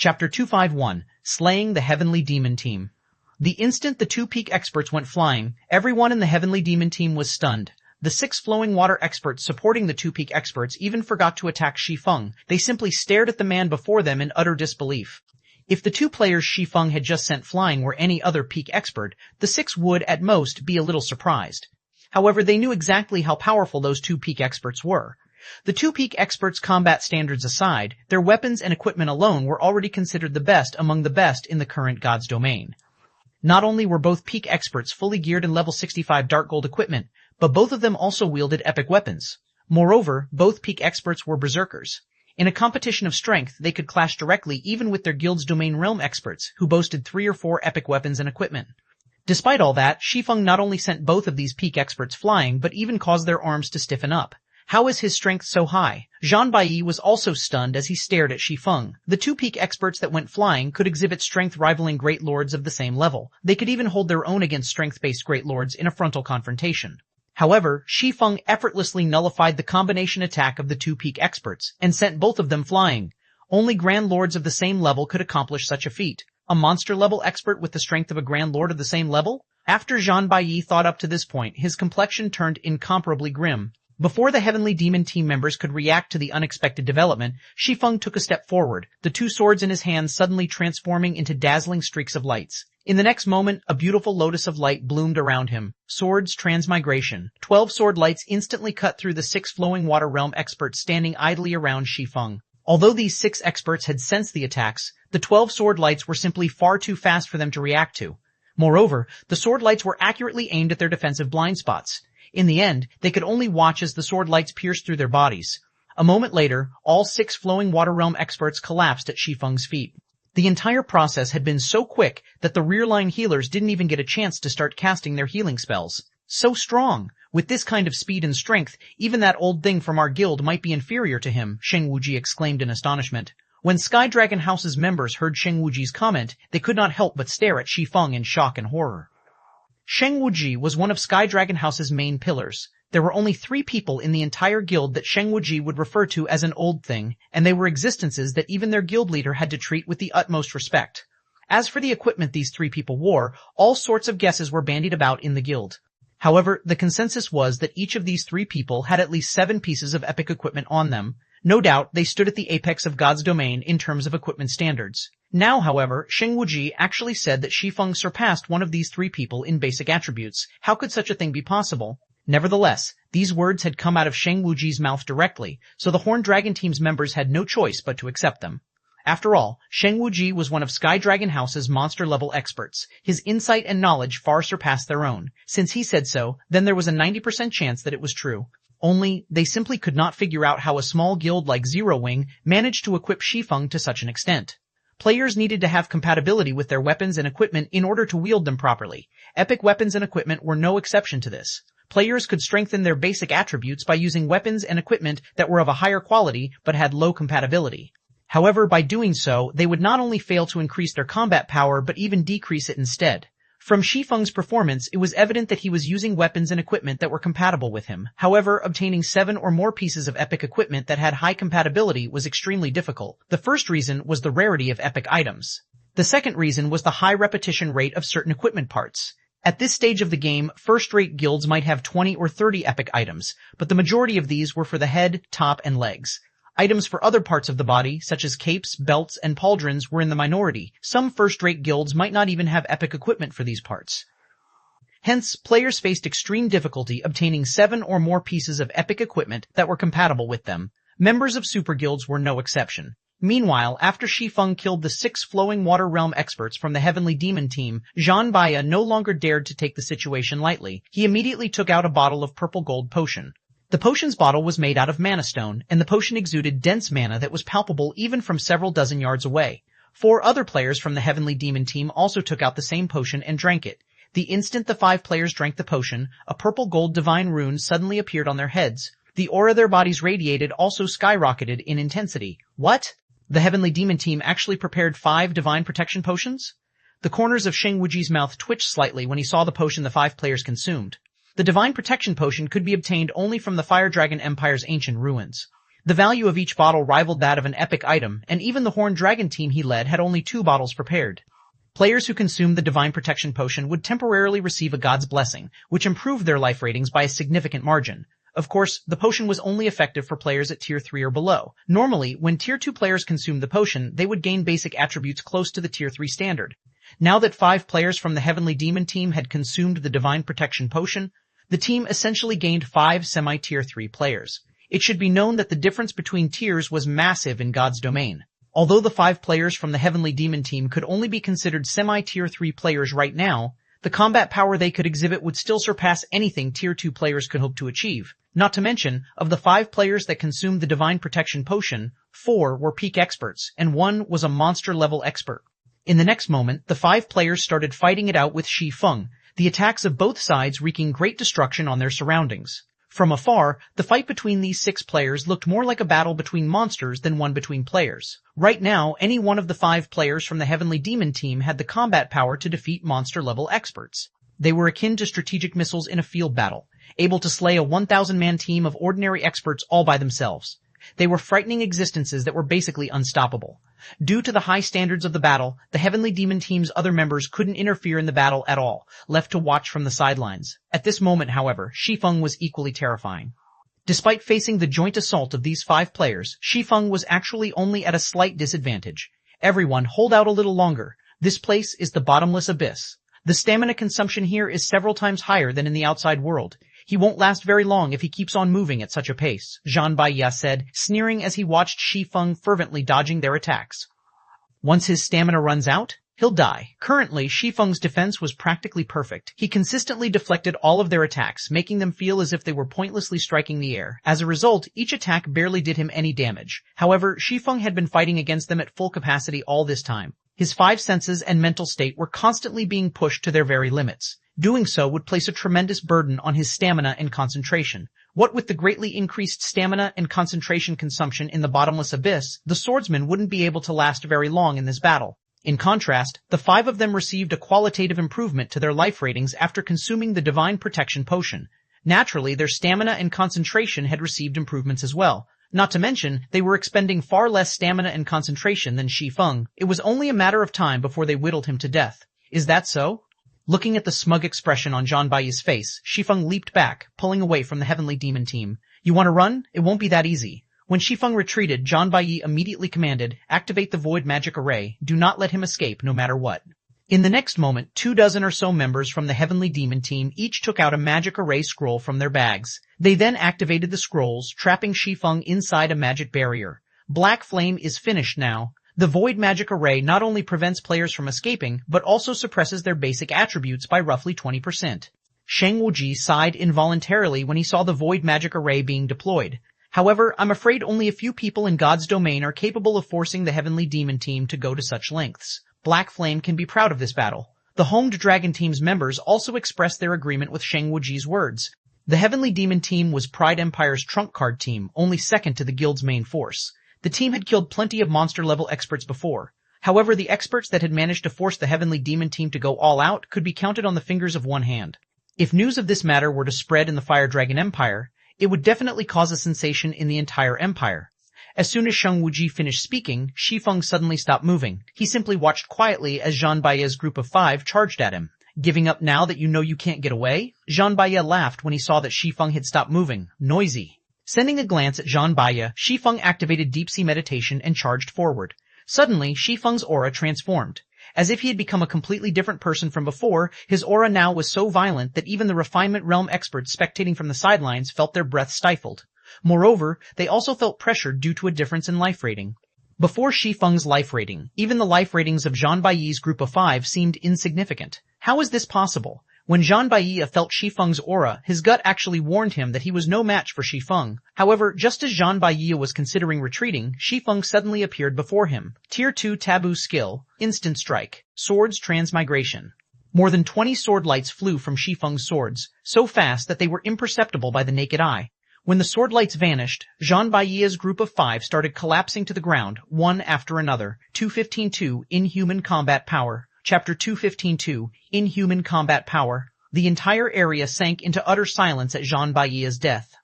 Chapter 251, Slaying the Heavenly Demon Team. The instant the two peak experts went flying, everyone in the Heavenly Demon Team was stunned. The 6 flowing water experts supporting the 2 peak experts even forgot to attack Shi Feng. They simply stared at the man before them in utter disbelief. If the 2 players Shi Feng had just sent flying were any other peak expert, the 6 would, at most, be a little surprised. However, they knew exactly how powerful those 2 peak experts were. The 2 peak experts' combat standards aside, their weapons and equipment alone were already considered the best among the best in the current God's domain. Not only were both peak experts fully geared in level 65 dark gold equipment, but both of them also wielded epic weapons. Moreover, both peak experts were berserkers. In a competition of strength, they could clash directly even with their guild's domain realm experts, who boasted 3 or 4 epic weapons and equipment. Despite all that, Shi Feng not only sent both of these peak experts flying, but even caused their arms to stiffen up. How is his strength so high? Zhang Baiyi was also stunned as he stared at Shi Feng. The 2 peak experts that went flying could exhibit strength rivaling great lords of the same level. They could even hold their own against strength-based great lords in a frontal confrontation. However, Shi Feng effortlessly nullified the combination attack of the 2 peak experts and sent both of them flying. Only grand lords of the same level could accomplish such a feat. A monster-level expert with the strength of a grand lord of the same level? After Zhang Baiyi thought up to this point, his complexion turned incomparably grim. Before the Heavenly Demon Team members could react to the unexpected development, Shi Feng took a step forward, the 2 swords in his hands suddenly transforming into dazzling streaks of lights. In the next moment, a beautiful lotus of light bloomed around him. Swords transmigration. 12 sword lights instantly cut through the 6 flowing water realm experts standing idly around Shi Feng. Although these 6 experts had sensed the attacks, the 12 sword lights were simply far too fast for them to react to. Moreover, the sword lights were accurately aimed at their defensive blind spots. In the end, they could only watch as the sword lights pierced through their bodies. A moment later, all 6 flowing water realm experts collapsed at Shi Feng's feet. The entire process had been so quick that the rear-line healers didn't even get a chance to start casting their healing spells. So strong! With this kind of speed and strength, even that old thing from our guild might be inferior to him, Sheng Wuji exclaimed in astonishment. When Sky Dragon House's members heard Sheng Wuji's comment, they could not help but stare at Shi Feng in shock and horror. Sheng Wuji was one of Sky Dragon House's main pillars. There were only 3 people in the entire guild that Sheng Wuji would refer to as an old thing, and they were existences that even their guild leader had to treat with the utmost respect. As for the equipment these 3 people wore, all sorts of guesses were bandied about in the guild. However, the consensus was that each of these 3 people had at least 7 pieces of epic equipment on them. No doubt, they stood at the apex of God's domain in terms of equipment standards. Now, however, Sheng Wuji actually said that Shi Feng surpassed one of these 3 people in basic attributes. How could such a thing be possible? Nevertheless, these words had come out of Sheng Wuji's mouth directly, so the Horned Dragon Team's members had no choice but to accept them. After all, Sheng Wuji was one of Sky Dragon House's monster-level experts. His insight and knowledge far surpassed their own. Since he said so, then there was a 90% chance that it was true. Only, they simply could not figure out how a small guild like Zero Wing managed to equip Shi Feng to such an extent. Players needed to have compatibility with their weapons and equipment in order to wield them properly. Epic weapons and equipment were no exception to this. Players could strengthen their basic attributes by using weapons and equipment that were of a higher quality but had low compatibility. However, by doing so, they would not only fail to increase their combat power but even decrease it instead. From Shi Feng's performance, it was evident that he was using weapons and equipment that were compatible with him. However, obtaining 7 or more pieces of epic equipment that had high compatibility was extremely difficult. The first reason was the rarity of epic items. The second reason was the high repetition rate of certain equipment parts. At this stage of the game, first-rate guilds might have 20 or 30 epic items, but the majority of these were for the head, top, and legs. Items for other parts of the body, such as capes, belts, and pauldrons, were in the minority. Some first-rate guilds might not even have epic equipment for these parts. Hence, players faced extreme difficulty obtaining 7 or more pieces of epic equipment that were compatible with them. Members of super guilds were no exception. Meanwhile, after Shi Feng killed the 6 flowing water realm experts from the Heavenly Demon Team, Zhang Baiyi no longer dared to take the situation lightly. He immediately took out a bottle of purple gold potion. The potion's bottle was made out of mana stone, and the potion exuded dense mana that was palpable even from several dozen yards away. 4 other players from the Heavenly Demon Team also took out the same potion and drank it. The instant the 5 players drank the potion, a purple gold divine rune suddenly appeared on their heads. The aura their bodies radiated also skyrocketed in intensity. What? The Heavenly Demon Team actually prepared 5 divine protection potions? The corners of Sheng Wuji's mouth twitched slightly when he saw the potion the 5 players consumed. The divine protection potion could be obtained only from the Fire Dragon Empire's ancient ruins. The value of each bottle rivaled that of an epic item, and even the Horned Dragon team he led had only 2 bottles prepared. Players who consumed the Divine Protection Potion would temporarily receive a God's Blessing, which improved their life ratings by a significant margin. Of course, the potion was only effective for players at Tier 3 or below. Normally, when Tier 2 players consumed the potion, they would gain basic attributes close to the Tier 3 standard. Now that 5 players from the Heavenly Demon team had consumed the Divine Protection Potion, the team essentially gained 5 semi-Tier 3 players. It should be known that the difference between tiers was massive in God's domain. Although the 5 players from the Heavenly Demon team could only be considered semi-Tier 3 players right now, the combat power they could exhibit would still surpass anything Tier 2 players could hope to achieve. Not to mention, of the 5 players that consumed the Divine Protection Potion, 4 were peak experts, and 1 was a monster-level expert. In the next moment, the 5 players started fighting it out with Shi Feng, the attacks of both sides wreaking great destruction on their surroundings. From afar, the fight between these 6 players looked more like a battle between monsters than one between players. Right now, any one of the 5 players from the Heavenly Demon team had the combat power to defeat monster-level experts. They were akin to strategic missiles in a field battle, able to slay a 1,000-man team of ordinary experts all by themselves. They were frightening existences that were basically unstoppable. Due to the high standards of the battle, the Heavenly Demon team's other members couldn't interfere in the battle at all, left to watch from the sidelines. At this moment, however, Shi Feng was equally terrifying. Despite facing the joint assault of these 5 players, Shi Feng was actually only at a slight disadvantage. Everyone, hold out a little longer. This place is the bottomless abyss. The stamina consumption here is several times higher than in the outside world. He won't last very long if he keeps on moving at such a pace, Zhan Baiya said, sneering as he watched Shi Feng fervently dodging their attacks. Once his stamina runs out, he'll die. Currently, Shi Feng's defense was practically perfect. He consistently deflected all of their attacks, making them feel as if they were pointlessly striking the air. As a result, each attack barely did him any damage. However, Shi Feng had been fighting against them at full capacity all this time. His 5 senses and mental state were constantly being pushed to their very limits. Doing so would place a tremendous burden on his stamina and concentration. What with the greatly increased stamina and concentration consumption in the bottomless abyss, the swordsman wouldn't be able to last very long in this battle. In contrast, the 5 of them received a qualitative improvement to their life ratings after consuming the Divine Protection Potion. Naturally, their stamina and concentration had received improvements as well. Not to mention, they were expending far less stamina and concentration than Shi Feng. It was only a matter of time before they whittled him to death. Is that so? Looking at the smug expression on Zhan Baiya's face, Shi Feng leaped back, pulling away from the Heavenly Demon team. You want to run? It won't be that easy. When Shi Feng retreated, Zhan Baiya immediately commanded, activate the Void Magic Array. Do not let him escape, no matter what. In the next moment, 24 or so members from the Heavenly Demon team each took out a Magic Array scroll from their bags. They then activated the scrolls, trapping Shi Feng inside a magic barrier. Black Flame is finished now. The Void Magic Array not only prevents players from escaping, but also suppresses their basic attributes by roughly 20%. Sheng Wuji sighed involuntarily when he saw the Void Magic Array being deployed. However, I'm afraid only a few people in God's domain are capable of forcing the Heavenly Demon team to go to such lengths. Black Flame can be proud of this battle. The Horned Dragon team's members also expressed their agreement with Sheng Wuji's words. The Heavenly Demon team was Pride Empire's trump card team, only second to the guild's main force. The team had killed plenty of monster-level experts before. However, the experts that had managed to force the Heavenly Demon team to go all out could be counted on the fingers of one hand. If news of this matter were to spread in the Fire Dragon Empire, it would definitely cause a sensation in the entire empire. As soon as Sheng Wuji finished speaking, Shi Feng suddenly stopped moving. He simply watched quietly as Zhan Baiya's group of 5 charged at him. Giving up now that you know you can't get away? Zhan Baiya laughed when he saw that Shi Feng had stopped moving. Noisy. Sending a glance at Zhan Baiya, Shi Feng activated Deep Sea Meditation and charged forward. Suddenly, Shi Feng's aura transformed. As if he had become a completely different person from before, his aura now was so violent that even the Refinement Realm experts spectating from the sidelines felt their breath stifled. Moreover, they also felt pressured due to a difference in life rating. Before Shi Feng's life rating, even the life ratings of Zhan Baiya's group of 5 seemed insignificant. How is this possible? When Zhan Baiya felt Shi Feng's aura, his gut actually warned him that he was no match for Shi Feng. However, just as Zhan Baiya was considering retreating, Shi Feng suddenly appeared before him. Tier 2 Taboo Skill, Instant Strike, Swords Transmigration. More than 20 sword lights flew from Shi Feng's swords, so fast that they were imperceptible by the naked eye. When the sword lights vanished, Zhan Baiya's group of 5 started collapsing to the ground, one after another. 215.2 Inhuman Combat Power. Chapter 215.2 Inhuman Combat Power. The entire area sank into utter silence at Zhan Baiya's death.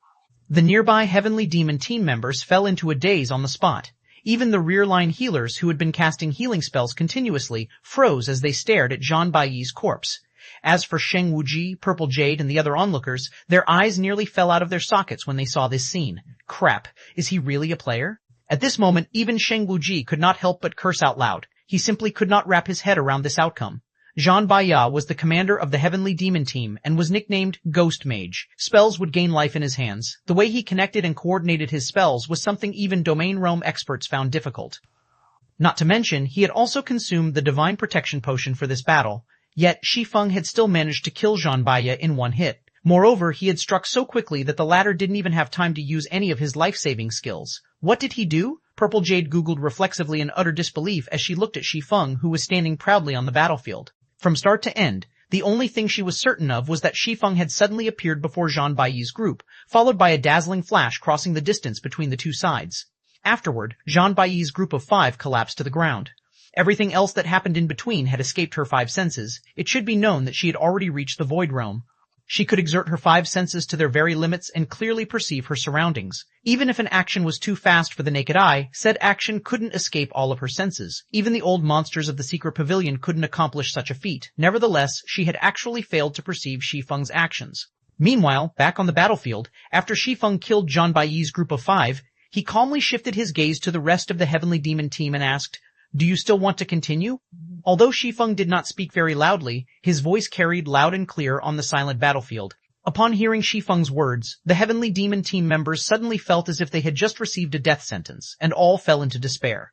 The nearby Heavenly Demon team members fell into a daze on the spot. Even the rear-line healers who had been casting healing spells continuously froze as they stared at Zhang Baiyi's corpse. As for Sheng Wuji, Purple Jade, and the other onlookers, their eyes nearly fell out of their sockets when they saw this scene. Crap, is he really a player? At this moment, even Sheng Wuji could not help but curse out loud. He simply could not wrap his head around this outcome. Zhang Baiya was the commander of the Heavenly Demon team and was nicknamed Ghost Mage. Spells would gain life in his hands. The way he connected and coordinated his spells was something even domain realm experts found difficult. Not to mention, he had also consumed the Divine Protection Potion for this battle. Yet, Shi Feng had still managed to kill Zhang Baiya in one hit. Moreover, he had struck so quickly that the latter didn't even have time to use any of his life-saving skills. What did he do? Purple Jade googled reflexively in utter disbelief as she looked at Shi Feng, who was standing proudly on the battlefield. From start to end, the only thing she was certain of was that Shi Feng had suddenly appeared before Zhang Baiyi's group, followed by a dazzling flash crossing the distance between the two sides. Afterward, Zhang Baiyi's group of 5 collapsed to the ground. Everything else that happened in between had escaped her 5 senses. It should be known that she had already reached the Void Realm. She could exert her 5 senses to their very limits and clearly perceive her surroundings. Even if an action was too fast for the naked eye, said action couldn't escape all of her senses. Even the old monsters of the secret pavilion couldn't accomplish such a feat. Nevertheless, she had actually failed to perceive Shi Feng's actions. Meanwhile, back on the battlefield, after Shi Feng killed Zhang Baiyi's group of 5, he calmly shifted his gaze to the rest of the Heavenly Demon team and asked, "Do you still want to continue?" Although Shi Feng did not speak very loudly, his voice carried loud and clear on the silent battlefield. Upon hearing Shi Feng's words, the Heavenly Demon team members suddenly felt as if they had just received a death sentence, and all fell into despair.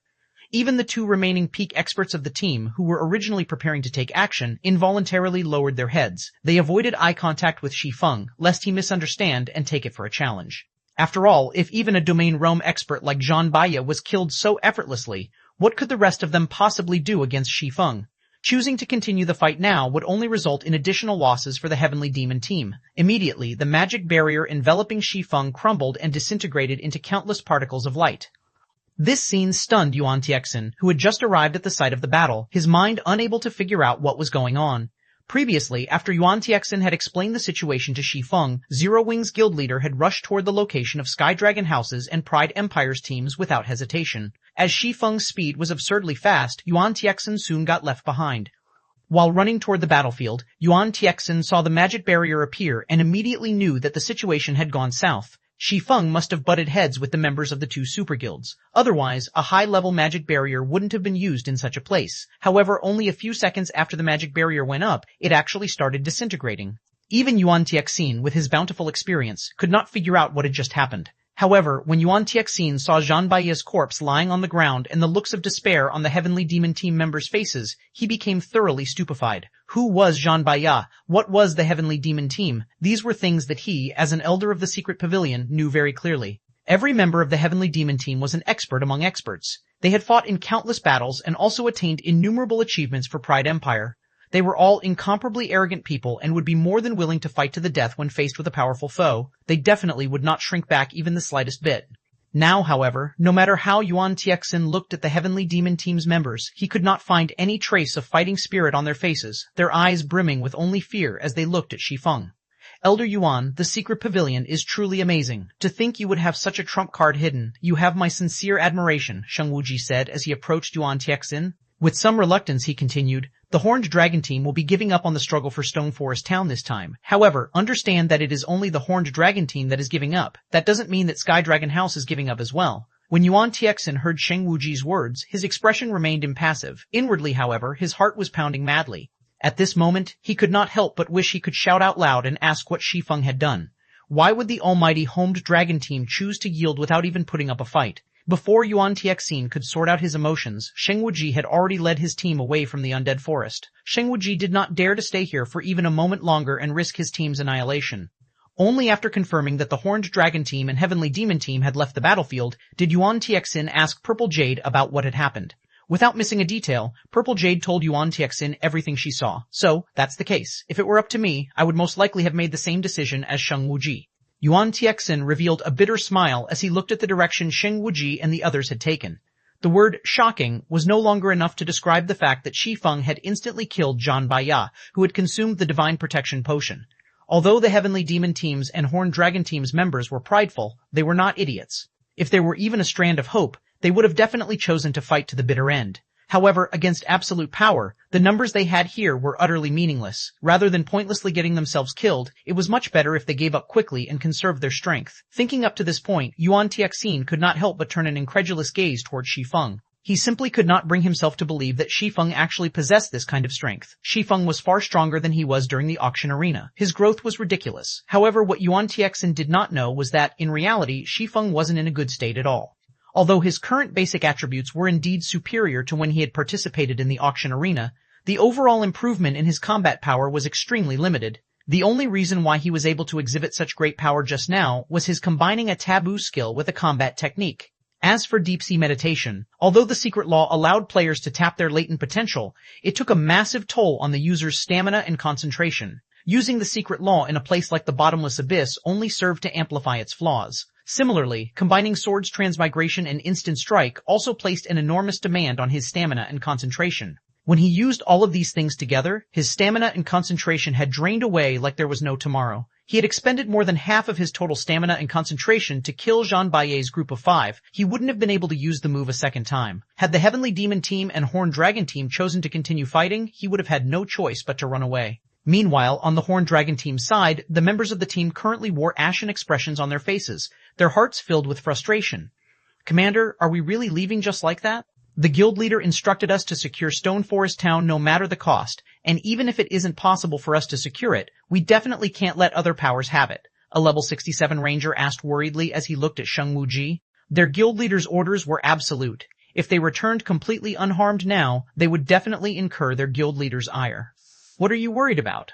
Even the 2 remaining peak experts of the team, who were originally preparing to take action, involuntarily lowered their heads. They avoided eye contact with Shi Feng, lest he misunderstand and take it for a challenge. After all, if even a domain realm expert like Zhang Baiya was killed so effortlessly, what could the rest of them possibly do against Shi Feng? Choosing to continue the fight now would only result in additional losses for the Heavenly Demon team. Immediately, the magic barrier enveloping Shi Feng crumbled and disintegrated into countless particles of light. This scene stunned Yuan Tiexin, who had just arrived at the site of the battle, his mind unable to figure out what was going on. Previously, after Yuan Tiexin had explained the situation to Shi Feng, Zero Wings guild leader had rushed toward the location of Sky Dragon House's and Pride Empire's teams without hesitation. As Shi Feng's speed was absurdly fast, Yuan Tiexin soon got left behind. While running toward the battlefield, Yuan Tiexin saw the magic barrier appear and immediately knew that the situation had gone south. Shi Feng must have butted heads with the members of the 2 super guilds. Otherwise, a high-level magic barrier wouldn't have been used in such a place. However, only a few seconds after the magic barrier went up, it actually started disintegrating. Even Yuan Tiexin, with his bountiful experience, could not figure out what had just happened. However, when Yuan Tiexin saw Zhang Baiya's corpse lying on the ground and the looks of despair on the Heavenly Demon team members' faces, he became thoroughly stupefied. Who was Zhang Baiya? What was the Heavenly Demon team? These were things that he, as an elder of the secret pavilion, knew very clearly. Every member of the Heavenly Demon team was an expert among experts. They had fought in countless battles and also attained innumerable achievements for Pride Empire. They were all incomparably arrogant people and would be more than willing to fight to the death when faced with a powerful foe. They definitely would not shrink back even the slightest bit. Now, however, no matter how Yuan Tiexin looked at the Heavenly Demon team's members, he could not find any trace of fighting spirit on their faces, their eyes brimming with only fear as they looked at Shi Feng. Elder Yuan, the secret pavilion is truly amazing. To think you would have such a trump card hidden. You have my sincere admiration, Sheng Wuji said as he approached Yuan Tiexin. With some reluctance, he continued, the Horned Dragon team will be giving up on the struggle for Stone Forest Town this time. However, understand that it is only the Horned Dragon team that is giving up. That doesn't mean that Sky Dragon House is giving up as well. When Yuan Tiexin heard Sheng Wuji's words, his expression remained impassive. Inwardly, however, his heart was pounding madly. At this moment, he could not help but wish he could shout out loud and ask what Shi Feng had done. Why would the almighty Horned Dragon team choose to yield without even putting up a fight? Before Yuan Tiexin could sort out his emotions, Sheng Wuji had already led his team away from the undead forest. Sheng Wuji did not dare to stay here for even a moment longer and risk his team's annihilation. Only after confirming that the Horned Dragon team and Heavenly Demon team had left the battlefield, did Yuan Tiexin ask Purple Jade about what had happened. Without missing a detail, Purple Jade told Yuan Tiexin everything she saw. So, that's the case. If it were up to me, I would most likely have made the same decision as Sheng Wuji. Yuan Tiexin revealed a bitter smile as he looked at the direction Sheng Wuji and the others had taken. The word shocking was no longer enough to describe the fact that Shi Feng had instantly killed Zhang Baiya, who had consumed the Divine Protection Potion. Although the Heavenly Demon Team's and Horned Dragon Team's members were prideful, they were not idiots. If there were even a strand of hope, they would have definitely chosen to fight to the bitter end. However, against absolute power, the numbers they had here were utterly meaningless. Rather than pointlessly getting themselves killed, it was much better if they gave up quickly and conserved their strength. Thinking up to this point, Yuan Tianxin could not help but turn an incredulous gaze toward Shi Feng. He simply could not bring himself to believe that Shi Feng actually possessed this kind of strength. Shi Feng was far stronger than he was during the auction arena. His growth was ridiculous. However, what Yuan Tianxin did not know was that, in reality, Shi Feng wasn't in a good state at all. Although his current basic attributes were indeed superior to when he had participated in the auction arena, the overall improvement in his combat power was extremely limited. The only reason why he was able to exhibit such great power just now was his combining a taboo skill with a combat technique. As for deep-sea meditation, although the secret law allowed players to tap their latent potential, it took a massive toll on the user's stamina and concentration. Using the secret law in a place like the bottomless abyss only served to amplify its flaws. Similarly, combining Sword's transmigration and instant strike also placed an enormous demand on his stamina and concentration. When he used all of these things together, his stamina and concentration had drained away like there was no tomorrow. He had expended more than half of his total stamina and concentration to kill Zhang Baiye's group of 5. He wouldn't have been able to use the move a second time. Had the Heavenly Demon Team and Horned Dragon Team chosen to continue fighting, he would have had no choice but to run away. Meanwhile, on the Horned Dragon Team's side, the members of the team currently wore ashen expressions on their faces, their hearts filled with frustration. "Commander, are we really leaving just like that? The guild leader instructed us to secure Stone Forest Town no matter the cost, and even if it isn't possible for us to secure it, we definitely can't let other powers have it," a level 67 ranger asked worriedly as he looked at Sheng Wuji. Their guild leader's orders were absolute. If they returned completely unharmed now, they would definitely incur their guild leader's ire. "What are you worried about?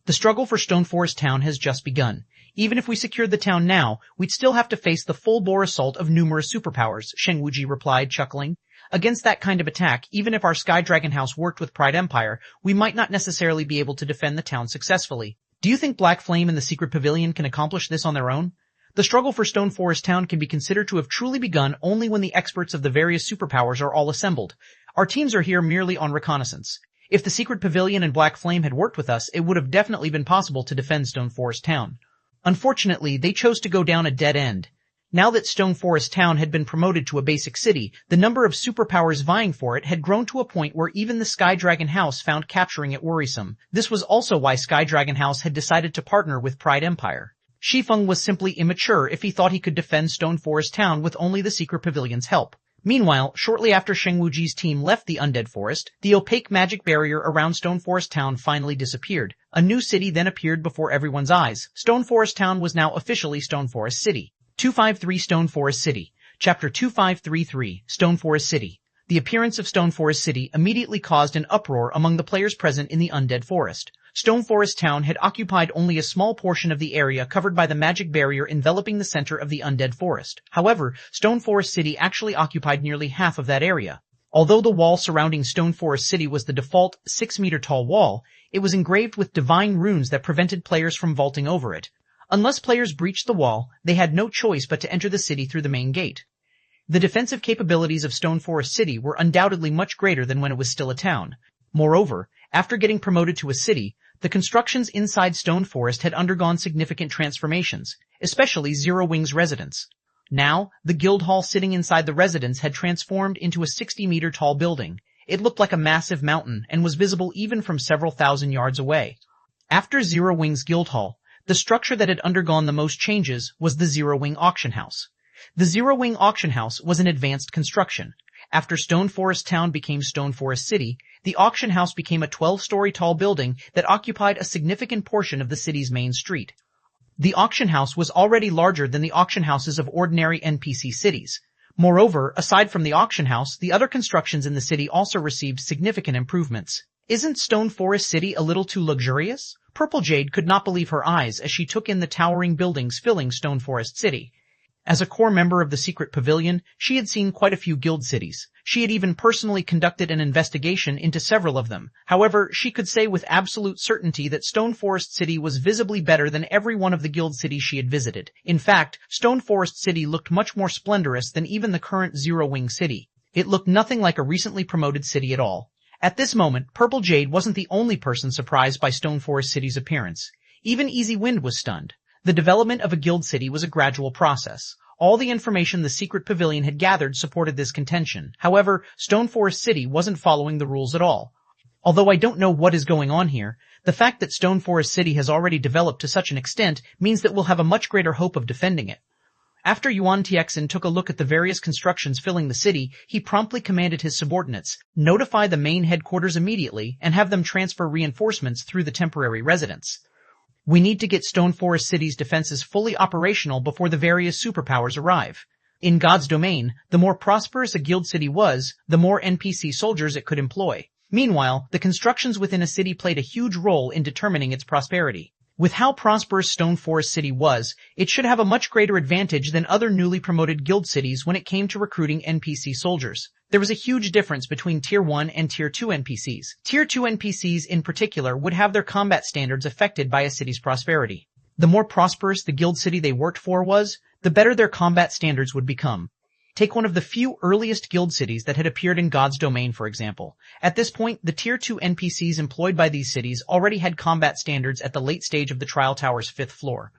The struggle for Stone Forest Town has just begun. Even if we secured the town now, we'd still have to face the full-bore assault of numerous superpowers," Sheng Wuji replied, chuckling. "Against that kind of attack, even if our Sky Dragon House worked with Pride Empire, we might not necessarily be able to defend the town successfully. Do you think Black Flame and the Secret Pavilion can accomplish this on their own? The struggle for Stone Forest Town can be considered to have truly begun only when the experts of the various superpowers are all assembled. Our teams are here merely on reconnaissance. If the Secret Pavilion and Black Flame had worked with us, it would have definitely been possible to defend Stone Forest Town. Unfortunately, they chose to go down a dead end. Now that Stone Forest Town had been promoted to a basic city, the number of superpowers vying for it had grown to a point where even the Sky Dragon House found capturing it worrisome. This was also why Sky Dragon House had decided to partner with Pride Empire. Shi Feng was simply immature if he thought he could defend Stone Forest Town with only the Secret Pavilion's help. Meanwhile, shortly after Sheng Wuji's team left the Undead Forest, the opaque magic barrier around Stone Forest Town finally disappeared. A new city then appeared before everyone's eyes. Stone Forest Town was now officially Stone Forest City. 253 Stone Forest City. Chapter 2533, Stone Forest City. The appearance of Stone Forest City immediately caused an uproar among the players present in the Undead Forest. Stone Forest Town had occupied only a small portion of the area covered by the magic barrier enveloping the center of the Undead Forest. However, Stone Forest City actually occupied nearly half of that area. Although the wall surrounding Stone Forest City was the default 6-meter-tall wall, it was engraved with divine runes that prevented players from vaulting over it. Unless players breached the wall, they had no choice but to enter the city through the main gate. The defensive capabilities of Stone Forest City were undoubtedly much greater than when it was still a town. Moreover, after getting promoted to a city, the constructions inside Stone Forest had undergone significant transformations, especially Zero Wing's residence. Now, the guild hall sitting inside the residence had transformed into a 60-meter-tall building. It looked like a massive mountain and was visible even from several thousand yards away. After Zero Wing's guild hall, the structure that had undergone the most changes was the Zero Wing Auction House. The Zero Wing Auction House was an advanced construction. After Stone Forest Town became Stone Forest City, the auction house became a 12-story tall building that occupied a significant portion of the city's main street. The auction house was already larger than the auction houses of ordinary NPC cities. Moreover, aside from the auction house, the other constructions in the city also received significant improvements. Isn't Stone Forest City a little too luxurious? Purple Jade could not believe her eyes as she took in the towering buildings filling Stone Forest City. As a core member of the Secret Pavilion, she had seen quite a few guild cities. She had even personally conducted an investigation into several of them. However, she could say with absolute certainty that Stone Forest City was visibly better than every one of the guild cities she had visited. In fact, Stone Forest City looked much more splendorous than even the current Zero Wing City. It looked nothing like a recently promoted city at all. At this moment, Purple Jade wasn't the only person surprised by Stone Forest City's appearance. Even Easy Wind was stunned. The development of a guild city was a gradual process. All the information the secret pavilion had gathered supported this contention. However, Stone Forest City wasn't following the rules at all. Although I don't know what is going on here, the fact that Stone Forest City has already developed to such an extent means that we'll have a much greater hope of defending it. After Yuan Tiexin took a look at the various constructions filling the city, he promptly commanded his subordinates, notify the main headquarters immediately and have them transfer reinforcements through the temporary residence. We need to get Stone Forest City's defenses fully operational before the various superpowers arrive. In God's domain, the more prosperous a guild city was, the more NPC soldiers it could employ. Meanwhile, the constructions within a city played a huge role in determining its prosperity. With how prosperous Stone Forest City was, it should have a much greater advantage than other newly promoted guild cities when it came to recruiting NPC soldiers. There was a huge difference between Tier 1 and Tier 2 NPCs. Tier 2 NPCs in particular would have their combat standards affected by a city's prosperity. The more prosperous the guild city they worked for was, the better their combat standards would become. Take one of the few earliest guild cities that had appeared in God's domain, for example. At this point, the Tier 2 NPCs employed by these cities already had combat standards at the late stage of the Trial Tower's 5th floor.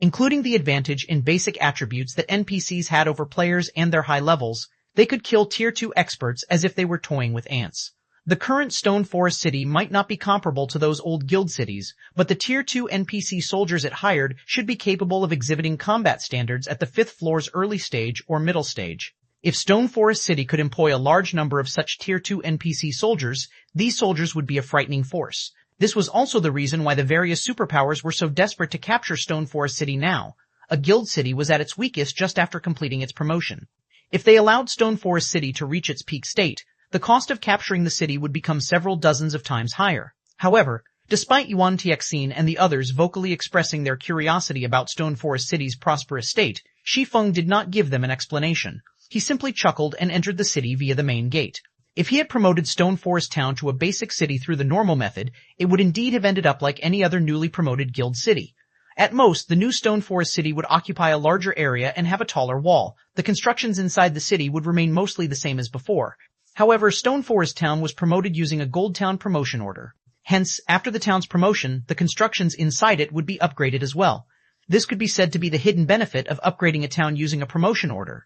Including the advantage in basic attributes that NPCs had over players and their high levels, they could kill Tier 2 experts as if they were toying with ants. The current Stone Forest City might not be comparable to those old guild cities, but the Tier 2 NPC soldiers it hired should be capable of exhibiting combat standards at the 5th floor's early stage or middle stage. If Stone Forest City could employ a large number of such Tier 2 NPC soldiers, these soldiers would be a frightening force. This was also the reason why the various superpowers were so desperate to capture Stone Forest City now. A guild city was at its weakest just after completing its promotion. If they allowed Stone Forest City to reach its peak state, the cost of capturing the city would become several dozens of times higher. However, despite Yuan Tiexin and the others vocally expressing their curiosity about Stone Forest City's prosperous state, Shi Feng did not give them an explanation. He simply chuckled and entered the city via the main gate. If he had promoted Stone Forest Town to a basic city through the normal method, it would indeed have ended up like any other newly promoted guild city. At most, the new Stone Forest City would occupy a larger area and have a taller wall. The constructions inside the city would remain mostly the same as before. However, Stone Forest Town was promoted using a Gold Town promotion order. Hence, after the town's promotion, the constructions inside it would be upgraded as well. This could be said to be the hidden benefit of upgrading a town using a promotion order.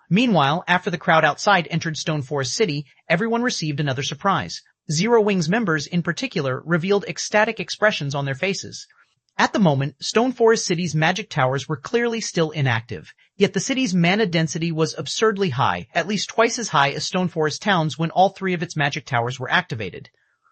Meanwhile, after the crowd outside entered Stone Forest City, everyone received another surprise. Zero Wings members, in particular, revealed ecstatic expressions on their faces. At the moment, Stone Forest City's magic towers were clearly still inactive, yet the city's mana density was absurdly high, at least twice as high as Stone Forest Town's when all 3 of its magic towers were activated.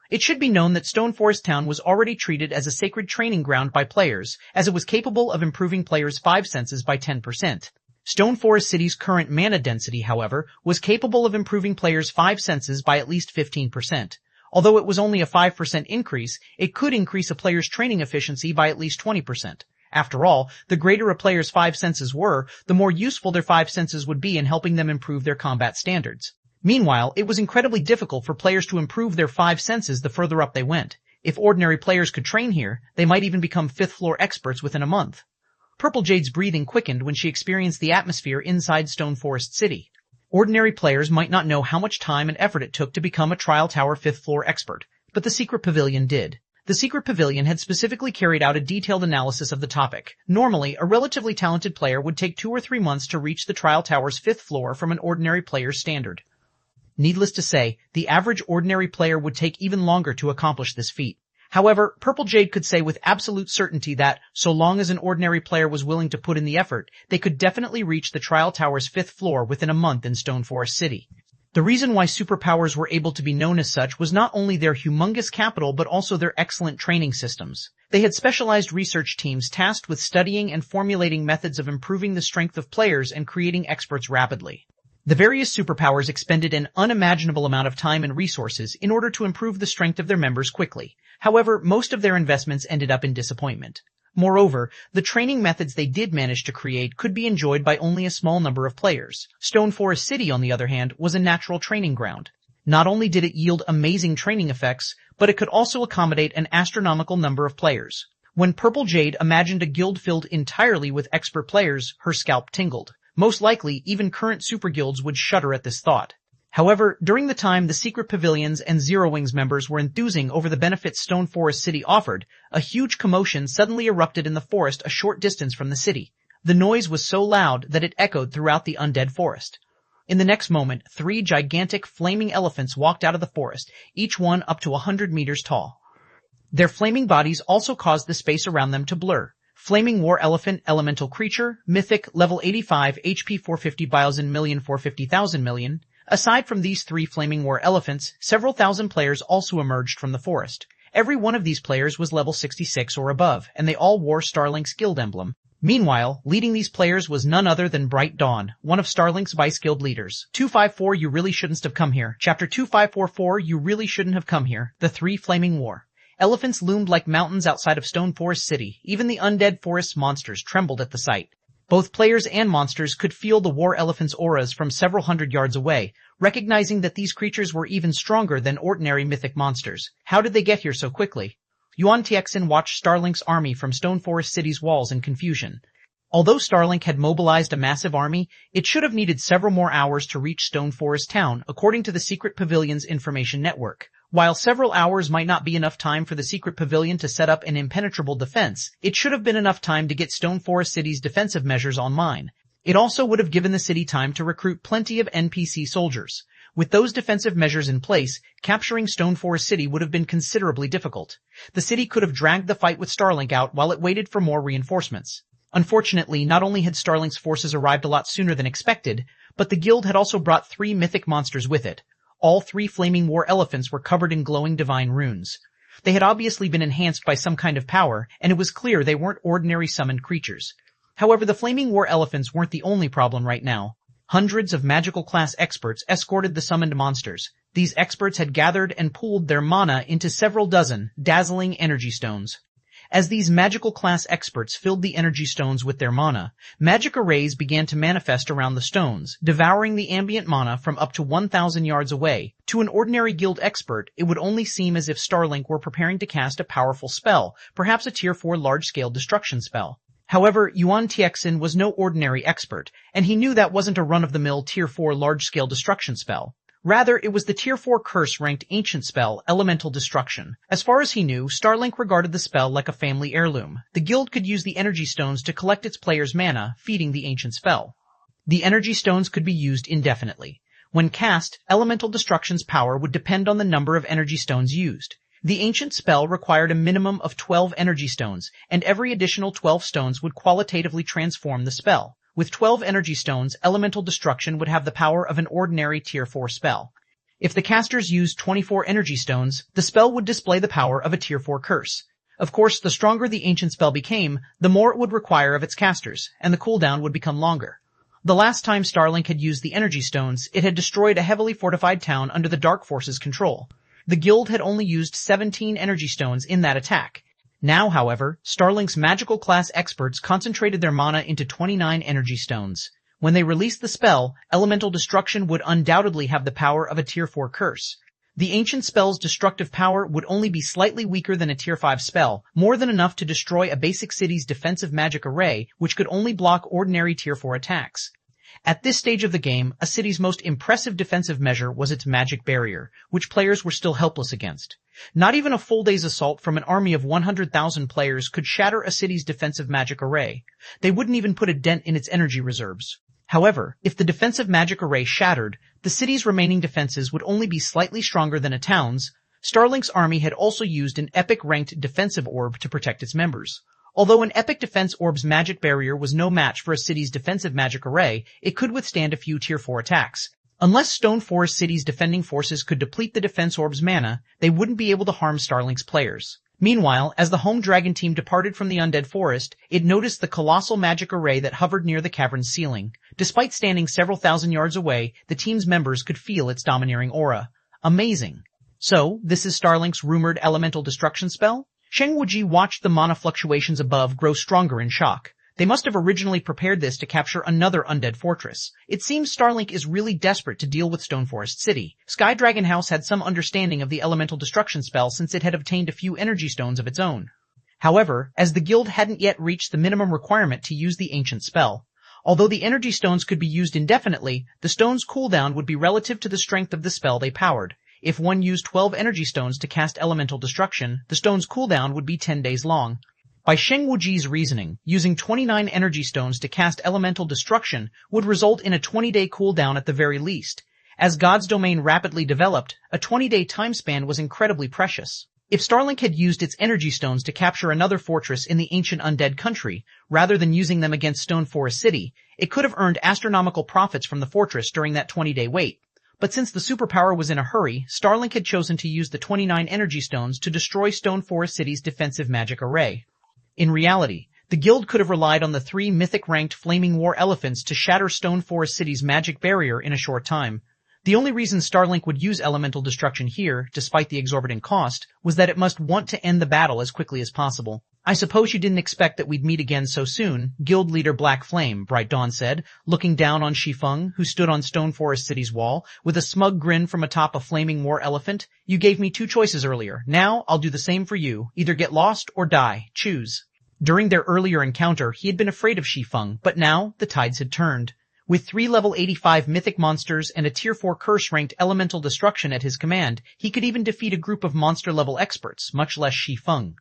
It should be known that Stone Forest Town was already treated as a sacred training ground by players, as it was capable of improving players' 5 senses by 10%. Stone Forest City's current mana density, however, was capable of improving players' 5 senses by at least 15%. Although it was only a 5% increase, it could increase a player's training efficiency by at least 20%. After all, the greater a player's 5 senses were, the more useful their 5 senses would be in helping them improve their combat standards. Meanwhile, it was incredibly difficult for players to improve their 5 senses the further up they went. If ordinary players could train here, they might even become 5th floor experts within a month. Purple Jade's breathing quickened when she experienced the atmosphere inside Stone Forest City. Ordinary players might not know how much time and effort it took to become a Trial Tower 5th floor expert, but the Secret Pavilion did. The Secret Pavilion had specifically carried out a detailed analysis of the topic. Normally, a relatively talented player would take 2 or 3 months to reach the Trial Tower's 5th floor from an ordinary player's standard. Needless to say, the average ordinary player would take even longer to accomplish this feat. However, Purple Jade could say with absolute certainty that, so long as an ordinary player was willing to put in the effort, they could definitely reach the Trial Tower's 5th floor within a month in Stone Forest City. The reason why superpowers were able to be known as such was not only their humongous capital but also their excellent training systems. They had specialized research teams tasked with studying and formulating methods of improving the strength of players and creating experts rapidly. The various superpowers expended an unimaginable amount of time and resources in order to improve the strength of their members quickly. However, most of their investments ended up in disappointment. Moreover, the training methods they did manage to create could be enjoyed by only a small number of players. Stone Forest City, on the other hand, was a natural training ground. Not only did it yield amazing training effects, but it could also accommodate an astronomical number of players. When Purple Jade imagined a guild filled entirely with expert players, her scalp tingled. Most likely, even current super guilds would shudder at this thought. However, during the time the secret pavilions and Zero Wings members were enthusing over the benefits Stone Forest City offered, a huge commotion suddenly erupted in the forest a short distance from the city. The noise was so loud that it echoed throughout the undead forest. In the next moment, 3 gigantic flaming elephants walked out of the forest, each one up to 100 meters tall. Their flaming bodies also caused the space around them to blur. Flaming War Elephant, Elemental Creature, Mythic, Level 85, HP 450,000 million 450,000 million. Aside from these 3 Flaming War Elephants, several thousand players also emerged from the forest. Every one of these players was level 66 or above, and they all wore Starlink's guild emblem. Meanwhile, leading these players was none other than Bright Dawn, one of Starlink's Vice Guild leaders. 254 You really shouldn't have come here. Chapter 2544 You really shouldn't have come here. The 3 Flaming War Elephants loomed like mountains outside of Stone Forest City. Even the undead forest monsters trembled at the sight. Both players and monsters could feel the war elephants' auras from several hundred yards away, recognizing that these creatures were even stronger than ordinary mythic monsters. How did they get here so quickly? Yuan Tiexin watched Starlink's army from Stone Forest City's walls in confusion. Although Starlink had mobilized a massive army, it should have needed several more hours to reach Stone Forest Town, according to the Secret Pavilion's information network. While several hours might not be enough time for the Secret Pavilion to set up an impenetrable defense, it should have been enough time to get Stone Forest City's defensive measures online. It also would have given the city time to recruit plenty of NPC soldiers. With those defensive measures in place, capturing Stone Forest City would have been considerably difficult. The city could have dragged the fight with Starlink out while it waited for more reinforcements. Unfortunately, not only had Starlink's forces arrived a lot sooner than expected, but the guild had also brought 3 mythic monsters with it. All 3 Flaming War Elephants were covered in glowing divine runes. They had obviously been enhanced by some kind of power, and it was clear they weren't ordinary summoned creatures. However, the Flaming War Elephants weren't the only problem right now. Hundreds of magical class experts escorted the summoned monsters. These experts had gathered and pooled their mana into several dozen dazzling energy stones. As these magical class experts filled the energy stones with their mana, magic arrays began to manifest around the stones, devouring the ambient mana from up to 1,000 yards away. To an ordinary guild expert, it would only seem as if Starlink were preparing to cast a powerful spell, perhaps a Tier 4 large-scale destruction spell. However, Yuan Tiexin was no ordinary expert, and he knew that wasn't a run-of-the-mill Tier 4 large-scale destruction spell. Rather, it was the Tier 4 curse-ranked ancient spell, Elemental Destruction. As far as he knew, Starlink regarded the spell like a family heirloom. The guild could use the energy stones to collect its players' mana, feeding the ancient spell. The energy stones could be used indefinitely. When cast, Elemental Destruction's power would depend on the number of energy stones used. The ancient spell required a minimum of 12 energy stones, and every additional 12 stones would qualitatively transform the spell. With 12 energy stones, Elemental Destruction would have the power of an ordinary Tier 4 spell. If the casters used 24 energy stones, the spell would display the power of a Tier 4 curse. Of course, the stronger the ancient spell became, the more it would require of its casters, and the cooldown would become longer. The last time Starlink had used the energy stones, it had destroyed a heavily fortified town under the Dark Force's control. The guild had only used 17 energy stones in that attack. Now, however, Starlink's magical class experts concentrated their mana into 29 energy stones. When they released the spell, Elemental Destruction would undoubtedly have the power of a Tier 4 curse. The ancient spell's destructive power would only be slightly weaker than a Tier 5 spell, more than enough to destroy a basic city's defensive magic array, which could only block ordinary Tier 4 attacks. At this stage of the game, a city's most impressive defensive measure was its magic barrier, which players were still helpless against. Not even a full day's assault from an army of 100,000 players could shatter a city's defensive magic array. They wouldn't even put a dent in its energy reserves. However, if the defensive magic array shattered, the city's remaining defenses would only be slightly stronger than a town's. Starlink's army had also used an epic-ranked defensive orb to protect its members. Although an epic defense orb's magic barrier was no match for a city's defensive magic array, it could withstand a few Tier 4 attacks. Unless Stone Forest City's defending forces could deplete the defense orb's mana, they wouldn't be able to harm Starlink's players. Meanwhile, as the home dragon team departed from the undead forest, it noticed the colossal magic array that hovered near the cavern's ceiling. Despite standing several thousand yards away, the team's members could feel its domineering aura. Amazing. So, this is Starlink's rumored elemental destruction spell? Sheng Wuji watched the mana fluctuations above grow stronger in shock. They must have originally prepared this to capture another undead fortress. It seems Starlink is really desperate to deal with Stone Forest City. Sky Dragon House had some understanding of the elemental destruction spell since it had obtained a few energy stones of its own. However, as the guild hadn't yet reached the minimum requirement to use the ancient spell, Although the energy stones could be used indefinitely, the stones' cooldown would be relative to the strength of the spell they powered. If one used 12 energy stones to cast elemental destruction, the stone's cooldown would be 10 days long. By Sheng Wuji's reasoning, using 29 energy stones to cast elemental destruction would result in a 20-day cooldown at the very least. As God's domain rapidly developed, a 20-day time span was incredibly precious. If Starlink had used its energy stones to capture another fortress in the ancient undead country, rather than using them against Stone Forest City, it could have earned astronomical profits from the fortress during that 20-day wait. But since the superpower was in a hurry, Starlink had chosen to use the 29 energy stones to destroy Stone Forest City's defensive magic array. In reality, the guild could have relied on the 3 mythic-ranked Flaming War Elephants to shatter Stone Forest City's magic barrier in a short time. The only reason Starlink would use elemental destruction here, despite the exorbitant cost, was that it must want to end the battle as quickly as possible. I suppose you didn't expect that we'd meet again so soon, Guild Leader Black Flame, Bright Dawn said, looking down on Shi Feng, who stood on Stone Forest City's wall, with a smug grin from atop a Flaming War Elephant. You gave me 2 choices earlier. Now, I'll do the same for you. Either get lost or die. Choose. During their earlier encounter, he had been afraid of Shi Feng, but now, the tides had turned. With 3 level 85 mythic monsters and a tier 4 curse-ranked elemental destruction at his command, he could even defeat a group of monster-level experts, much less Shi Feng.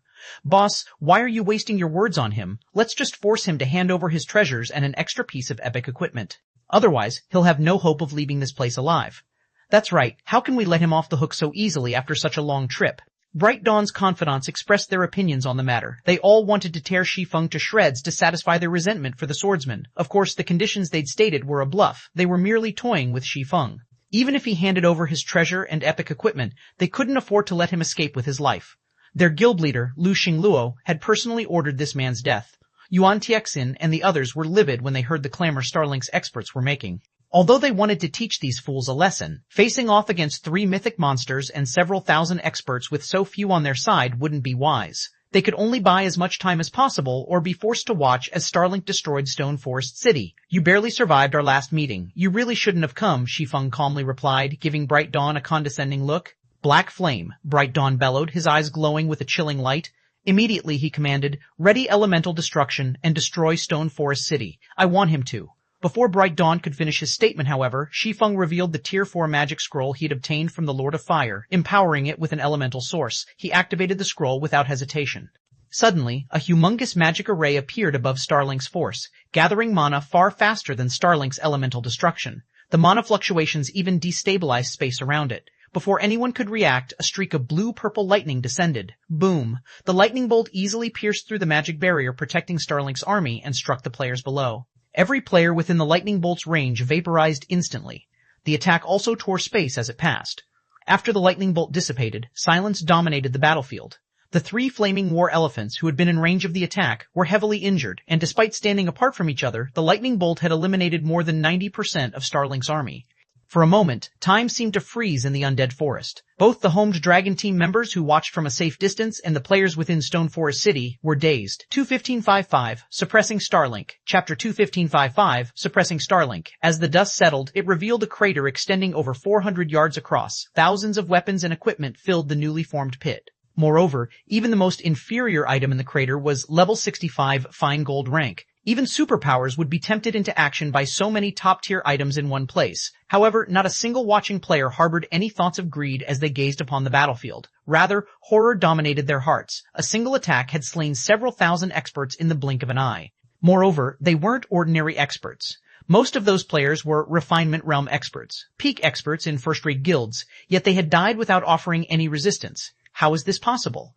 Boss, why are you wasting your words on him? Let's just force him to hand over his treasures and an extra piece of epic equipment. Otherwise, he'll have no hope of leaving this place alive. That's right, how can we let him off the hook so easily after such a long trip? Bright Dawn's confidants expressed their opinions on the matter. They all wanted to tear Shi Feng to shreds to satisfy their resentment for the swordsman. Of course, the conditions they'd stated were a bluff. They were merely toying with Shi Feng. Even if he handed over his treasure and epic equipment, they couldn't afford to let him escape with his life. Their guild leader, Lu Xingluo, had personally ordered this man's death. Yuan Tiexin and the others were livid when they heard the clamor Starlink's experts were making. Although they wanted to teach these fools a lesson, facing off against 3 mythic monsters and several thousand experts with so few on their side wouldn't be wise. They could only buy as much time as possible or be forced to watch as Starlink destroyed Stone Forest City. You barely survived our last meeting. You really shouldn't have come, Shi Feng calmly replied, giving Bright Dawn a condescending look. Black flame, Bright Dawn bellowed, his eyes glowing with a chilling light. Immediately he commanded, ready elemental destruction and destroy Stone Forest City. I want him to. Before Bright Dawn could finish his statement, however, Shi Feng revealed the Tier 4 magic scroll he had obtained from the Lord of Fire, empowering it with an elemental source. He activated the scroll without hesitation. Suddenly, a humongous magic array appeared above Starlink's force, gathering mana far faster than Starlink's elemental destruction. The mana fluctuations even destabilized space around it. Before anyone could react, a streak of blue-purple lightning descended. Boom! The lightning bolt easily pierced through the magic barrier protecting Starlink's army and struck the players below. Every player within the lightning bolt's range vaporized instantly. The attack also tore space as it passed. After the lightning bolt dissipated, silence dominated the battlefield. The 3 Flaming War Elephants who had been in range of the attack were heavily injured, and despite standing apart from each other, the lightning bolt had eliminated more than 90% of Starlink's army. For a moment, time seemed to freeze in the undead forest. Both the homed Dragon Team members who watched from a safe distance and the players within Stone Forest City were dazed. 21555, Suppressing Starlink. Chapter 21555, Suppressing Starlink. As the dust settled, it revealed a crater extending over 400 yards across. Thousands of weapons and equipment filled the newly formed pit. Moreover, even the most inferior item in the crater was level 65 fine gold rank. Even superpowers would be tempted into action by so many top-tier items in one place. However, not a single watching player harbored any thoughts of greed as they gazed upon the battlefield. Rather, horror dominated their hearts. A single attack had slain several thousand experts in the blink of an eye. Moreover, they weren't ordinary experts. Most of those players were refinement realm experts, peak experts in first-rate guilds, yet they had died without offering any resistance. How is this possible?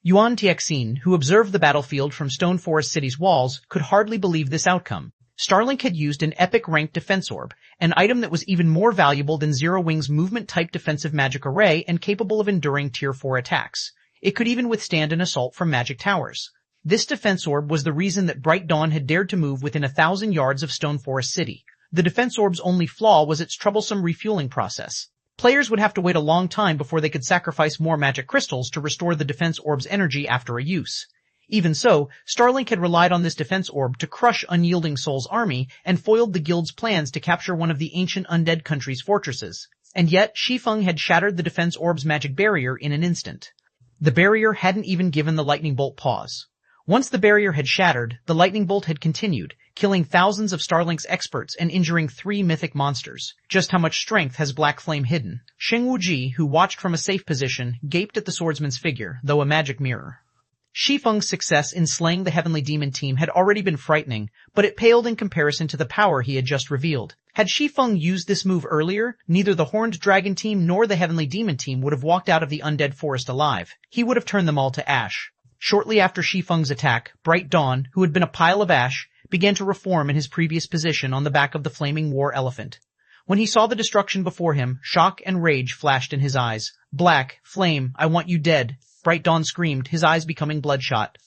Yuan Tiexin, who observed the battlefield from Stone Forest City's walls, could hardly believe this outcome. Starlink had used an epic ranked defense orb, an item that was even more valuable than Zero Wing's movement-type defensive magic array and capable of enduring Tier 4 attacks. It could even withstand an assault from magic towers. This defense orb was the reason that Bright Dawn had dared to move within 1,000 yards of Stone Forest City. The defense orb's only flaw was its troublesome refueling process. Players would have to wait a long time before they could sacrifice more magic crystals to restore the defense orb's energy after a use. Even so, Starlink had relied on this defense orb to crush Unyielding Soul's army and foiled the guild's plans to capture one of the ancient undead country's fortresses. And yet, Shi Feng had shattered the defense orb's magic barrier in an instant. The barrier hadn't even given the lightning bolt pause. Once the barrier had shattered, the lightning bolt had continued, killing thousands of Starlink's experts and injuring 3 mythic monsters. Just how much strength has Black Flame hidden? Sheng Wuji, who watched from a safe position, gaped at the swordsman's figure, though a magic mirror. Shi Feng's success in slaying the Heavenly Demon team had already been frightening, but it paled in comparison to the power he had just revealed. Had Shi Feng used this move earlier, neither the Horned Dragon team nor the Heavenly Demon team would have walked out of the Undead Forest alive. He would have turned them all to ash. Shortly after Shi Feng's attack, Bright Dawn, who had been a pile of ash, began to reform in his previous position on the back of the flaming war elephant. When he saw the destruction before him, shock and rage flashed in his eyes. "Black Flame, I want you dead," Bright Dawn screamed, his eyes becoming bloodshot.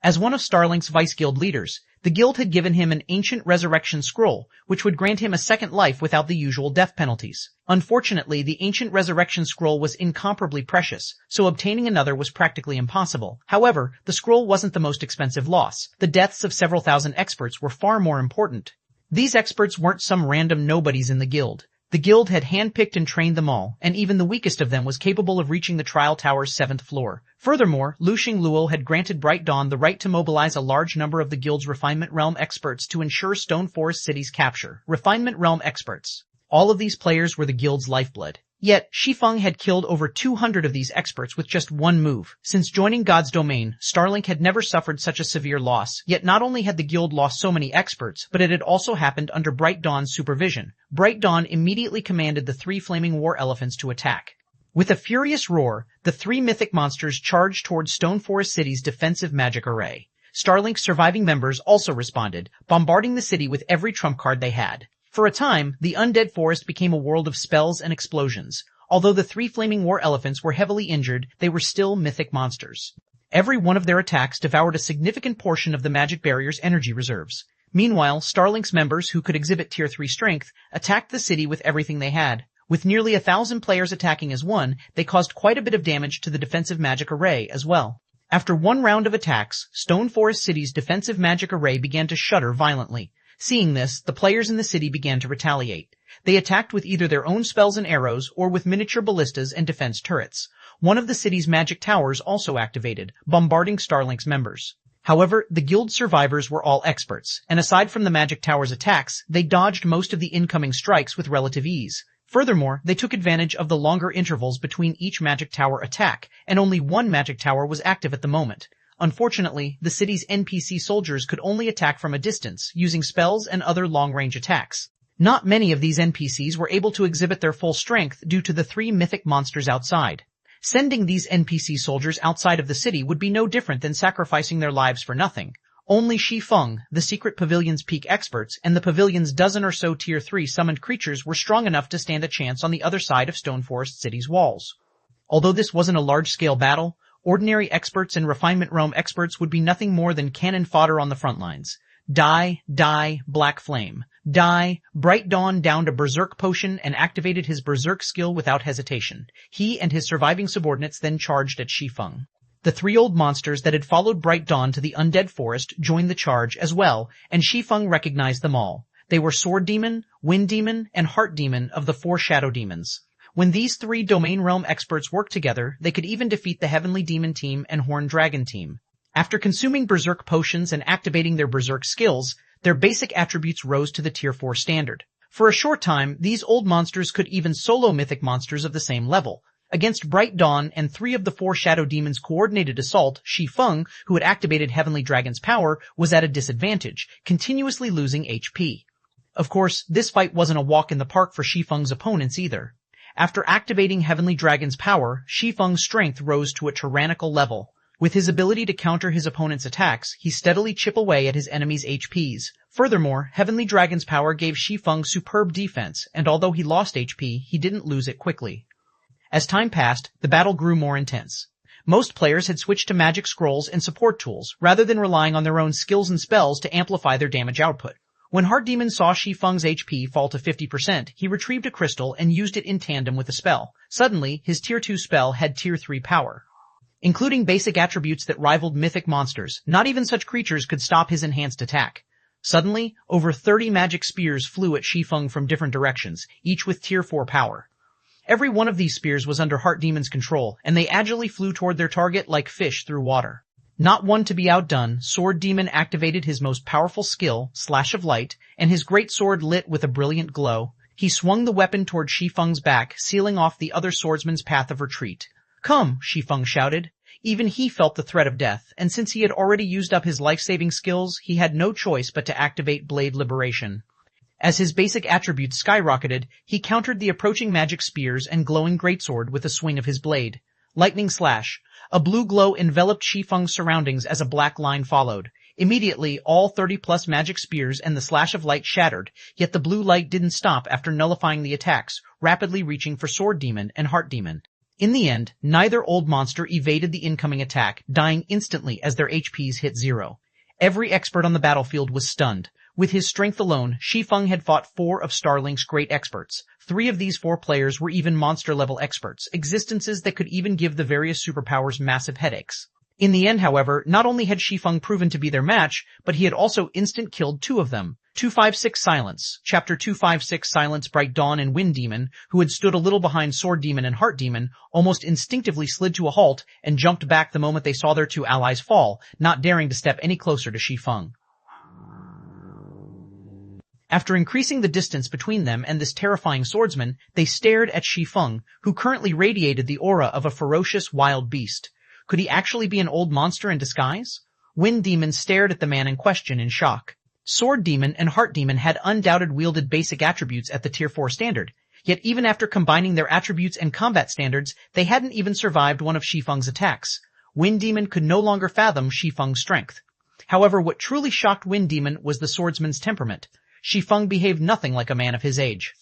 As one of Starlink's Vice Guild leaders, the guild had given him an ancient resurrection scroll, which would grant him a second life without the usual death penalties. Unfortunately, the ancient resurrection scroll was incomparably precious, so obtaining another was practically impossible. However, the scroll wasn't the most expensive loss. The deaths of several thousand experts were far more important. These experts weren't some random nobodies in the guild. The guild had handpicked and trained them all, and even the weakest of them was capable of reaching the trial tower's 7th floor. Furthermore, Lu Xingluo had granted Bright Dawn the right to mobilize a large number of the guild's Refinement Realm experts to ensure Stone Forest City's capture. Refinement Realm experts. All of these players were the guild's lifeblood. Yet, Shi Feng had killed over 200 of these experts with just one move. Since joining God's Domain, Starlink had never suffered such a severe loss. Yet not only had the guild lost so many experts, but it had also happened under Bright Dawn's supervision. Bright Dawn immediately commanded the 3 flaming war elephants to attack. With a furious roar, the 3 mythic monsters charged towards Stone Forest City's defensive magic array. Starlink's surviving members also responded, bombarding the city with every trump card they had. For a time, the Undead Forest became a world of spells and explosions. Although the 3 flaming war elephants were heavily injured, they were still mythic monsters. Every one of their attacks devoured a significant portion of the magic barrier's energy reserves. Meanwhile, Starlink's members, who could exhibit Tier 3 strength, attacked the city with everything they had. With nearly 1,000 players attacking as one, they caused quite a bit of damage to the defensive magic array as well. After one round of attacks, Stone Forest City's defensive magic array began to shudder violently. Seeing this, the players in the city began to retaliate. They attacked with either their own spells and arrows or with miniature ballistas and defense turrets. One of the city's magic towers also activated, bombarding Starlink's members. However, the guild survivors were all experts, and aside from the magic tower's attacks, they dodged most of the incoming strikes with relative ease. Furthermore, they took advantage of the longer intervals between each magic tower attack, and only one magic tower was active at the moment. Unfortunately, the city's NPC soldiers could only attack from a distance, using spells and other long-range attacks. Not many of these NPCs were able to exhibit their full strength due to the 3 mythic monsters outside. Sending these NPC soldiers outside of the city would be no different than sacrificing their lives for nothing. Only Shi Feng, the secret pavilion's peak experts, and the pavilion's dozen or so Tier 3 summoned creatures were strong enough to stand a chance on the other side of Stone Forest City's walls. Although this wasn't a large-scale battle, ordinary experts and Refinement Realm experts would be nothing more than cannon fodder on the front lines. Die, die, Black Flame. Die. Bright Dawn downed a Berserk potion and activated his Berserk skill without hesitation. He and his surviving subordinates then charged at Shi Feng. The 3 old monsters that had followed Bright Dawn to the Undead Forest joined the charge as well, and Shi Feng recognized them all. They were Sword Demon, Wind Demon, and Heart Demon of the 4 Shadow Demons. When these 3 Domain Realm experts worked together, they could even defeat the Heavenly Demon team and Horned Dragon team. After consuming Berserk potions and activating their Berserk skills, their basic attributes rose to the Tier 4 standard. For a short time, these old monsters could even solo mythic monsters of the same level. Against Bright Dawn and 3 of the 4 Shadow Demons' coordinated assault, Shi Feng, who had activated Heavenly Dragon's power, was at a disadvantage, continuously losing HP. Of course, this fight wasn't a walk in the park for Shi Feng's opponents either. After activating Heavenly Dragon's power, Shi Feng's strength rose to a tyrannical level. With his ability to counter his opponent's attacks, he steadily chipped away at his enemy's HPs. Furthermore, Heavenly Dragon's power gave Shi Feng superb defense, and although he lost HP, he didn't lose it quickly. As time passed, the battle grew more intense. Most players had switched to magic scrolls and support tools, rather than relying on their own skills and spells to amplify their damage output. When Heart Demon saw Shi Feng's HP fall to 50%, he retrieved a crystal and used it in tandem with a spell. Suddenly, his Tier 2 spell had Tier 3 power. Including basic attributes that rivaled mythic monsters, not even such creatures could stop his enhanced attack. Suddenly, over 30 magic spears flew at Shi Feng from different directions, each with Tier 4 power. Every one of these spears was under Heart Demon's control, and they agilely flew toward their target like fish through water. Not one to be outdone, Sword Demon activated his most powerful skill, Slash of Light, and his great sword lit with a brilliant glow. He swung the weapon toward Shi Feng's back, sealing off the other swordsman's path of retreat. "Come," Shi Feng shouted. Even he felt the threat of death, and since he had already used up his life-saving skills, he had no choice but to activate Blade Liberation. As his basic attributes skyrocketed, he countered the approaching magic spears and glowing greatsword with a swing of his blade. Lightning Slash. A blue glow enveloped Shi Feng's surroundings as a black line followed. Immediately, all 30-plus magic spears and the Slash of Light shattered, yet the blue light didn't stop after nullifying the attacks, rapidly reaching for Sword Demon and Heart Demon. In the end, neither old monster evaded the incoming attack, dying instantly as their HPs hit 0. Every expert on the battlefield was stunned. With his strength alone, Shi Feng had fought 4 of Starlink's great experts. 3 of these 4 players were even monster-level experts, existences that could even give the various superpowers massive headaches. In the end, however, not only had Shi Feng proven to be their match, but he had also instant-killed 2 of them. 256 Silence, Chapter 256 Silence Bright Dawn and Wind Demon, who had stood a little behind Sword Demon and Heart Demon, almost instinctively slid to a halt and jumped back the moment they saw their 2 allies fall, not daring to step any closer to Shi Feng. After increasing the distance between them and this terrifying swordsman, they stared at Shi Feng, who currently radiated the aura of a ferocious wild beast. Could he actually be an old monster in disguise? Wind Demon stared at the man in question in shock. Sword Demon and Heart Demon had undoubted wielded basic attributes at the Tier 4 standard, yet even after combining their attributes and combat standards, they hadn't even survived one of Shi Feng's attacks. Wind Demon could no longer fathom Shi Feng's strength. However, what truly shocked Wind Demon was the swordsman's temperament. Shi Feng behaved nothing like a man of his age.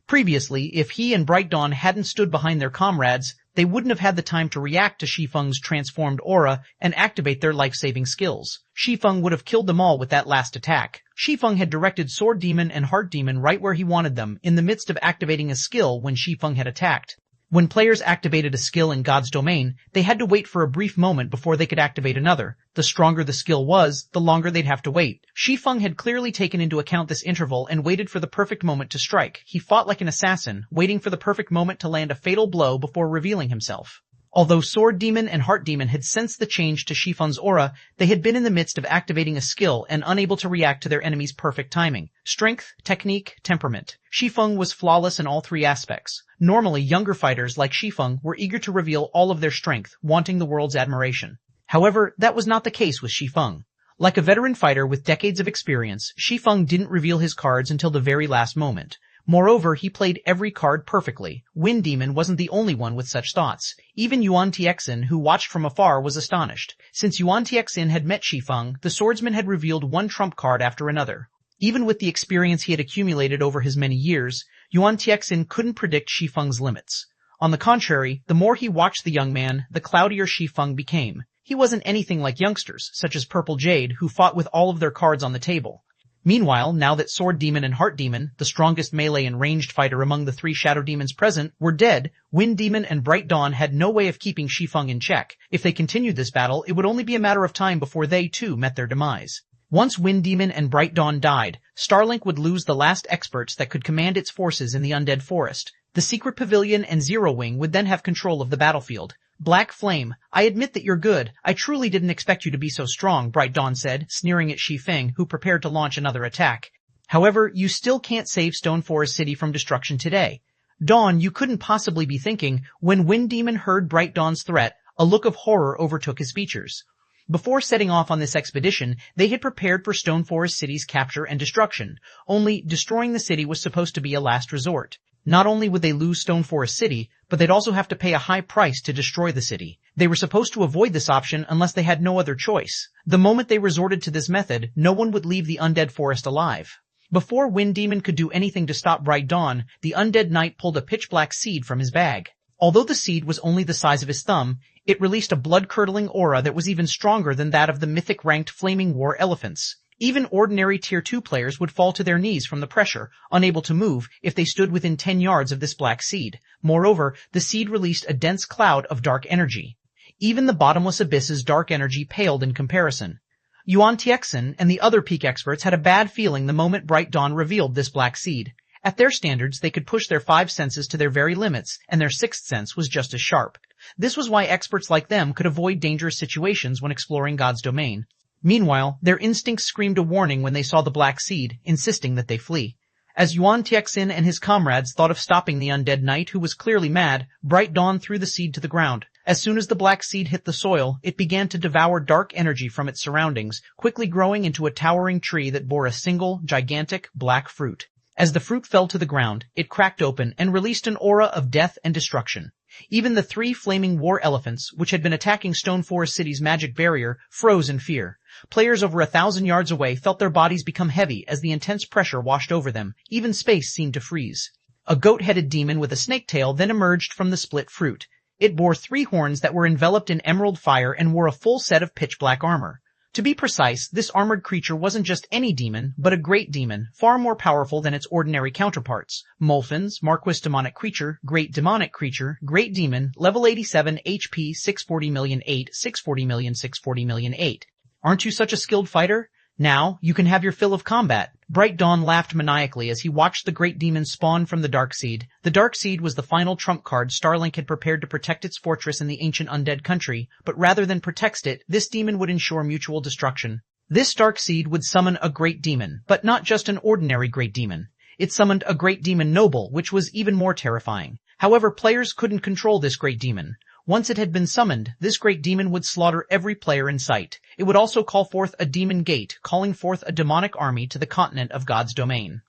Previously, if he and Bright Dawn hadn't stood behind their comrades, they wouldn't have had the time to react to Shi Feng's transformed aura and activate their life-saving skills. Shi Feng would have killed them all with that last attack. Shi Feng had directed Sword Demon and Heart Demon right where he wanted them, in the midst of activating a skill when Shi Feng had attacked. When players activated a skill in God's domain, they had to wait for a brief moment before they could activate another. The stronger the skill was, the longer they'd have to wait. Shi Feng had clearly taken into account this interval and waited for the perfect moment to strike. He fought like an assassin, waiting for the perfect moment to land a fatal blow before revealing himself. Although Sword Demon and Heart Demon had sensed the change to Shi Feng's aura, they had been in the midst of activating a skill and unable to react to their enemy's perfect timing. Strength, technique, temperament. Shi Feng was flawless in all 3 aspects. Normally, younger fighters like Shi Feng were eager to reveal all of their strength, wanting the world's admiration. However, that was not the case with Shi Feng. Like a veteran fighter with decades of experience, Shi Feng didn't reveal his cards until the very last moment. Moreover, he played every card perfectly. Wind Demon wasn't the only one with such thoughts. Even Yuan Tixin, who watched from afar, was astonished. Since Yuan Tixin had met Shi Feng, the swordsman had revealed one trump card after another. Even with the experience he had accumulated over his many years, Yuan Tixin couldn't predict Shi Feng's limits. On the contrary, the more he watched the young man, the cloudier Shi Feng became. He wasn't anything like youngsters, such as Purple Jade, who fought with all of their cards on the table. Meanwhile, now that Sword Demon and Heart Demon, the strongest melee and ranged fighter among the 3 shadow demons present, were dead, Wind Demon and Bright Dawn had no way of keeping Shi Feng in check. If they continued this battle, it would only be a matter of time before they, too, met their demise. Once Wind Demon and Bright Dawn died, Starlink would lose the last experts that could command its forces in the Undead Forest. The Secret Pavilion and Zero Wing would then have control of the battlefield. Black Flame, I admit that you're good. I truly didn't expect you to be so strong, Bright Dawn said, sneering at Shi Feng, who prepared to launch another attack. However, you still can't save Stone Forest City from destruction today. Dawn, you couldn't possibly be thinking. When Wind Demon heard Bright Dawn's threat, a look of horror overtook his features. Before setting off on this expedition, they had prepared for Stone Forest City's capture and destruction. Only destroying the city was supposed to be a last resort. Not only would they lose Stone Forest City, but they'd also have to pay a high price to destroy the city. They were supposed to avoid this option unless they had no other choice. The moment they resorted to this method, no one would leave the Undead Forest alive. Before Wind Demon could do anything to stop Bright Dawn, the Undead Knight pulled a pitch-black seed from his bag. Although the seed was only the size of his thumb, it released a blood-curdling aura that was even stronger than that of the mythic-ranked Flaming War Elephants. Even ordinary Tier 2 players would fall to their knees from the pressure, unable to move, if they stood within 10 yards of this black seed. Moreover, the seed released a dense cloud of dark energy. Even the bottomless abyss's dark energy paled in comparison. Yuan Tixin and the other peak experts had a bad feeling the moment Bright Dawn revealed this black seed. At their standards, they could push their 5 senses to their very limits, and their 6th sense was just as sharp. This was why experts like them could avoid dangerous situations when exploring God's domain. Meanwhile, their instincts screamed a warning when they saw the Black Seed, insisting that they flee. As Yuan Tiexin and his comrades thought of stopping the undead knight who was clearly mad, Bright Dawn threw the seed to the ground. As soon as the Black Seed hit the soil, it began to devour dark energy from its surroundings, quickly growing into a towering tree that bore a single, gigantic, black fruit. As the fruit fell to the ground, it cracked open and released an aura of death and destruction. Even the 3 flaming war elephants, which had been attacking Stone Forest City's magic barrier, froze in fear. Players over 1,000 yards away felt their bodies become heavy as the intense pressure washed over them. Even space seemed to freeze. A goat-headed demon with a snake tail then emerged from the split fruit. It bore 3 horns that were enveloped in emerald fire and wore a full set of pitch-black armor. To be precise, this armored creature wasn't just any demon, but a great demon, far more powerful than its ordinary counterparts. Molfins, Marquis Demonic Creature, Great Demonic Creature, Great Demon, Level 87, HP 640,000,008, 640,000,000, 640,000,008. Aren't you such a skilled fighter? Now, you can have your fill of combat. Bright Dawn laughed maniacally as he watched the great demon spawn from the Dark Seed. The Dark Seed was the final trump card Starlink had prepared to protect its fortress in the ancient undead country, but rather than protect it, this demon would ensure mutual destruction. This Dark Seed would summon a great demon, but not just an ordinary great demon. It summoned a great demon noble, which was even more terrifying. However, players couldn't control this great demon. Once it had been summoned, this great demon would slaughter every player in sight. It would also call forth a demon gate, calling forth a demonic army to the continent of God's domain.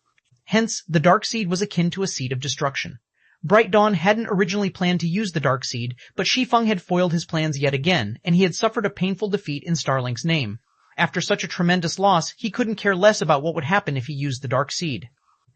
Hence, the Dark Seed was akin to a seed of destruction. Bright Dawn hadn't originally planned to use the Dark Seed, but Shi Feng had foiled his plans yet again, and he had suffered a painful defeat in Starlink's name. After such a tremendous loss, he couldn't care less about what would happen if he used the Dark Seed.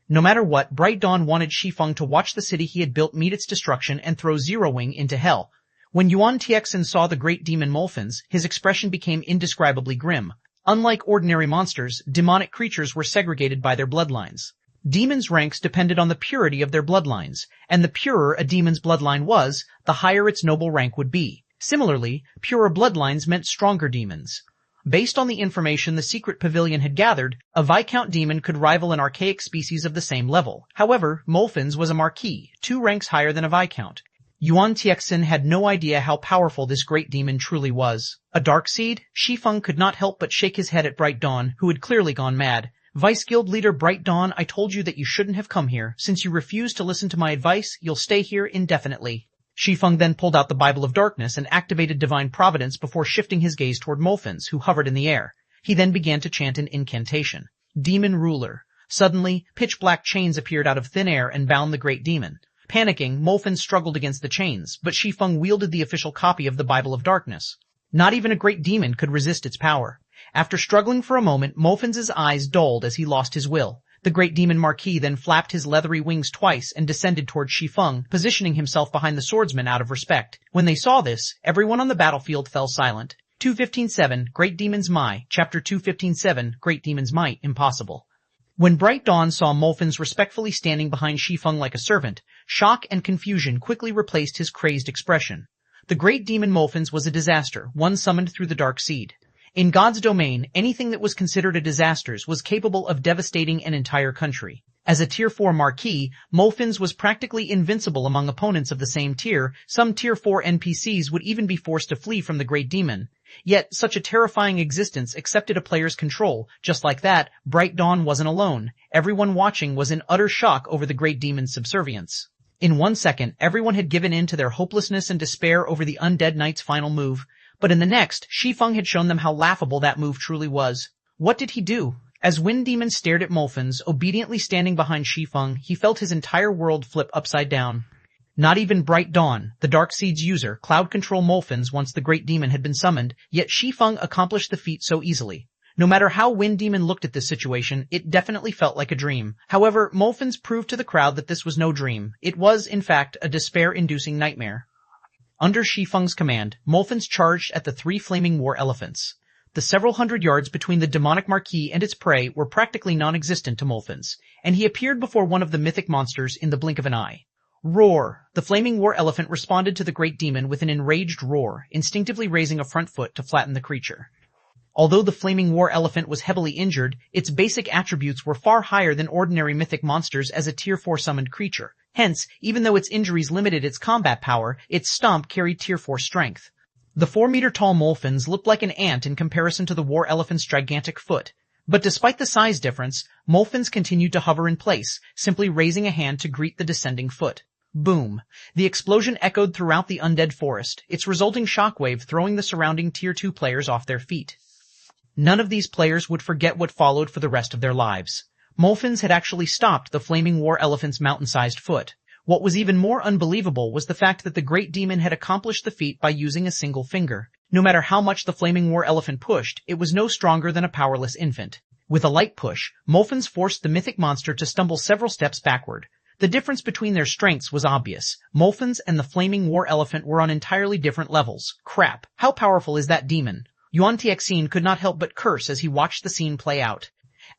No matter what, Bright Dawn wanted Shi Feng to watch the city he had built meet its destruction and throw Zero Wing into hell. When Yuan Tiexin saw the great demon Molfins, his expression became indescribably grim. Unlike ordinary monsters, demonic creatures were segregated by their bloodlines. Demons' ranks depended on the purity of their bloodlines, and the purer a demon's bloodline was, the higher its noble rank would be. Similarly, purer bloodlines meant stronger demons. Based on the information the secret pavilion had gathered, a Viscount demon could rival an archaic species of the same level. However, Molfins was a Marquis, 2 ranks higher than a Viscount. Yuan Tiexin had no idea how powerful this great demon truly was. A Dark Seed? Shi Feng could not help but shake his head at Bright Dawn, who had clearly gone mad. Vice Guild Leader Bright Dawn, I told you that you shouldn't have come here. Since you refuse to listen to my advice, you'll stay here indefinitely. Shi Feng then pulled out the Bible of Darkness and activated Divine Providence before shifting his gaze toward Molfins, who hovered in the air. He then began to chant an incantation. Demon Ruler. Suddenly, pitch-black chains appeared out of thin air and bound the great demon. Panicking, Molfins struggled against the chains, but Shi Feng wielded the official copy of the Bible of Darkness. Not even a great demon could resist its power. After struggling for a moment, Molfins' eyes dulled as he lost his will. The great demon Marquis then flapped his leathery wings twice and descended toward Shi Feng, positioning himself behind the swordsman out of respect. When they saw this, everyone on the battlefield fell silent. 215.7, Great Demon's Might, Chapter 215.7, Great Demon's Might, Impossible. When Bright Dawn saw Molfins respectfully standing behind Shi Feng like a servant, shock and confusion quickly replaced his crazed expression. The great demon Molfins was a disaster, one summoned through the Dark Seed. In God's domain, anything that was considered a disaster was capable of devastating an entire country. As a Tier 4 Marquis, Molfins was practically invincible among opponents of the same tier. Some Tier 4 NPCs would even be forced to flee from the great demon. Yet, such a terrifying existence accepted a player's control. Just like that, Bright Dawn wasn't alone. Everyone watching was in utter shock over the great demon's subservience. In 1 second, everyone had given in to their hopelessness and despair over the undead knight's final move. But in the next, Shi Feng had shown them how laughable that move truly was. What did he do? As Wind Demon stared at Molfins, obediently standing behind Shi Feng, he felt his entire world flip upside down. Not even Bright Dawn, the Dark Seed's user, cloud control Molfins once the Great Demon had been summoned, yet Shi Feng accomplished the feat so easily. No matter how Wind Demon looked at this situation, it definitely felt like a dream. However, Molfins proved to the crowd that this was no dream. It was, in fact, a despair-inducing nightmare. Under Shi Feng's command, Molfins charged at the 3 flaming war elephants. The several hundred yards between the demonic Marquis and its prey were practically non-existent to Molfins, and he appeared before one of the mythic monsters in the blink of an eye. Roar! The flaming war elephant responded to the great demon with an enraged roar, instinctively raising a front foot to flatten the creature. Although the flaming war elephant was heavily injured, its basic attributes were far higher than ordinary mythic monsters as a Tier 4 summoned creature. Hence, even though its injuries limited its combat power, its stomp carried tier 4 strength. The 4-meter-tall Molfins looked like an ant in comparison to the war elephant's gigantic foot. But despite the size difference, Molfins continued to hover in place, simply raising a hand to greet the descending foot. Boom. The explosion echoed throughout the undead forest, its resulting shockwave throwing the surrounding Tier 2 players off their feet. None of these players would forget what followed for the rest of their lives. Molfins had actually stopped the flaming war elephant's mountain-sized foot. What was even more unbelievable was the fact that the great demon had accomplished the feat by using a single finger. No matter how much the flaming war elephant pushed, it was no stronger than a powerless infant. With a light push, Molfins forced the mythic monster to stumble several steps backward. The difference between their strengths was obvious. Molfins and the flaming war elephant were on entirely different levels. Crap, how powerful is that demon? Yuan Tixin could not help but curse as he watched the scene play out.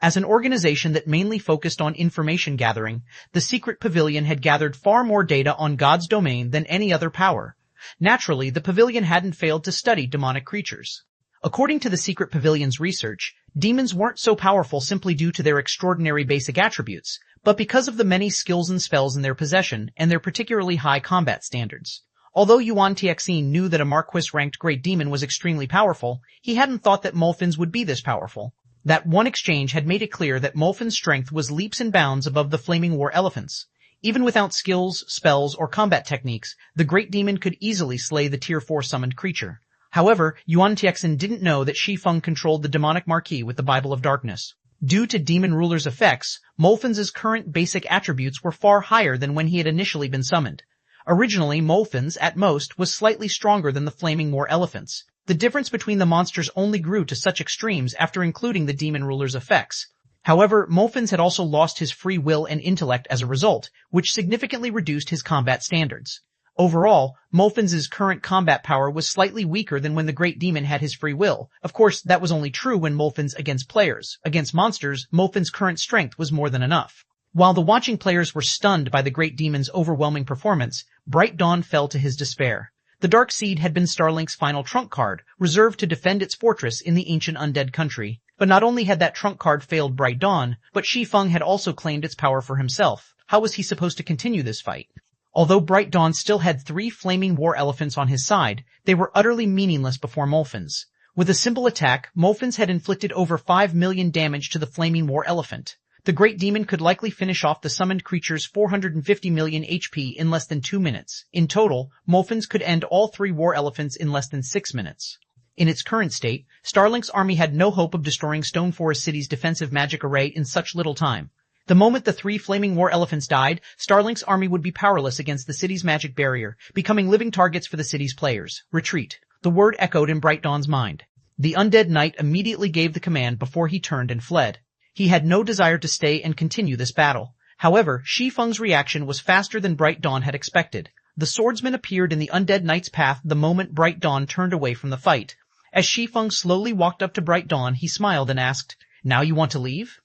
As an organization that mainly focused on information gathering, the Secret Pavilion had gathered far more data on God's domain than any other power. Naturally, the pavilion hadn't failed to study demonic creatures. According to the Secret Pavilion's research, demons weren't so powerful simply due to their extraordinary basic attributes, but because of the many skills and spells in their possession and their particularly high combat standards. Although Yuan Tixin knew that a Marquis-ranked great demon was extremely powerful, he hadn't thought that Molfins would be this powerful. That one exchange had made it clear that Molfin's strength was leaps and bounds above the flaming war elephant's. Even without skills, spells, or combat techniques, the great demon could easily slay the Tier 4 summoned creature. However, Yuan Tixin didn't know that Shi Feng controlled the demonic marquee with the Bible of Darkness. Due to Demon Ruler's effects, Molfin's current basic attributes were far higher than when he had initially been summoned. Originally, Molfin's, at most, was slightly stronger than the flaming war elephants. The difference between the monsters only grew to such extremes after including the Demon Ruler's effects. However, Molfins had also lost his free will and intellect as a result, which significantly reduced his combat standards. Overall, Molfins' current combat power was slightly weaker than when the Great Demon had his free will. Of course, that was only true when Molfins against players. Against monsters, Molfins' current strength was more than enough. While the watching players were stunned by the Great Demon's overwhelming performance, Bright Dawn fell to his despair. The Dark Seed had been Starlink's final trump card, reserved to defend its fortress in the ancient undead country. But not only had that trump card failed Bright Dawn, but Shi Feng had also claimed its power for himself. How was he supposed to continue this fight? Although Bright Dawn still had 3 flaming war elephants on his side, they were utterly meaningless before Molfins. With a simple attack, Molfins had inflicted over 5 million damage to the flaming war elephant. The Great Demon could likely finish off the summoned creature's 450 million HP in less than 2 minutes. In total, Molfins could end all 3 war elephants in less than 6 minutes. In its current state, Starlink's army had no hope of destroying Stone Forest City's defensive magic array in such little time. The moment the 3 flaming war elephants died, Starlink's army would be powerless against the city's magic barrier, becoming living targets for the city's players. Retreat. The word echoed in Bright Dawn's mind. The undead knight immediately gave the command before he turned and fled. He had no desire to stay and continue this battle. However, Shi Feng's reaction was faster than Bright Dawn had expected. The swordsman appeared in the undead knight's path the moment Bright Dawn turned away from the fight. As Shi Feng slowly walked up to Bright Dawn, he smiled and asked, "Now you want to leave?"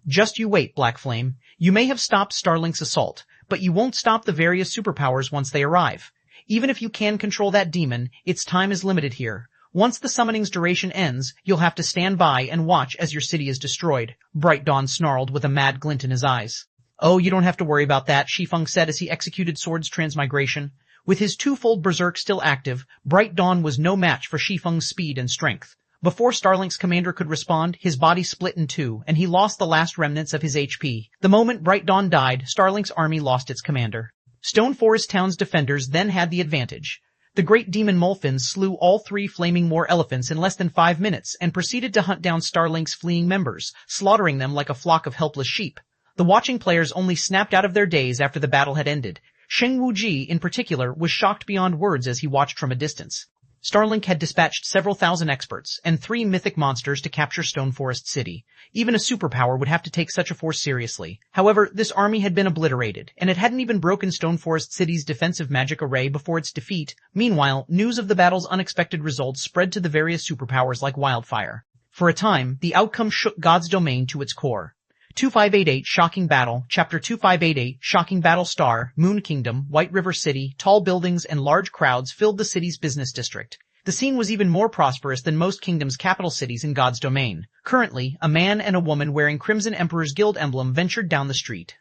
"Just you wait, Black Flame. You may have stopped Starlink's assault, but you won't stop the various superpowers once they arrive. Even if you can control that demon, its time is limited here. Once the summoning's duration ends, you'll have to stand by and watch as your city is destroyed." Bright Dawn snarled with a mad glint in his eyes. "Oh, you don't have to worry about that," Shi Feng said as he executed Sword's transmigration. With his twofold berserk still active, Bright Dawn was no match for Shi Feng's speed and strength. Before Starlink's commander could respond, his body split in 2, and he lost the last remnants of his HP. The moment Bright Dawn died, Starlink's army lost its commander. Stone Forest Town's defenders then had the advantage. The great demon Molfins slew all 3 flaming war elephants in less than 5 minutes and proceeded to hunt down Starlink's fleeing members, slaughtering them like a flock of helpless sheep. The watching players only snapped out of their daze after the battle had ended. Sheng Wuji, in particular, was shocked beyond words as he watched from a distance. Starlink had dispatched several thousand experts and 3 mythic monsters to capture Stone Forest City. Even a superpower would have to take such a force seriously. However, this army had been obliterated, and it hadn't even broken Stone Forest City's defensive magic array before its defeat. Meanwhile, news of the battle's unexpected results spread to the various superpowers like wildfire. For a time, the outcome shook God's domain to its core. 2588 Shocking Battle, Chapter 2588, Shocking Battle Star, Moon Kingdom, White River City, tall buildings and large crowds filled the city's business district. The scene was even more prosperous than most kingdoms' capital cities in God's domain. Currently, a man and a woman wearing Crimson Emperor's Guild emblem ventured down the street.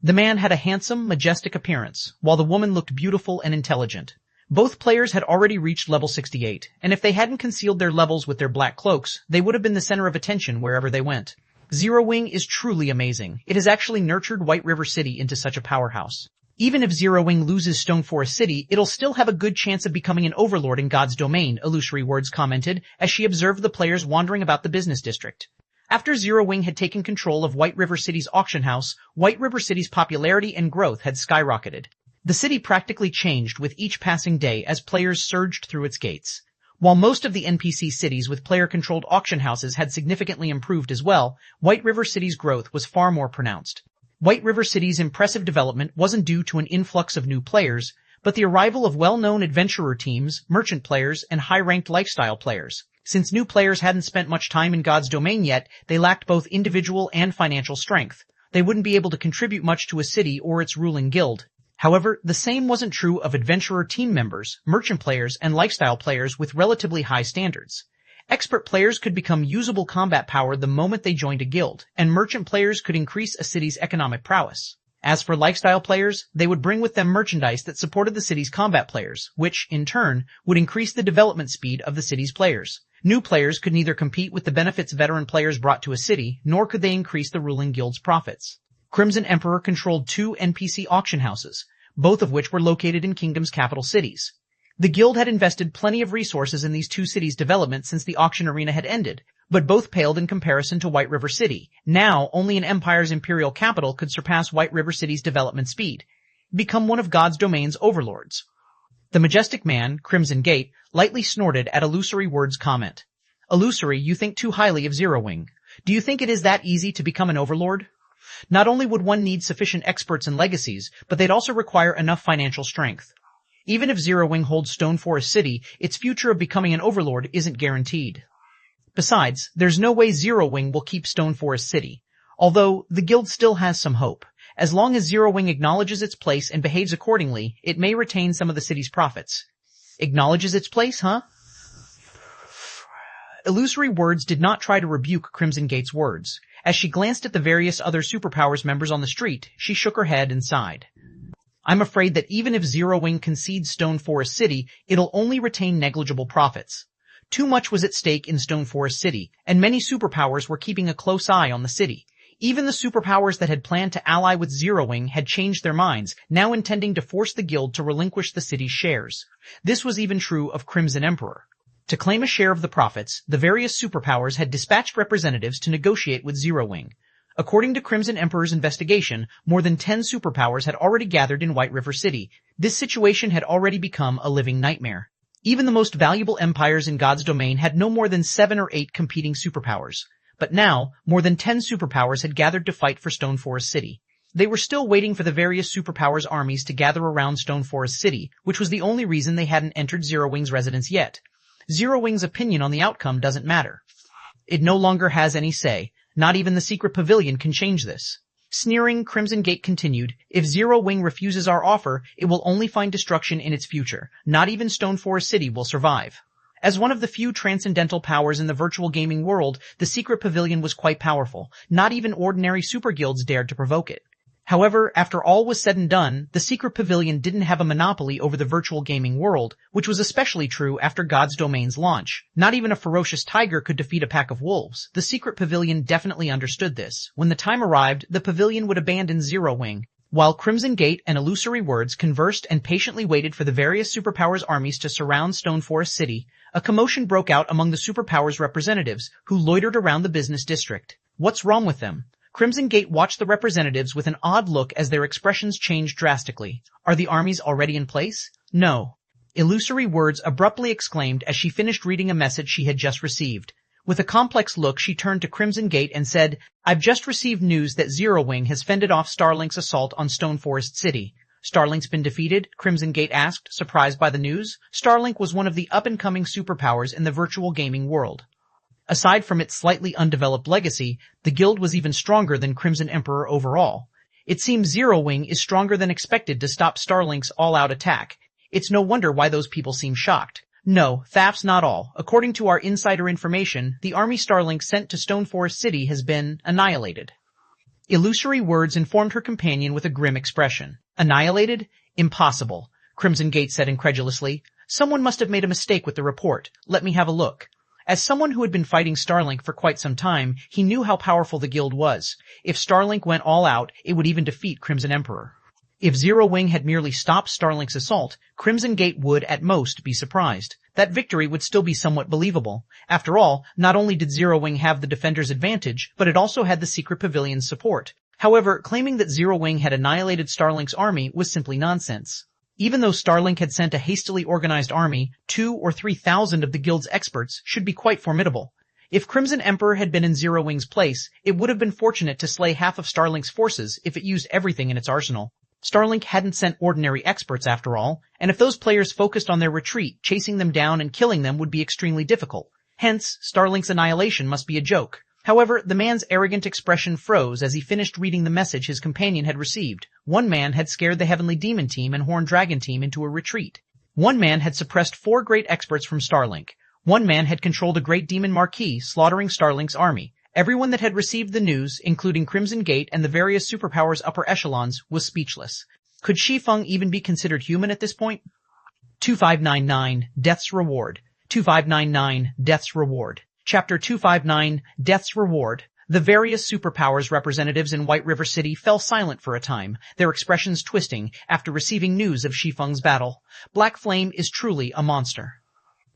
The man had a handsome, majestic appearance, while the woman looked beautiful and intelligent. Both players had already reached level 68, and if they hadn't concealed their levels with their black cloaks, they would have been the center of attention wherever they went. Zero Wing is truly amazing. It has actually nurtured White River City into such a powerhouse. Even if Zero Wing loses Stone Forest City, it'll still have a good chance of becoming an overlord in God's domain, Illusory Words commented as she observed the players wandering about the business district. After Zero Wing had taken control of White River City's auction house, White River City's popularity and growth had skyrocketed. The city practically changed with each passing day as players surged through its gates. While most of the NPC cities with player-controlled auction houses had significantly improved as well, White River City's growth was far more pronounced. White River City's impressive development wasn't due to an influx of new players, but the arrival of well-known adventurer teams, merchant players, and high-ranked lifestyle players. Since new players hadn't spent much time in God's domain yet, they lacked both individual and financial strength. They wouldn't be able to contribute much to a city or its ruling guild. However, the same wasn't true of adventurer team members, merchant players, and lifestyle players with relatively high standards. Expert players could become usable combat power the moment they joined a guild, and merchant players could increase a city's economic prowess. As for lifestyle players, they would bring with them merchandise that supported the city's combat players, which, in turn, would increase the development speed of the city's players. New players could neither compete with the benefits veteran players brought to a city, nor could they increase the ruling guild's profits. Crimson Emperor controlled 2 NPC auction houses, both of which were located in Kingdom's capital cities. The guild had invested plenty of resources in these 2 cities' development since the auction arena had ended, but both paled in comparison to White River City. Now, only an empire's imperial capital could surpass White River City's development speed, become one of God's domain's overlords. The majestic man, Crimson Gate, lightly snorted at Illusory Words' comment. Illusory, you think too highly of Zero Wing. Do you think it is that easy to become an overlord? Not only would one need sufficient experts and legacies, but they'd also require enough financial strength. Even if Zero Wing holds Stone Forest City, its future of becoming an overlord isn't guaranteed. Besides, there's no way Zero Wing will keep Stone Forest City. Although, the guild still has some hope. As long as Zero Wing acknowledges its place and behaves accordingly, it may retain some of the city's profits. Acknowledges its place, huh? Illusory Words did not try to rebuke Crimson Gate's words. As she glanced at the various other superpowers members on the street, she shook her head and sighed. I'm afraid that even if Zero Wing concedes Stone Forest City, it'll only retain negligible profits. Too much was at stake in Stone Forest City, and many superpowers were keeping a close eye on the city. Even the superpowers that had planned to ally with Zero Wing had changed their minds, now intending to force the guild to relinquish the city's shares. This was even true of Crimson Emperor. To claim a share of the profits, the various superpowers had dispatched representatives to negotiate with Zero Wing. According to Crimson Emperor's investigation, more than 10 superpowers had already gathered in White River City. This situation had already become a living nightmare. Even the most valuable empires in God's domain had no more than 7 or 8 competing superpowers. But now, more than 10 superpowers had gathered to fight for Stone Forest City. They were still waiting for the various superpowers' armies to gather around Stone Forest City, which was the only reason they hadn't entered Zero Wing's residence yet. Zero Wing's opinion on the outcome doesn't matter. It no longer has any say. Not even the secret pavilion can change this. Sneering, Crimson Gate continued, if Zero Wing refuses our offer, it will only find destruction in its future. Not even Stone Forest City will survive. As one of the few transcendental powers in the virtual gaming world, the secret pavilion was quite powerful. Not even ordinary super guilds dared to provoke it. However, after all was said and done, the secret pavilion didn't have a monopoly over the virtual gaming world, which was especially true after God's Domain's launch. Not even a ferocious tiger could defeat a pack of wolves. The secret pavilion definitely understood this. When the time arrived, the pavilion would abandon Zero Wing. While Crimson Gate and Illusory Words conversed and patiently waited for the various superpowers' armies to surround Stone Forest City, a commotion broke out among the superpowers' representatives, who loitered around the business district. What's wrong with them? Crimson Gate watched the representatives with an odd look as their expressions changed drastically. Are the armies already in place? No. Illusory Words abruptly exclaimed as she finished reading a message she had just received. With a complex look, she turned to Crimson Gate and said, I've just received news that Zero Wing has fended off Starlink's assault on Stone Forest City. Starlink's been defeated? Crimson Gate asked, surprised by the news. Starlink was one of the up-and-coming superpowers in the virtual gaming world. Aside from its slightly undeveloped legacy, the guild was even stronger than Crimson Emperor overall. It seems Zero Wing is stronger than expected to stop Starlink's all-out attack. It's no wonder why those people seem shocked. No, that's not all. According to our insider information, the army Starlink sent to Stone Forest City has been annihilated. Illusory words informed her companion with a grim expression. Annihilated? Impossible, Crimson Gate said incredulously. Someone must have made a mistake with the report. Let me have a look. As someone who had been fighting Starlink for quite some time, he knew how powerful the guild was. If Starlink went all out, it would even defeat Crimson Emperor. If Zero Wing had merely stopped Starlink's assault, Crimson Gate would, at most, be surprised. That victory would still be somewhat believable. After all, not only did Zero Wing have the defender's advantage, but it also had the secret pavilion's support. However, claiming that Zero Wing had annihilated Starlink's army was simply nonsense. Even though Starlink had sent a hastily organized army, 2,000 or 3,000 of the guild's experts should be quite formidable. If Crimson Emperor had been in Zero Wing's place, it would have been fortunate to slay half of Starlink's forces if it used everything in its arsenal. Starlink hadn't sent ordinary experts after all, and if those players focused on their retreat, chasing them down and killing them would be extremely difficult. Hence, Starlink's annihilation must be a joke. However, the man's arrogant expression froze as he finished reading the message his companion had received. One man had scared the Heavenly Demon Team and Horned Dragon Team into a retreat. One man had suppressed 4 great experts from Starlink. One man had controlled a great demon marquis, slaughtering Starlink's army. Everyone that had received the news, including Crimson Gate and the various superpowers' upper echelons, was speechless. Could Shi Feng even be considered human at this point? 2599, Death's Reward. 2599, Death's Reward. Chapter 259, Death's Reward. The various superpowers representatives in White River City fell silent for a time, their expressions twisting after receiving news of Shi Feng's battle. Black Flame is truly a monster.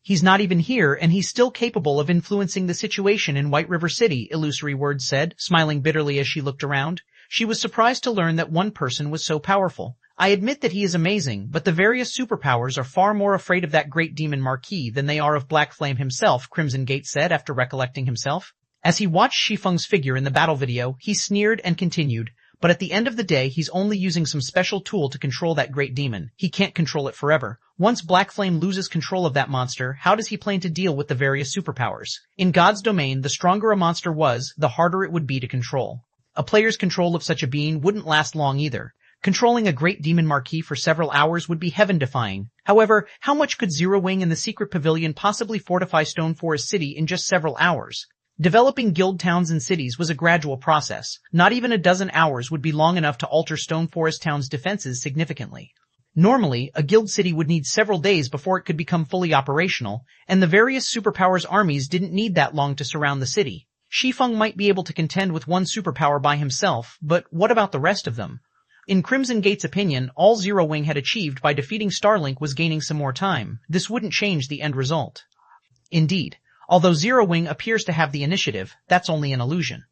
He's not even here, and he's still capable of influencing the situation in White River City, Illusory Words said, smiling bitterly as she looked around. She was surprised to learn that one person was so powerful. I admit that he is amazing, but the various superpowers are far more afraid of that great demon marquis than they are of Black Flame himself, Crimson Gate said after recollecting himself. As he watched Shi Feng's figure in the battle video, he sneered and continued. But at the end of the day, he's only using some special tool to control that great demon. He can't control it forever. Once Black Flame loses control of that monster, how does he plan to deal with the various superpowers? In God's domain, the stronger a monster was, the harder it would be to control. A player's control of such a being wouldn't last long either. Controlling a great demon marquis for several hours would be heaven-defying. However, how much could Zero Wing and the secret pavilion possibly fortify Stone Forest City in just several hours? Developing guild towns and cities was a gradual process. Not even a dozen hours would be long enough to alter Stone Forest Town's defenses significantly. Normally, a guild city would need several days before it could become fully operational, and the various superpowers' armies didn't need that long to surround the city. Shi Feng might be able to contend with one superpower by himself, but what about the rest of them? In Crimson Gate's opinion, all Zero Wing had achieved by defeating Starlink was gaining some more time. This wouldn't change the end result. Indeed. Although Zero Wing appears to have the initiative, that's only an illusion.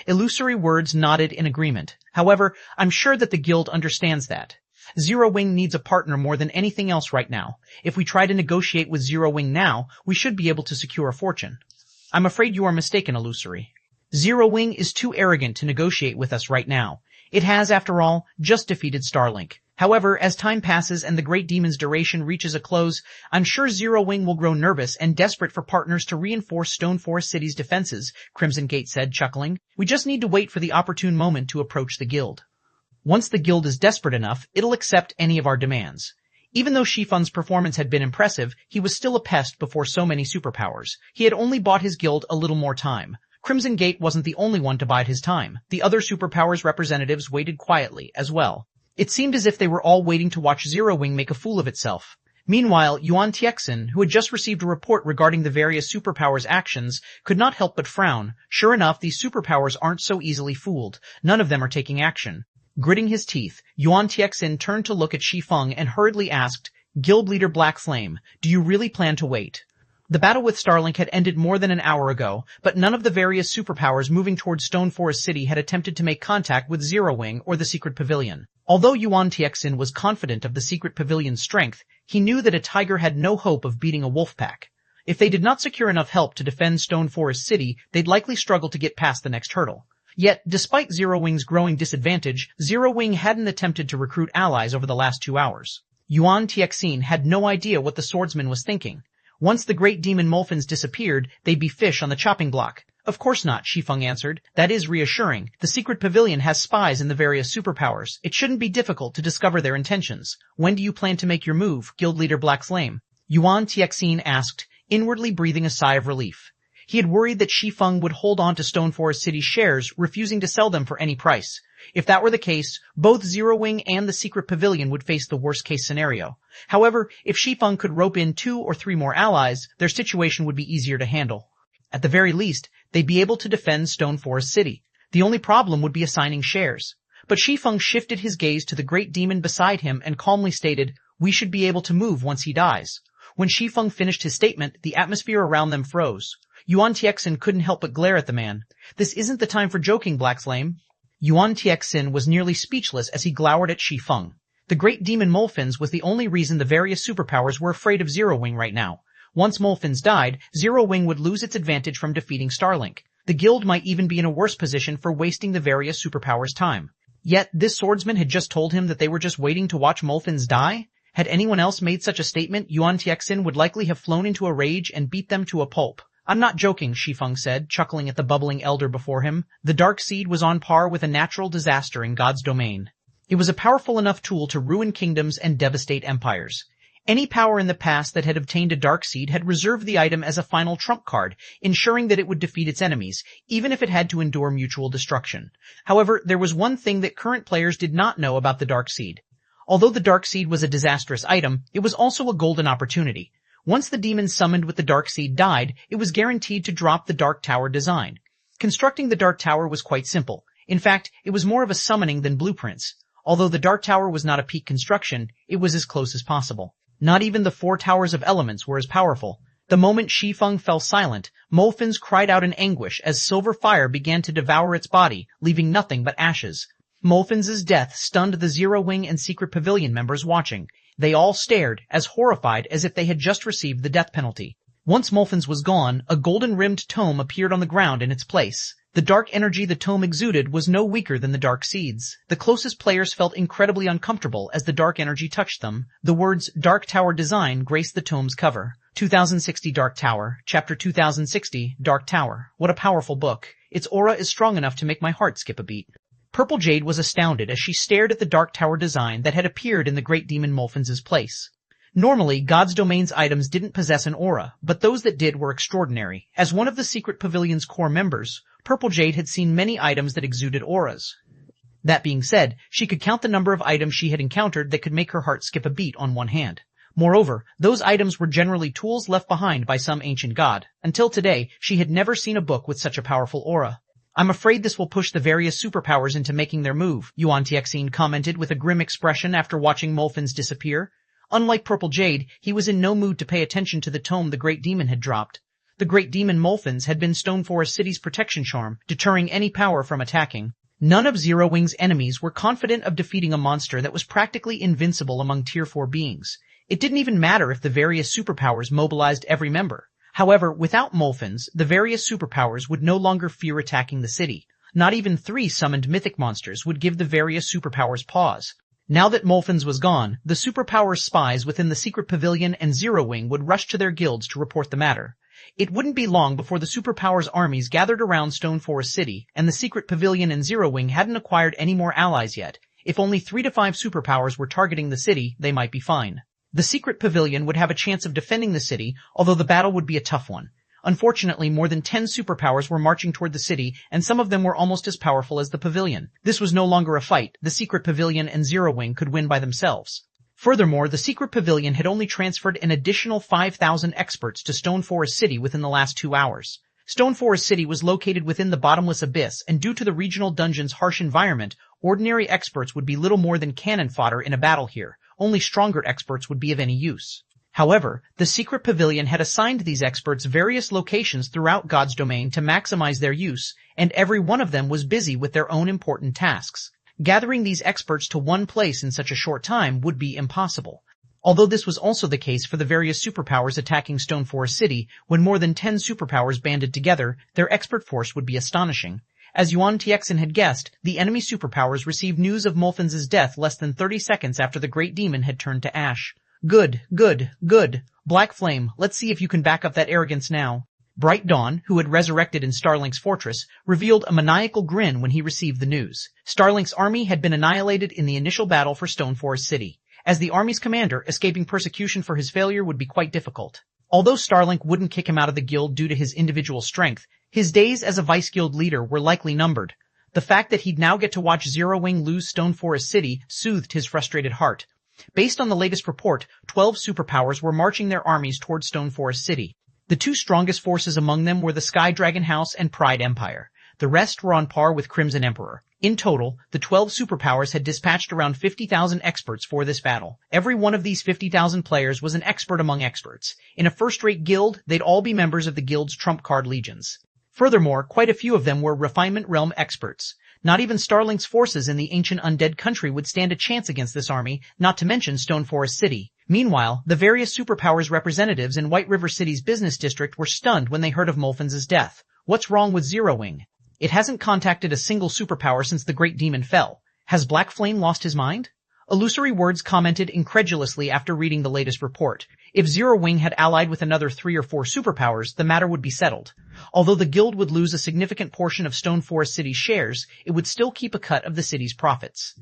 Illusory Words nodded in agreement. However, I'm sure that the guild understands that. Zero Wing needs a partner more than anything else right now. If we try to negotiate with Zero Wing now, we should be able to secure a fortune. I'm afraid you are mistaken, Illusory. Zero Wing is too arrogant to negotiate with us right now. It has, after all, just defeated Starlink. However, as time passes and the Great Demon's duration reaches a close, I'm sure Zero Wing will grow nervous and desperate for partners to reinforce Stone Forest City's defenses, Crimson Gate said, chuckling. We just need to wait for the opportune moment to approach the guild. Once the guild is desperate enough, it'll accept any of our demands. Even though Shi Feng's performance had been impressive, he was still a pest before so many superpowers. He had only bought his guild a little more time. Crimson Gate wasn't the only one to bide his time. The other superpowers representatives waited quietly, as well. It seemed as if they were all waiting to watch Zero Wing make a fool of itself. Meanwhile, Yuan Tiexin, who had just received a report regarding the various superpowers' actions, could not help but frown. Sure enough, these superpowers aren't so easily fooled. None of them are taking action. Gritting his teeth, Yuan Tiexin turned to look at Shi Feng and hurriedly asked, Guild Leader Black Flame, do you really plan to wait? The battle with Starlink had ended more than an hour ago, but none of the various superpowers moving towards Stone Forest City had attempted to make contact with Zero Wing or the Secret Pavilion. Although Yuan Tiexin was confident of the Secret Pavilion's strength, he knew that a tiger had no hope of beating a wolf pack. If they did not secure enough help to defend Stone Forest City, they'd likely struggle to get past the next hurdle. Yet, despite Zero Wing's growing disadvantage, Zero Wing hadn't attempted to recruit allies over the last 2 hours. Yuan Tiexin had no idea what the swordsman was thinking. Once the great demon Molfins disappeared, they'd be fish on the chopping block. Of course not, Shi Feng answered. That is reassuring. The secret pavilion has spies in the various superpowers. It shouldn't be difficult to discover their intentions. When do you plan to make your move, Guild Leader Black Flame? Yuan Tiexin asked, inwardly breathing a sigh of relief. He had worried that Shi Feng would hold on to Stone Forest City's shares, refusing to sell them for any price. If that were the case, both Zero Wing and the Secret Pavilion would face the worst-case scenario. However, if Shi Feng could rope in 2 or 3 more allies, their situation would be easier to handle. At the very least, they'd be able to defend Stone Forest City. The only problem would be assigning shares. But Shi Feng shifted his gaze to the great demon beside him and calmly stated, "We should be able to move once he dies." When Shi Feng finished his statement, the atmosphere around them froze. Yuan Tixin couldn't help but glare at the man. "This isn't the time for joking, Black Flame." Yuan Tixin was nearly speechless as he glowered at Shi Feng. The great demon Molfins was the only reason the various superpowers were afraid of Zero Wing right now. Once Molfins died, Zero Wing would lose its advantage from defeating Starlink. The guild might even be in a worse position for wasting the various superpowers' time. Yet, this swordsman had just told him that they were just waiting to watch Molfins die? Had anyone else made such a statement, Yuan Tixin would likely have flown into a rage and beat them to a pulp. "I'm not joking," Shi Feng said, chuckling at the bubbling elder before him. The Dark Seed was on par with a natural disaster in God's domain. It was a powerful enough tool to ruin kingdoms and devastate empires. Any power in the past that had obtained a Dark Seed had reserved the item as a final trump card, ensuring that it would defeat its enemies, even if it had to endure mutual destruction. However, there was one thing that current players did not know about the Dark Seed. Although the Dark Seed was a disastrous item, it was also a golden opportunity. Once the demon summoned with the Dark Seed died, it was guaranteed to drop the Dark Tower design. Constructing the Dark Tower was quite simple. In fact, it was more of a summoning than blueprints. Although the Dark Tower was not a peak construction, it was as close as possible. Not even the 4 Towers of Elements were as powerful. The moment Shi Feng fell silent, Molfins cried out in anguish as silver fire began to devour its body, leaving nothing but ashes. Molfins' death stunned the Zero Wing and Secret Pavilion members watching. They all stared, as horrified as if they had just received the death penalty. Once Molfins was gone, a golden-rimmed tome appeared on the ground in its place. The dark energy the tome exuded was no weaker than the Dark Seeds. The closest players felt incredibly uncomfortable as the dark energy touched them. The words Dark Tower Design graced the tome's cover. 2060 Dark Tower, Chapter 2060, Dark Tower. What a powerful book. Its aura is strong enough to make my heart skip a beat. Purple Jade was astounded as she stared at the Dark Tower design that had appeared in the great demon Molfins' place. Normally, God's Domain's items didn't possess an aura, but those that did were extraordinary. As one of the Secret Pavilion's core members, Purple Jade had seen many items that exuded auras. That being said, she could count the number of items she had encountered that could make her heart skip a beat on one hand. Moreover, those items were generally tools left behind by some ancient god. Until today, she had never seen a book with such a powerful aura. "I'm afraid this will push the various superpowers into making their move," Yuan Tixin commented with a grim expression after watching Molfins disappear. Unlike Purple Jade, he was in no mood to pay attention to the tome the Great Demon had dropped. The Great Demon Molfins had been Stone Forest City's protection charm, deterring any power from attacking. None of Zero Wing's enemies were confident of defeating a monster that was practically invincible among Tier 4 beings. It didn't even matter if the various superpowers mobilized every member. However, without Molfins, the various superpowers would no longer fear attacking the city. Not even 3 summoned mythic monsters would give the various superpowers pause. Now that Molfins was gone, the superpower spies within the Secret Pavilion and Zero Wing would rush to their guilds to report the matter. It wouldn't be long before the superpowers' armies gathered around Stone Forest City, and the Secret Pavilion and Zero Wing hadn't acquired any more allies yet. If only 3 to 5 superpowers were targeting the city, they might be fine. The Secret Pavilion would have a chance of defending the city, although the battle would be a tough one. Unfortunately, more than 10 superpowers were marching toward the city, and some of them were almost as powerful as the pavilion. This was no longer a fight. The Secret Pavilion and Zero Wing could win by themselves. Furthermore, the Secret Pavilion had only transferred an additional 5,000 experts to Stone Forest City within the last 2 hours. Stone Forest City was located within the bottomless abyss, and due to the regional dungeon's harsh environment, ordinary experts would be little more than cannon fodder in a battle here. Only stronger experts would be of any use. However, the Secret Pavilion had assigned these experts various locations throughout God's domain to maximize their use, and every one of them was busy with their own important tasks. Gathering these experts to one place in such a short time would be impossible. Although this was also the case for the various superpowers attacking Stone Forest City, when more than 10 superpowers banded together, their expert force would be astonishing. As Yuan Tixin had guessed, the enemy superpowers received news of Molfins' death less than 30 seconds after the Great Demon had turned to ash. Good, good, good. Black Flame, let's see if you can back up that arrogance now. Bright Dawn, who had resurrected in Starlink's fortress, revealed a maniacal grin when he received the news. Starlink's army had been annihilated in the initial battle for Stone Forest City. As the army's commander, escaping persecution for his failure would be quite difficult. Although Starlink wouldn't kick him out of the guild due to his individual strength, his days as a vice guild leader were likely numbered. The fact that he'd now get to watch Zero Wing lose Stone Forest City soothed his frustrated heart. Based on the latest report, 12 superpowers were marching their armies toward Stone Forest City. The two strongest forces among them were the Sky Dragon House and Pride Empire. The rest were on par with Crimson Emperor. In total, the 12 superpowers had dispatched around 50,000 experts for this battle. Every one of these 50,000 players was an expert among experts. In a first-rate guild, they'd all be members of the guild's trump card legions. Furthermore, quite a few of them were Refinement Realm experts. Not even Starlink's forces in the ancient undead country would stand a chance against this army, not to mention Stone Forest City. Meanwhile, the various superpowers representatives in White River City's business district were stunned when they heard of Molfin's death. What's wrong with Zero Wing? It hasn't contacted a single superpower since the Great Demon fell. Has Black Flame lost his mind? Illusory Words commented incredulously after reading the latest report. If Zero Wing had allied with another 3 or 4 superpowers, the matter would be settled. Although the guild would lose a significant portion of Stone Forest City's shares, it would still keep a cut of the city's profits.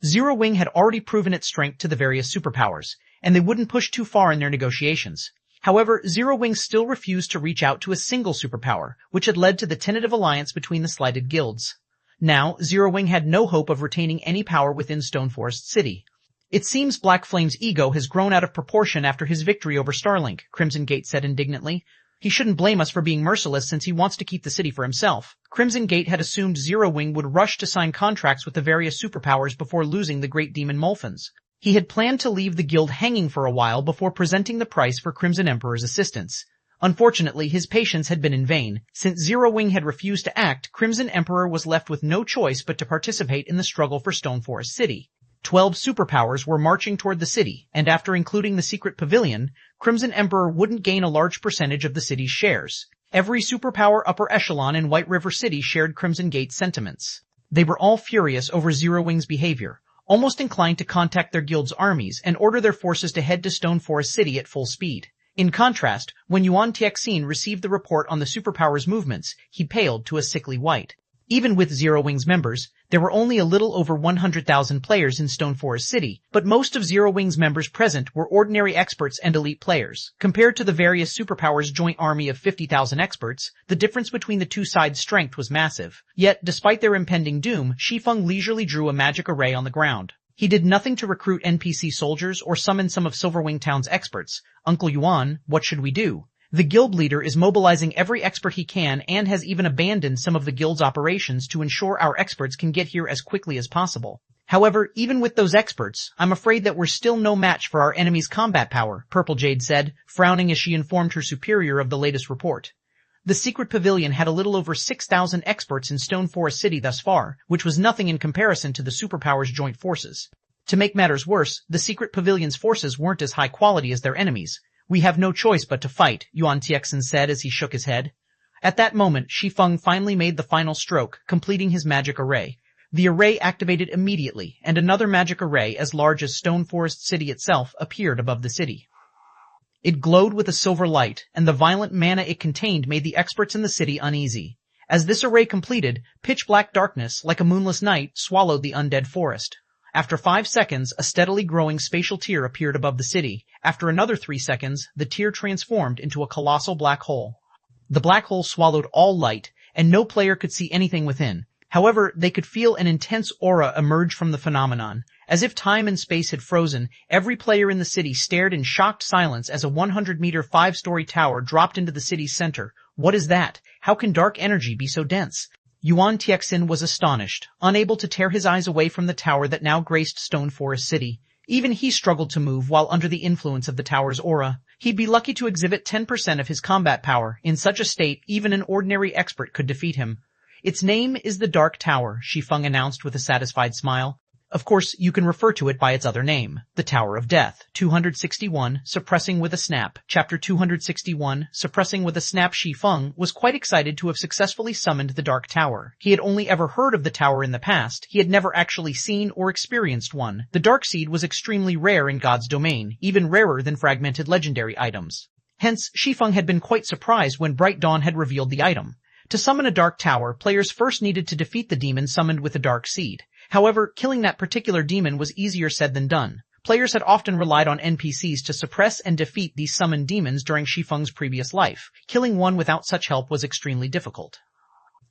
Zero Wing had already proven its strength to the various superpowers, and they wouldn't push too far in their negotiations. However, Zero Wing still refused to reach out to a single superpower, which had led to the tentative alliance between the slighted guilds. Now, Zero Wing had no hope of retaining any power within Stone Forest City. It seems Black Flame's ego has grown out of proportion after his victory over Starlink, Crimson Gate said indignantly. He shouldn't blame us for being merciless since he wants to keep the city for himself. Crimson Gate had assumed Zero Wing would rush to sign contracts with the various superpowers before losing the Great Demon Molfins. He had planned to leave the guild hanging for a while before presenting the price for Crimson Emperor's assistance. Unfortunately, his patience had been in vain. Since Zero Wing had refused to act, Crimson Emperor was left with no choice but to participate in the struggle for Stone Forest City. 12 superpowers were marching toward the city, and after including the secret pavilion, Crimson Emperor wouldn't gain a large percentage of the city's shares. Every superpower upper echelon in White River City shared Crimson Gate's sentiments. They were all furious over Zero Wing's behavior, almost inclined to contact their guild's armies and order their forces to head to Stone Forest City at full speed. In contrast, when Yuan Tiexin received the report on the superpower's movements, he paled to a sickly white. Even with Zero Wing's members, there were only a little over 100,000 players in Stone Forest City, but most of Zero Wing's members present were ordinary experts and elite players. Compared to the various superpowers' joint army of 50,000 experts, the difference between the two sides' strength was massive. Yet, despite their impending doom, Shi Feng leisurely drew a magic array on the ground. He did nothing to recruit NPC soldiers or summon some of Silverwing Town's experts. Uncle Yuan, what should we do? The guild leader is mobilizing every expert he can and has even abandoned some of the guild's operations to ensure our experts can get here as quickly as possible. However, even with those experts, I'm afraid that we're still no match for our enemy's combat power, Purple Jade said, frowning as she informed her superior of the latest report. The secret pavilion had a little over 6,000 experts in Stone Forest City thus far, which was nothing in comparison to the superpowers' joint forces. To make matters worse, the secret pavilion's forces weren't as high quality as their enemies. We have no choice but to fight, Yuan Tiexin said as he shook his head. At that moment, Shi Feng finally made the final stroke, completing his magic array. The array activated immediately, and another magic array as large as Stone Forest City itself appeared above the city. It glowed with a silver light, and the violent mana it contained made the experts in the city uneasy. As this array completed, pitch-black darkness, like a moonless night, swallowed the undead forest. After 5 seconds, a steadily growing spatial tier appeared above the city. After another 3 seconds, the tier transformed into a colossal black hole. The black hole swallowed all light, and no player could see anything within. However, they could feel an intense aura emerge from the phenomenon. As if time and space had frozen, every player in the city stared in shocked silence as a 100-meter 5-story tower dropped into the city's center. What is that? How can dark energy be so dense? Yuan Tiexin was astonished, unable to tear his eyes away from the tower that now graced Stone Forest City. Even he struggled to move while under the influence of the tower's aura. He'd be lucky to exhibit 10% of his combat power. In such a state, even an ordinary expert could defeat him. Its name is the Dark Tower, Shi Feng announced with a satisfied smile. Of course, you can refer to it by its other name, the Tower of Death. 261, Suppressing with a Snap. Chapter 261, Suppressing with a Snap. Shi Feng was quite excited to have successfully summoned the Dark Tower. He had only ever heard of the tower in the past. He had never actually seen or experienced one. The Dark Seed was extremely rare in God's domain, even rarer than fragmented legendary items. Hence, Shi Feng had been quite surprised when Bright Dawn had revealed the item. To summon a Dark Tower, players first needed to defeat the demon summoned with the Dark Seed. However, killing that particular demon was easier said than done. Players had often relied on NPCs to suppress and defeat these summoned demons during Shi Feng's previous life. Killing one without such help was extremely difficult.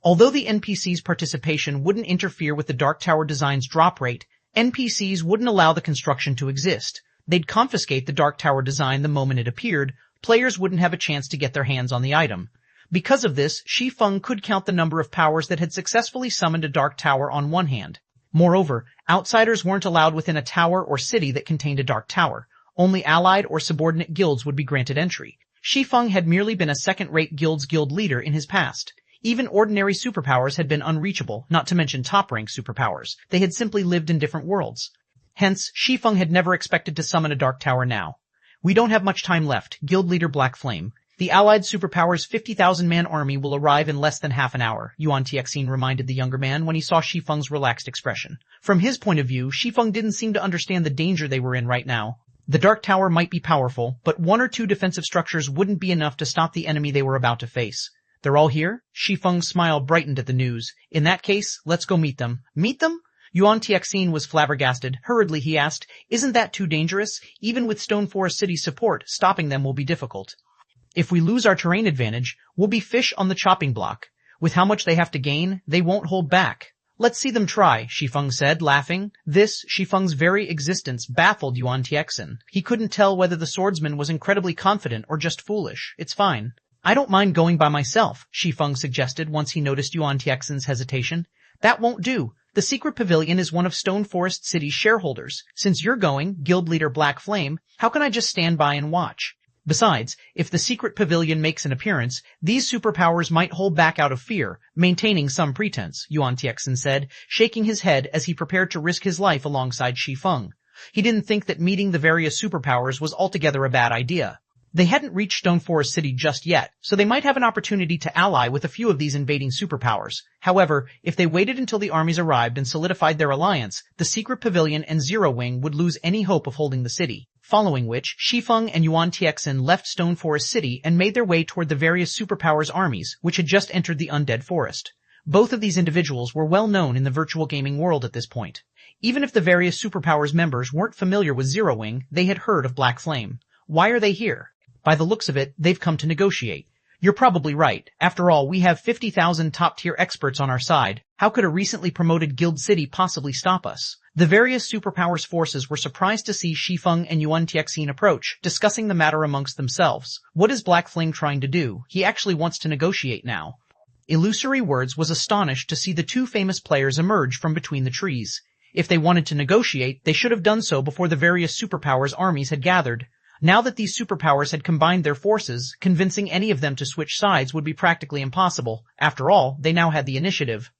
Although the NPC's participation wouldn't interfere with the Dark Tower design's drop rate, NPCs wouldn't allow the construction to exist. They'd confiscate the Dark Tower design the moment it appeared. Players wouldn't have a chance to get their hands on the item. Because of this, Shi Feng could count the number of powers that had successfully summoned a Dark Tower on one hand. Moreover, outsiders weren't allowed within a tower or city that contained a Dark Tower. Only allied or subordinate guilds would be granted entry. Shi Feng had merely been a second-rate guild's guild leader in his past. Even ordinary superpowers had been unreachable, not to mention top-rank superpowers. They had simply lived in different worlds. Hence, Shi Feng had never expected to summon a Dark Tower now. We don't have much time left, Guild Leader Black Flame. The allied superpower's 50,000-man army will arrive in less than half an hour, Yuan Tiexin reminded the younger man when he saw Shi Feng's relaxed expression. From his point of view, Shi Feng didn't seem to understand the danger they were in right now. The Dark Tower might be powerful, but one or two defensive structures wouldn't be enough to stop the enemy they were about to face. They're all here? Shi Feng's smile brightened at the news. In that case, let's go meet them. Meet them? Yuan Tiexin was flabbergasted. Hurriedly he asked, isn't that too dangerous? Even with Stone Forest City's support, stopping them will be difficult. If we lose our terrain advantage, we'll be fish on the chopping block. With how much they have to gain, they won't hold back. Let's see them try, Shi Feng said, laughing. This, Shi Feng's very existence, baffled Yuan Tiexin. He couldn't tell whether the swordsman was incredibly confident or just foolish. It's fine. I don't mind going by myself, Shi Feng suggested once he noticed Yuan Tiexin's hesitation. That won't do. The secret pavilion is one of Stone Forest City's shareholders. Since you're going, Guild Leader Black Flame, how can I just stand by and watch? Besides, if the secret pavilion makes an appearance, these superpowers might hold back out of fear, maintaining some pretense, Yuan Tiexin said, shaking his head as he prepared to risk his life alongside Shi Feng. He didn't think that meeting the various superpowers was altogether a bad idea. They hadn't reached Stone Forest City just yet, so they might have an opportunity to ally with a few of these invading superpowers. However, if they waited until the armies arrived and solidified their alliance, the secret pavilion and Zero Wing would lose any hope of holding the city. Following which, Shi Feng and Yuan Tiexin left Stone Forest City and made their way toward the various superpowers' armies, which had just entered the Undead Forest. Both of these individuals were well known in the virtual gaming world at this point. Even if the various superpowers members weren't familiar with Zero Wing, they had heard of Black Flame. Why are they here? By the looks of it, they've come to negotiate. You're probably right. After all, we have 50,000 top-tier experts on our side. How could a recently promoted guild city possibly stop us? The various superpowers forces were surprised to see Shi Feng and Yuan Tiexin approach, discussing the matter amongst themselves. What is Black Flame trying to do? He actually wants to negotiate now. Illusory Words was astonished to see the two famous players emerge from between the trees. If they wanted to negotiate, they should have done so before the various superpowers armies had gathered. Now that these superpowers had combined their forces, convincing any of them to switch sides would be practically impossible. After all, they now had the initiative.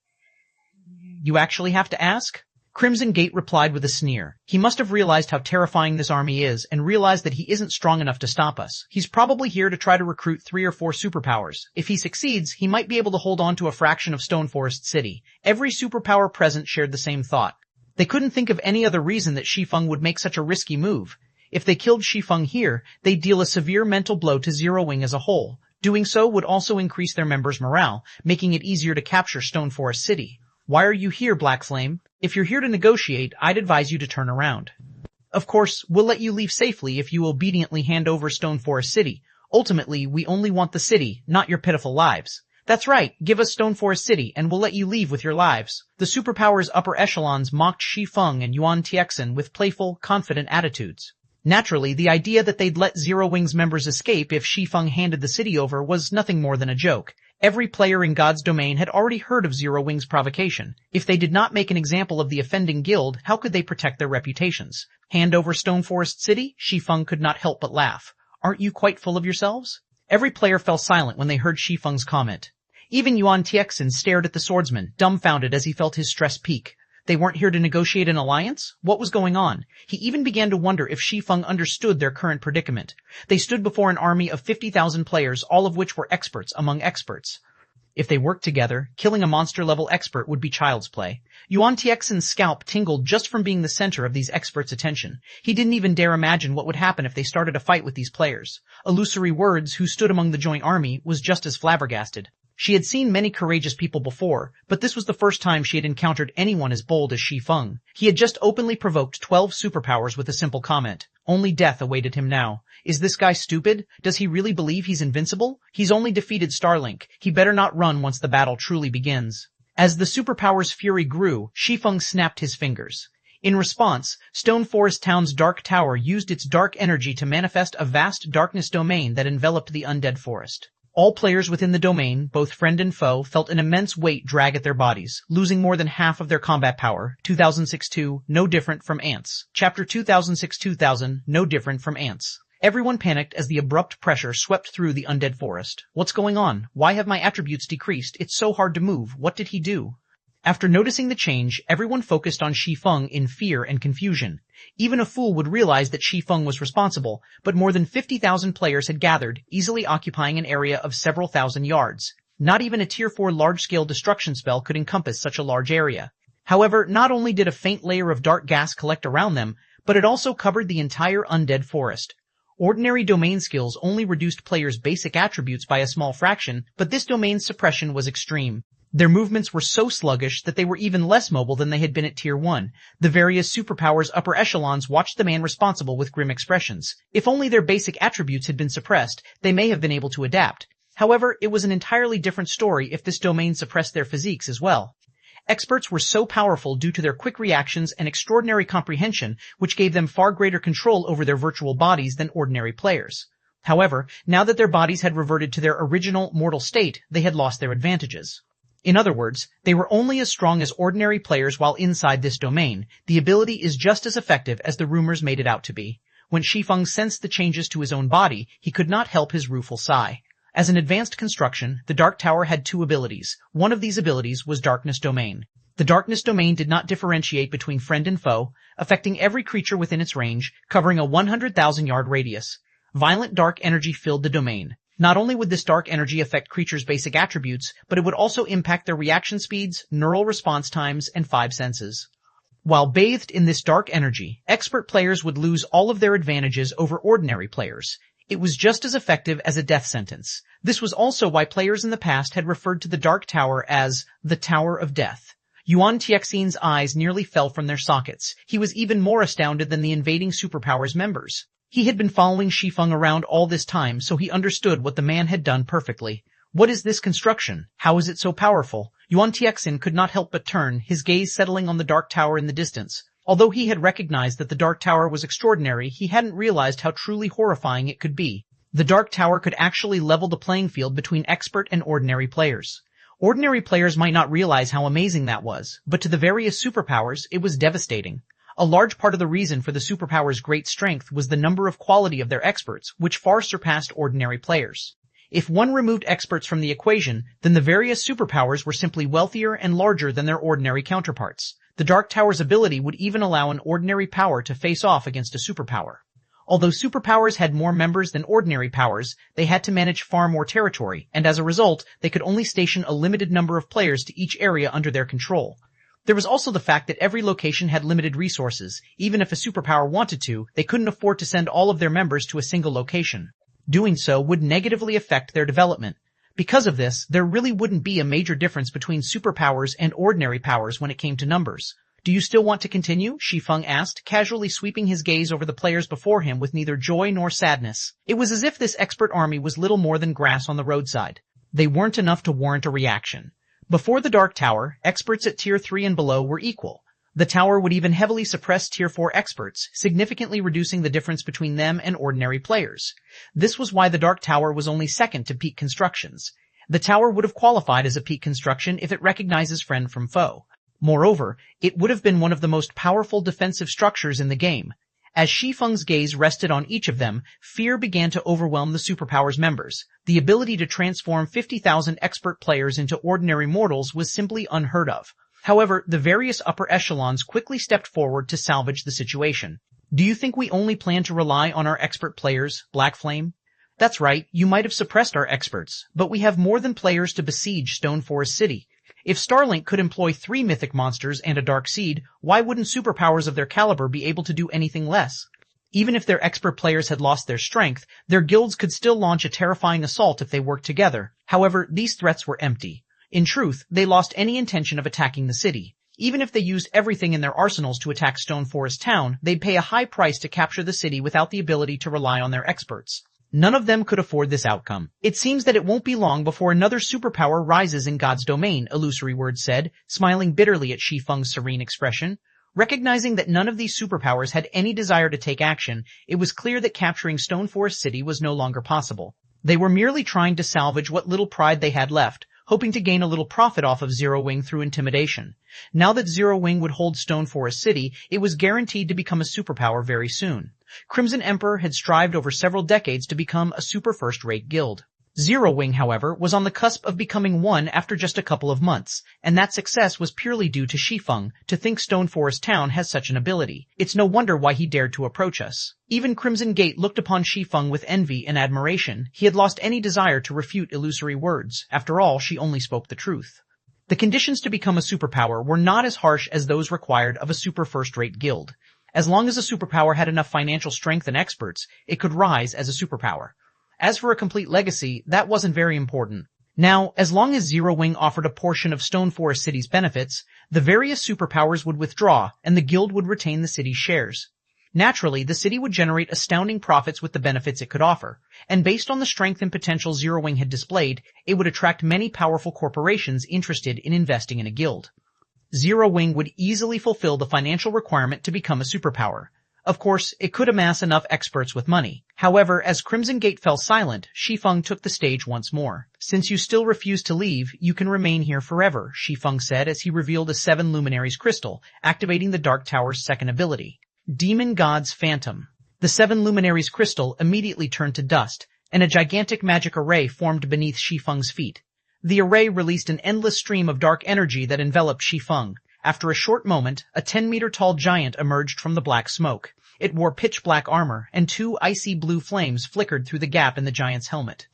You actually have to ask? Crimson Gate replied with a sneer. He must have realized how terrifying this army is and realized that he isn't strong enough to stop us. He's probably here to try to recruit 3 or 4 superpowers. If he succeeds, he might be able to hold on to a fraction of Stone Forest City. Every superpower present shared the same thought. They couldn't think of any other reason that Shi Feng would make such a risky move. If they killed Shi Feng here, they'd deal a severe mental blow to Zero Wing as a whole. Doing so would also increase their members' morale, making it easier to capture Stone Forest City. Why are you here, Black Flame? If you're here to negotiate, I'd advise you to turn around. Of course, we'll let you leave safely if you obediently hand over Stone Forest City. Ultimately, we only want the city, not your pitiful lives. That's right, give us Stone Forest City, and we'll let you leave with your lives. The superpowers' upper echelons mocked Shi Feng and Yuan Tiexin with playful, confident attitudes. Naturally, the idea that they'd let Zero Wing's members escape if Shi Feng handed the city over was nothing more than a joke. Every player in God's domain had already heard of Zero Wing's provocation. If they did not make an example of the offending guild, how could they protect their reputations? Hand over Stone Forest City? Shi Feng could not help but laugh. Aren't you quite full of yourselves? Every player fell silent when they heard Shi Feng's comment. Even Yuan Tiexin stared at the swordsman, dumbfounded as he felt his stress peak. They weren't here to negotiate an alliance? What was going on? He even began to wonder if Shi Feng understood their current predicament. They stood before an army of 50,000 players, all of which were experts among experts. If they worked together, killing a monster-level expert would be child's play. Yuan Tiexin's scalp tingled just from being the center of these experts' attention. He didn't even dare imagine what would happen if they started a fight with these players. Illusory Words, who stood among the joint army, was just as flabbergasted. She had seen many courageous people before, but this was the first time she had encountered anyone as bold as Shi Feng. He had just openly provoked 12 superpowers with a simple comment. Only death awaited him now. Is this guy stupid? Does he really believe he's invincible? He's only defeated Starlink. He better not run once the battle truly begins. As the superpower's fury grew, Shi Feng snapped his fingers. In response, Stone Forest Town's Dark Tower used its dark energy to manifest a vast darkness domain that enveloped the undead forest. All players within the domain, both friend and foe, felt an immense weight drag at their bodies, losing more than half of their combat power. 2006-2, no different from ants. Chapter 2006-2000, no different from ants. Everyone panicked as the abrupt pressure swept through the undead forest. What's going on? Why have my attributes decreased? It's so hard to move. What did he do? After noticing the change, everyone focused on Shi Feng in fear and confusion. Even a fool would realize that Shi Feng was responsible, but more than 50,000 players had gathered, easily occupying an area of several thousand yards. Not even a Tier 4 large-scale destruction spell could encompass such a large area. However, not only did a faint layer of dark gas collect around them, but it also covered the entire undead forest. Ordinary domain skills only reduced players' basic attributes by a small fraction, but this domain's suppression was extreme. Their movements were so sluggish that they were even less mobile than they had been at Tier 1. The various superpowers' upper echelons watched the man responsible with grim expressions. If only their basic attributes had been suppressed, they may have been able to adapt. However, it was an entirely different story if this domain suppressed their physiques as well. Experts were so powerful due to their quick reactions and extraordinary comprehension, which gave them far greater control over their virtual bodies than ordinary players. However, now that their bodies had reverted to their original mortal state, they had lost their advantages. In other words, they were only as strong as ordinary players while inside this domain. The ability is just as effective as the rumors made it out to be. When Shi Feng sensed the changes to his own body, he could not help his rueful sigh. As an advanced construction, the Dark Tower had two abilities. One of these abilities was Darkness Domain. The Darkness Domain did not differentiate between friend and foe, affecting every creature within its range, covering a 100,000-yard radius. Violent dark energy filled the domain. Not only would this dark energy affect creatures' basic attributes, but it would also impact their reaction speeds, neural response times, and 5 senses. While bathed in this dark energy, expert players would lose all of their advantages over ordinary players. It was just as effective as a death sentence. This was also why players in the past had referred to the Dark Tower as the Tower of Death. Yuan Tiexin's eyes nearly fell from their sockets. He was even more astounded than the invading superpowers members. He had been following Shi Feng around all this time, so he understood what the man had done perfectly. What is this construction? How is it so powerful? Yuan Tiexin could not help but turn, his gaze settling on the Dark Tower in the distance. Although he had recognized that the Dark Tower was extraordinary, he hadn't realized how truly horrifying it could be. The Dark Tower could actually level the playing field between expert and ordinary players. Ordinary players might not realize how amazing that was, but to the various superpowers, it was devastating. A large part of the reason for the superpowers' great strength was the number of quality of their experts, which far surpassed ordinary players. If one removed experts from the equation, then the various superpowers were simply wealthier and larger than their ordinary counterparts. The Dark Tower's ability would even allow an ordinary power to face off against a superpower. Although superpowers had more members than ordinary powers, they had to manage far more territory, and as a result, they could only station a limited number of players to each area under their control. There was also the fact that every location had limited resources. Even if a superpower wanted to, they couldn't afford to send all of their members to a single location. Doing so would negatively affect their development. Because of this, there really wouldn't be a major difference between superpowers and ordinary powers when it came to numbers. Do you still want to continue? Shi Feng asked, casually sweeping his gaze over the players before him with neither joy nor sadness. It was as if this expert army was little more than grass on the roadside. They weren't enough to warrant a reaction. Before the Dark Tower, experts at Tier 3 and below were equal. The tower would even heavily suppress Tier 4 experts, significantly reducing the difference between them and ordinary players. This was why the Dark Tower was only second to peak constructions. The tower would have qualified as a peak construction if it recognizes friend from foe. Moreover, it would have been one of the most powerful defensive structures in the game. As Shi Feng's gaze rested on each of them, fear began to overwhelm the superpowers members. The ability to transform 50,000 expert players into ordinary mortals was simply unheard of. However, the various upper echelons quickly stepped forward to salvage the situation. Do you think we only plan to rely on our expert players, Black Flame? That's right, you might have suppressed our experts, but we have more than players to besiege Stone Forest City. If Starlink could employ 3 mythic monsters and a dark seed, why wouldn't superpowers of their caliber be able to do anything less? Even if their expert players had lost their strength, their guilds could still launch a terrifying assault if they worked together. However, these threats were empty. In truth, they lost any intention of attacking the city. Even if they used everything in their arsenals to attack Stone Forest Town, they'd pay a high price to capture the city without the ability to rely on their experts. None of them could afford this outcome. It seems that it won't be long before another superpower rises in God's domain, Illusory Word said, smiling bitterly at Shi Feng's serene expression. Recognizing that none of these superpowers had any desire to take action, it was clear that capturing Stone Forest City was no longer possible. They were merely trying to salvage what little pride they had left, hoping to gain a little profit off of Zero Wing through intimidation. Now that Zero Wing would hold Stone Forest City, it was guaranteed to become a superpower very soon. Crimson Emperor had strived over several decades to become a super first-rate guild. Zero Wing, however, was on the cusp of becoming one after just a couple of months, and that success was purely due to Shi Feng. To think Stone Forest Town has such an ability, it's no wonder why he dared to approach us. Even Crimson Gate looked upon Shi Feng with envy and admiration. He had lost any desire to refute Illusory Words. After all, she only spoke the truth. The conditions to become a superpower were not as harsh as those required of a super first-rate guild. As long as a superpower had enough financial strength and experts, it could rise as a superpower. As for a complete legacy, that wasn't very important. Now, as long as Zero Wing offered a portion of Stone Forest City's benefits, the various superpowers would withdraw, and the guild would retain the city's shares. Naturally, the city would generate astounding profits with the benefits it could offer, and based on the strength and potential Zero Wing had displayed, it would attract many powerful corporations interested in investing in a guild. Zero Wing would easily fulfill the financial requirement to become a superpower. Of course, it could amass enough experts with money. However, as Crimson Gate fell silent, Shi Feng took the stage once more. Since you still refuse to leave, you can remain here forever, Shi Feng said as he revealed a 7 Luminaries crystal, activating the Dark Tower's second ability. Demon God's Phantom. The 7 Luminaries crystal immediately turned to dust, and a gigantic magic array formed beneath Shi Feng's feet. The array released an endless stream of dark energy that enveloped Shi Feng. After a short moment, a 10-meter-tall giant emerged from the black smoke. It wore pitch-black armor, and 2 icy blue flames flickered through the gap in the giant's helmet.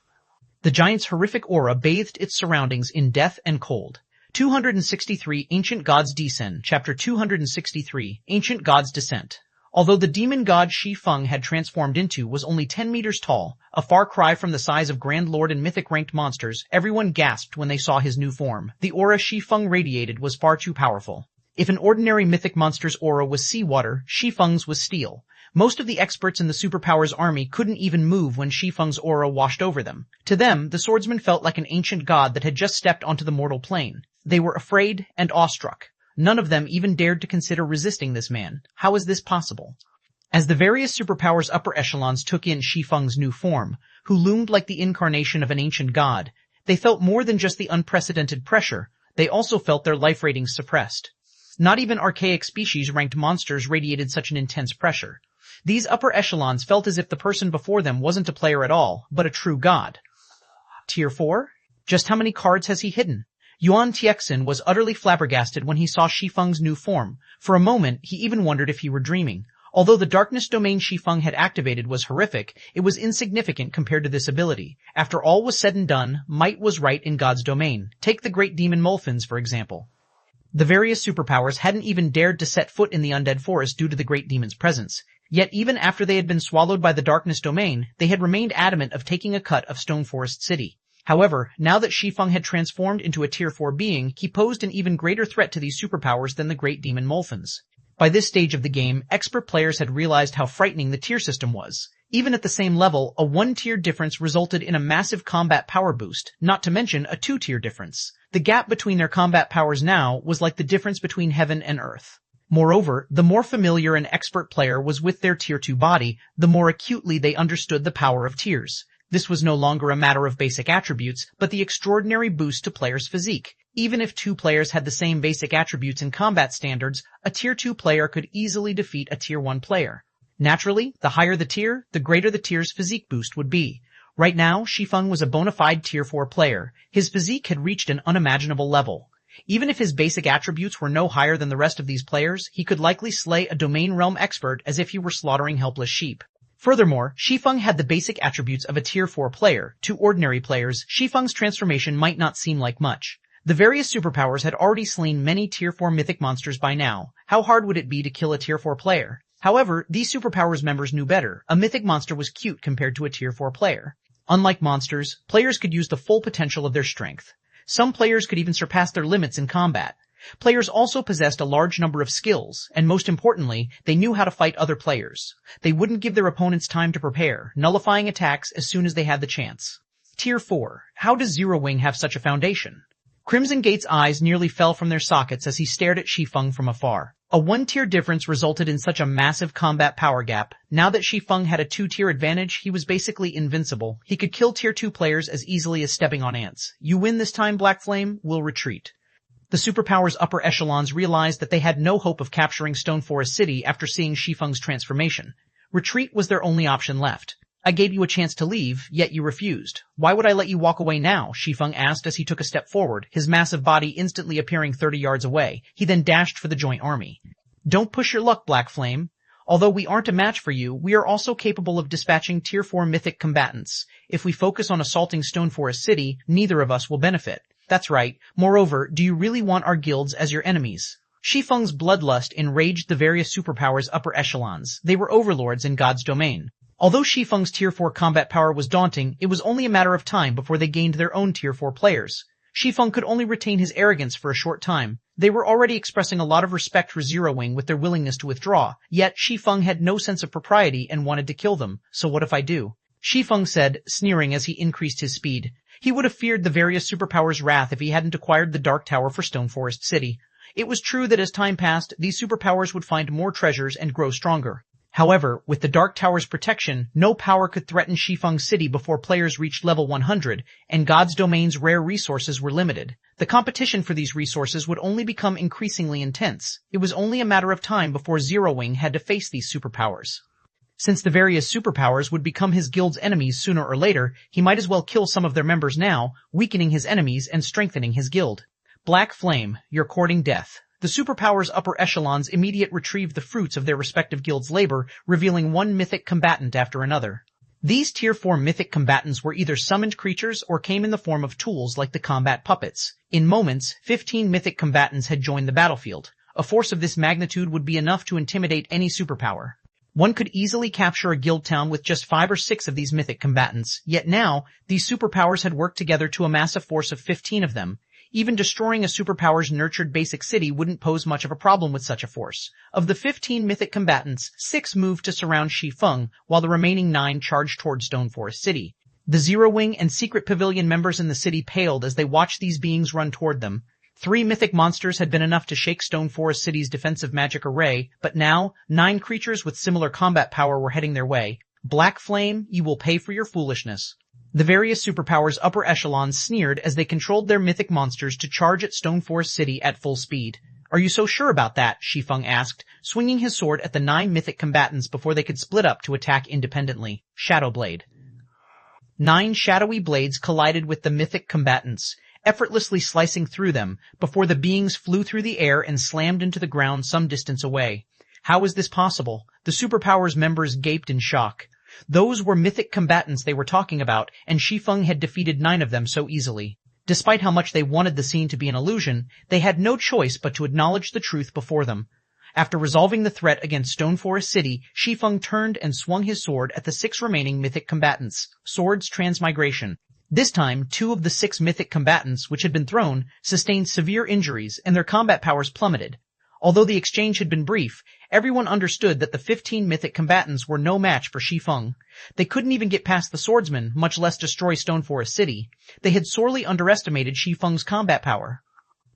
The giant's horrific aura bathed its surroundings in death and cold. 263 Ancient Gods Descent, Chapter 263, Ancient Gods Descent. Although the demon god Shi Feng had transformed into was only 10 meters tall, a far cry from the size of Grand Lord and mythic-ranked monsters, everyone gasped when they saw his new form. The aura Shi Feng radiated was far too powerful. If an ordinary mythic monster's aura was seawater, Shi Feng's was steel. Most of the experts in the superpower's army couldn't even move when Shi Feng's aura washed over them. To them, the swordsman felt like an ancient god that had just stepped onto the mortal plane. They were afraid and awestruck. None of them even dared to consider resisting this man. How is this possible? As the various superpowers' upper echelons took in Shi Feng's new form, who loomed like the incarnation of an ancient god, they felt more than just the unprecedented pressure. They also felt their life ratings suppressed. Not even archaic species-ranked monsters radiated such an intense pressure. These upper echelons felt as if the person before them wasn't a player at all, but a true god. Tier 4? Just how many cards has he hidden? Yuan Tiexin was utterly flabbergasted when he saw Shi Feng's new form. For a moment, he even wondered if he were dreaming. Although the darkness domain Shi Feng had activated was horrific, it was insignificant compared to this ability. After all was said and done, might was right in God's domain. Take the great demon Molfins, for example. The various superpowers hadn't even dared to set foot in the undead forest due to the great demon's presence. Yet even after they had been swallowed by the darkness domain, they had remained adamant of taking a cut of Stone Forest City. However, now that Shi Feng had transformed into a Tier 4 being, he posed an even greater threat to these superpowers than the great demon Molfins. By this stage of the game, expert players had realized how frightening the tier system was. Even at the same level, a 1-tier difference resulted in a massive combat power boost, not to mention a 2-tier difference. The gap between their combat powers now was like the difference between heaven and earth. Moreover, the more familiar an expert player was with their Tier 2 body, the more acutely they understood the power of tiers. This was no longer a matter of basic attributes, but the extraordinary boost to players' physique. Even if 2 players had the same basic attributes and combat standards, a Tier 2 player could easily defeat a Tier 1 player. Naturally, the higher the tier, the greater the tier's physique boost would be. Right now, Shi Feng was a bona fide Tier 4 player. His physique had reached an unimaginable level. Even if his basic attributes were no higher than the rest of these players, he could likely slay a domain realm expert as if he were slaughtering helpless sheep. Furthermore, Shi Feng had the basic attributes of a Tier 4 player. To ordinary players, Shi Feng's transformation might not seem like much. The various superpowers had already slain many Tier 4 mythic monsters by now. How hard would it be to kill a Tier 4 player? However, these superpowers members knew better. A mythic monster was cute compared to a tier 4 player. Unlike monsters, players could use the full potential of their strength. Some players could even surpass their limits in combat. Players also possessed a large number of skills, and most importantly, they knew how to fight other players. They wouldn't give their opponents time to prepare, nullifying attacks as soon as they had the chance. Tier 4. How does Zero Wing have such a foundation? Crimson Gate's eyes nearly fell from their sockets as he stared at Shi Feng from afar. A 1-tier difference resulted in such a massive combat power gap. Now that Shi Feng had a 2-tier advantage, he was basically invincible. He could kill tier 2 players as easily as stepping on ants. You win this time, Black Flame, we'll retreat. The superpower's upper echelons realized that they had no hope of capturing Stone Forest City after seeing Shi Feng's transformation. Retreat was their only option left. I gave you a chance to leave, yet you refused. Why would I let you walk away now? Shi Feng asked as he took a step forward, his massive body instantly appearing 30 yards away. He then dashed for the joint army. Don't push your luck, Black Flame. Although we aren't a match for you, we are also capable of dispatching tier 4 mythic combatants. If we focus on assaulting Stone Forest City, neither of us will benefit. That's right. Moreover, do you really want our guilds as your enemies? Shi Feng's bloodlust enraged the various superpowers' upper echelons. They were overlords in God's domain. Although Shi Feng's tier 4 combat power was daunting, it was only a matter of time before they gained their own tier 4 players. Shi Feng could only retain his arrogance for a short time. They were already expressing a lot of respect for Zero Wing with their willingness to withdraw, yet Shi Feng had no sense of propriety and wanted to kill them. So what if I do? Shi Feng said, sneering as he increased his speed. He would have feared the various superpowers' wrath if he hadn't acquired the Dark Tower for Stone Forest City. It was true that as time passed, these superpowers would find more treasures and grow stronger. However, with the Dark Tower's protection, no power could threaten Shi Feng's city before players reached level 100, and God's domain's rare resources were limited. The competition for these resources would only become increasingly intense. It was only a matter of time before Zero Wing had to face these superpowers. Since the various superpowers would become his guild's enemies sooner or later, he might as well kill some of their members now, weakening his enemies and strengthening his guild. Black Flame, you're courting death. The superpowers' upper echelons immediately retrieved the fruits of their respective guilds' labor, revealing one mythic combatant after another. These tier 4 mythic combatants were either summoned creatures or came in the form of tools like the combat puppets. In moments, 15 mythic combatants had joined the battlefield. A force of this magnitude would be enough to intimidate any superpower. One could easily capture a guild town with just 5 or 6 of these mythic combatants, yet now, these superpowers had worked together to amass a force of 15 of them. Even destroying a superpower's nurtured basic city wouldn't pose much of a problem with such a force. Of the 15 mythic combatants, 6 moved to surround Shi Feng, while the remaining 9 charged toward Stone Forest City. The Zero Wing and Secret Pavilion members in the city paled as they watched these beings run toward them. 3 mythic monsters had been enough to shake Stone Forest City's defensive magic array, but now, 9 creatures with similar combat power were heading their way. Black Flame, you will pay for your foolishness. The various superpowers' upper echelons sneered as they controlled their mythic monsters to charge at Stone Forest City at full speed. Are you so sure about that? Shi Feng asked, swinging his sword at the 9 mythic combatants before they could split up to attack independently. Shadow Blade. 9 shadowy blades collided with the mythic combatants, effortlessly slicing through them, before the beings flew through the air and slammed into the ground some distance away. How is this possible? The superpowers' members gaped in shock. Those were mythic combatants they were talking about, and Shi Feng had defeated 9 of them so easily. Despite how much they wanted the scene to be an illusion, they had no choice but to acknowledge the truth before them. After resolving the threat against Stone Forest City, Shi Feng turned and swung his sword at the 6 remaining mythic combatants. Swords Transmigration. This time, 2 of the 6 mythic combatants, which had been thrown, sustained severe injuries, and their combat powers plummeted. Although the exchange had been brief, everyone understood that the 15 mythic combatants were no match for Shi Feng. They couldn't even get past the swordsman, much less destroy Stone Forest City. They had sorely underestimated Shi Feng's combat power.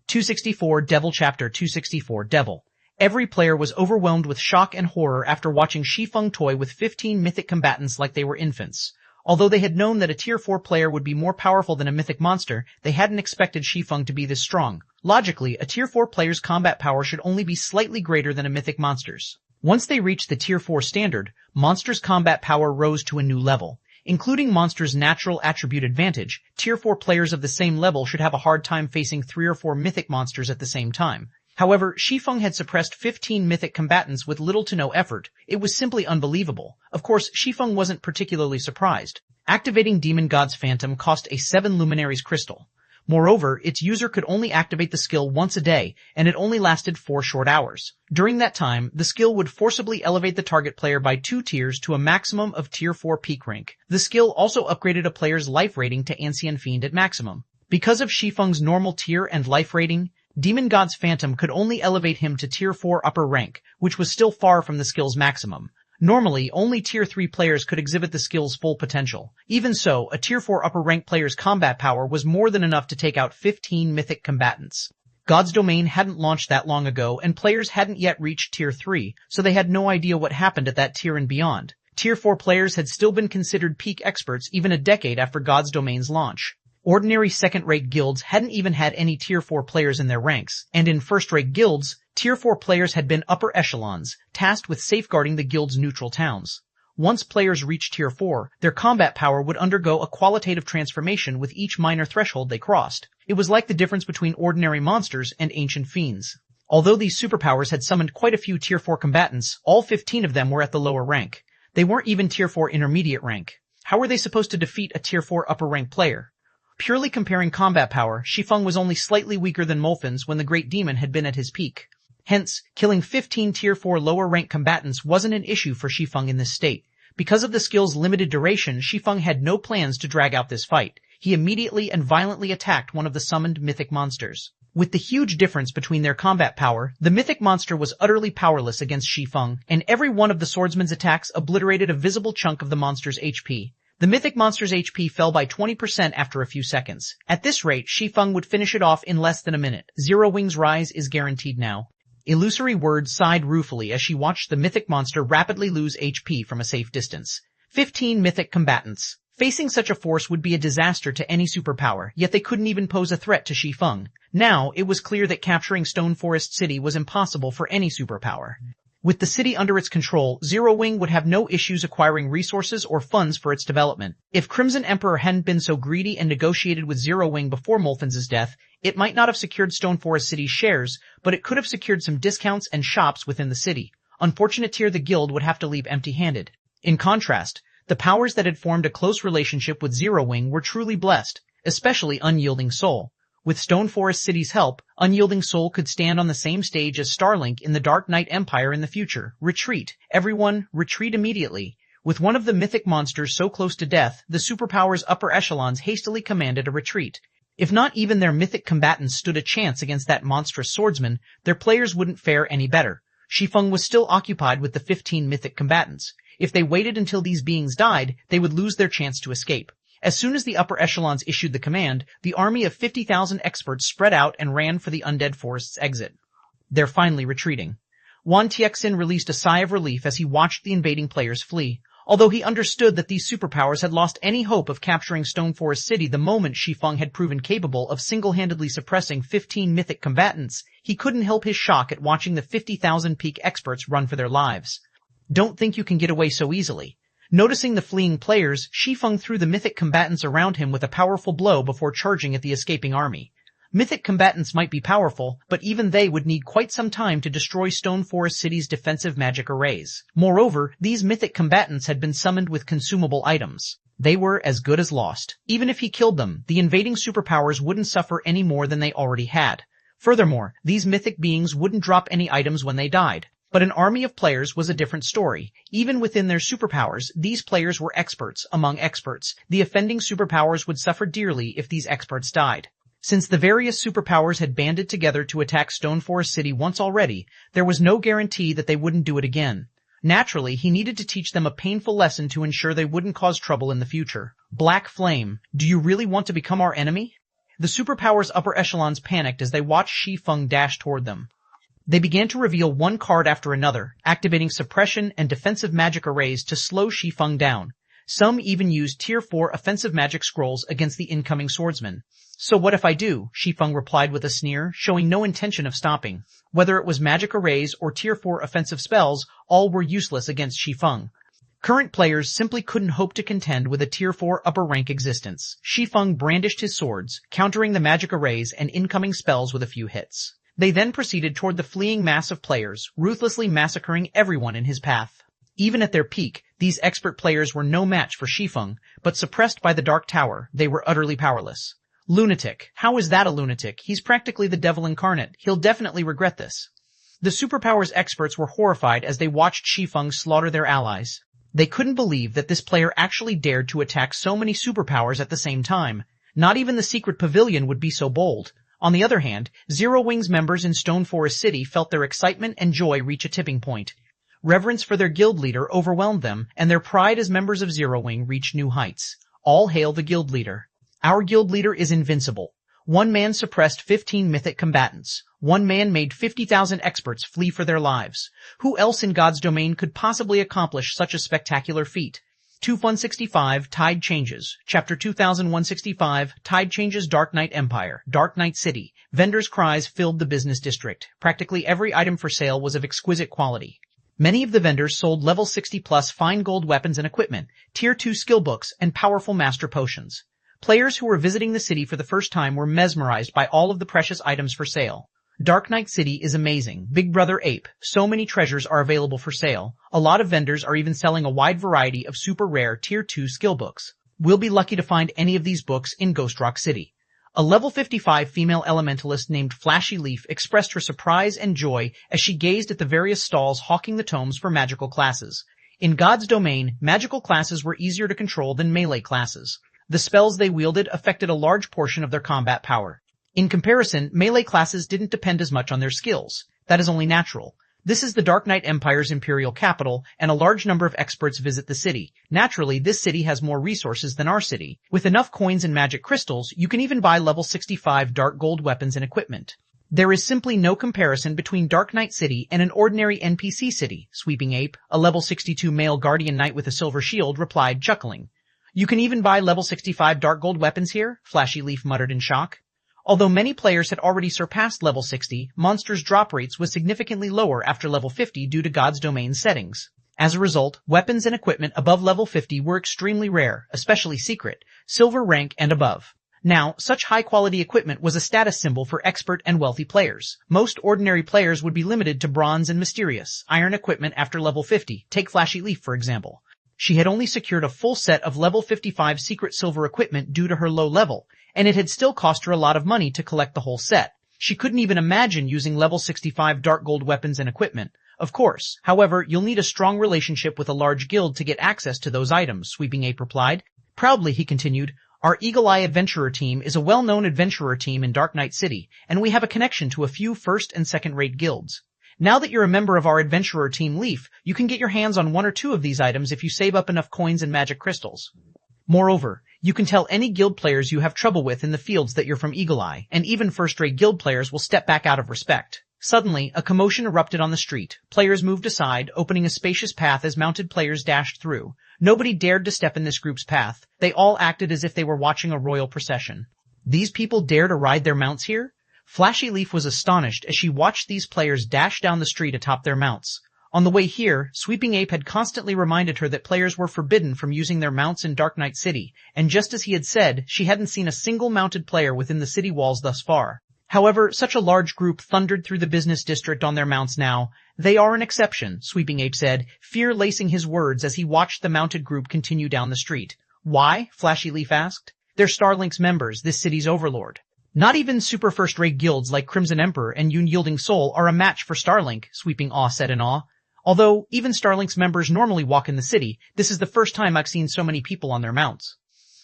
264 Devil Chapter 264 Devil. Every player was overwhelmed with shock and horror after watching Shi Feng toy with 15 mythic combatants like they were infants. Although they had known that a tier 4 player would be more powerful than a mythic monster, they hadn't expected Shi Feng to be this strong. Logically, a tier 4 player's combat power should only be slightly greater than a mythic monster's. Once they reached the tier 4 standard, monsters' combat power rose to a new level. Including monsters' natural attribute advantage, tier 4 players of the same level should have a hard time facing 3 or 4 mythic monsters at the same time. However, Shi Feng had suppressed 15 mythic combatants with little to no effort. It was simply unbelievable. Of course, Shi Feng wasn't particularly surprised. Activating Demon God's Phantom cost a 7 Luminaries crystal. Moreover, its user could only activate the skill once a day, and it only lasted 4 short hours. During that time, the skill would forcibly elevate the target player by 2 tiers to a maximum of Tier 4 peak rank. The skill also upgraded a player's life rating to Ancient Fiend at maximum. Because of Shi Feng's normal tier and life rating, Demon God's Phantom could only elevate him to Tier 4 upper rank, which was still far from the skill's maximum. Normally, only Tier 3 players could exhibit the skill's full potential. Even so, a Tier 4 upper rank player's combat power was more than enough to take out 15 mythic combatants. God's Domain hadn't launched that long ago, and players hadn't yet reached Tier 3, so they had no idea what happened at that tier and beyond. Tier 4 players had still been considered peak experts even a decade after God's Domain's launch. Ordinary second-rate guilds hadn't even had any Tier 4 players in their ranks, and in first-rate guilds, Tier 4 players had been upper echelons, tasked with safeguarding the guild's neutral towns. Once players reached Tier 4, their combat power would undergo a qualitative transformation with each minor threshold they crossed. It was like the difference between ordinary monsters and ancient fiends. Although these superpowers had summoned quite a few Tier 4 combatants, all 15 of them were at the lower rank. They weren't even Tier 4 intermediate rank. How were they supposed to defeat a Tier 4 upper rank player? Purely comparing combat power, Shi Feng was only slightly weaker than Molfin's when the Great Demon had been at his peak. Hence, killing 15 Tier 4 lower rank combatants wasn't an issue for Shi Feng in this state. Because of the skill's limited duration, Shi Feng had no plans to drag out this fight. He immediately and violently attacked one of the summoned mythic monsters. With the huge difference between their combat power, the mythic monster was utterly powerless against Shi Feng, and every one of the swordsman's attacks obliterated a visible chunk of the monster's HP. The mythic monster's HP fell by 20% after a few seconds. At this rate, Shi Feng would finish it off in less than a minute. Zero Wing's rise is guaranteed now. Illusory Word sighed ruefully as she watched the mythic monster rapidly lose HP from a safe distance. 15 mythic combatants. Facing such a force would be a disaster to any superpower, yet they couldn't even pose a threat to Shi Feng. Now, it was clear that capturing Stone Forest City was impossible for any superpower. With the city under its control, Zero Wing would have no issues acquiring resources or funds for its development. If Crimson Emperor hadn't been so greedy and negotiated with Zero Wing before Molfin's death, it might not have secured Stone Forest City's shares, but it could have secured some discounts and shops within the city. Unfortunate tier the guild would have to leave empty-handed. In contrast, the powers that had formed a close relationship with Zero Wing were truly blessed, especially Unyielding Soul. With Stone Forest City's help, Unyielding Soul could stand on the same stage as Starlink in the Dark Knight Empire in the future. Retreat. Everyone, retreat immediately. With one of the mythic monsters so close to death, the superpower's upper echelons hastily commanded a retreat. If not even their mythic combatants stood a chance against that monstrous swordsman, their players wouldn't fare any better. Shi Feng was still occupied with the 15 mythic combatants. If they waited until these beings died, they would lose their chance to escape. As soon as the upper echelons issued the command, the army of 50,000 experts spread out and ran for the Undead Forest's exit. They're finally retreating. Wan Tiexin released a sigh of relief as he watched the invading players flee. Although he understood that these superpowers had lost any hope of capturing Stone Forest City the moment Shi Feng had proven capable of single-handedly suppressing 15 mythic combatants, he couldn't help his shock at watching the 50,000 peak experts run for their lives. Don't think you can get away so easily. Noticing the fleeing players, Shi Feng threw the mythic combatants around him with a powerful blow before charging at the escaping army. Mythic combatants might be powerful, but even they would need quite some time to destroy Stone Forest City's defensive magic arrays. Moreover, these mythic combatants had been summoned with consumable items. They were as good as lost. Even if he killed them, the invading superpowers wouldn't suffer any more than they already had. Furthermore, these mythic beings wouldn't drop any items when they died. But an army of players was a different story. Even within their superpowers, these players were experts among experts. The offending superpowers would suffer dearly if these experts died. Since the various superpowers had banded together to attack Stone Forest City once already, there was no guarantee that they wouldn't do it again. Naturally, he needed to teach them a painful lesson to ensure they wouldn't cause trouble in the future. Black Flame, do you really want to become our enemy? The superpowers' upper echelons panicked as they watched Shi Feng dash toward them. They began to reveal one card after another, activating suppression and defensive magic arrays to slow Shi Feng down. Some even used Tier 4 offensive magic scrolls against the incoming swordsman. So what if I do? Shi Feng replied with a sneer, showing no intention of stopping. Whether it was magic arrays or Tier 4 offensive spells, all were useless against Shi Feng. Current players simply couldn't hope to contend with a Tier 4 upper rank existence. Shi Feng brandished his swords, countering the magic arrays and incoming spells with a few hits. They then proceeded toward the fleeing mass of players, ruthlessly massacring everyone in his path. Even at their peak, these expert players were no match for Shi Feng, but suppressed by the Dark Tower, they were utterly powerless. Lunatic. How is that a lunatic? He's practically the devil incarnate. He'll definitely regret this. The superpowers experts were horrified as they watched Shi Feng slaughter their allies. They couldn't believe that this player actually dared to attack so many superpowers at the same time. Not even the secret pavilion would be so bold. On the other hand, Zero Wing's members in Stone Forest City felt their excitement and joy reach a tipping point. Reverence for their guild leader overwhelmed them, and their pride as members of Zero Wing reached new heights. All hail the guild leader. Our guild leader is invincible. One man suppressed 15 mythic combatants. One man made 50,000 experts flee for their lives. Who else in God's domain could possibly accomplish such a spectacular feat? 2165 Tide Changes. Chapter 2165 Tide Changes. Dark Knight Empire. Dark Knight City. Vendors' cries filled the business district. Practically every item for sale was of exquisite quality. Many of the vendors sold level 60 plus fine gold weapons and equipment, tier 2 skill books, and powerful master potions. Players who were visiting the city for the first time were mesmerized by all of the precious items for sale. Dark Knight City is amazing. Big Brother Ape. So many treasures are available for sale. A lot of vendors are even selling a wide variety of super rare tier 2 skill books. We'll be lucky to find any of these books in Ghost Rock City. A level 55 female elementalist named Flashy Leaf expressed her surprise and joy as she gazed at the various stalls hawking the tomes for magical classes. In God's domain, magical classes were easier to control than melee classes. The spells they wielded affected a large portion of their combat power. In comparison, melee classes didn't depend as much on their skills. That is only natural. This is the Dark Knight Empire's imperial capital, and a large number of experts visit the city. Naturally, this city has more resources than our city. With enough coins and magic crystals, you can even buy level 65 dark gold weapons and equipment. There is simply no comparison between Dark Knight City and an ordinary NPC city. Sweeping Ape, a level 62 male guardian knight with a silver shield, replied, chuckling. You can even buy level 65 dark gold weapons here? Flashy Leaf muttered in shock. Although many players had already surpassed level 60, monsters' drop rates was significantly lower after level 50 due to God's domain settings. As a result, weapons and equipment above level 50 were extremely rare, especially secret, silver rank and above. Now, such high-quality equipment was a status symbol for expert and wealthy players. Most ordinary players would be limited to bronze and mysterious, iron equipment after level 50. Take Flashy Leaf, for example. She had only secured a full set of level 55 secret silver equipment due to her low level, and it had still cost her a lot of money to collect the whole set. She couldn't even imagine using level 65 dark gold weapons and equipment. Of course, however, you'll need a strong relationship with a large guild to get access to those items, Sweeping Ape replied. Proudly, he continued, our Eagle Eye Adventurer team is a well-known adventurer team in Dark Knight City, and we have a connection to a few first and second-rate guilds. Now that you're a member of our adventurer team Leaf, you can get your hands on one or two of these items if you save up enough coins and magic crystals. Moreover, you can tell any guild players you have trouble with in the fields that you're from Eagle Eye, and even first-rate guild players will step back out of respect. Suddenly, a commotion erupted on the street. Players moved aside, opening a spacious path as mounted players dashed through. Nobody dared to step in this group's path. They all acted as if they were watching a royal procession. These people dare to ride their mounts here? Flashy Leaf was astonished as she watched these players dash down the street atop their mounts. On the way here, Sweeping Ape had constantly reminded her that players were forbidden from using their mounts in Dark Knight City, and just as he had said, she hadn't seen a single mounted player within the city walls thus far. However, such a large group thundered through the business district on their mounts now. They are an exception, Sweeping Ape said, fear lacing his words as he watched the mounted group continue down the street. Why? Flashy Leaf asked. They're Starlink's members, this city's overlord. Not even super first-rate guilds like Crimson Emperor and Unyielding Soul are a match for Starlink, Sweeping Awe said in awe. Although even Starlink's members normally walk in the city, this is the first time I've seen so many people on their mounts.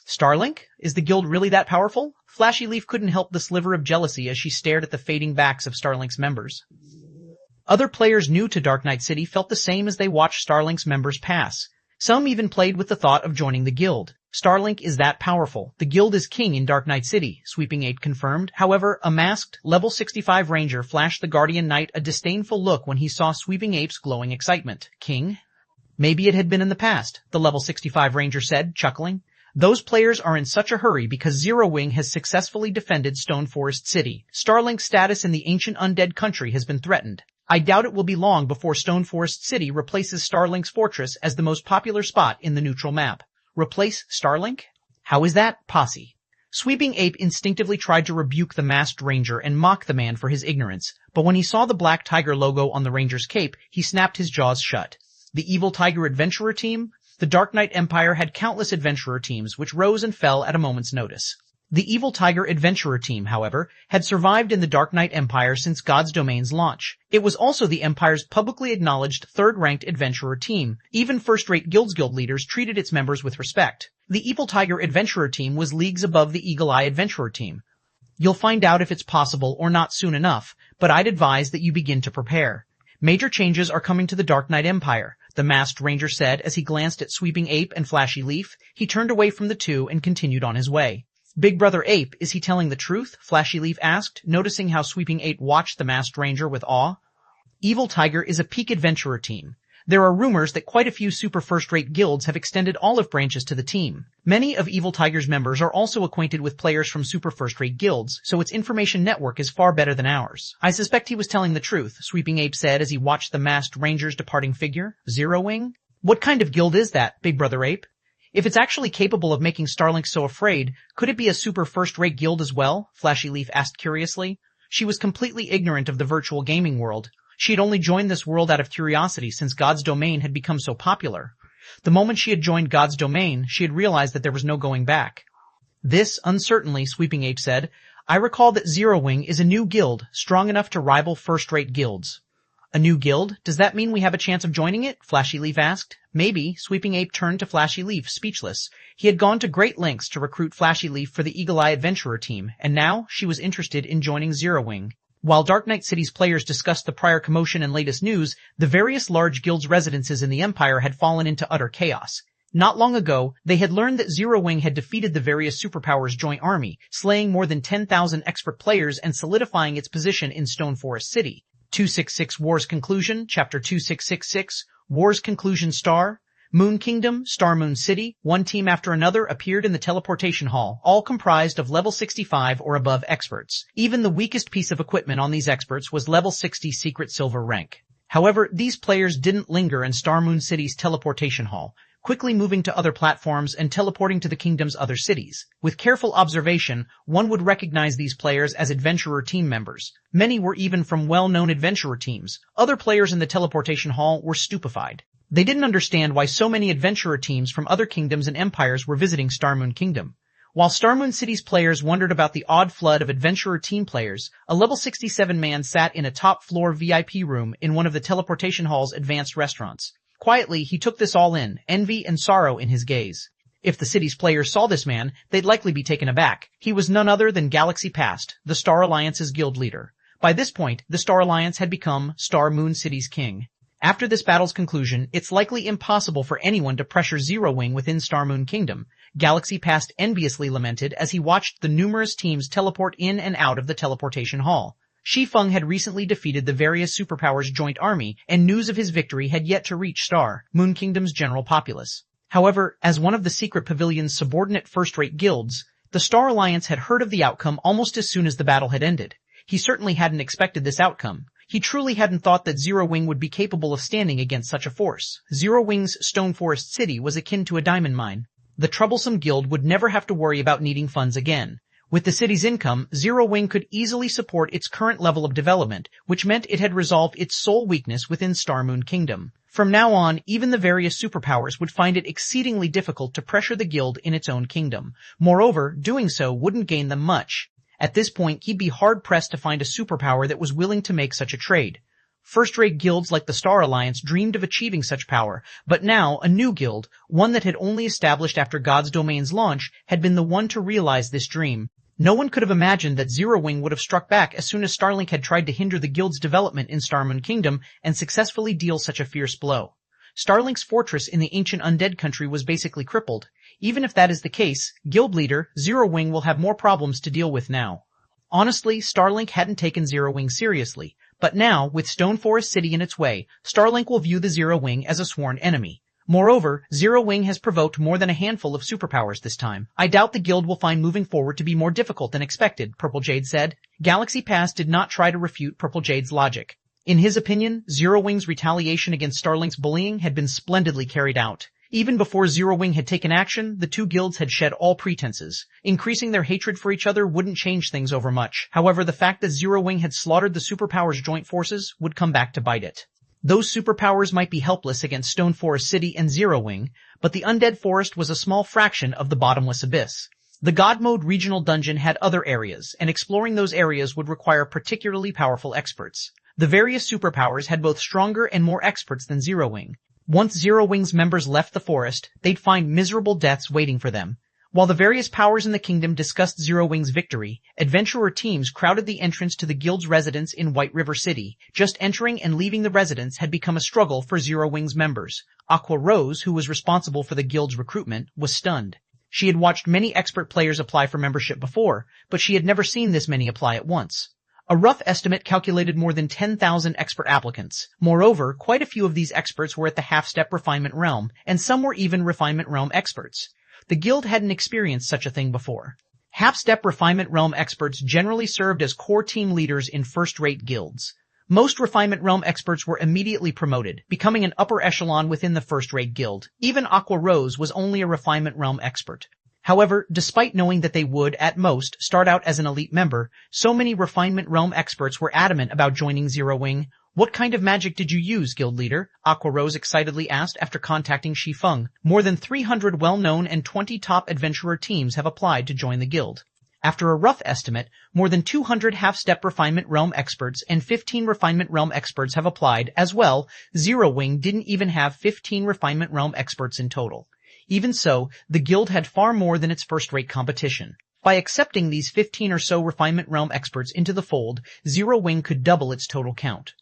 Starlink? Is the guild really that powerful? Flashy Leaf couldn't help the sliver of jealousy as she stared at the fading backs of Starlink's members. Other players new to Dark Knight City felt the same as they watched Starlink's members pass. Some even played with the thought of joining the guild. Starlink is that powerful. The guild is king in Dark Knight City, Sweeping Ape confirmed. However, a masked, level 65 ranger flashed the Guardian Knight a disdainful look when he saw Sweeping Ape's glowing excitement. King? Maybe it had been in the past, the level 65 ranger said, chuckling. Those players are in such a hurry because Zero Wing has successfully defended Stone Forest City. Starlink's status in the ancient undead country has been threatened. I doubt it will be long before Stone Forest City replaces Starlink's fortress as the most popular spot in the neutral map. Replace Starlink? How is that, Posse? Sweeping Ape instinctively tried to rebuke the masked ranger and mock the man for his ignorance, but when he saw the black tiger logo on the ranger's cape, he snapped his jaws shut. The Evil Tiger Adventurer Team? The Dark Knight Empire had countless adventurer teams which rose and fell at a moment's notice. The Evil Tiger Adventurer team, however, had survived in the Dark Knight Empire since God's Domain's launch. It was also the Empire's publicly acknowledged third-ranked adventurer team. Even first-rate guild leaders treated its members with respect. The Evil Tiger Adventurer team was leagues above the Eagle Eye Adventurer team. You'll find out if it's possible or not soon enough, but I'd advise that you begin to prepare. Major changes are coming to the Dark Knight Empire, the Masked Ranger said as he glanced at Sweeping Ape and Flashy Leaf. He turned away from the two and continued on his way. Big Brother Ape, is he telling the truth? Flashy Leaf asked, noticing how Sweeping Ape watched the Masked Ranger with awe. Evil Tiger is a peak adventurer team. There are rumors that quite a few super first-rate guilds have extended olive branches to the team. Many of Evil Tiger's members are also acquainted with players from super first-rate guilds, so its information network is far better than ours. I suspect he was telling the truth, Sweeping Ape said as he watched the Masked Ranger's departing figure. Zero Wing? What kind of guild is that, Big Brother Ape? If it's actually capable of making Starlink so afraid, could it be a super first-rate guild as well? Flashy Leaf asked curiously. She was completely ignorant of the virtual gaming world. She had only joined this world out of curiosity since God's Domain had become so popular. The moment she had joined God's Domain, she had realized that there was no going back. This, uncertainly, Sweeping Ape said. I recall that Zero Wing is a new guild, strong enough to rival first-rate guilds. A new guild? Does that mean we have a chance of joining it? Flashy Leaf asked. Maybe. Sweeping Ape turned to Flashy Leaf, speechless. He had gone to great lengths to recruit Flashy Leaf for the Eagle Eye Adventurer team, and now she was interested in joining Zero Wing. While Dark Knight City's players discussed the prior commotion and latest news, the various large guilds' residences in the Empire had fallen into utter chaos. Not long ago, they had learned that Zero Wing had defeated the various superpowers' joint army, slaying more than 10,000 expert players and solidifying its position in Stone Forest City. 266 War's Conclusion, Chapter 2666, War's Conclusion Star. Moon Kingdom, Star Moon City, one team after another appeared in the teleportation hall, all comprised of level 65 or above experts. Even the weakest piece of equipment on these experts was level 60 secret silver rank. However, these players didn't linger in Star Moon City's teleportation hall, quickly moving to other platforms and teleporting to the kingdom's other cities. With careful observation, one would recognize these players as adventurer team members. Many were even from well-known adventurer teams. Other players in the teleportation hall were stupefied. They didn't understand why so many adventurer teams from other kingdoms and empires were visiting Star Moon Kingdom. While Star Moon City's players wondered about the odd flood of adventurer team players, a level 67 man sat in a top-floor VIP room in one of the teleportation hall's advanced restaurants. Quietly, he took this all in, envy and sorrow in his gaze. If the city's players saw this man, they'd likely be taken aback. He was none other than Galaxy Past, the Star Alliance's guild leader. By this point, the Star Alliance had become Star Moon City's king. After this battle's conclusion, it's likely impossible for anyone to pressure Zero Wing within Star Moon Kingdom, Galaxy Past enviously lamented as he watched the numerous teams teleport in and out of the teleportation hall. Shi Feng had recently defeated the various superpowers' joint army, and news of his victory had yet to reach Star Moon Kingdom's general populace. However, as one of the secret pavilion's subordinate first-rate guilds, the Star Alliance had heard of the outcome almost as soon as the battle had ended. He certainly hadn't expected this outcome. He truly hadn't thought that Zero Wing would be capable of standing against such a force. Zero Wing's Stone Forest City was akin to a diamond mine. The troublesome guild would never have to worry about needing funds again. With the city's income, Zero Wing could easily support its current level of development, which meant it had resolved its sole weakness within Star Moon Kingdom. From now on, even the various superpowers would find it exceedingly difficult to pressure the guild in its own kingdom. Moreover, doing so wouldn't gain them much. At this point, he'd be hard-pressed to find a superpower that was willing to make such a trade. First-rate guilds like the Star Alliance dreamed of achieving such power, but now a new guild, one that had only established after God's Domain's launch, had been the one to realize this dream. No one could have imagined that Zero Wing would have struck back as soon as Starlink had tried to hinder the guild's development in Star Moon Kingdom and successfully deal such a fierce blow. Starlink's fortress in the ancient undead country was basically crippled. Even if that is the case, guild leader Zero Wing will have more problems to deal with now. Honestly, Starlink hadn't taken Zero Wing seriously, but now, with Stone Forest City in its way, Starlink will view the Zero Wing as a sworn enemy. Moreover, Zero Wing has provoked more than a handful of superpowers this time. I doubt the guild will find moving forward to be more difficult than expected, Purple Jade said. Galaxy Pass did not try to refute Purple Jade's logic. In his opinion, Zero Wing's retaliation against Starlink's bullying had been splendidly carried out. Even before Zero Wing had taken action, the two guilds had shed all pretenses. Increasing their hatred for each other wouldn't change things over much. However, the fact that Zero Wing had slaughtered the superpowers' joint forces would come back to bite it. Those superpowers might be helpless against Stone Forest City and Zero Wing, but the undead forest was a small fraction of the bottomless abyss. The God Mode regional dungeon had other areas, and exploring those areas would require particularly powerful experts. The various superpowers had both stronger and more experts than Zero Wing. Once Zero Wing's members left the forest, they'd find miserable deaths waiting for them. While the various powers in the kingdom discussed Zero Wing's victory, adventurer teams crowded the entrance to the guild's residence in White River City. Just entering and leaving the residence had become a struggle for Zero Wing's members. Aqua Rose, who was responsible for the guild's recruitment, was stunned. She had watched many expert players apply for membership before, but she had never seen this many apply at once. A rough estimate calculated more than 10,000 expert applicants. Moreover, quite a few of these experts were at the half-step refinement realm, and some were even refinement realm experts. The guild hadn't experienced such a thing before. Half-step refinement realm experts generally served as core team leaders in first-rate guilds. Most refinement realm experts were immediately promoted, becoming an upper echelon within the first-rate guild. Even Aqua Rose was only a refinement realm expert. However, despite knowing that they would, at most, start out as an elite member, so many refinement realm experts were adamant about joining Zero Wing. "What kind of magic did you use, guild leader?" Aqua Rose excitedly asked after contacting Shi Feng. More than 300 well-known and 20 top adventurer teams have applied to join the guild. After a rough estimate, more than 200 half-step refinement realm experts and 15 refinement realm experts have applied. As well, Zero Wing didn't even have 15 refinement realm experts in total. Even so, the guild had far more than its first-rate competition. By accepting these 15 or so refinement realm experts into the fold, Zero Wing could double its total count.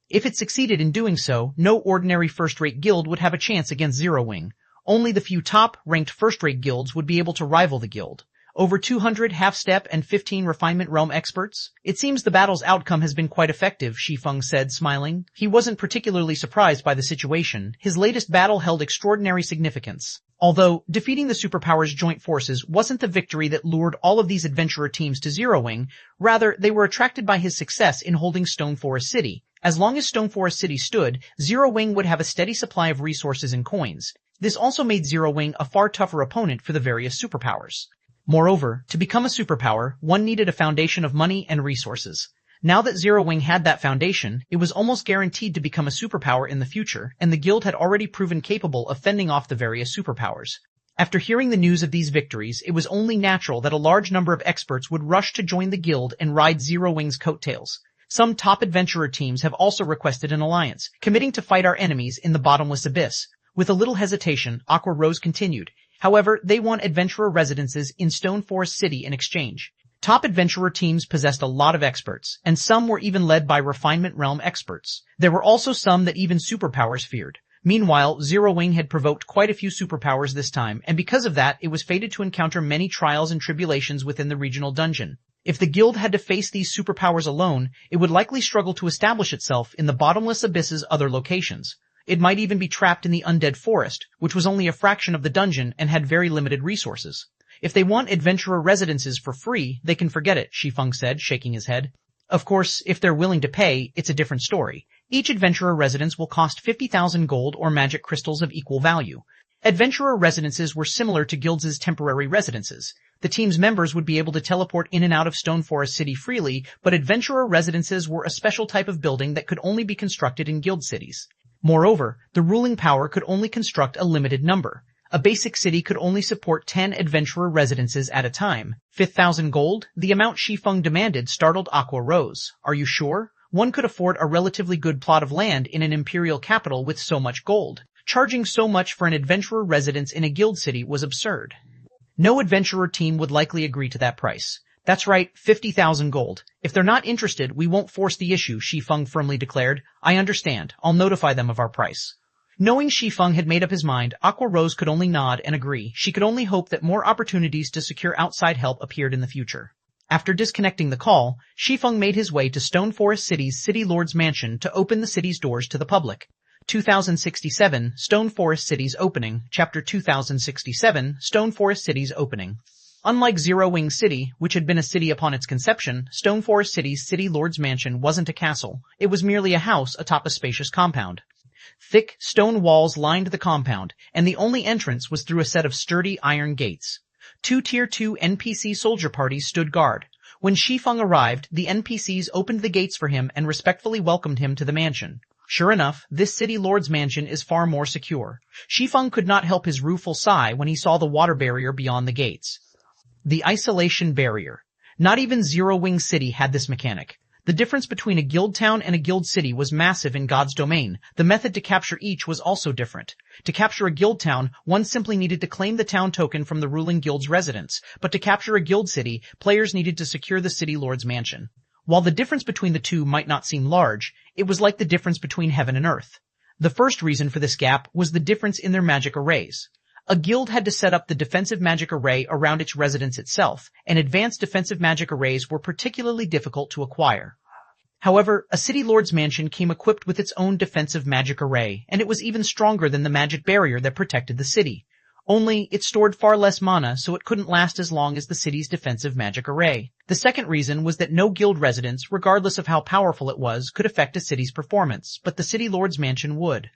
If it succeeded in doing so, no ordinary first-rate guild would have a chance against Zero Wing. Only the few top-ranked first-rate guilds would be able to rival the guild. Over 200 half-step and 15 refinement realm experts? "It seems the battle's outcome has been quite effective," Shi Feng said, smiling. He wasn't particularly surprised by the situation. His latest battle held extraordinary significance. Although, defeating the superpowers' joint forces wasn't the victory that lured all of these adventurer teams to Zero Wing, rather they were attracted by his success in holding Stone Forest City. As long as Stone Forest City stood, Zero Wing would have a steady supply of resources and coins. This also made Zero Wing a far tougher opponent for the various superpowers. Moreover, to become a superpower, one needed a foundation of money and resources. Now that Zero Wing had that foundation, it was almost guaranteed to become a superpower in the future, and the guild had already proven capable of fending off the various superpowers. After hearing the news of these victories, it was only natural that a large number of experts would rush to join the guild and ride Zero Wing's coattails. Some top adventurer teams have also requested an alliance, committing to fight our enemies in the bottomless abyss. With a little hesitation, Aqua Rose continued. However, they want adventurer residences in Stone Forest City in exchange. Top adventurer teams possessed a lot of experts, and some were even led by refinement realm experts. There were also some that even superpowers feared. Meanwhile, Zero Wing had provoked quite a few superpowers this time, and because of that, it was fated to encounter many trials and tribulations within the regional dungeon. If the guild had to face these superpowers alone, it would likely struggle to establish itself in the bottomless abyss's other locations. It might even be trapped in the undead forest, which was only a fraction of the dungeon and had very limited resources. If they want adventurer residences for free, they can forget it, Shi Feng said, shaking his head. Of course, if they're willing to pay, it's a different story. Each adventurer residence will cost 50,000 gold or magic crystals of equal value. Adventurer residences were similar to guilds' temporary residences. The team's members would be able to teleport in and out of Stone Forest City freely, but adventurer residences were a special type of building that could only be constructed in guild cities. Moreover, the ruling power could only construct a limited number. A basic city could only support 10 adventurer residences at a time. 5,000 gold? The amount Shi Feng demanded startled Aqua Rose. Are you sure? One could afford a relatively good plot of land in an imperial capital with so much gold. Charging so much for an adventurer residence in a guild city was absurd. No adventurer team would likely agree to that price. That's right, 50,000 gold. If they're not interested, we won't force the issue, Shi Feng firmly declared. I understand. I'll notify them of our price. Knowing Shi Feng had made up his mind, Aqua Rose could only nod and agree. She could only hope that more opportunities to secure outside help appeared in the future. After disconnecting the call, Shi Feng made his way to Stone Forest City's City Lord's Mansion to open the city's doors to the public. 2067, Stone Forest City's Opening. Chapter 2067, Stone Forest City's Opening. Unlike Zero Wing City, which had been a city upon its conception, Stone Forest City's City Lord's Mansion wasn't a castle. It was merely a house atop a spacious compound. Thick stone walls lined the compound, and the only entrance was through a set of sturdy iron gates. 2 Tier 2 NPC soldier parties stood guard. When Shi Feng arrived, the NPCs opened the gates for him and respectfully welcomed him to the mansion. Sure enough, this city lord's mansion is far more secure. Shi Feng could not help his rueful sigh when he saw the water barrier beyond the gates. The isolation barrier. Not even Zero Wing City had this mechanic. The difference between a guild town and a guild city was massive in God's domain. The method to capture each was also different. To capture a guild town, one simply needed to claim the town token from the ruling guild's residents, but to capture a guild city, players needed to secure the city lord's mansion. While the difference between the two might not seem large, it was like the difference between heaven and earth. The first reason for this gap was the difference in their magic arrays. A guild had to set up the defensive magic array around its residence itself, and advanced defensive magic arrays were particularly difficult to acquire. However, a city lord's mansion came equipped with its own defensive magic array, and it was even stronger than the magic barrier that protected the city. Only, it stored far less mana, so it couldn't last as long as the city's defensive magic array. The second reason was that no guild residence, regardless of how powerful it was, could affect a city's performance, but the city lord's mansion would.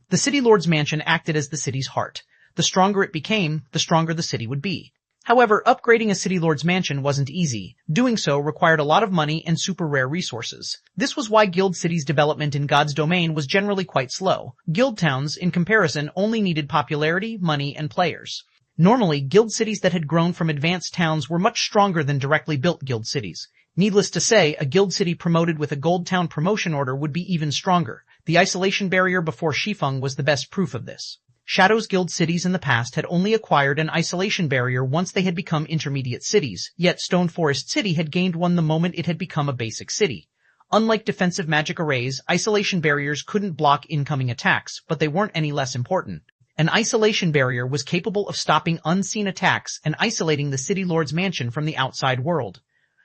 The city lord's mansion acted as the city's heart. The stronger it became, the stronger the city would be. However, upgrading a city lord's mansion wasn't easy. Doing so required a lot of money and super rare resources. This was why guild cities' development in God's domain was generally quite slow. Guild towns, in comparison, only needed popularity, money, and players. Normally, guild cities that had grown from advanced towns were much stronger than directly built guild cities. Needless to say, a guild city promoted with a gold town promotion order would be even stronger. The isolation barrier before Shi Feng was the best proof of this. Shadow's guild cities in the past had only acquired an isolation barrier once they had become intermediate cities, yet Stone Forest City had gained one the moment it had become a basic city. Unlike defensive magic arrays, isolation barriers couldn't block incoming attacks, but they weren't any less important. An isolation barrier was capable of stopping unseen attacks and isolating the city lord's mansion from the outside world.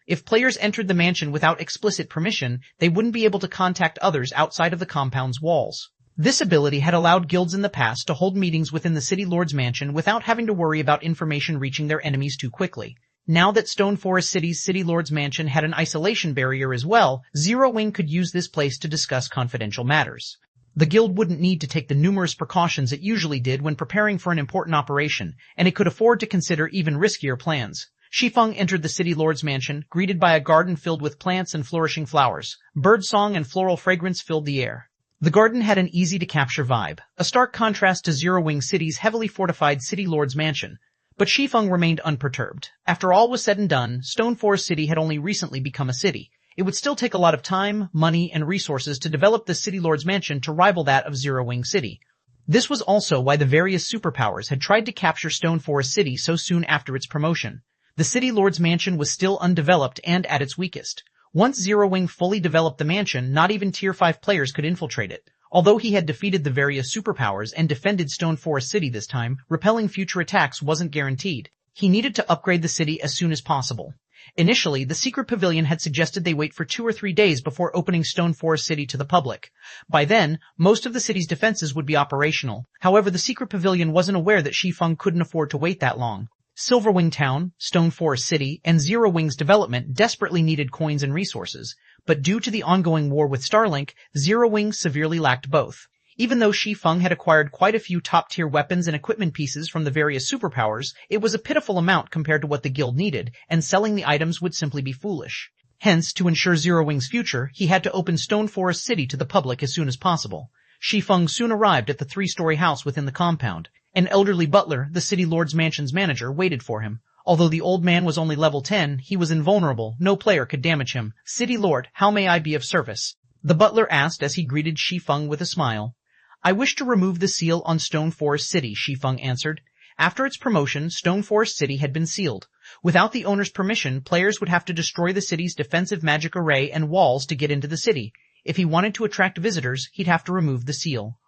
If players entered the mansion without explicit permission, they wouldn't be able to contact others outside of the compound's walls. This ability had allowed guilds in the past to hold meetings within the city lord's mansion without having to worry about information reaching their enemies too quickly. Now that Stone Forest City's city lord's mansion had an isolation barrier as well, Zero Wing could use this place to discuss confidential matters. The guild wouldn't need to take the numerous precautions it usually did when preparing for an important operation, and it could afford to consider even riskier plans. Shi Feng entered the city lord's mansion, greeted by a garden filled with plants and flourishing flowers. Birdsong and floral fragrance filled the air. The garden had an easy-to-capture vibe, a stark contrast to Zero Wing City's heavily fortified city lord's mansion. But Shi Feng remained unperturbed. After all was said and done, Stone Forest City had only recently become a city. It would still take a lot of time, money, and resources to develop the city lord's mansion to rival that of Zero Wing City. This was also why the various superpowers had tried to capture Stone Forest City so soon after its promotion. The city lord's mansion was still undeveloped and at its weakest. Once Zero Wing fully developed the mansion, not even Tier 5 players could infiltrate it. Although he had defeated the various superpowers and defended Stone Forest City this time, repelling future attacks wasn't guaranteed. He needed to upgrade the city as soon as possible. Initially, the Secret Pavilion had suggested they wait for 2 or 3 days before opening Stone Forest City to the public. By then, most of the city's defenses would be operational. However, the Secret Pavilion wasn't aware that Shi Feng couldn't afford to wait that long. Silverwing Town, Stone Forest City, and Zero Wing's development desperately needed coins and resources, but due to the ongoing war with Starlink, Zero Wing severely lacked both. Even though Shi Feng had acquired quite a few top-tier weapons and equipment pieces from the various superpowers, it was a pitiful amount compared to what the guild needed, and selling the items would simply be foolish. Hence, to ensure Zero Wing's future, he had to open Stone Forest City to the public as soon as possible. Shi Feng soon arrived at the 3-story house within the compound. An elderly butler, the city lord's mansion's manager, waited for him. Although the old man was only level 10, he was invulnerable. No player could damage him. "City Lord, how may I be of service?" the butler asked as he greeted Shi Feng with a smile. "I wish to remove the seal on Stone Forest City," Shi Feng answered. After its promotion, Stone Forest City had been sealed. Without the owner's permission, players would have to destroy the city's defensive magic array and walls to get into the city. If he wanted to attract visitors, he'd have to remove the seal.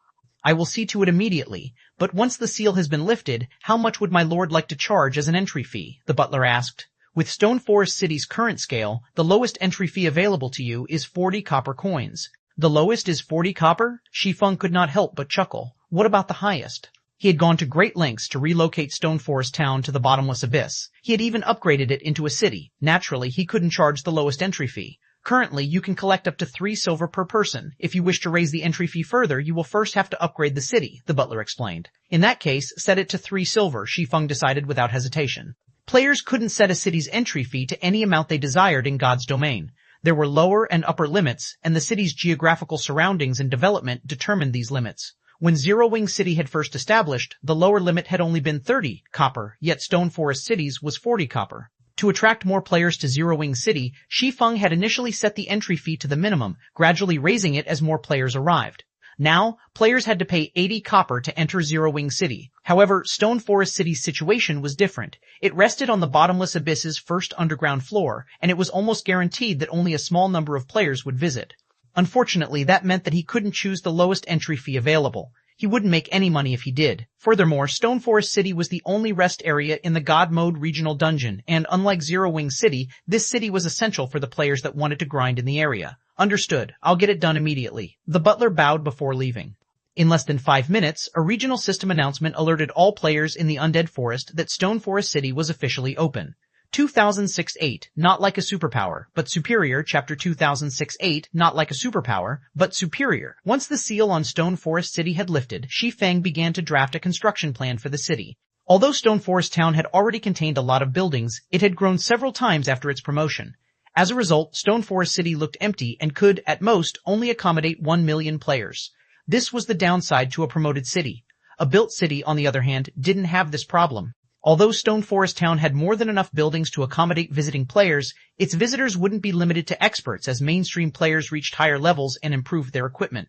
"I will see to it immediately, but once the seal has been lifted, how much would my lord like to charge as an entry fee?" the butler asked. "With Stone Forest City's current scale, the lowest entry fee available to you is 40 copper coins. "The lowest is 40 copper? Shi Feng could not help but chuckle. What about the highest? He had gone to great lengths to relocate Stone Forest Town to the bottomless abyss. He had even upgraded it into a city. Naturally, he couldn't charge the lowest entry fee. Currently, you can collect up to 3 silver per person. If you wish to raise the entry fee further, you will first have to upgrade the city," the butler explained. "In that case, set it to 3 silver, Shi Feng decided without hesitation. Players couldn't set a city's entry fee to any amount they desired in God's domain. There were lower and upper limits, and the city's geographical surroundings and development determined these limits. When Zero Wing City had first established, the lower limit had only been 30 copper, yet Stone Forest City's was 40 copper. To attract more players to Zero Wing City, Shi Feng had initially set the entry fee to the minimum, gradually raising it as more players arrived. Now, players had to pay 80 copper to enter Zero Wing City. However, Stone Forest City's situation was different. It rested on the bottomless abyss's first underground floor, and it was almost guaranteed that only a small number of players would visit. Unfortunately, that meant that he couldn't choose the lowest entry fee available. He wouldn't make any money if he did. Furthermore, Stone Forest City was the only rest area in the God Mode regional dungeon, and unlike Zero Wing City, this city was essential for the players that wanted to grind in the area. Understood. I'll get it done immediately. The butler bowed before leaving. In less than 5 minutes, a regional system announcement alerted all players in the Undead Forest that Stone Forest City was officially open. 2006-8, not like a superpower, but superior. Chapter 2006-8, not like a superpower, but superior. Once the seal on Stone Forest City had lifted, Shi Feng began to draft a construction plan for the city. Although Stone Forest Town had already contained a lot of buildings, it had grown several times after its promotion. As a result, Stone Forest City looked empty and could, at most, only accommodate 1 million players. This was the downside to a promoted city. A built city, on the other hand, didn't have this problem. Although Stone Forest Town had more than enough buildings to accommodate visiting players, its visitors wouldn't be limited to experts as mainstream players reached higher levels and improved their equipment.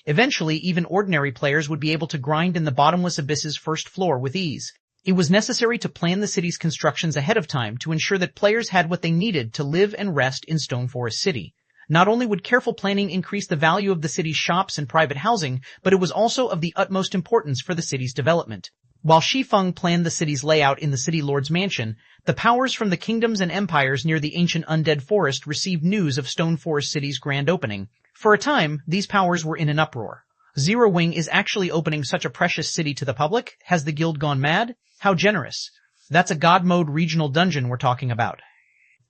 Eventually, even ordinary players would be able to grind in the bottomless abyss's first floor with ease. It was necessary to plan the city's constructions ahead of time to ensure that players had what they needed to live and rest in Stone Forest City. Not only would careful planning increase the value of the city's shops and private housing, but it was also of the utmost importance for the city's development. While Shi Feng planned the city's layout in the City Lord's mansion, the powers from the kingdoms and empires near the ancient undead forest received news of Stone Forest City's grand opening. For a time, these powers were in an uproar. Zero Wing is actually opening such a precious city to the public? Has the guild gone mad? How generous. That's a God Mode regional dungeon we're talking about.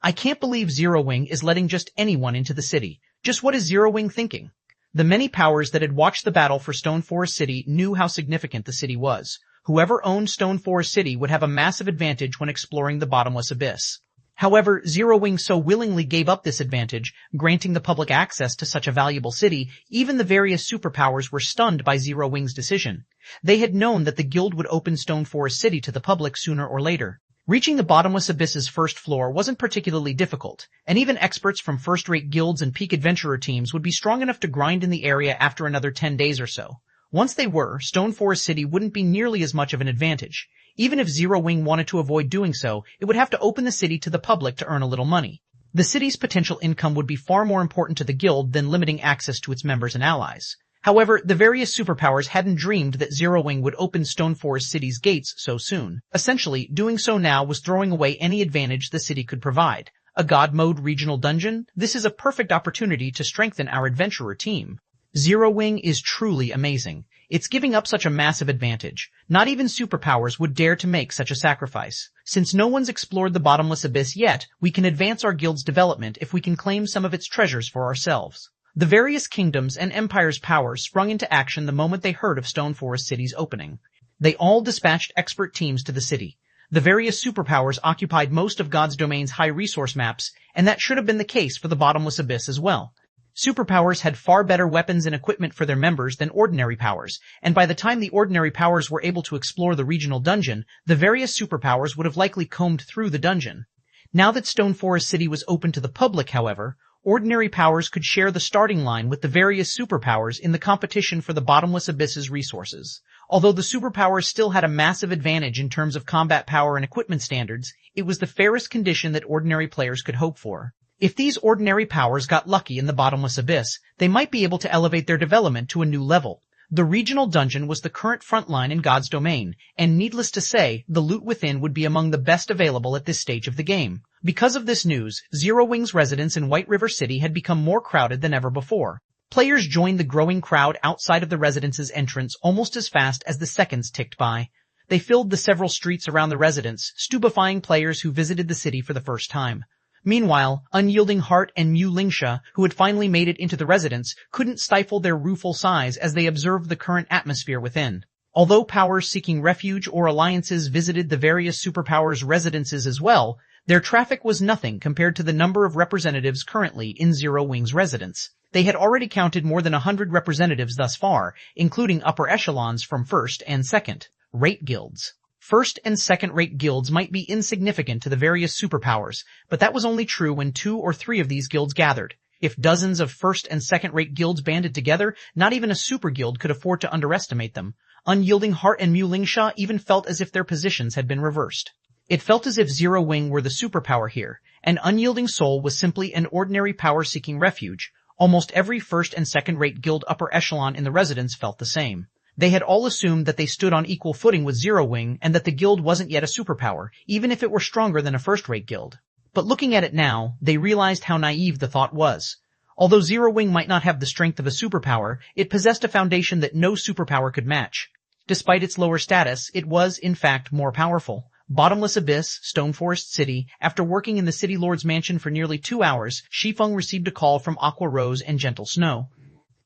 I can't believe Zero Wing is letting just anyone into the city. Just what is Zero Wing thinking? The many powers that had watched the battle for Stone Forest City knew how significant the city was. Whoever owned Stone Forest City would have a massive advantage when exploring the bottomless abyss. However, Zero Wing so willingly gave up this advantage, granting the public access to such a valuable city. Even the various superpowers were stunned by Zero Wing's decision. They had known that the guild would open Stone Forest City to the public sooner or later. Reaching the bottomless abyss's first floor wasn't particularly difficult, and even experts from first-rate guilds and peak adventurer teams would be strong enough to grind in the area after another 10 days or so. Once they were, Stone Forest City wouldn't be nearly as much of an advantage. Even if Zero Wing wanted to avoid doing so, it would have to open the city to the public to earn a little money. The city's potential income would be far more important to the guild than limiting access to its members and allies. However, the various superpowers hadn't dreamed that Zero Wing would open Stone Forest City's gates so soon. Essentially, doing so now was throwing away any advantage the city could provide. A God Mode regional dungeon? This is a perfect opportunity to strengthen our adventurer team. Zero Wing is truly amazing. It's giving up such a massive advantage. Not even superpowers would dare to make such a sacrifice. Since no one's explored the bottomless abyss yet, we can advance our guild's development if we can claim some of its treasures for ourselves. The various kingdoms and empires' powers sprung into action the moment they heard of Stone Forest City's opening. They all dispatched expert teams to the city. The various superpowers occupied most of God's domain's high resource maps, and that should have been the case for the bottomless abyss as well. Superpowers had far better weapons and equipment for their members than ordinary powers, and by the time the ordinary powers were able to explore the regional dungeon, the various superpowers would have likely combed through the dungeon. Now that Stone Forest City was open to the public, however, ordinary powers could share the starting line with the various superpowers in the competition for the bottomless abyss's resources. Although the superpowers still had a massive advantage in terms of combat power and equipment standards, it was the fairest condition that ordinary players could hope for. If these ordinary powers got lucky in the bottomless abyss, they might be able to elevate their development to a new level. The regional dungeon was the current front line in God's domain, and needless to say, the loot within would be among the best available at this stage of the game. Because of this news, Zero Wing's residence in White River City had become more crowded than ever before. Players joined the growing crowd outside of the residence's entrance almost as fast as the seconds ticked by. They filled the several streets around the residence, stupefying players who visited the city for the first time. Meanwhile, Unyielding Heart and Mu Lingsha, who had finally made it into the residence, couldn't stifle their rueful sighs as they observed the current atmosphere within. Although powers seeking refuge or alliances visited the various superpowers' residences as well, their traffic was nothing compared to the number of representatives currently in Zero Wing's residence. They had already counted more than 100 representatives thus far, including upper echelons from first and second-rate guilds. First and second-rate guilds might be insignificant to the various superpowers, but that was only true when 2 or 3 of these guilds gathered. If dozens of first and second-rate guilds banded together, not even a super guild could afford to underestimate them. Unyielding Heart and Mu Lingsha even felt as if their positions had been reversed. It felt as if Zero Wing were the superpower here, and Unyielding Soul was simply an ordinary power-seeking refuge. Almost every first and second-rate guild upper echelon in the residence felt the same. They had all assumed that they stood on equal footing with Zero Wing and that the guild wasn't yet a superpower, even if it were stronger than a first-rate guild. But looking at it now, they realized how naive the thought was. Although Zero Wing might not have the strength of a superpower, it possessed a foundation that no superpower could match. Despite its lower status, it was, in fact, more powerful. Bottomless Abyss, Stone Forest City. After working in the City Lord's mansion for nearly 2 hours, Shi Feng received a call from Aqua Rose and Gentle Snow.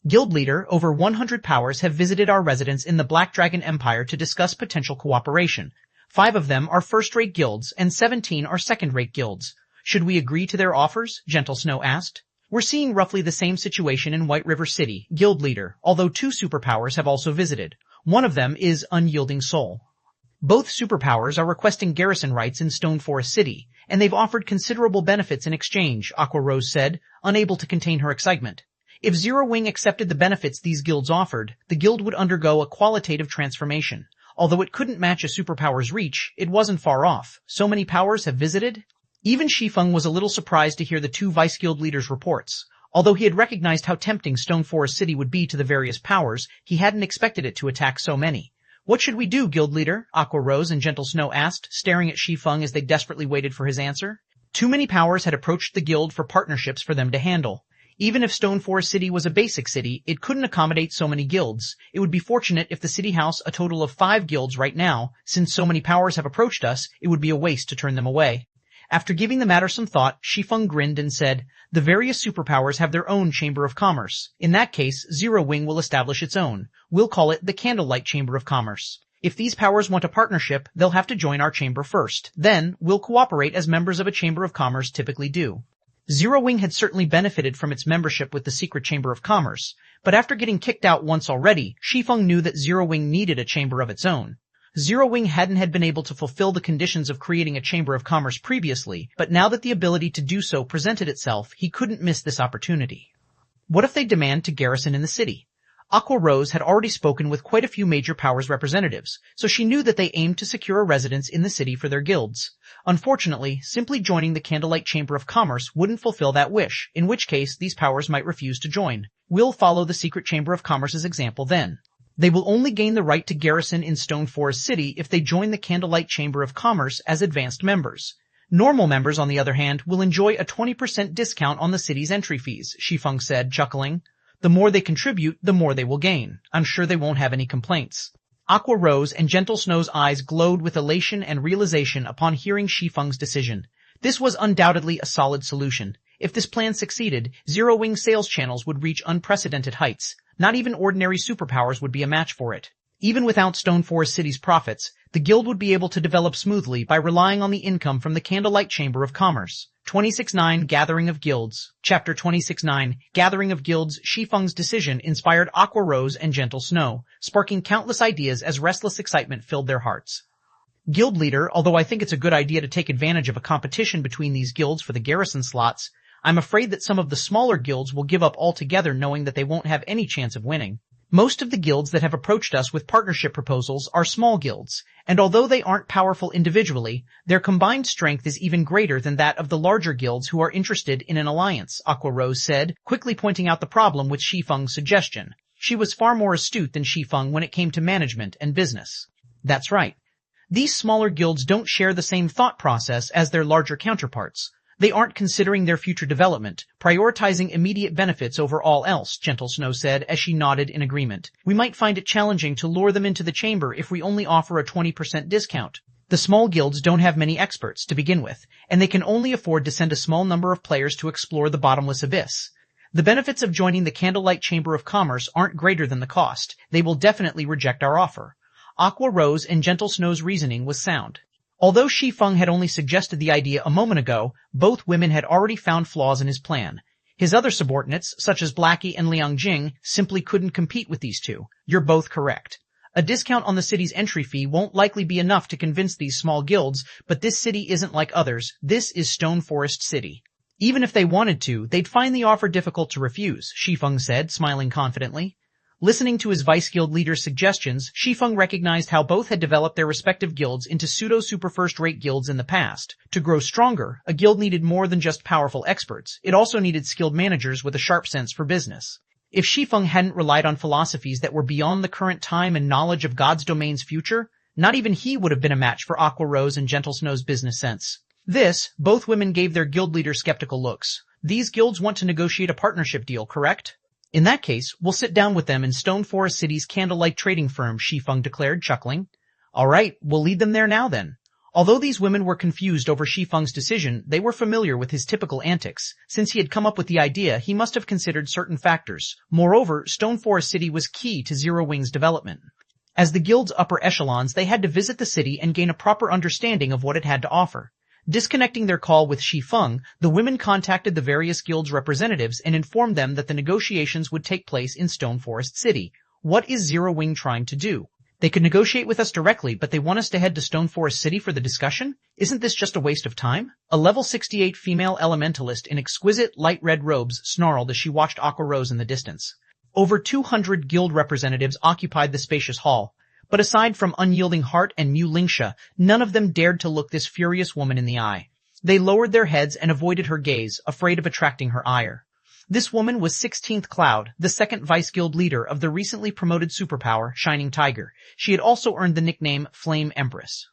Guild leader, over 100 powers have visited our residence in the Black Dragon Empire to discuss potential cooperation. 5 of them are first-rate guilds, and 17 are second-rate guilds. Should we agree to their offers? Gentle Snow asked. We're seeing roughly the same situation in White River City, guild leader, although 2 superpowers have also visited. One of them is Unyielding Soul. Both superpowers are requesting garrison rights in Stone Forest City, and they've offered considerable benefits in exchange, Aqua Rose said, unable to contain her excitement. If Zero Wing accepted the benefits these guilds offered, the guild would undergo a qualitative transformation. Although it couldn't match a superpower's reach, it wasn't far off. So many powers have visited? Even Shi Feng was a little surprised to hear the 2 vice-guild leaders' reports. Although he had recognized how tempting Stone Forest City would be to the various powers, he hadn't expected it to attack so many. What should we do, guild leader? Aqua Rose and Gentle Snow asked, staring at Shi Feng as they desperately waited for his answer. Too many powers had approached the guild for partnerships for them to handle. Even if Stone Forest City was a basic city, it couldn't accommodate so many guilds. It would be fortunate if the city housed a total of 5 guilds right now. Since so many powers have approached us, it would be a waste to turn them away. After giving the matter some thought, Shi Feng grinned and said, the various superpowers have their own Chamber of Commerce. In that case, Zero Wing will establish its own. We'll call it the Candlelight Chamber of Commerce. If these powers want a partnership, they'll have to join our chamber first. Then, we'll cooperate as members of a Chamber of Commerce typically do. Zero Wing had certainly benefited from its membership with the Secret Chamber of Commerce, but after getting kicked out once already, Shi Feng knew that Zero Wing needed a chamber of its own. Zero Wing hadn't been able to fulfill the conditions of creating a Chamber of Commerce previously, but now that the ability to do so presented itself, he couldn't miss this opportunity. What if they demand to garrison in the city? Aqua Rose had already spoken with quite a few major powers representatives, so she knew that they aimed to secure a residence in the city for their guilds. Unfortunately, simply joining the Candlelight Chamber of Commerce wouldn't fulfill that wish, in which case these powers might refuse to join. We'll follow the Secret Chamber of Commerce's example then. They will only gain the right to garrison in Stone Forest City if they join the Candlelight Chamber of Commerce as advanced members. Normal members, on the other hand, will enjoy a 20% discount on the city's entry fees, Shi Feng said, chuckling. The more they contribute, the more they will gain. I'm sure they won't have any complaints. Aqua Rose and Gentle Snow's eyes glowed with elation and realization upon hearing Shi Feng's decision. This was undoubtedly a solid solution. If this plan succeeded, Zero Wing sales channels would reach unprecedented heights. Not even ordinary superpowers would be a match for it. Even without Stone Forest City's profits, the guild would be able to develop smoothly by relying on the income from the Candlelight Chamber of Commerce. 26.9 Gathering of Guilds. Chapter 26.9 Gathering of Guilds. Shi Feng's decision inspired Aqua Rose and Gentle Snow, sparking countless ideas as restless excitement filled their hearts. Guild leader, although I think it's a good idea to take advantage of a competition between these guilds for the garrison slots, I'm afraid that some of the smaller guilds will give up altogether knowing that they won't have any chance of winning. Most of the guilds that have approached us with partnership proposals are small guilds, and although they aren't powerful individually, their combined strength is even greater than that of the larger guilds who are interested in an alliance, Aqua Rose said, quickly pointing out the problem with Shi Feng's suggestion. She was far more astute than Shi Feng when it came to management and business. That's right. These smaller guilds don't share the same thought process as their larger counterparts. They aren't considering their future development, prioritizing immediate benefits over all else, Gentle Snow said as she nodded in agreement. We might find it challenging to lure them into the chamber if we only offer a 20% discount. The small guilds don't have many experts to begin with, and they can only afford to send a small number of players to explore the bottomless abyss. The benefits of joining the Candlelight Chamber of Commerce aren't greater than the cost. They will definitely reject our offer. Aqua Rose and Gentle Snow's reasoning was sound. Although Shi Feng had only suggested the idea a moment ago, both women had already found flaws in his plan. His other subordinates, such as Blackie and Liang Jing, simply couldn't compete with these two. You're both correct. A discount on the city's entry fee won't likely be enough to convince these small guilds, but this city isn't like others. This is Stone Forest City. Even if they wanted to, they'd find the offer difficult to refuse, Shi Feng said, smiling confidently. Listening to his vice guild leader's suggestions, Shi Feng recognized how both had developed their respective guilds into pseudo-super first-rate guilds in the past. To grow stronger, a guild needed more than just powerful experts. It also needed skilled managers with a sharp sense for business. If Shi Feng hadn't relied on philosophies that were beyond the current time and knowledge of God's domain's future, not even he would have been a match for Aqua Rose and Gentle Snow's business sense. Both women gave their guild leader skeptical looks. These guilds want to negotiate a partnership deal, correct? In that case, we'll sit down with them in Stone Forest City's candlelight trading firm, Shi Feng declared, chuckling. All right, we'll lead them there now then. Although these women were confused over Shi Feng's decision, they were familiar with his typical antics. Since he had come up with the idea, he must have considered certain factors. Moreover, Stone Forest City was key to Zero Wing's development. As the guild's upper echelons, they had to visit the city and gain a proper understanding of what it had to offer. Disconnecting their call with Shi Feng, the women contacted the various guilds' representatives and informed them that the negotiations would take place in Stone Forest City. What is Zero Wing trying to do? They could negotiate with us directly, but they want us to head to Stone Forest City for the discussion? Isn't this just a waste of time? A level 68 female elementalist in exquisite light red robes snarled as she watched Aqua Rose in the distance. Over 200 guild representatives occupied the spacious hall. But aside from Unyielding Heart and Mu Lingsha, none of them dared to look this furious woman in the eye. They lowered their heads and avoided her gaze, afraid of attracting her ire. This woman was 16th Cloud, the second vice guild leader of the recently promoted superpower, Shining Tiger. She had also earned the nickname Flame Empress.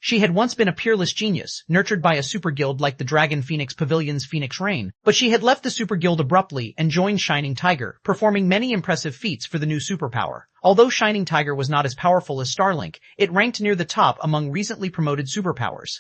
She had once been a peerless genius, nurtured by a super guild like the Dragon Phoenix Pavilion's Phoenix Rain, but she had left the super guild abruptly and joined Shining Tiger, performing many impressive feats for the new superpower. Although Shining Tiger was not as powerful as Starlink, it ranked near the top among recently promoted superpowers.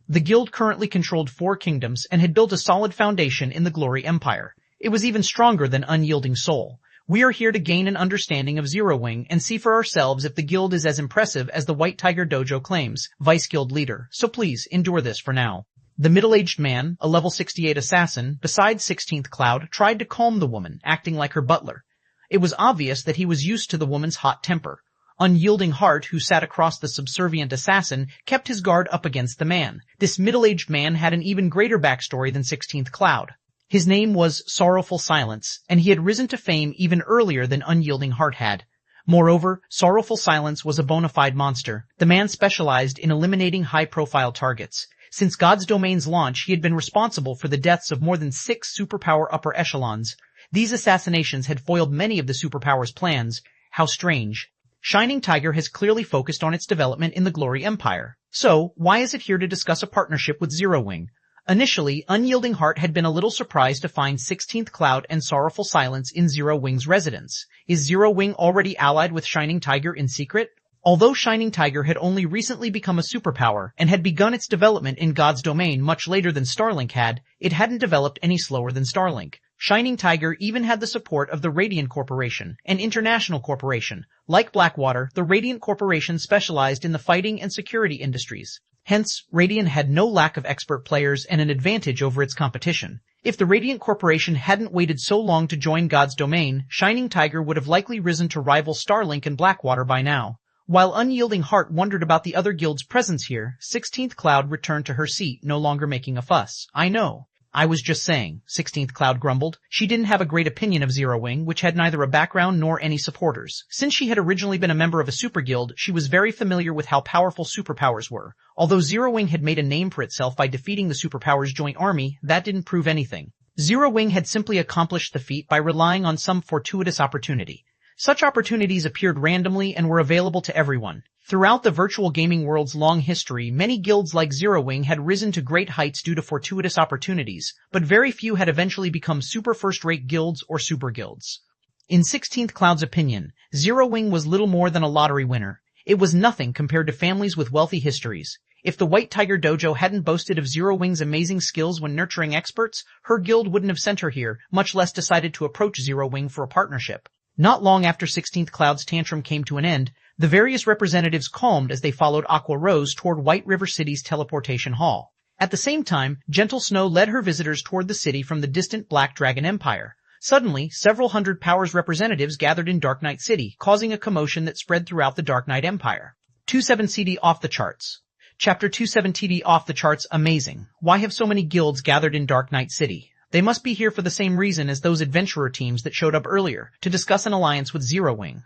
The guild currently controlled 4 kingdoms and had built a solid foundation in the Glory Empire. It was even stronger than Unyielding Soul. We are here to gain an understanding of Zero Wing and see for ourselves if the guild is as impressive as the White Tiger Dojo claims, Vice Guild Leader, so please endure this for now. The middle-aged man, a level 68 assassin, beside 16th Cloud, tried to calm the woman, acting like her butler. It was obvious that he was used to the woman's hot temper. Unyielding Heart, who sat across the subservient assassin, kept his guard up against the man. This middle-aged man had an even greater backstory than 16th Cloud. His name was Sorrowful Silence, and he had risen to fame even earlier than Unyielding Heart had. Moreover, Sorrowful Silence was a bona fide monster. The man specialized in eliminating high-profile targets. Since God's Domain's launch, he had been responsible for the deaths of more than 6 superpower upper echelons. These assassinations had foiled many of the superpower's plans. How strange. Shining Tiger has clearly focused on its development in the Glory Empire. So, why is it here to discuss a partnership with Zero Wing? Initially, Unyielding Heart had been a little surprised to find 16th Cloud and Sorrowful Silence in Zero Wing's residence. Is Zero Wing already allied with Shining Tiger in secret? Although Shining Tiger had only recently become a superpower and had begun its development in God's Domain much later than Starlink had, it hadn't developed any slower than Starlink. Shining Tiger even had the support of the Radiant Corporation, an international corporation. Like Blackwater, the Radiant Corporation specialized in the fighting and security industries. Hence, Radiant had no lack of expert players and an advantage over its competition. If the Radiant Corporation hadn't waited so long to join God's Domain, Shining Tiger would have likely risen to rival Starlink and Blackwater by now. While Unyielding Heart wondered about the other guild's presence here, 16th Cloud returned to her seat, no longer making a fuss. I know. I was just saying, 16th Cloud grumbled. She didn't have a great opinion of Zero Wing, which had neither a background nor any supporters. Since she had originally been a member of a super guild, she was very familiar with how powerful superpowers were. Although Zero Wing had made a name for itself by defeating the superpower's joint army, that didn't prove anything. Zero Wing had simply accomplished the feat by relying on some fortuitous opportunity. Such opportunities appeared randomly and were available to everyone. Throughout the virtual gaming world's long history, many guilds like Zero Wing had risen to great heights due to fortuitous opportunities, but very few had eventually become super first-rate guilds or super guilds. In 16th Cloud's opinion, Zero Wing was little more than a lottery winner. It was nothing compared to families with wealthy histories. If the White Tiger Dojo hadn't boasted of Zero Wing's amazing skills when nurturing experts, her guild wouldn't have sent her here, much less decided to approach Zero Wing for a partnership. Not long after 16th Cloud's tantrum came to an end, the various representatives calmed as they followed Aqua Rose toward White River City's teleportation hall. At the same time, Gentle Snow led her visitors toward the city from the distant Black Dragon Empire. Suddenly, several hundred powers representatives gathered in Dark Knight City, causing a commotion that spread throughout the Dark Knight Empire. 27CD off the charts. Chapter 27TD off the charts. Amazing. Why have so many guilds gathered in Dark Knight City? They must be here for the same reason as those adventurer teams that showed up earlier, to discuss an alliance with Zero Wing.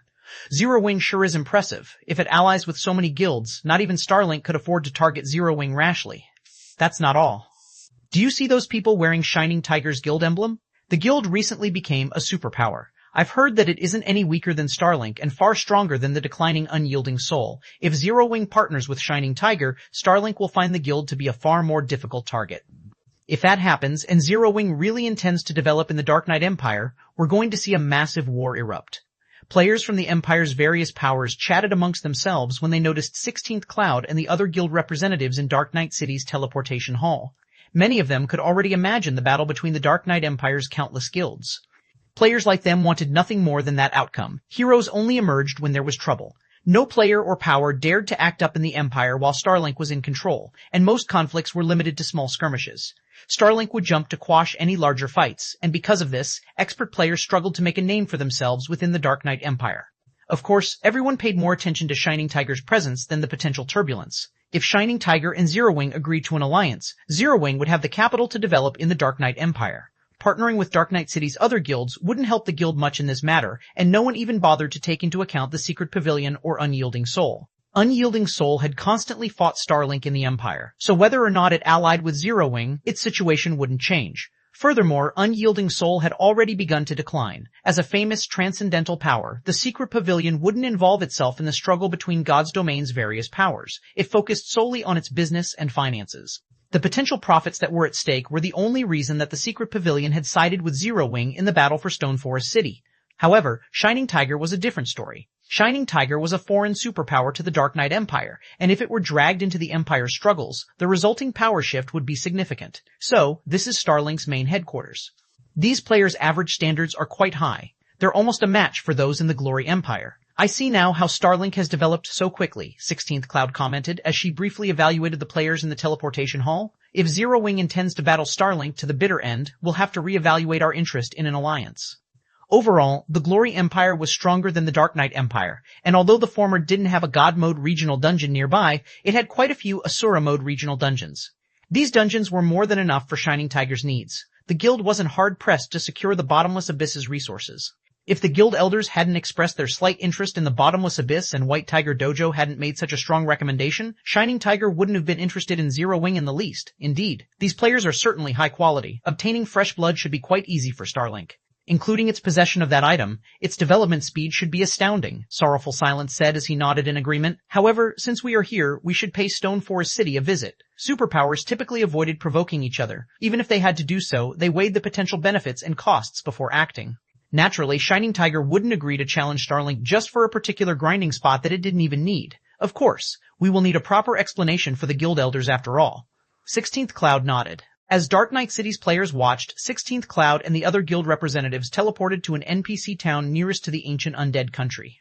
Zero Wing sure is impressive. If it allies with so many guilds, not even Starlink could afford to target Zero Wing rashly. That's not all. Do you see those people wearing Shining Tiger's guild emblem? The guild recently became a superpower. I've heard that it isn't any weaker than Starlink and far stronger than the declining Unyielding Soul. If Zero Wing partners with Shining Tiger, Starlink will find the guild to be a far more difficult target. If that happens, and Zero Wing really intends to develop in the Dark Knight Empire, we're going to see a massive war erupt. Players from the Empire's various powers chatted amongst themselves when they noticed 16th Cloud and the other guild representatives in Dark Knight City's teleportation hall. Many of them could already imagine the battle between the Dark Knight Empire's countless guilds. Players like them wanted nothing more than that outcome. Heroes only emerged when there was trouble. No player or power dared to act up in the Empire while Starlink was in control, and most conflicts were limited to small skirmishes. Starlink would jump to quash any larger fights, and because of this, expert players struggled to make a name for themselves within the Dark Knight Empire. Of course, everyone paid more attention to Shining Tiger's presence than the potential turbulence. If Shining Tiger and Zero Wing agreed to an alliance, Zero Wing would have the capital to develop in the Dark Knight Empire. Partnering with Dark Knight City's other guilds wouldn't help the guild much in this matter, and no one even bothered to take into account the Secret Pavilion or Unyielding Soul. Unyielding Soul had constantly fought Starlink in the Empire, so whether or not it allied with Zero Wing, its situation wouldn't change. Furthermore, Unyielding Soul had already begun to decline. As a famous transcendental power, the Secret Pavilion wouldn't involve itself in the struggle between God's domain's various powers. It focused solely on its business and finances. The potential profits that were at stake were the only reason that the Secret Pavilion had sided with Zero Wing in the battle for Stone Forest City. However, Shining Tiger was a different story. Shining Tiger was a foreign superpower to the Dark Knight Empire, and if it were dragged into the Empire's struggles, the resulting power shift would be significant. So, this is Starlink's main headquarters. These players' average standards are quite high. They're almost a match for those in the Glory Empire. I see now how Starlink has developed so quickly, 16th Cloud commented as she briefly evaluated the players in the teleportation hall. If Zero Wing intends to battle Starlink to the bitter end, we'll have to reevaluate our interest in an alliance. Overall, the Glory Empire was stronger than the Dark Knight Empire, and although the former didn't have a God Mode regional dungeon nearby, it had quite a few Asura Mode regional dungeons. These dungeons were more than enough for Shining Tiger's needs. The guild wasn't hard-pressed to secure the Bottomless Abyss's resources. If the guild elders hadn't expressed their slight interest in the Bottomless Abyss and White Tiger Dojo hadn't made such a strong recommendation, Shining Tiger wouldn't have been interested in Zero Wing in the least. Indeed, these players are certainly high quality. Obtaining fresh blood should be quite easy for Starlink. Including its possession of that item, its development speed should be astounding, Sorrowful Silence said as he nodded in agreement. However, since we are here, we should pay Stone Forest City a visit. Superpowers typically avoided provoking each other. Even if they had to do so, they weighed the potential benefits and costs before acting. Naturally, Shining Tiger wouldn't agree to challenge Starlink just for a particular grinding spot that it didn't even need. Of course, we will need a proper explanation for the guild elders after all. 16th Cloud nodded. As Dark Knight City's players watched, 16th Cloud and the other guild representatives teleported to an NPC town nearest to the ancient undead country.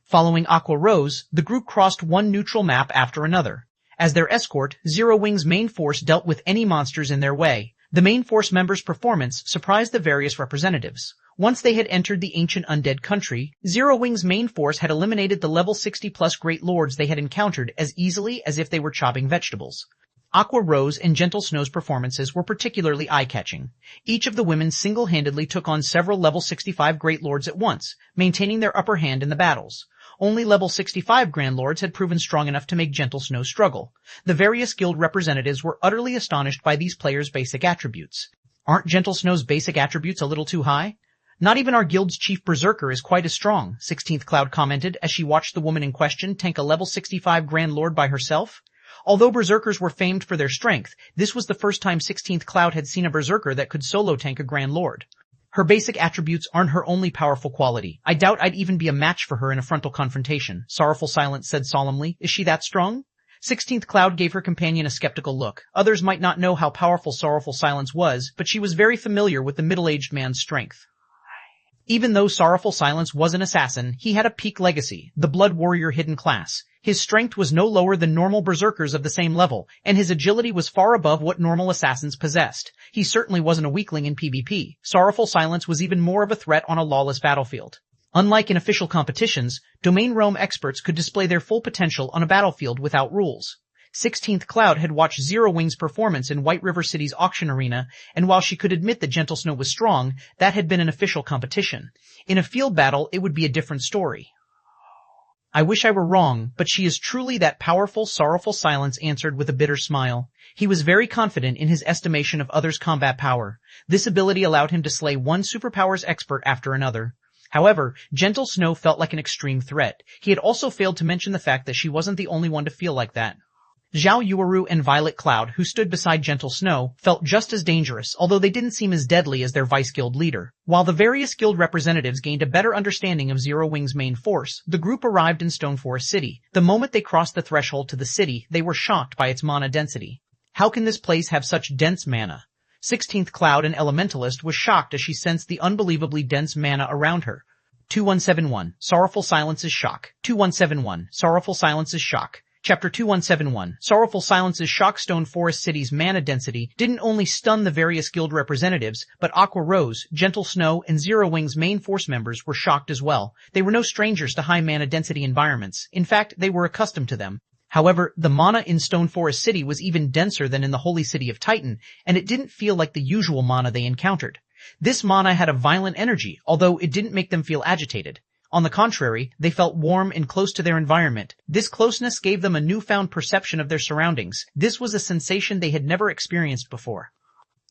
Following Aqua Rose, the group crossed one neutral map after another. As their escort, Zero Wing's main force dealt with any monsters in their way. The main force members' performance surprised the various representatives. Once they had entered the ancient undead country, Zero Wing's main force had eliminated the level 60+ Great Lords they had encountered as easily as if they were chopping vegetables. Aqua Rose and Gentle Snow's performances were particularly eye-catching. Each of the women single-handedly took on several level 65 Great Lords at once, maintaining their upper hand in the battles. Only level 65 Grand Lords had proven strong enough to make Gentle Snow struggle. The various guild representatives were utterly astonished by these players' basic attributes. Aren't Gentle Snow's basic attributes a little too high? Not even our guild's chief berserker is quite as strong, 16th Cloud commented as she watched the woman in question tank a level 65 Grand Lord by herself. Although berserkers were famed for their strength, this was the first time 16th Cloud had seen a berserker that could solo tank a Grand Lord. Her basic attributes aren't her only powerful quality. I doubt I'd even be a match for her in a frontal confrontation, Sorrowful Silence said solemnly. Is she that strong? 16th Cloud gave her companion a skeptical look. Others might not know how powerful Sorrowful Silence was, but she was very familiar with the middle-aged man's strength. Even though Sorrowful Silence was an assassin, he had a peak legacy, the Blood Warrior hidden class. His strength was no lower than normal berserkers of the same level, and his agility was far above what normal assassins possessed. He certainly wasn't a weakling in PvP. Sorrowful Silence was even more of a threat on a lawless battlefield. Unlike in official competitions, Domain Realm experts could display their full potential on a battlefield without rules. 16th Cloud had watched Zero Wing's performance in White River City's auction arena, and while she could admit that Gentle Snow was strong, that had been an official competition. In a field battle, it would be a different story. I wish I were wrong, but she is truly that powerful, Sorrowful Silence answered with a bitter smile. He was very confident in his estimation of others' combat power. This ability allowed him to slay one superpowers expert after another. However, Gentle Snow felt like an extreme threat. He had also failed to mention the fact that she wasn't the only one to feel like that. Zhao Yueru and Violet Cloud, who stood beside Gentle Snow, felt just as dangerous, although they didn't seem as deadly as their vice guild leader. While the various guild representatives gained a better understanding of Zero Wing's main force, the group arrived in Stoneforest City. The moment they crossed the threshold to the city, they were shocked by its mana density. How can this place have such dense mana? 16th Cloud, an elementalist, was shocked as she sensed the unbelievably dense mana around her. 2171. Sorrowful Silence's Shock. 2171. Sorrowful Silence's Shock. Chapter 2171. Sorrowful Silence's Shock. Stoneforest City's mana density didn't only stun the various guild representatives, but Aqua Rose, Gentle Snow, and Zero Wing's main force members were shocked as well. They were no strangers to high mana density environments. In fact, they were accustomed to them. However, the mana in Stoneforest City was even denser than in the Holy City of Titan, and it didn't feel like the usual mana they encountered. This mana had a violent energy, although it didn't make them feel agitated. On the contrary, they felt warm and close to their environment. This closeness gave them a newfound perception of their surroundings. This was a sensation they had never experienced before.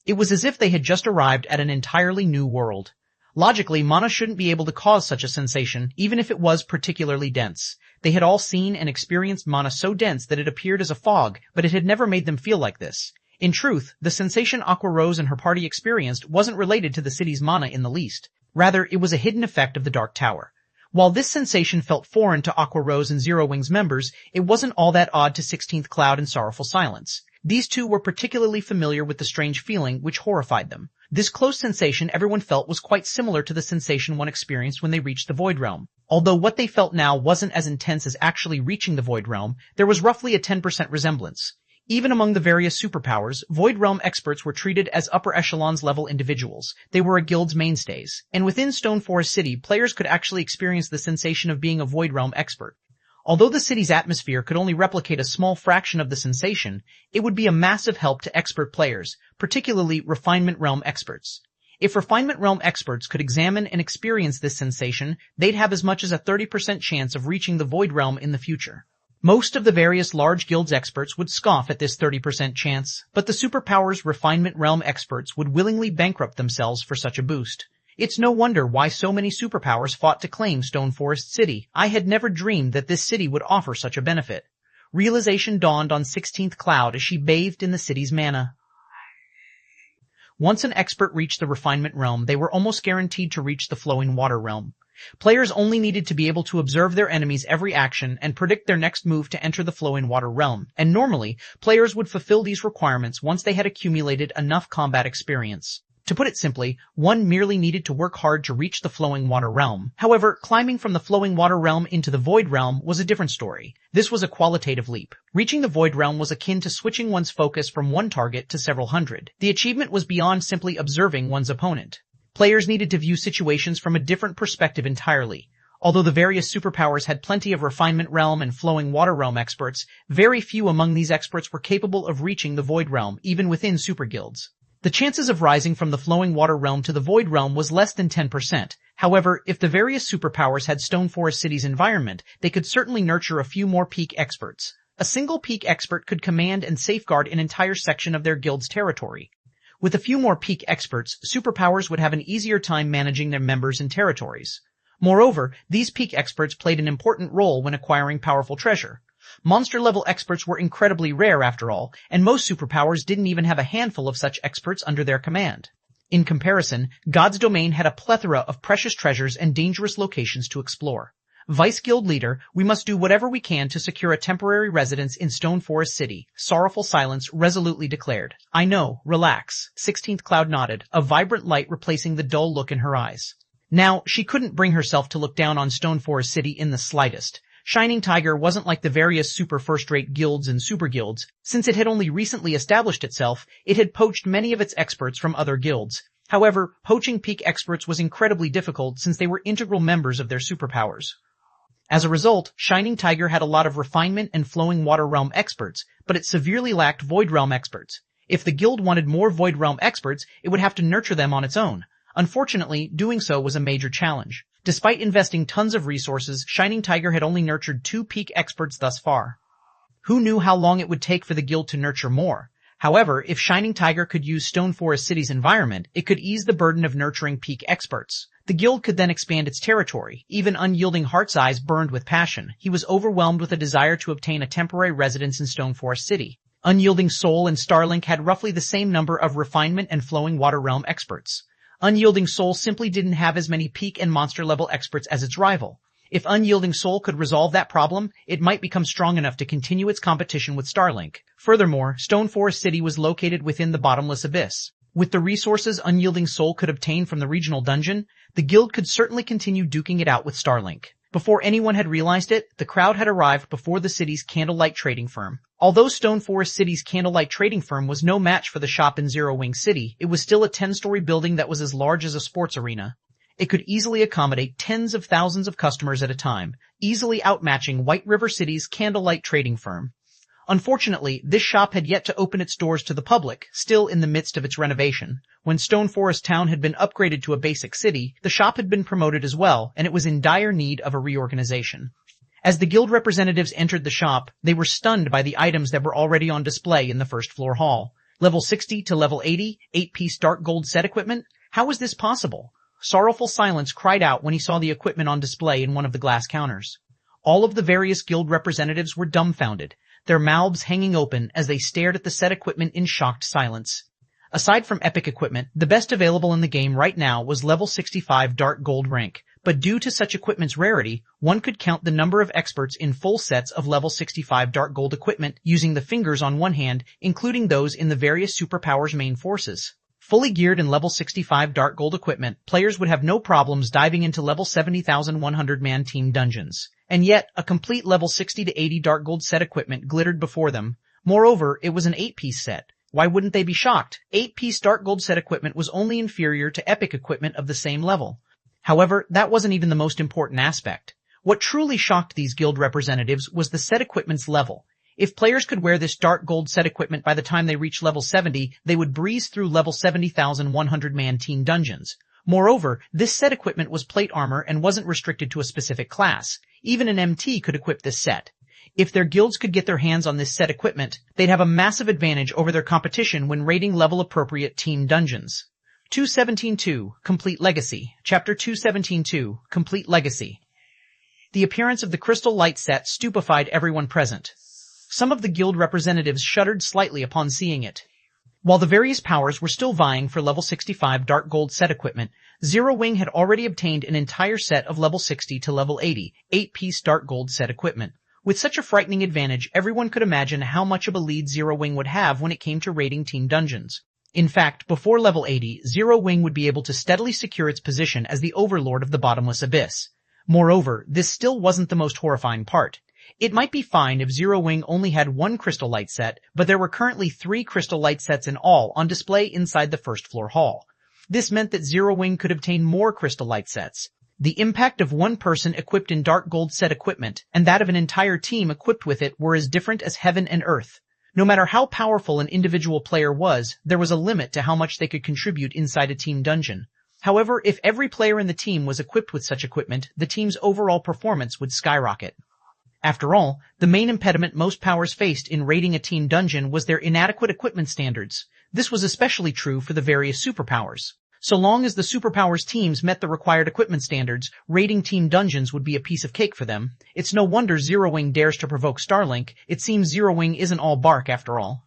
It was as if they had just arrived at an entirely new world. Logically, mana shouldn't be able to cause such a sensation, even if it was particularly dense. They had all seen and experienced mana so dense that it appeared as a fog, but it had never made them feel like this. In truth, the sensation Aqua Rose and her party experienced wasn't related to the city's mana in the least. Rather, it was a hidden effect of the Dark Tower. While this sensation felt foreign to Aqua Rose and Zero Wing's members, it wasn't all that odd to 16th Cloud and Sorrowful Silence. These two were particularly familiar with the strange feeling which horrified them. This close sensation everyone felt was quite similar to the sensation one experienced when they reached the Void Realm. Although what they felt now wasn't as intense as actually reaching the Void Realm, there was roughly a 10% resemblance. Even among the various superpowers, Void Realm experts were treated as upper echelons level individuals. They were a guild's mainstays. And within Stoneforest City, players could actually experience the sensation of being a Void Realm expert. Although the city's atmosphere could only replicate a small fraction of the sensation, it would be a massive help to expert players, particularly Refinement Realm experts. If Refinement Realm experts could examine and experience this sensation, they'd have as much as a 30% chance of reaching the Void Realm in the future. Most of the various large guilds experts would scoff at this 30% chance, but the superpowers Refinement Realm experts would willingly bankrupt themselves for such a boost. It's no wonder why so many superpowers fought to claim Stoneforest City. I had never dreamed that this city would offer such a benefit. Realization dawned on 16th Cloud as she bathed in the city's mana. Once an expert reached the Refinement Realm, they were almost guaranteed to reach the Flowing Water Realm. Players only needed to be able to observe their enemies' every action and predict their next move to enter the Flowing Water Realm, and normally, players would fulfill these requirements once they had accumulated enough combat experience. To put it simply, one merely needed to work hard to reach the Flowing Water Realm. However, climbing from the Flowing Water Realm into the Void Realm was a different story. This was a qualitative leap. Reaching the Void Realm was akin to switching one's focus from one target to several hundred. The achievement was beyond simply observing one's opponent. Players needed to view situations from a different perspective entirely. Although the various superpowers had plenty of Refinement Realm and Flowing Water Realm experts, very few among these experts were capable of reaching the Void Realm, even within super guilds. The chances of rising from the Flowing Water Realm to the Void Realm was less than 10%. However, if the various superpowers had Stoneforest City's environment, they could certainly nurture a few more peak experts. A single peak expert could command and safeguard an entire section of their guild's territory. With a few more peak experts, superpowers would have an easier time managing their members and territories. Moreover, these peak experts played an important role when acquiring powerful treasure. Monster-level experts were incredibly rare after all, and most superpowers didn't even have a handful of such experts under their command. In comparison, God's Domain had a plethora of precious treasures and dangerous locations to explore. Vice Guild Leader, we must do whatever we can to secure a temporary residence in Stoneforest City, Sorrowful Silence resolutely declared. I know, relax. 16th Cloud nodded, a vibrant light replacing the dull look in her eyes. Now, she couldn't bring herself to look down on Stoneforest City in the slightest. Shining Tiger wasn't like the various super first-rate guilds and super guilds. Since it had only recently established itself, it had poached many of its experts from other guilds. However, poaching peak experts was incredibly difficult since they were integral members of their superpowers. As a result, Shining Tiger had a lot of refinement and flowing water realm experts, but it severely lacked void realm experts. If the guild wanted more void realm experts, it would have to nurture them on its own. Unfortunately, doing so was a major challenge. Despite investing tons of resources, Shining Tiger had only nurtured 2 peak experts thus far. Who knew how long it would take for the guild to nurture more? However, if Shining Tiger could use Stone Forest City's environment, it could ease the burden of nurturing peak experts. The guild could then expand its territory. Even unyielding Heart's eyes burned with passion. He was overwhelmed with a desire to obtain a temporary residence in Stone Forest City. Unyielding Soul and Starlink had roughly the same number of refinement and flowing water realm experts. Unyielding Soul simply didn't have as many peak and monster level experts as its rival. If Unyielding Soul could resolve that problem, it might become strong enough to continue its competition with Starlink. Furthermore, Stone Forest City was located within the bottomless abyss. With the resources Unyielding Soul could obtain from the regional dungeon, the guild could certainly continue duking it out with Starlink. Before anyone had realized it, the crowd had arrived before the city's candlelight trading firm. Although Stone Forest City's candlelight trading firm was no match for the shop in Zero Wing City, it was still a 10-story building that was as large as a sports arena. It could easily accommodate tens of thousands of customers at a time, easily outmatching White River City's candlelight trading firm. Unfortunately, this shop had yet to open its doors to the public, still in the midst of its renovation. When Stone Forest Town had been upgraded to a basic city, the shop had been promoted as well, and it was in dire need of a reorganization. As the guild representatives entered the shop, they were stunned by the items that were already on display in the first floor hall. Level 60 to level 80, 8-piece dark gold set equipment? How was this possible? Sorrowful Silence cried out when he saw the equipment on display in one of the glass counters. All of the various guild representatives were dumbfounded, their mouths hanging open as they stared at the set equipment in shocked silence. Aside from epic equipment, the best available in the game right now was level 65 dark gold rank, but due to such equipment's rarity, one could count the number of experts in full sets of level 65 dark gold equipment using the fingers on one hand, including those in the various superpowers' main forces. Fully geared in level 65 dark gold equipment, players would have no problems diving into level 70,100-man team dungeons. And yet, a complete level 60 to 80 dark gold set equipment glittered before them. Moreover, it was an 8-piece set. Why wouldn't they be shocked? 8-piece dark gold set equipment was only inferior to epic equipment of the same level. However, that wasn't even the most important aspect. What truly shocked these guild representatives was the set equipment's level. If players could wear this dark gold set equipment by the time they reached level 70, they would breeze through level 70,100-man team dungeons. Moreover, this set equipment was plate armor and wasn't restricted to a specific class. Even an MT could equip this set. If their guilds could get their hands on this set equipment, they'd have a massive advantage over their competition when raiding level-appropriate team dungeons. 217.2 Complete Legacy. Chapter 217.2 Complete Legacy. The appearance of the crystal light set stupefied everyone present. Some of the guild representatives shuddered slightly upon seeing it. While the various powers were still vying for level 65 dark gold set equipment, Zero Wing had already obtained an entire set of level 60 to level 80, 8-piece dark gold set equipment. With such a frightening advantage, everyone could imagine how much of a lead Zero Wing would have when it came to raiding team dungeons. In fact, before level 80, Zero Wing would be able to steadily secure its position as the overlord of the bottomless abyss. Moreover, this still wasn't the most horrifying part. It might be fine if Zero Wing only had one crystal light set, but there were currently 3 crystal light sets in all on display inside the first floor hall. This meant that Zero Wing could obtain more crystal light sets. The impact of one person equipped in dark gold set equipment and that of an entire team equipped with it were as different as heaven and earth. No matter how powerful an individual player was, there was a limit to how much they could contribute inside a team dungeon. However, if every player in the team was equipped with such equipment, the team's overall performance would skyrocket. After all, the main impediment most powers faced in raiding a team dungeon was their inadequate equipment standards. This was especially true for the various superpowers. So long as the superpowers teams met the required equipment standards, raiding team dungeons would be a piece of cake for them. It's no wonder Zero Wing dares to provoke Starlink. It seems Zero Wing isn't all bark after all.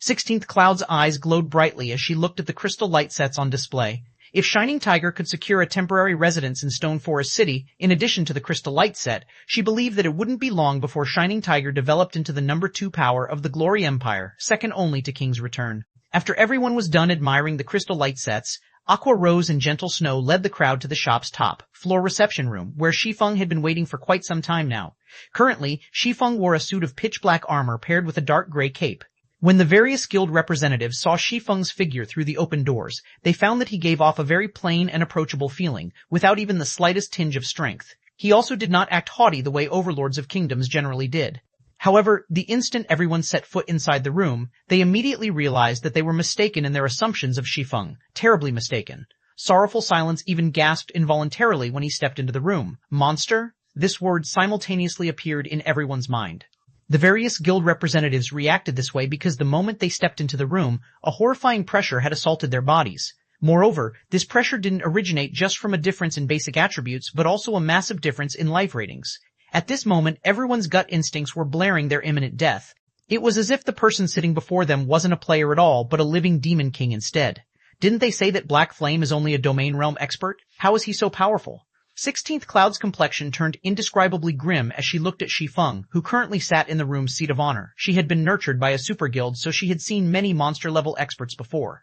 16th Cloud's eyes glowed brightly as she looked at the crystal light sets on display. If Shining Tiger could secure a temporary residence in Stone Forest City, in addition to the crystal light set, she believed that it wouldn't be long before Shining Tiger developed into the number 2 power of the Glory Empire, second only to King's Return. After everyone was done admiring the crystal light sets, Aqua Rose and Gentle Snow led the crowd to the shop's top floor reception room, where Shi Feng had been waiting for quite some time now. Currently, Shi Feng wore a suit of pitch-black armor paired with a dark gray cape. When the various guild representatives saw Shi Feng's figure through the open doors, they found that he gave off a very plain and approachable feeling, without even the slightest tinge of strength. He also did not act haughty the way overlords of kingdoms generally did. However, the instant everyone set foot inside the room, they immediately realized that they were mistaken in their assumptions of Shi Feng. Terribly mistaken. Sorrowful Silence even gasped involuntarily when he stepped into the room. Monster? This word simultaneously appeared in everyone's mind. The various guild representatives reacted this way because the moment they stepped into the room, a horrifying pressure had assaulted their bodies. Moreover, this pressure didn't originate just from a difference in basic attributes, but also a massive difference in life ratings. At this moment, everyone's gut instincts were blaring their imminent death. It was as if the person sitting before them wasn't a player at all, but a living demon king instead. Didn't they say that Black Flame is only a domain realm expert? How is he so powerful? 16th Cloud's complexion turned indescribably grim as she looked at Shi Feng, who currently sat in the room's seat of honor. She had been nurtured by a super guild, so she had seen many monster-level experts before.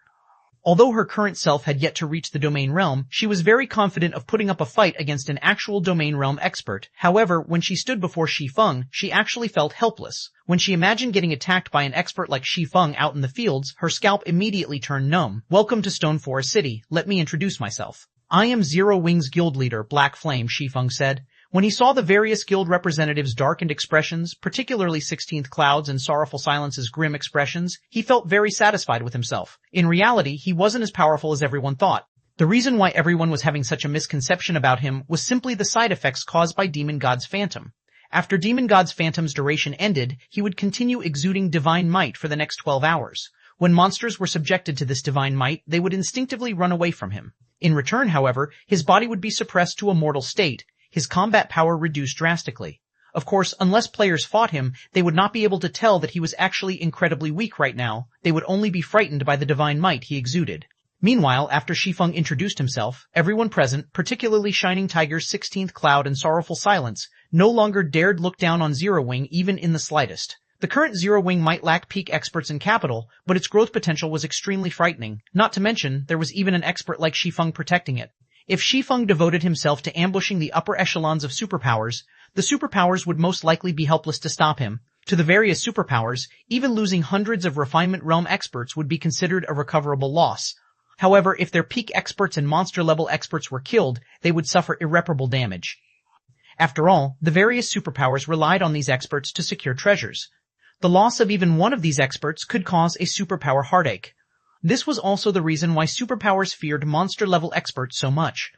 Although her current self had yet to reach the domain realm, she was very confident of putting up a fight against an actual domain realm expert. However, when she stood before Shi Feng, she actually felt helpless. When she imagined getting attacked by an expert like Shi Feng out in the fields, her scalp immediately turned numb. Welcome to Stoneforest City. Let me introduce myself. I am Zero Wing's guild leader, Black Flame, Shi Feng said. When he saw the various guild representatives' darkened expressions, particularly 16th Cloud's and Sorrowful Silence's grim expressions, he felt very satisfied with himself. In reality, he wasn't as powerful as everyone thought. The reason why everyone was having such a misconception about him was simply the side effects caused by Demon God's Phantom. After Demon God's Phantom's duration ended, he would continue exuding divine might for the next 12 hours. When monsters were subjected to this divine might, they would instinctively run away from him. In return, however, his body would be suppressed to a mortal state, his combat power reduced drastically. Of course, unless players fought him, they would not be able to tell that he was actually incredibly weak right now. They would only be frightened by the divine might he exuded. Meanwhile, after Shi Feng introduced himself, everyone present, particularly Shining Tiger's 16th Cloud and Sorrowful Silence, no longer dared look down on Zero Wing even in the slightest. The current Zero Wing might lack peak experts in capital, but its growth potential was extremely frightening. Not to mention, there was even an expert like Shi Feng protecting it. If Shi Feng devoted himself to ambushing the upper echelons of superpowers, the superpowers would most likely be helpless to stop him. To the various superpowers, even losing hundreds of refinement realm experts would be considered a recoverable loss. However, if their peak experts and monster-level experts were killed, they would suffer irreparable damage. After all, the various superpowers relied on these experts to secure treasures. The loss of even one of these experts could cause a superpower heartache. This was also the reason why superpowers feared monster-level experts so much.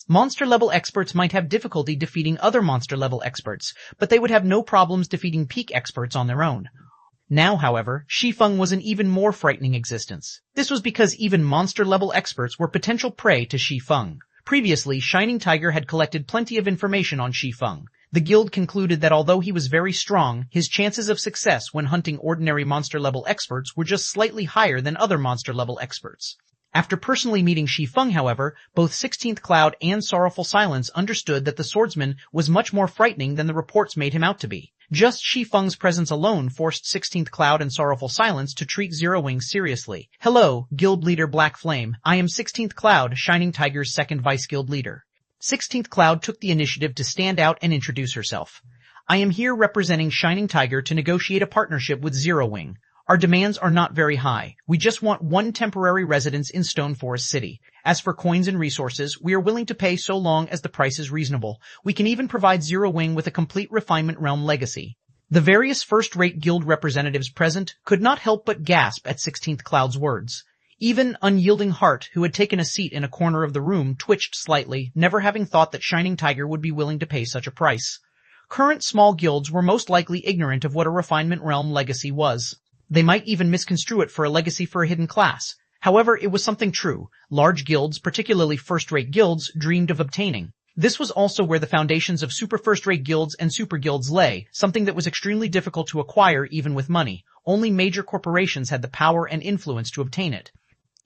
Monster-level experts might have difficulty defeating other monster-level experts, but they would have no problems defeating peak experts on their own. Now, however, Shi Feng was an even more frightening existence. This was because even monster-level experts were potential prey to Shi Feng. Previously, Shining Tiger had collected plenty of information on Shi Feng. The guild concluded that although he was very strong, his chances of success when hunting ordinary monster-level experts were just slightly higher than other monster-level experts. After personally meeting Shi Feng, however, both 16th Cloud and Sorrowful Silence understood that the swordsman was much more frightening than the reports made him out to be. Just Shi Feng's presence alone forced 16th Cloud and Sorrowful Silence to treat Zero Wing seriously. Hello, Guild Leader Black Flame. I am 16th Cloud, Shining Tiger's second Vice-Guild Leader. 16th Cloud took the initiative to stand out and introduce herself. I am here representing Shining Tiger to negotiate a partnership with Zero Wing. Our demands are not very high. We just want one temporary residence in Stoneforest City. As for coins and resources, we are willing to pay so long as the price is reasonable. We can even provide Zero Wing with a complete refinement realm legacy. The various first-rate guild representatives present could not help but gasp at 16th Cloud's words. Even Unyielding Heart, who had taken a seat in a corner of the room, twitched slightly, never having thought that Shining Tiger would be willing to pay such a price. Current small guilds were most likely ignorant of what a refinement realm legacy was. They might even misconstrue it for a legacy for a hidden class. However, it was something true. Large guilds, particularly first-rate guilds, dreamed of obtaining. This was also where the foundations of super first-rate guilds and super guilds lay, something that was extremely difficult to acquire even with money. Only major corporations had the power and influence to obtain it.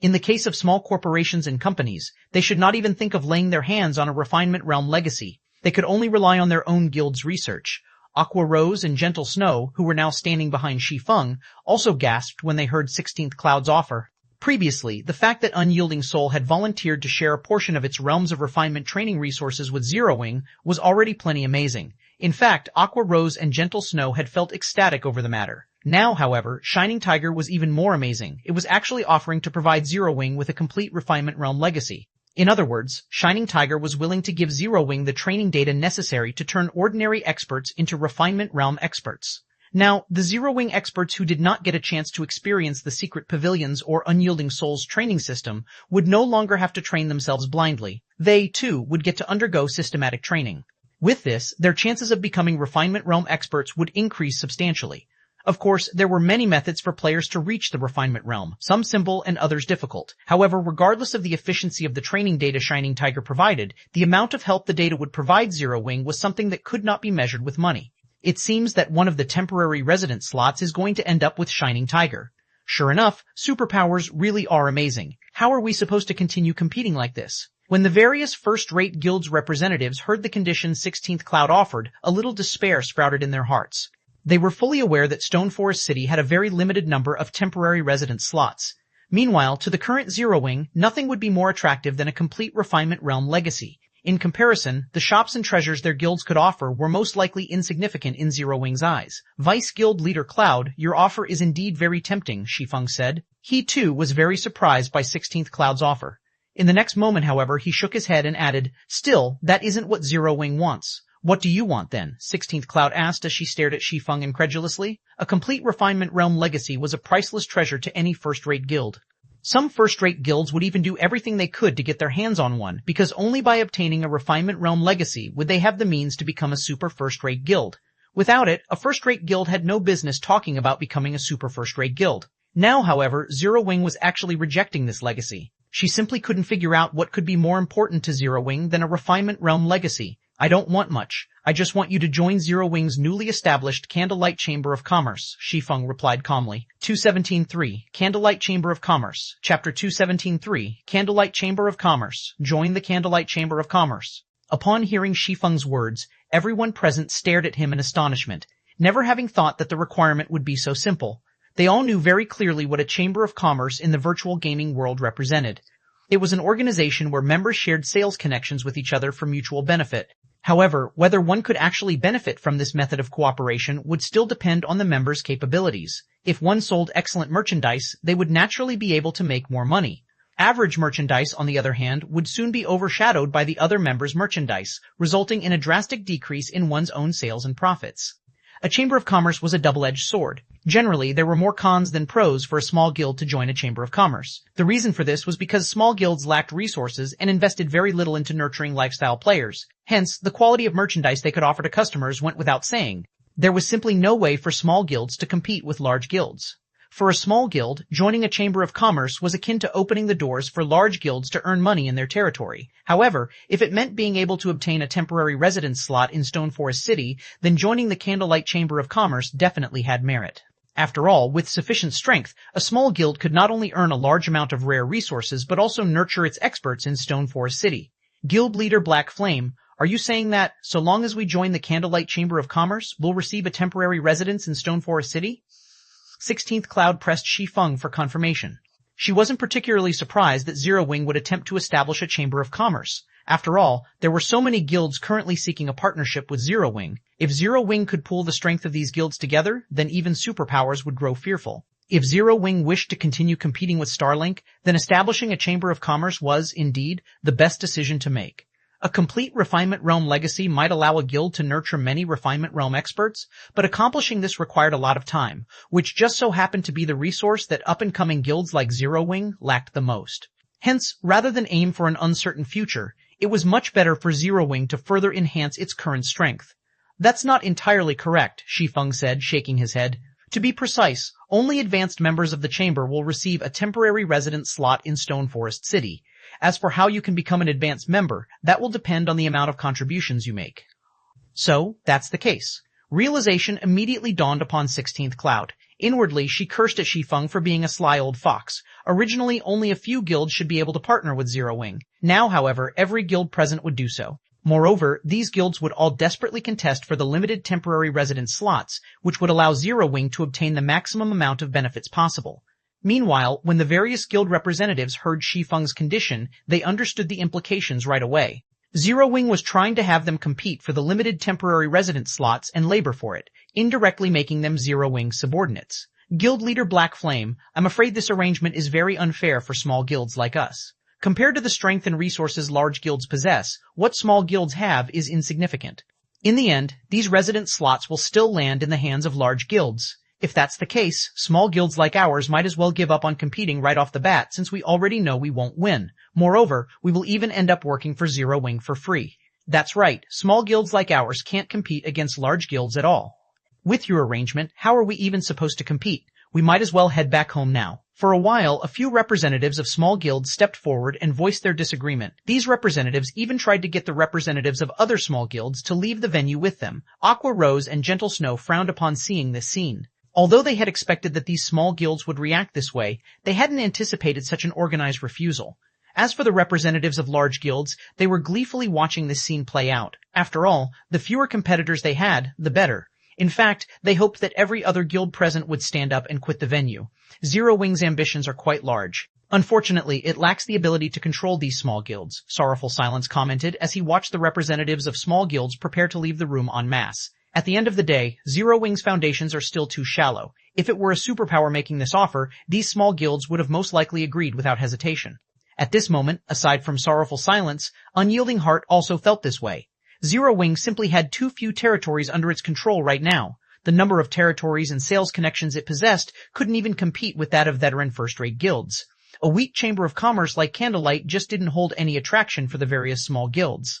In the case of small corporations and companies, they should not even think of laying their hands on a refinement realm legacy. They could only rely on their own guild's research. Aqua Rose and Gentle Snow, who were now standing behind Shi Feng, also gasped when they heard 16th Cloud's offer. Previously, the fact that Unyielding Soul had volunteered to share a portion of its Realms of Refinement training resources with Zero Wing was already plenty amazing. In fact, Aqua Rose and Gentle Snow had felt ecstatic over the matter. Now, however, Shining Tiger was even more amazing. It was actually offering to provide Zero Wing with a complete Refinement Realm legacy. In other words, Shining Tiger was willing to give Zero Wing the training data necessary to turn ordinary experts into Refinement Realm experts. Now, the Zero Wing experts who did not get a chance to experience the Secret Pavilions or Unyielding Souls training system would no longer have to train themselves blindly. They, too, would get to undergo systematic training. With this, their chances of becoming Refinement Realm experts would increase substantially. Of course, there were many methods for players to reach the Refinement Realm, some simple and others difficult. However, regardless of the efficiency of the training data Shining Tiger provided, the amount of help the data would provide Zero Wing was something that could not be measured with money. It seems that one of the temporary resident slots is going to end up with Shining Tiger. Sure enough, superpowers really are amazing. How are we supposed to continue competing like this? When the various first-rate guilds representatives heard the conditions 16th Cloud offered, a little despair sprouted in their hearts. They were fully aware that Stone Forest City had a very limited number of temporary resident slots. Meanwhile, to the current Zero Wing, nothing would be more attractive than a complete Refinement Realm legacy. In comparison, the shops and treasures their guilds could offer were most likely insignificant in Zero Wing's eyes. Vice Guild Leader Cloud, your offer is indeed very tempting, Shi Feng said. He too was very surprised by 16th Cloud's offer. In the next moment, however, he shook his head and added, still, that isn't what Zero Wing wants. What do you want then? 16th Cloud asked as she stared at Shi Feng incredulously. A complete Refinement Realm legacy was a priceless treasure to any first-rate guild. Some first-rate guilds would even do everything they could to get their hands on one, because only by obtaining a Refinement Realm legacy would they have the means to become a super first-rate guild. Without it, a first-rate guild had no business talking about becoming a super first-rate guild. Now, however, Zero Wing was actually rejecting this legacy. She simply couldn't figure out what could be more important to Zero Wing than a Refinement Realm legacy. I don't want much. I just want you to join Zero Wing's newly established Candlelight Chamber of Commerce, Shi Feng replied calmly. 217.3 Candlelight Chamber of Commerce. Chapter 217.3 Candlelight Chamber of Commerce. Join the Candlelight Chamber of Commerce. Upon hearing Shi Feng's words, everyone present stared at him in astonishment, never having thought that the requirement would be so simple. They all knew very clearly what a Chamber of Commerce in the virtual gaming world represented. It was an organization where members shared sales connections with each other for mutual benefit. However, whether one could actually benefit from this method of cooperation would still depend on the members' capabilities. If one sold excellent merchandise, they would naturally be able to make more money. Average merchandise, on the other hand, would soon be overshadowed by the other members' merchandise, resulting in a drastic decrease in one's own sales and profits. A Chamber of Commerce was a double-edged sword. Generally, there were more cons than pros for a small guild to join a Chamber of Commerce. The reason for this was because small guilds lacked resources and invested very little into nurturing lifestyle players. Hence, the quality of merchandise they could offer to customers went without saying. There was simply no way for small guilds to compete with large guilds. For a small guild, joining a Chamber of Commerce was akin to opening the doors for large guilds to earn money in their territory. However, if it meant being able to obtain a temporary residence slot in Stone Forest City, then joining the Candlelight Chamber of Commerce definitely had merit. After all, with sufficient strength, a small guild could not only earn a large amount of rare resources but also nurture its experts in Stone Forest City. Guild Leader Black Flame, are you saying that, so long as we join the Candlelight Chamber of Commerce, we'll receive a temporary residence in Stone Forest City? 16th Cloud pressed Shi Feng for confirmation. She wasn't particularly surprised that Zero Wing would attempt to establish a Chamber of Commerce. After all, there were so many guilds currently seeking a partnership with Zero Wing. If Zero Wing could pool the strength of these guilds together, then even superpowers would grow fearful. If Zero Wing wished to continue competing with Starlink, then establishing a Chamber of Commerce was, indeed, the best decision to make. A complete Refinement Realm legacy might allow a guild to nurture many Refinement Realm experts, but accomplishing this required a lot of time, which just so happened to be the resource that up-and-coming guilds like Zero Wing lacked the most. Hence, rather than aim for an uncertain future, it was much better for Zero Wing to further enhance its current strength. That's not entirely correct, Shi Feng said, shaking his head. To be precise, only advanced members of the chamber will receive a temporary resident slot in Stone Forest City. As for how you can become an advanced member, that will depend on the amount of contributions you make. So, that's the case. Realization immediately dawned upon 16th Cloud. Inwardly, she cursed at Shi Feng for being a sly old fox. Originally, only a few guilds should be able to partner with Zero Wing. Now, however, every guild present would do so. Moreover, these guilds would all desperately contest for the limited temporary resident slots, which would allow Zero Wing to obtain the maximum amount of benefits possible. Meanwhile, when the various guild representatives heard Shi Feng's condition, they understood the implications right away. Zero Wing was trying to have them compete for the limited temporary resident slots and labor for it, indirectly making them Zero Wing's subordinates. Guild leader Black Flame, I'm afraid this arrangement is very unfair for small guilds like us. Compared to the strength and resources large guilds possess, what small guilds have is insignificant. In the end, these resident slots will still land in the hands of large guilds. If that's the case, small guilds like ours might as well give up on competing right off the bat since we already know we won't win. Moreover, we will even end up working for Zero Wing for free. That's right, small guilds like ours can't compete against large guilds at all. With your arrangement, how are we even supposed to compete? We might as well head back home now. For a while, a few representatives of small guilds stepped forward and voiced their disagreement. These representatives even tried to get the representatives of other small guilds to leave the venue with them. Aqua Rose and Gentle Snow frowned upon seeing this scene. Although they had expected that these small guilds would react this way, they hadn't anticipated such an organized refusal. As for the representatives of large guilds, they were gleefully watching this scene play out. After all, the fewer competitors they had, the better. In fact, they hoped that every other guild present would stand up and quit the venue. Zero Wing's ambitions are quite large. Unfortunately, it lacks the ability to control these small guilds, Sorrowful Silence commented as he watched the representatives of small guilds prepare to leave the room en masse. At the end of the day, Zero Wing's foundations are still too shallow. If it were a superpower making this offer, these small guilds would have most likely agreed without hesitation. At this moment, aside from Sorrowful Silence, Unyielding Heart also felt this way. Zero Wing simply had too few territories under its control right now. The number of territories and sales connections it possessed couldn't even compete with that of veteran first-rate guilds. A weak chamber of commerce like Candlelight just didn't hold any attraction for the various small guilds.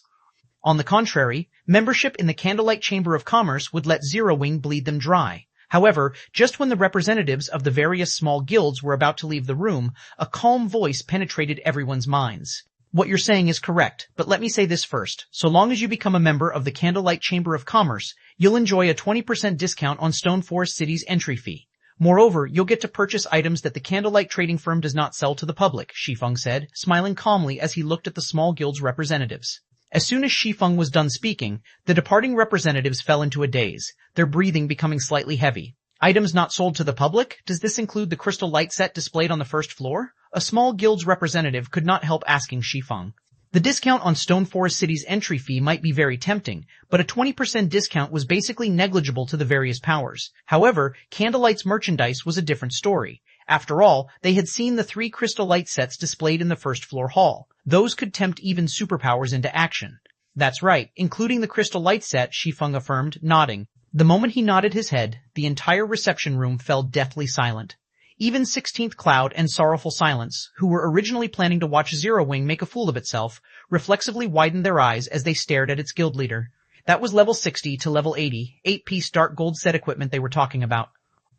On the contrary, membership in the Candlelight Chamber of Commerce would let Zero Wing bleed them dry. However, just when the representatives of the various small guilds were about to leave the room, a calm voice penetrated everyone's minds. What you're saying is correct, but let me say this first. So long as you become a member of the Candlelight Chamber of Commerce, you'll enjoy a 20% discount on Stone Forest City's entry fee. Moreover, you'll get to purchase items that the Candlelight trading firm does not sell to the public, Shi Feng said, smiling calmly as he looked at the small guild's representatives. As soon as Shi Feng was done speaking, the departing representatives fell into a daze, their breathing becoming slightly heavy. Items not sold to the public? Does this include the crystal light set displayed on the first floor? A small guild's representative could not help asking Shi Feng. The discount on Stone Forest City's entry fee might be very tempting, but a 20% discount was basically negligible to the various powers. However, Candlelight's merchandise was a different story. After all, they had seen the 3 crystal light sets displayed in the first floor hall. Those could tempt even superpowers into action. That's right, including the crystal light set, Shi Feng affirmed, nodding. The moment he nodded his head, the entire reception room fell deathly silent. Even 16th Cloud and Sorrowful Silence, who were originally planning to watch Zero Wing make a fool of itself, reflexively widened their eyes as they stared at its guild leader. That was level 60 to level 80, 8-piece dark gold set equipment they were talking about.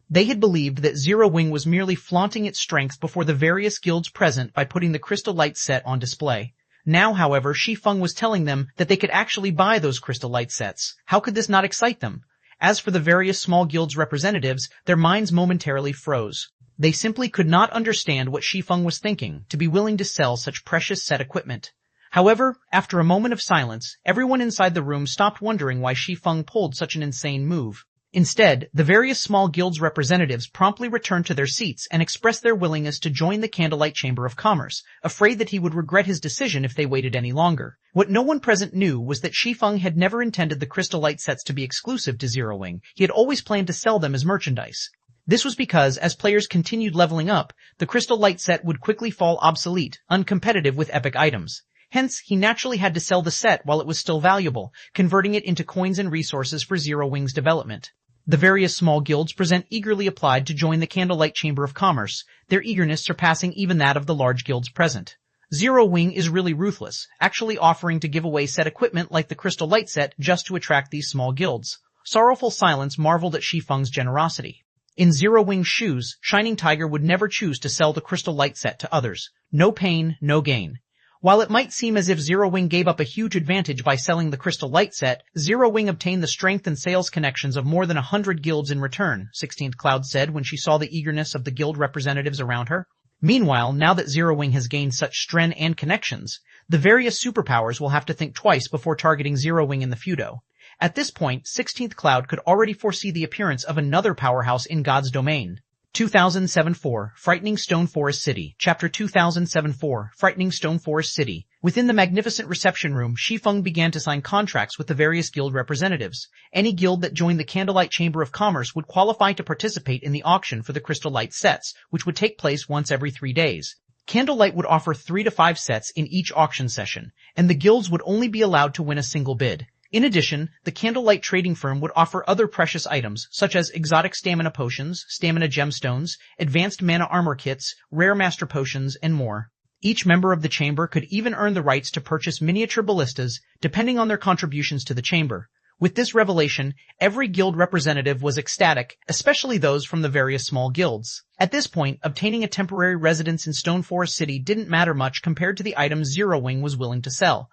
They had believed that Zero Wing was merely flaunting its strength before the various guilds present by putting the crystal light set on display. Now, however, Shi Feng was telling them that they could actually buy those crystal light sets. How could this not excite them? As for the various small guilds' representatives, their minds momentarily froze. They simply could not understand what Shi Feng was thinking, to be willing to sell such precious set equipment. However, after a moment of silence, everyone inside the room stopped wondering why Shi Feng pulled such an insane move. Instead, the various small guilds' representatives promptly returned to their seats and expressed their willingness to join the Candlelight Chamber of Commerce, afraid that he would regret his decision if they waited any longer. What no one present knew was that Shi Feng had never intended the crystal light sets to be exclusive to Zero Wing. He had always planned to sell them as merchandise. This was because, as players continued leveling up, the crystal light set would quickly fall obsolete, uncompetitive with epic items. Hence, he naturally had to sell the set while it was still valuable, converting it into coins and resources for Zero Wing's development. The various small guilds present eagerly applied to join the Candlelight Chamber of Commerce, their eagerness surpassing even that of the large guilds present. Zero Wing is really ruthless, actually offering to give away set equipment like the crystal light set just to attract these small guilds. Sorrowful Silence marveled at Shi Feng's generosity. In Zero Wing's shoes, Shining Tiger would never choose to sell the crystal light set to others. No pain, no gain. While it might seem as if Zero Wing gave up a huge advantage by selling the crystal light set, Zero Wing obtained the strength and sales connections of more than 100 guilds in return, 16th Cloud said when she saw the eagerness of the guild representatives around her. Meanwhile, now that Zero Wing has gained such strength and connections, the various superpowers will have to think twice before targeting Zero Wing in the feudo. At this point, 16th Cloud could already foresee the appearance of another powerhouse in God's domain. 2007-4 Frightening Stone Forest City. Chapter 2007-4 Frightening Stone Forest City. Within the magnificent reception room, Shi Feng began to sign contracts with the various guild representatives. Any guild that joined the Candlelight Chamber of Commerce would qualify to participate in the auction for the Crystal Light sets, which would take place once every 3 days. Candlelight would offer 3 to 5 sets in each auction session, and the guilds would only be allowed to win a single bid. In addition, the Candlelight trading firm would offer other precious items, such as exotic stamina potions, stamina gemstones, advanced mana armor kits, rare master potions, and more. Each member of the chamber could even earn the rights to purchase miniature ballistas, depending on their contributions to the chamber. With this revelation, every guild representative was ecstatic, especially those from the various small guilds. At this point, obtaining a temporary residence in Stone Forest City didn't matter much compared to the items Zero Wing was willing to sell.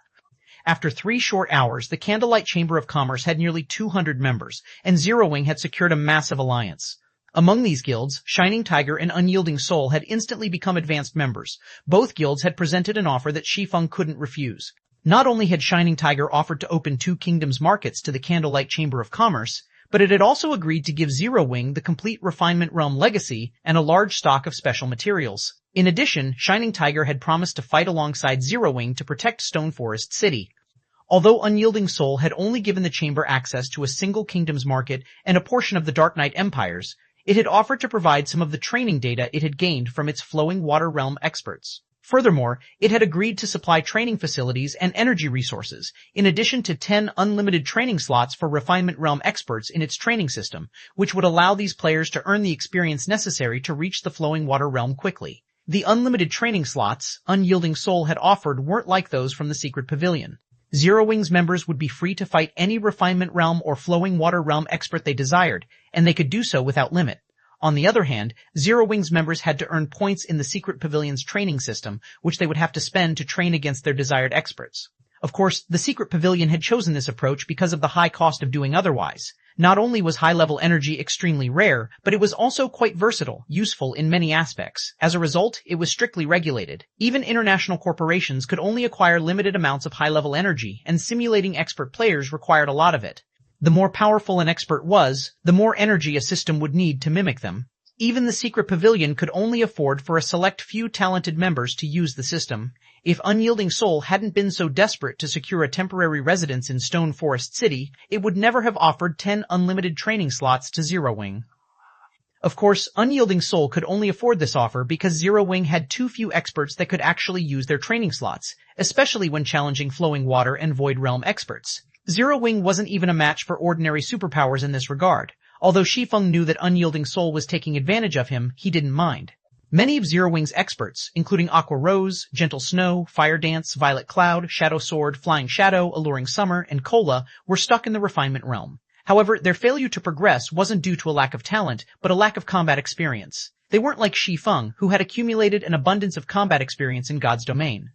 After 3 short hours, the Candlelight Chamber of Commerce had nearly 200 members, and Zero Wing had secured a massive alliance. Among these guilds, Shining Tiger and Unyielding Soul had instantly become advanced members. Both guilds had presented an offer that Shi Feng couldn't refuse. Not only had Shining Tiger offered to open 2 Kingdoms markets to the Candlelight Chamber of Commerce, but it had also agreed to give Zero Wing the complete Refinement Realm legacy and a large stock of special materials. In addition, Shining Tiger had promised to fight alongside Zero Wing to protect Stone Forest City. Although Unyielding Soul had only given the chamber access to a single Kingdoms market and a portion of the Dark Knight Empires, it had offered to provide some of the training data it had gained from its Flowing Water Realm experts. Furthermore, it had agreed to supply training facilities and energy resources, in addition to 10 unlimited training slots for Refinement Realm experts in its training system, which would allow these players to earn the experience necessary to reach the Flowing Water Realm quickly. The unlimited training slots Unyielding Soul had offered weren't like those from the Secret Pavilion. Zero Wing's members would be free to fight any Refinement Realm or Flowing Water Realm expert they desired, and they could do so without limit. On the other hand, Zero Wing's members had to earn points in the Secret Pavilion's training system, which they would have to spend to train against their desired experts. Of course, the Secret Pavilion had chosen this approach because of the high cost of doing otherwise. Not only was high-level energy extremely rare, but it was also quite versatile, useful in many aspects. As a result, it was strictly regulated. Even international corporations could only acquire limited amounts of high-level energy, and simulating expert players required a lot of it. The more powerful an expert was, the more energy a system would need to mimic them. Even the Secret Pavilion could only afford for a select few talented members to use the system. If Unyielding Soul hadn't been so desperate to secure a temporary residence in Stone Forest City, it would never have offered 10 unlimited training slots to Zero Wing. Of course, Unyielding Soul could only afford this offer because Zero Wing had too few experts that could actually use their training slots, especially when challenging Flowing Water and Void Realm experts. Zero Wing wasn't even a match for ordinary superpowers in this regard. Although Shi Feng knew that Unyielding Soul was taking advantage of him, he didn't mind. Many of Zero Wing's experts, including Aqua Rose, Gentle Snow, Fire Dance, Violet Cloud, Shadow Sword, Flying Shadow, Alluring Summer, and Cola, were stuck in the Refinement Realm. However, their failure to progress wasn't due to a lack of talent, but a lack of combat experience. They weren't like Shi Feng, who had accumulated an abundance of combat experience in God's domain.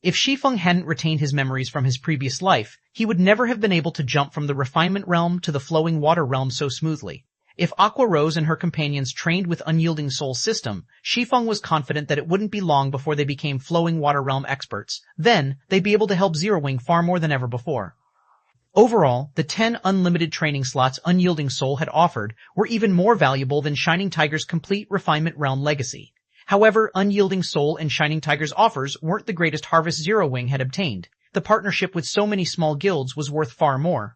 If Shi Feng hadn't retained his memories from his previous life, he would never have been able to jump from the Refinement Realm to the Flowing Water Realm so smoothly. If Aqua Rose and her companions trained with Unyielding Soul's system, Shi Feng was confident that it wouldn't be long before they became Flowing Water Realm experts. Then, they'd be able to help Zero Wing far more than ever before. Overall, the 10 unlimited training slots Unyielding Soul had offered were even more valuable than Shining Tiger's complete Refinement Realm legacy. However, Unyielding Soul and Shining Tiger's offers weren't the greatest harvest Zero Wing had obtained. The partnership with so many small guilds was worth far more.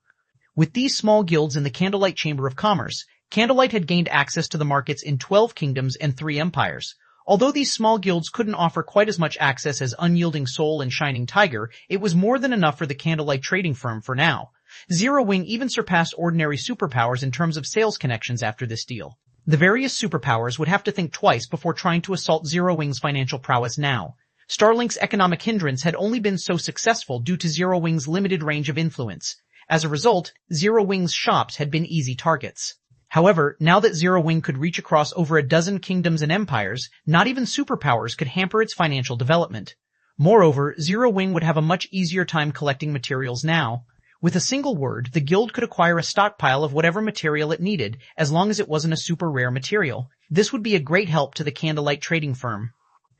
With these small guilds in the Candlelight Chamber of Commerce, Candlelight had gained access to the markets in 12 kingdoms and 3 empires. Although these small guilds couldn't offer quite as much access as Unyielding Soul and Shining Tiger, it was more than enough for the Candlelight trading firm for now. Zero Wing even surpassed ordinary superpowers in terms of sales connections after this deal. The various superpowers would have to think twice before trying to assault Zero Wing's financial prowess now. Starlink's economic hindrance had only been so successful due to Zero Wing's limited range of influence. As a result, Zero Wing's shops had been easy targets. However, now that Zero Wing could reach across over a dozen kingdoms and empires, not even superpowers could hamper its financial development. Moreover, Zero Wing would have a much easier time collecting materials now. With a single word, the guild could acquire a stockpile of whatever material it needed, as long as it wasn't a super rare material. This would be a great help to the Candlelight trading firm.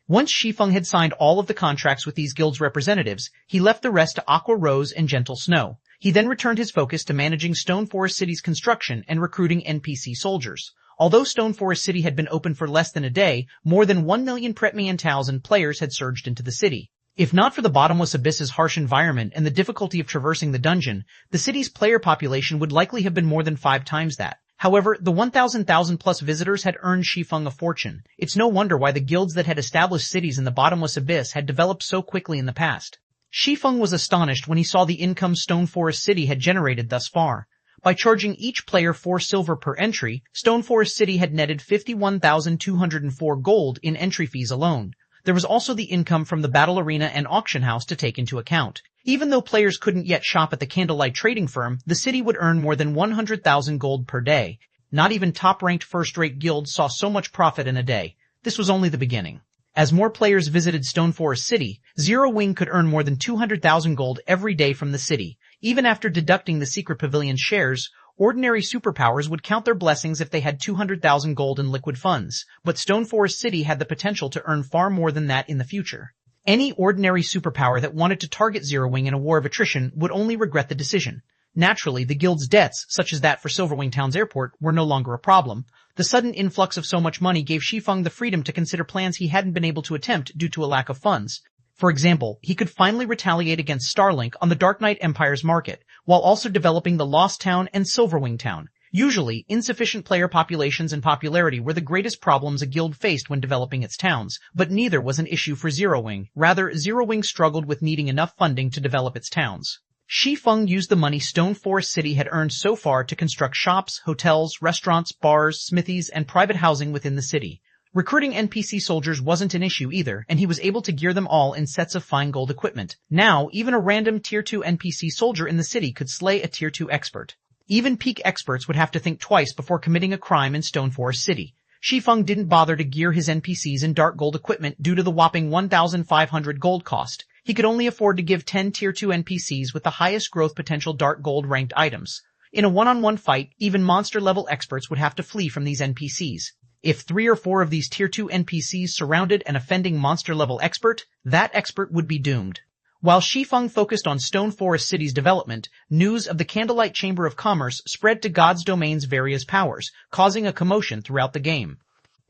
Once Shi Feng had signed all of the contracts with these guilds' representatives, he left the rest to Aqua Rose and Gentle Snow. He then returned his focus to managing Stone Forest City's construction and recruiting NPC soldiers. Although Stone Forest City had been open for less than a day, more than 1 million Pretmian players had surged into the city. If not for the bottomless abyss's harsh environment and the difficulty of traversing the dungeon, the city's player population would likely have been more than 5 times that. However, the 1,000 plus visitors had earned Shi Feng a fortune. It's no wonder why the guilds that had established cities in the bottomless abyss had developed so quickly in the past. Shi Feng was astonished when he saw the income Stone Forest City had generated thus far. By charging each player 4 silver per entry, Stone Forest City had netted 51,204 gold in entry fees alone. There was also the income from the battle arena and auction house to take into account. Even though players couldn't yet shop at the Candlelight Trading Firm, the city would earn more than 100,000 gold per day. Not even top-ranked first-rate guilds saw so much profit in a day. This was only the beginning. As more players visited Stone Forest City, Zero Wing could earn more than 200,000 gold every day from the city. Even after deducting the Secret Pavilion shares, ordinary superpowers would count their blessings if they had 200,000 gold in liquid funds, but Stone Forest City had the potential to earn far more than that in the future. Any ordinary superpower that wanted to target Zero Wing in a war of attrition would only regret the decision. Naturally, the guild's debts, such as that for Silverwing Town's airport, were no longer a problem. The sudden influx of so much money gave Shi Feng the freedom to consider plans he hadn't been able to attempt due to a lack of funds. For example, he could finally retaliate against Starlink on the Dark Knight Empire's market, while also developing the Lost Town and Silverwing Town. Usually, insufficient player populations and popularity were the greatest problems a guild faced when developing its towns, but neither was an issue for Zero Wing. Rather, Zero Wing struggled with needing enough funding to develop its towns. Shi Feng used the money Stone Forest City had earned so far to construct shops, hotels, restaurants, bars, smithies, and private housing within the city. Recruiting NPC soldiers wasn't an issue either, and he was able to gear them all in sets of fine gold equipment. Now, even a random Tier 2 NPC soldier in the city could slay a Tier 2 expert. Even peak experts would have to think twice before committing a crime in Stone Forest City. Shi Feng didn't bother to gear his NPCs in dark gold equipment due to the whopping 1,500 gold cost. He could only afford to give 10 Tier 2 NPCs with the highest growth potential dark gold ranked items. In a one-on-one fight, even monster-level experts would have to flee from these NPCs. If 3 or 4 of these Tier 2 NPCs surrounded an offending monster-level expert, that expert would be doomed. While Shi Feng focused on Stone Forest City's development, news of the Candlelight Chamber of Commerce spread to God's Domain's various powers, causing a commotion throughout the game.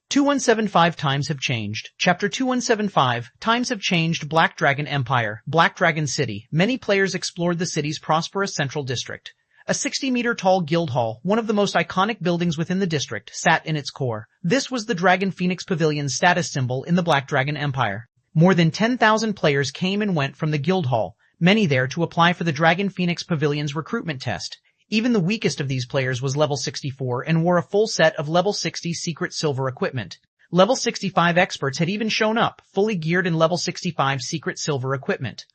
2175 Times Have Changed. Chapter 2175, Times Have Changed. Black Dragon Empire, Black Dragon City. Many players explored the city's prosperous central district. A 60-meter-tall guild hall, one of the most iconic buildings within the district, sat in its core. This was the Dragon Phoenix Pavilion's status symbol in the Black Dragon Empire. More than 10,000 players came and went from the guild hall, many there to apply for the Dragon Phoenix Pavilion's recruitment test. Even the weakest of these players was level 64 and wore a full set of level 60 secret silver equipment. Level 65 experts had even shown up, fully geared in level 65 secret silver equipment.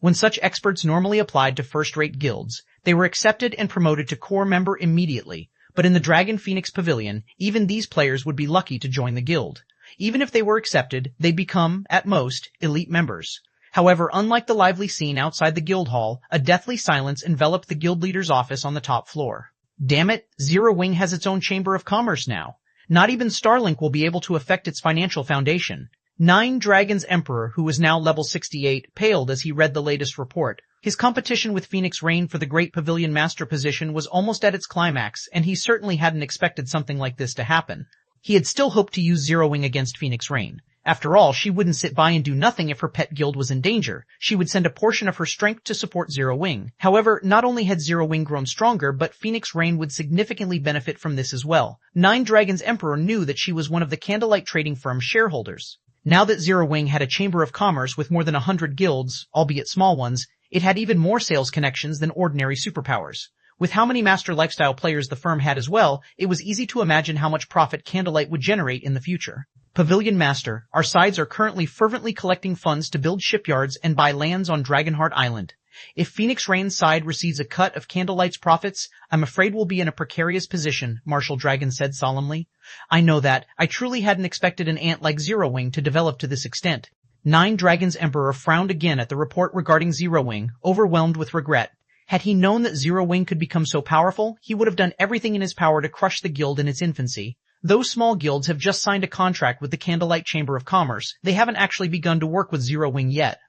When such experts normally applied to first-rate guilds, they were accepted and promoted to core member immediately, but in the Dragon Phoenix Pavilion, even these players would be lucky to join the guild. Even if they were accepted, they'd become, at most, elite members. However, unlike the lively scene outside the guild hall, a deathly silence enveloped the guild leader's office on the top floor. Damn it, Zero Wing has its own chamber of commerce now. Not even Starlink will be able to affect its financial foundation. 9 Dragons Emperor, who was now level 68, paled as he read the latest report. His competition with Phoenix Rain for the Great Pavilion Master position was almost at its climax, and he certainly hadn't expected something like this to happen. He had still hoped to use Zero Wing against Phoenix Rain. After all, she wouldn't sit by and do nothing if her pet guild was in danger. She would send a portion of her strength to support Zero Wing. However, not only had Zero Wing grown stronger, but Phoenix Rain would significantly benefit from this as well. 9 Dragons Emperor knew that she was one of the Candlelight Trading Firm's shareholders. Now that Zero Wing had a chamber of commerce with more than 100 guilds, albeit small ones, it had even more sales connections than ordinary superpowers. With how many Master Lifestyle players the firm had as well, it was easy to imagine how much profit Candlelight would generate in the future. Pavilion Master, our sides are currently fervently collecting funds to build shipyards and buy lands on Dragonheart Island. If Phoenix Rain's side receives a cut of Candlelight's profits, I'm afraid we'll be in a precarious position, Marshal Dragon said solemnly. I know that. I truly hadn't expected an ant like Zero Wing to develop to this extent. 9 Dragons Emperor frowned again at the report regarding Zero Wing, overwhelmed with regret. Had he known that Zero Wing could become so powerful, he would have done everything in his power to crush the guild in its infancy. Those small guilds have just signed a contract with the Candlelight Chamber of Commerce. They haven't actually begun to work with Zero Wing yet.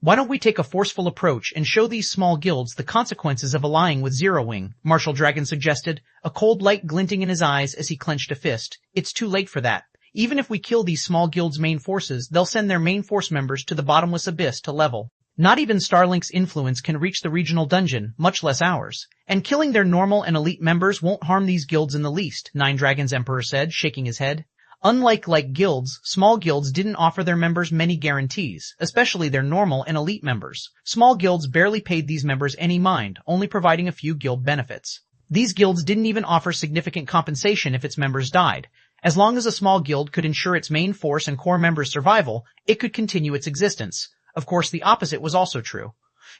Why don't we take a forceful approach and show these small guilds the consequences of allying with Zero Wing? Martial Dragon suggested, a cold light glinting in his eyes as he clenched a fist. It's too late for that. Even if we kill these small guilds' main forces, they'll send their main force members to the bottomless abyss to level. Not even Starlink's influence can reach the regional dungeon, much less ours. And killing their normal and elite members won't harm these guilds in the least, Nine Dragons Emperor said, shaking his head. Unlike guilds, small guilds didn't offer their members many guarantees, especially their normal and elite members. Small guilds barely paid these members any mind, only providing a few guild benefits. These guilds didn't even offer significant compensation if its members died. As long as a small guild could ensure its main force and core members' survival, it could continue its existence. Of course, the opposite was also true.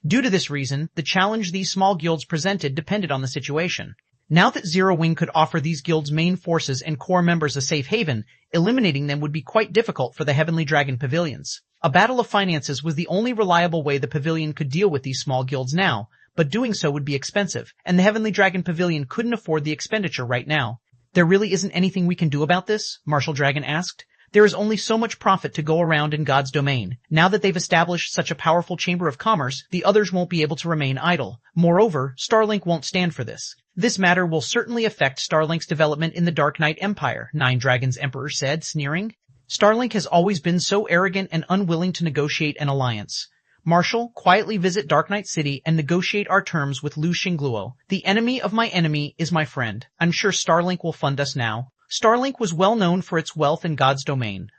Due to this reason, the challenge these small guilds presented depended on the situation. Now that Zero Wing could offer these guilds' main forces and core members a safe haven, eliminating them would be quite difficult for the Heavenly Dragon pavilions. A battle of finances was the only reliable way the pavilion could deal with these small guilds now, but doing so would be expensive, and the Heavenly Dragon pavilion couldn't afford the expenditure right now. There really isn't anything we can do about this? Martial Dragon asked. There is only so much profit to go around in God's domain. Now that they've established such a powerful chamber of commerce, the others won't be able to remain idle. Moreover, Starlink won't stand for this. This matter will certainly affect Starlink's development in the Dark Knight Empire, Nine Dragons Emperor said, sneering. Starlink has always been so arrogant and unwilling to negotiate an alliance. Marshal, quietly visit Dark Knight City and negotiate our terms with Lu Xingluo. The enemy of my enemy is my friend. I'm sure Starlink will fund us now. Starlink was well known for its wealth in God's domain.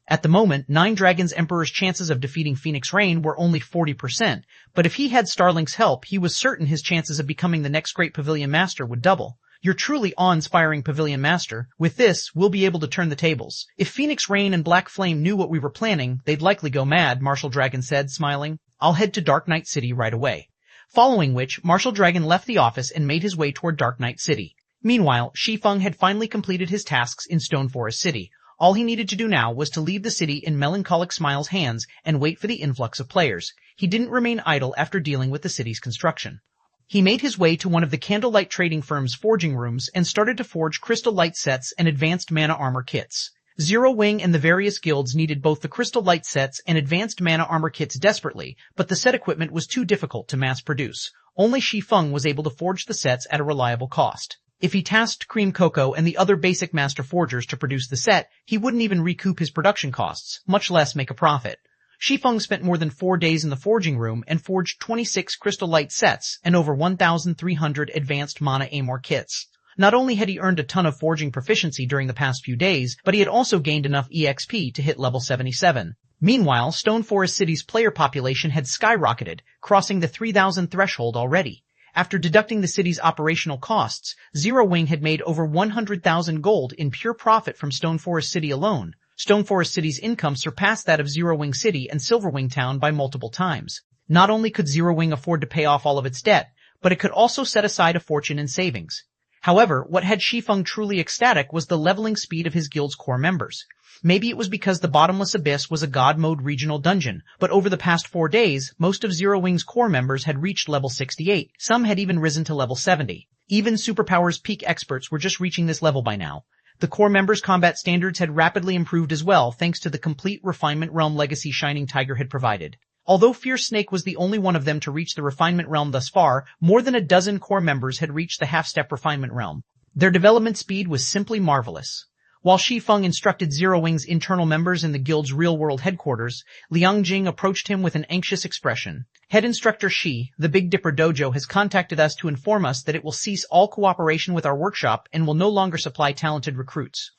At the moment, Nine Dragons Emperor's chances of defeating Phoenix Rain were only 40%, but if he had Starlink's help, he was certain his chances of becoming the next great Pavilion Master would double. You're truly awe-inspiring, Pavilion Master. With this, we'll be able to turn the tables. If Phoenix Rain and Black Flame knew what we were planning, they'd likely go mad, Martial Dragon said, smiling. I'll head to Dark Knight City right away. Following which, Martial Dragon left the office and made his way toward Dark Knight City. Meanwhile, Shi Feng had finally completed his tasks in Stone Forest City. All he needed to do now was to leave the city in Melancholic Smile's hands and wait for the influx of players. He didn't remain idle after dealing with the city's construction. He made his way to one of the Candlelight trading firm's forging rooms and started to forge crystal light sets and advanced mana armor kits. Zero Wing and the various guilds needed both the crystal light sets and advanced mana armor kits desperately, but the set equipment was too difficult to mass produce. Only Shi Feng was able to forge the sets at a reliable cost. If he tasked Cream Cocoa and the other basic master forgers to produce the set, he wouldn't even recoup his production costs, much less make a profit. Shi Feng spent more than 4 days in the forging room and forged 26 crystal light sets and over 1,300 advanced mana armor kits. Not only had he earned a ton of forging proficiency during the past few days, but he had also gained enough EXP to hit level 77. Meanwhile, Stone Forest City's player population had skyrocketed, crossing the 3,000 threshold already. After deducting the city's operational costs, Zero Wing had made over 100,000 gold in pure profit from Stone Forest City alone. Stone Forest City's income surpassed that of Zero Wing City and Silver Wing Town by multiple times. Not only could Zero Wing afford to pay off all of its debt, but it could also set aside a fortune in savings. However, what had Shi Feng truly ecstatic was the leveling speed of his guild's core members. Maybe it was because the Bottomless Abyss was a God Mode regional dungeon, but over the past 4 days, most of Zero Wing's core members had reached level 68, some had even risen to level 70. Even Superpower's peak experts were just reaching this level by now. The core members' combat standards had rapidly improved as well thanks to the complete Refinement Realm legacy Shining Tiger had provided. Although Fierce Snake was the only one of them to reach the Refinement Realm thus far, more than a dozen core members had reached the half-step Refinement Realm. Their development speed was simply marvelous. While Shi Feng instructed Zero Wing's internal members in the guild's real-world headquarters, Liang Jing approached him with an anxious expression. Head Instructor Shi, the Big Dipper Dojo, has contacted us to inform us that it will cease all cooperation with our workshop and will no longer supply talented recruits.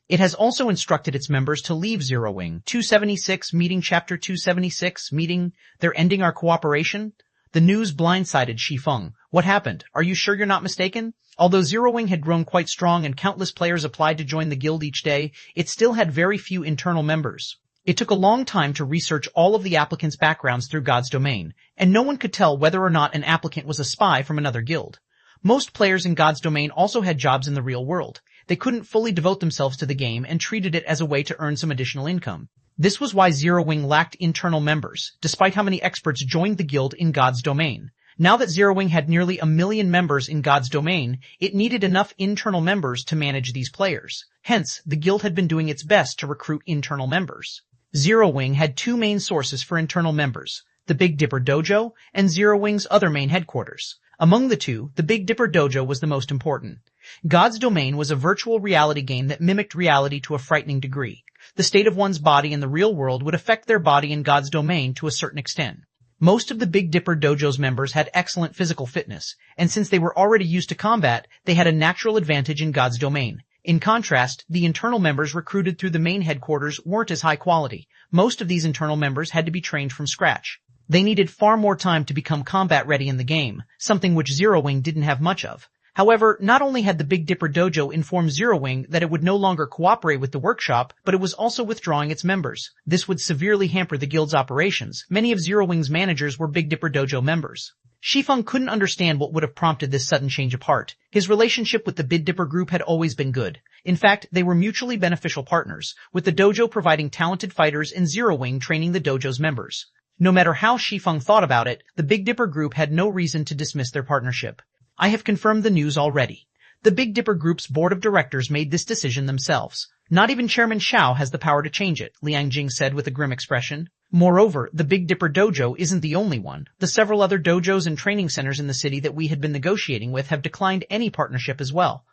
It has also instructed its members to leave Zero Wing. 276 meeting Chapter 276 meeting. They're ending our cooperation? The news blindsided Shi Feng. What happened? Are you sure you're not mistaken? Although Zero Wing had grown quite strong and countless players applied to join the guild each day, it still had very few internal members. It took a long time to research all of the applicants' backgrounds through God's domain, and no one could tell whether or not an applicant was a spy from another guild. Most players in God's domain also had jobs in the real world. They couldn't fully devote themselves to the game and treated it as a way to earn some additional income. This was why Zero Wing lacked internal members, despite how many experts joined the guild in God's domain. Now that Zero Wing had nearly 1 million members in God's domain, it needed enough internal members to manage these players. Hence, the guild had been doing its best to recruit internal members. Zero Wing had 2 main sources for internal members. the Big Dipper Dojo, and Zero Wing's other main headquarters. Among the two, the Big Dipper Dojo was the most important. God's Domain was a virtual reality game that mimicked reality to a frightening degree. The state of one's body in the real world would affect their body in God's Domain to a certain extent. Most of the Big Dipper Dojo's members had excellent physical fitness, and since they were already used to combat, they had a natural advantage in God's Domain. In contrast, the internal members recruited through the main headquarters weren't as high quality. Most of these internal members had to be trained from scratch. They needed far more time to become combat ready in the game, something which Zero Wing didn't have much of. However, not only had the Big Dipper Dojo informed Zero Wing that it would no longer cooperate with the workshop, but it was also withdrawing its members. This would severely hamper the guild's operations. Many of Zero Wing's managers were Big Dipper Dojo members. Shi Feng couldn't understand what would have prompted this sudden change of heart. His relationship with the Big Dipper group had always been good. In fact, they were mutually beneficial partners, with the dojo providing talented fighters and Zero Wing training the dojo's members. No matter how Shi Feng thought about it, the Big Dipper group had no reason to dismiss their partnership. I have confirmed the news already. The Big Dipper Group's board of directors made this decision themselves. Not even Chairman Xiao has the power to change it, Liang Jing said with a grim expression. Moreover, the Big Dipper Dojo isn't the only one. The several other dojos and training centers in the city that we had been negotiating with have declined any partnership as well.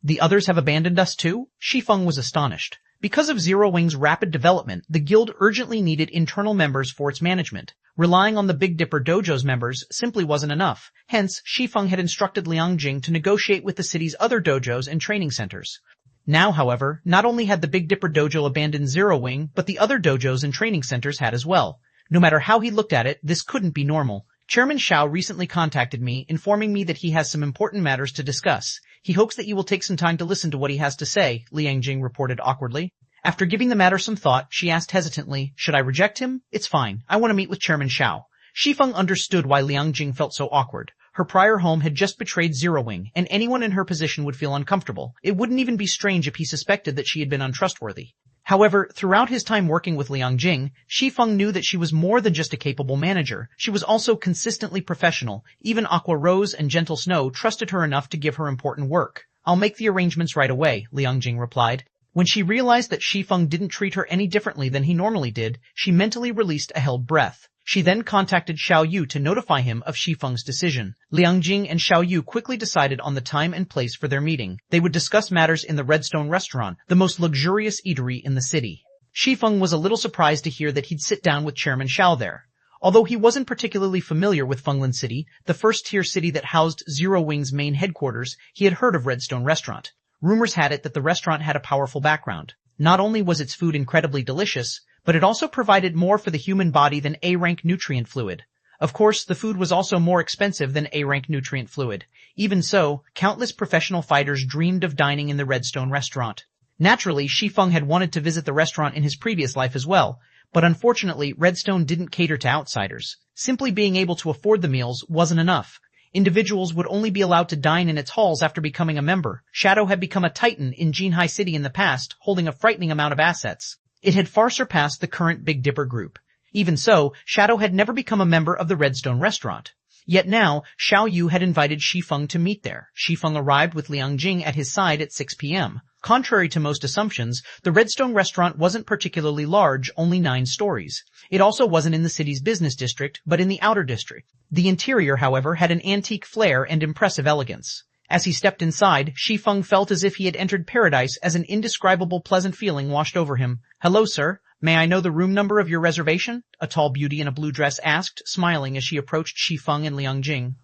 The others have abandoned us too? Shi Feng was astonished. Because of Zero Wing's rapid development, the guild urgently needed internal members for its management. Relying on the Big Dipper Dojo's members simply wasn't enough. Hence, Shi Feng had instructed Liang Jing to negotiate with the city's other dojos and training centers. Now, however, not only had the Big Dipper Dojo abandoned Zero Wing, but the other dojos and training centers had as well. No matter how he looked at it, this couldn't be normal. Chairman Xiao recently contacted me, informing me that he has some important matters to discuss. He hopes that you will take some time to listen to what he has to say, Liang Jing reported awkwardly. After giving the matter some thought, she asked hesitantly, should I reject him? It's fine. I want to meet with Chairman Xiao. Shi Feng understood why Liang Jing felt so awkward. Her prior home had just betrayed Zero Wing, and anyone in her position would feel uncomfortable. It wouldn't even be strange if he suspected that she had been untrustworthy. However, throughout his time working with Liang Jing, Shi Feng knew that she was more than just a capable manager. She was also consistently professional. Even Aqua Rose and Gentle Snow trusted her enough to give her important work. I'll make the arrangements right away, Liang Jing replied. When she realized that Shi Feng didn't treat her any differently than he normally did, she mentally released a held breath. She then contacted Xiao Yu to notify him of Shi Feng's decision. Liang Jing and Xiao Yu quickly decided on the time and place for their meeting. They would discuss matters in the Redstone restaurant, the most luxurious eatery in the city. Shi Feng was a little surprised to hear that he'd sit down with Chairman Xiao there. Although he wasn't particularly familiar with Fenglin City, the first-tier city that housed Zero Wing's main headquarters, he had heard of Redstone Restaurant. Rumors had it that the restaurant had a powerful background. Not only was its food incredibly delicious, but it also provided more for the human body than A-rank nutrient fluid. Of course, the food was also more expensive than A-rank nutrient fluid. Even so, countless professional fighters dreamed of dining in the Redstone restaurant. Naturally, Shi Feng had wanted to visit the restaurant in his previous life as well, but unfortunately, Redstone didn't cater to outsiders. Simply being able to afford the meals wasn't enough. Individuals would only be allowed to dine in its halls after becoming a member. Shadow had become a titan in Jinhai City in the past, holding a frightening amount of assets. It had far surpassed the current Big Dipper group. Even so, Shadow had never become a member of the Redstone restaurant. Yet now, Xiao Yu had invited Shi Feng to meet there. Shi Feng arrived with Liang Jing at his side at 6 p.m. Contrary to most assumptions, the Redstone restaurant wasn't particularly large, only 9 stories. It also wasn't in the city's business district, but in the outer district. The interior, however, had an antique flair and impressive elegance. As he stepped inside, Shi Feng felt as if he had entered paradise as an indescribable pleasant feeling washed over him. Hello, sir. May I know the room number of your reservation? A tall beauty in a blue dress asked, smiling as she approached Shi Feng and Liang Jing.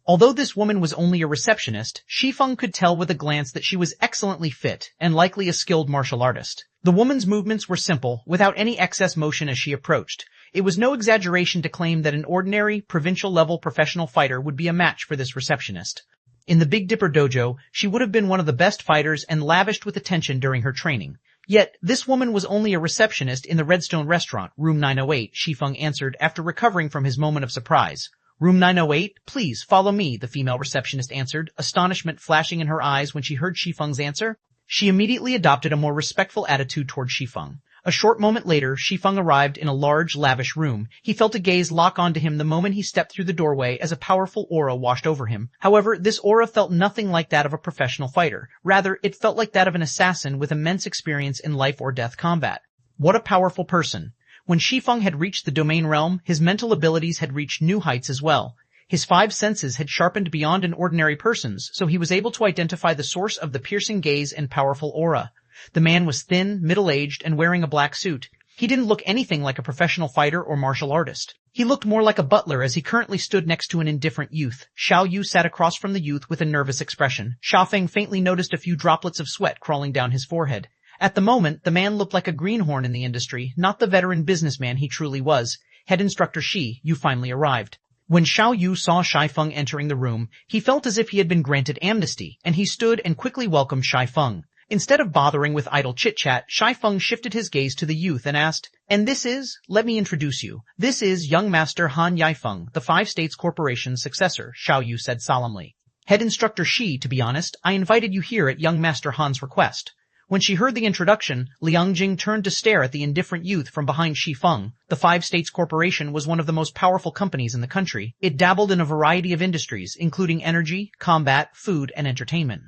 Although this woman was only a receptionist, Shi Feng could tell with a glance that she was excellently fit and likely a skilled martial artist. The woman's movements were simple, without any excess motion as she approached. It was no exaggeration to claim that an ordinary, provincial-level professional fighter would be a match for this receptionist. In the Big Dipper Dojo, she would have been one of the best fighters and lavished with attention during her training. Yet, this woman was only a receptionist in the Redstone restaurant, room 908, Shi Feng answered after recovering from his moment of surprise. Room 908, please follow me, the female receptionist answered, astonishment flashing in her eyes when she heard Shi Feng's answer. She immediately adopted a more respectful attitude toward Shi Feng. A short moment later, Shi Feng arrived in a large, lavish room. He felt a gaze lock onto him the moment he stepped through the doorway as a powerful aura washed over him. However, this aura felt nothing like that of a professional fighter. Rather, it felt like that of an assassin with immense experience in life or death combat. What a powerful person. When Shi Feng had reached the domain realm, his mental abilities had reached new heights as well. His 5 senses had sharpened beyond an ordinary person's, so he was able to identify the source of the piercing gaze and powerful aura. The man was thin, middle-aged, and wearing a black suit. He didn't look anything like a professional fighter or martial artist. He looked more like a butler as he currently stood next to an indifferent youth. Xiao Yu sat across from the youth with a nervous expression. Shi Feng faintly noticed a few droplets of sweat crawling down his forehead. At the moment, the man looked like a greenhorn in the industry, not the veteran businessman he truly was. Head instructor Shi, you finally arrived. When Xiao Yu saw Shi Feng entering the room, he felt as if he had been granted amnesty, and he stood and quickly welcomed Shi Feng. Instead of bothering with idle chit-chat, Shi Feng shifted his gaze to the youth and asked, "And this is, let me introduce you. This is young master Han Yifeng, the 5 States Corporation's successor," Xiao Yu said solemnly. "Head instructor Shi, to be honest, I invited you here at young master Han's request." When she heard the introduction, Liang Jing turned to stare at the indifferent youth from behind Shi Feng. The 5 States Corporation was one of the most powerful companies in the country. It dabbled in a variety of industries, including energy, combat, food, and entertainment.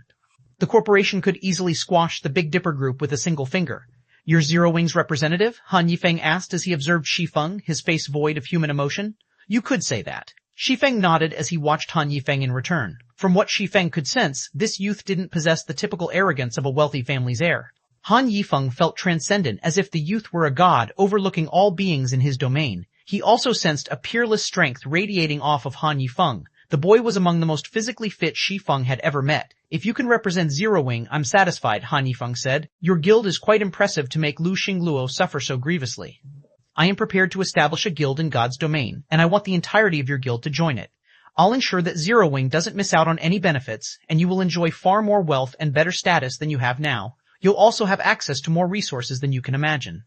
The corporation could easily squash the Big Dipper group with a single finger. "You're Zero Wing's representative?" Han Yifeng asked as he observed Shi Feng, his face void of human emotion. "You could say that." Shi Feng nodded as he watched Han Yifeng in return. From what Shi Feng could sense, this youth didn't possess the typical arrogance of a wealthy family's heir. Han Yifeng felt transcendent, as if the youth were a god overlooking all beings in his domain. He also sensed a peerless strength radiating off of Han Yifeng. The boy was among the most physically fit Shi Feng had ever met. "If you can represent Zero Wing, I'm satisfied," Han Yifeng said. "Your guild is quite impressive to make Lu Xingluo suffer so grievously. I am prepared to establish a guild in God's domain, and I want the entirety of your guild to join it. I'll ensure that Zero Wing doesn't miss out on any benefits, and you will enjoy far more wealth and better status than you have now. You'll also have access to more resources than you can imagine."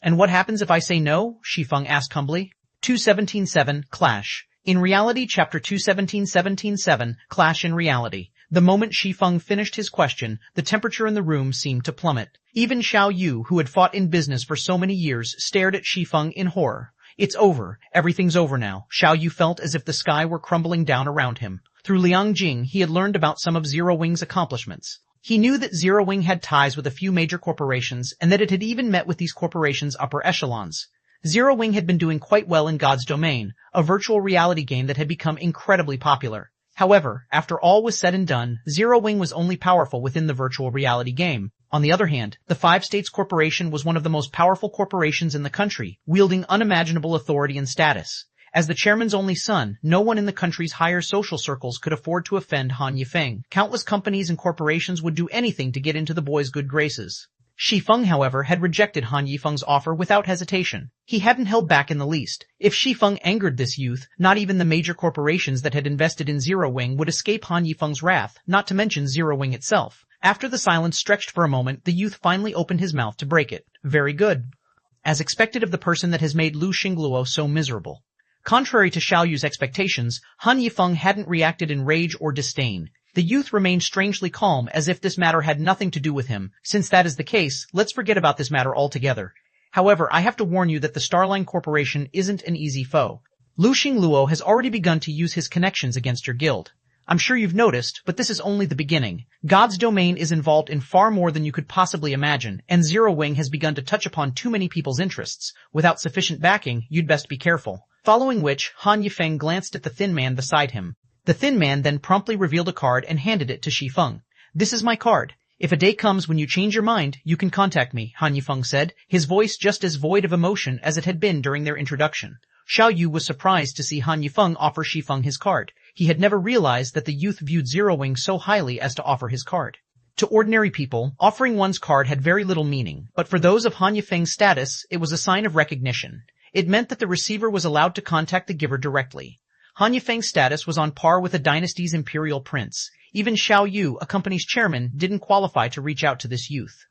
"And what happens if I say no?" Shi Feng asked humbly. 217.7 Clash. In reality, Chapter 217.17.7 Clash in reality. The moment Shi Feng finished his question, the temperature in the room seemed to plummet. Even Xiao Yu, who had fought in business for so many years, stared at Shi Feng in horror. "It's over. Everything's over now." Xiao Yu felt as if the sky were crumbling down around him. Through Liang Jing, he had learned about some of Zero Wing's accomplishments. He knew that Zero Wing had ties with a few major corporations, and that it had even met with these corporations' upper echelons. Zero Wing had been doing quite well in God's domain, a virtual reality game that had become incredibly popular. However, after all was said and done, Zero Wing was only powerful within the virtual reality game. On the other hand, the 5 States Corporation was one of the most powerful corporations in the country, wielding unimaginable authority and status. As the chairman's only son, no one in the country's higher social circles could afford to offend Han Yifeng. Countless companies and corporations would do anything to get into the boy's good graces. Shi Feng, however, had rejected Han Yifeng's offer without hesitation. He hadn't held back in the least. If Shi Feng angered this youth, not even the major corporations that had invested in Zero Wing would escape Han Yifeng's wrath, not to mention Zero Wing itself. After the silence stretched for a moment, the youth finally opened his mouth to break it. "Very good. As expected of the person that has made Lu Xingluo so miserable." Contrary to Xiao Yu's expectations, Han Yifeng hadn't reacted in rage or disdain. The youth remained strangely calm, as if this matter had nothing to do with him. "Since that is the case, let's forget about this matter altogether. However, I have to warn you that the Starline Corporation isn't an easy foe. Lu Xingluo has already begun to use his connections against your guild. I'm sure you've noticed, but this is only the beginning. God's domain is involved in far more than you could possibly imagine, and Zero Wing has begun to touch upon too many people's interests. Without sufficient backing, you'd best be careful." Following which, Han Yifeng glanced at the thin man beside him. The thin man then promptly revealed a card and handed it to Shi Feng. "This is my card. If a day comes when you change your mind, you can contact me," Han Yifeng said, his voice just as void of emotion as it had been during their introduction. Xiao Yu was surprised to see Han Yifeng offer Shi Feng his card. He had never realized that the youth viewed Zero Wing so highly as to offer his card. To ordinary people, offering one's card had very little meaning, but for those of Han Yifeng's status, it was a sign of recognition. It meant that the receiver was allowed to contact the giver directly. Han Yifeng's status was on par with a dynasty's imperial prince. Even Xiao Yu, a company's chairman, didn't qualify to reach out to this youth.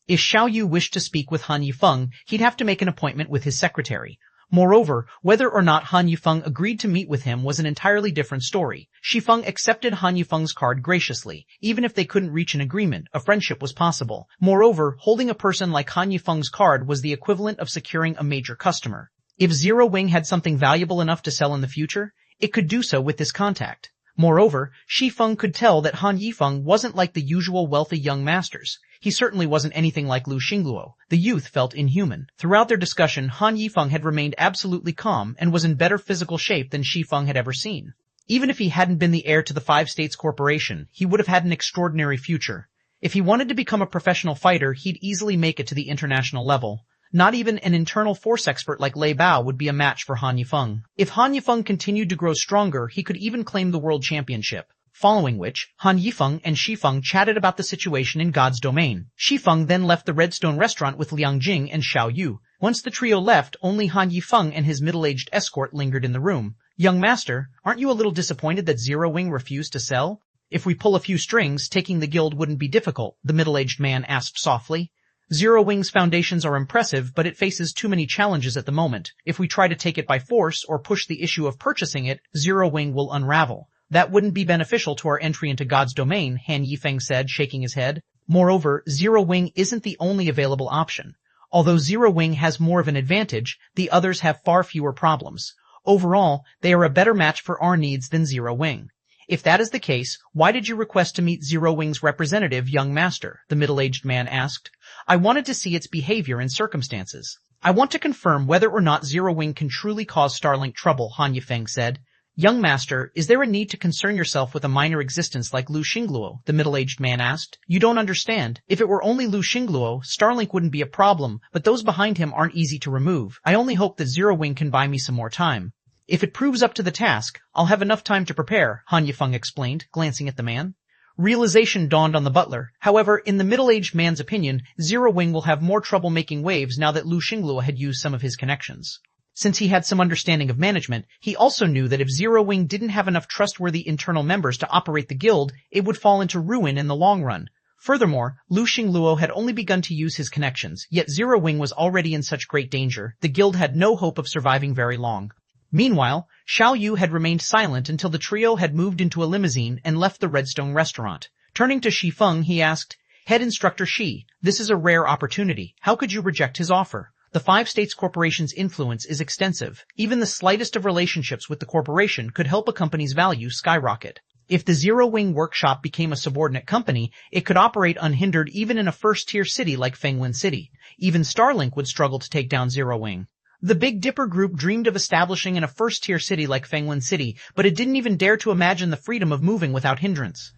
If Xiao Yu wished to speak with Han Yifeng, he'd have to make an appointment with his secretary. Moreover, whether or not Han Yifeng agreed to meet with him was an entirely different story. Shi Feng accepted Han Yifeng's card graciously. Even if they couldn't reach an agreement, a friendship was possible. Moreover, holding a person like Han Yifeng's card was the equivalent of securing a major customer. If Zero Wing had something valuable enough to sell in the future, it could do so with this contact. Moreover, Shi Feng could tell that Han Yifeng wasn't like the usual wealthy young masters. He certainly wasn't anything like Lu Xingluo. The youth felt inhuman. Throughout their discussion, Han Yifeng had remained absolutely calm and was in better physical shape than Shi Feng had ever seen. Even if he hadn't been the heir to the Five States Corporation, he would have had an extraordinary future. If he wanted to become a professional fighter, he'd easily make it to the international level. Not even an internal force expert like Lei Bao would be a match for Han Yifeng. If Han Yifeng continued to grow stronger, he could even claim the world championship. Following which, Han Yifeng and Shi Feng chatted about the situation in God's domain. Shi Feng then left the Redstone restaurant with Liang Jing and Xiao Yu. Once the trio left, only Han Yifeng and his middle-aged escort lingered in the room. "Young master, aren't you a little disappointed that Zero Wing refused to sell?" "If we pull a few strings, taking the guild wouldn't be difficult," the middle-aged man asked softly. "Zero Wing's foundations are impressive, but it faces too many challenges at the moment. If we try to take it by force or push the issue of purchasing it, Zero Wing will unravel. That wouldn't be beneficial to our entry into God's domain," Han Yifeng said, shaking his head. Moreover, Zero Wing isn't the only available option. Although Zero Wing has more of an advantage, the others have far fewer problems. Overall, they are a better match for our needs than Zero Wing. "If that is the case, why did you request to meet Zero Wing's representative, young master?" the middle-aged man asked. "I wanted to see its behavior and circumstances. I want to confirm whether or not Zero Wing can truly cause Starlink trouble," Han Yifeng said. "Young master, is there a need to concern yourself with a minor existence like Lu Xingluo?" the middle-aged man asked. "You don't understand. If it were only Lu Xingluo, Starlink wouldn't be a problem, but those behind him aren't easy to remove. I only hope that Zero Wing can buy me some more time." "If it proves up to the task, I'll have enough time to prepare," Han Yifeng explained, glancing at the man. Realization dawned on the butler. However, in the middle-aged man's opinion, Zero Wing will have more trouble making waves now that Lu Xingluo had used some of his connections. Since he had some understanding of management, he also knew that if Zero Wing didn't have enough trustworthy internal members to operate the guild, it would fall into ruin in the long run. Furthermore, Lu Xingluo had only begun to use his connections, yet Zero Wing was already in such great danger, the guild had no hope of surviving very long. Meanwhile, Xiao Yu had remained silent until the trio had moved into a limousine and left the Redstone restaurant. Turning to Shi Feng, he asked, "Head Instructor Shi, this is a rare opportunity. How could you reject his offer? The Five States Corporation's influence is extensive. Even the slightest of relationships with the corporation could help a company's value skyrocket. If the Zero Wing Workshop became a subordinate company, it could operate unhindered even in a first-tier city like Fenglin City. Even Starlink would struggle to take down Zero Wing. The Big Dipper Group dreamed of establishing in a first-tier city like Fenglin City, but it didn't even dare to imagine the freedom of moving without hindrance.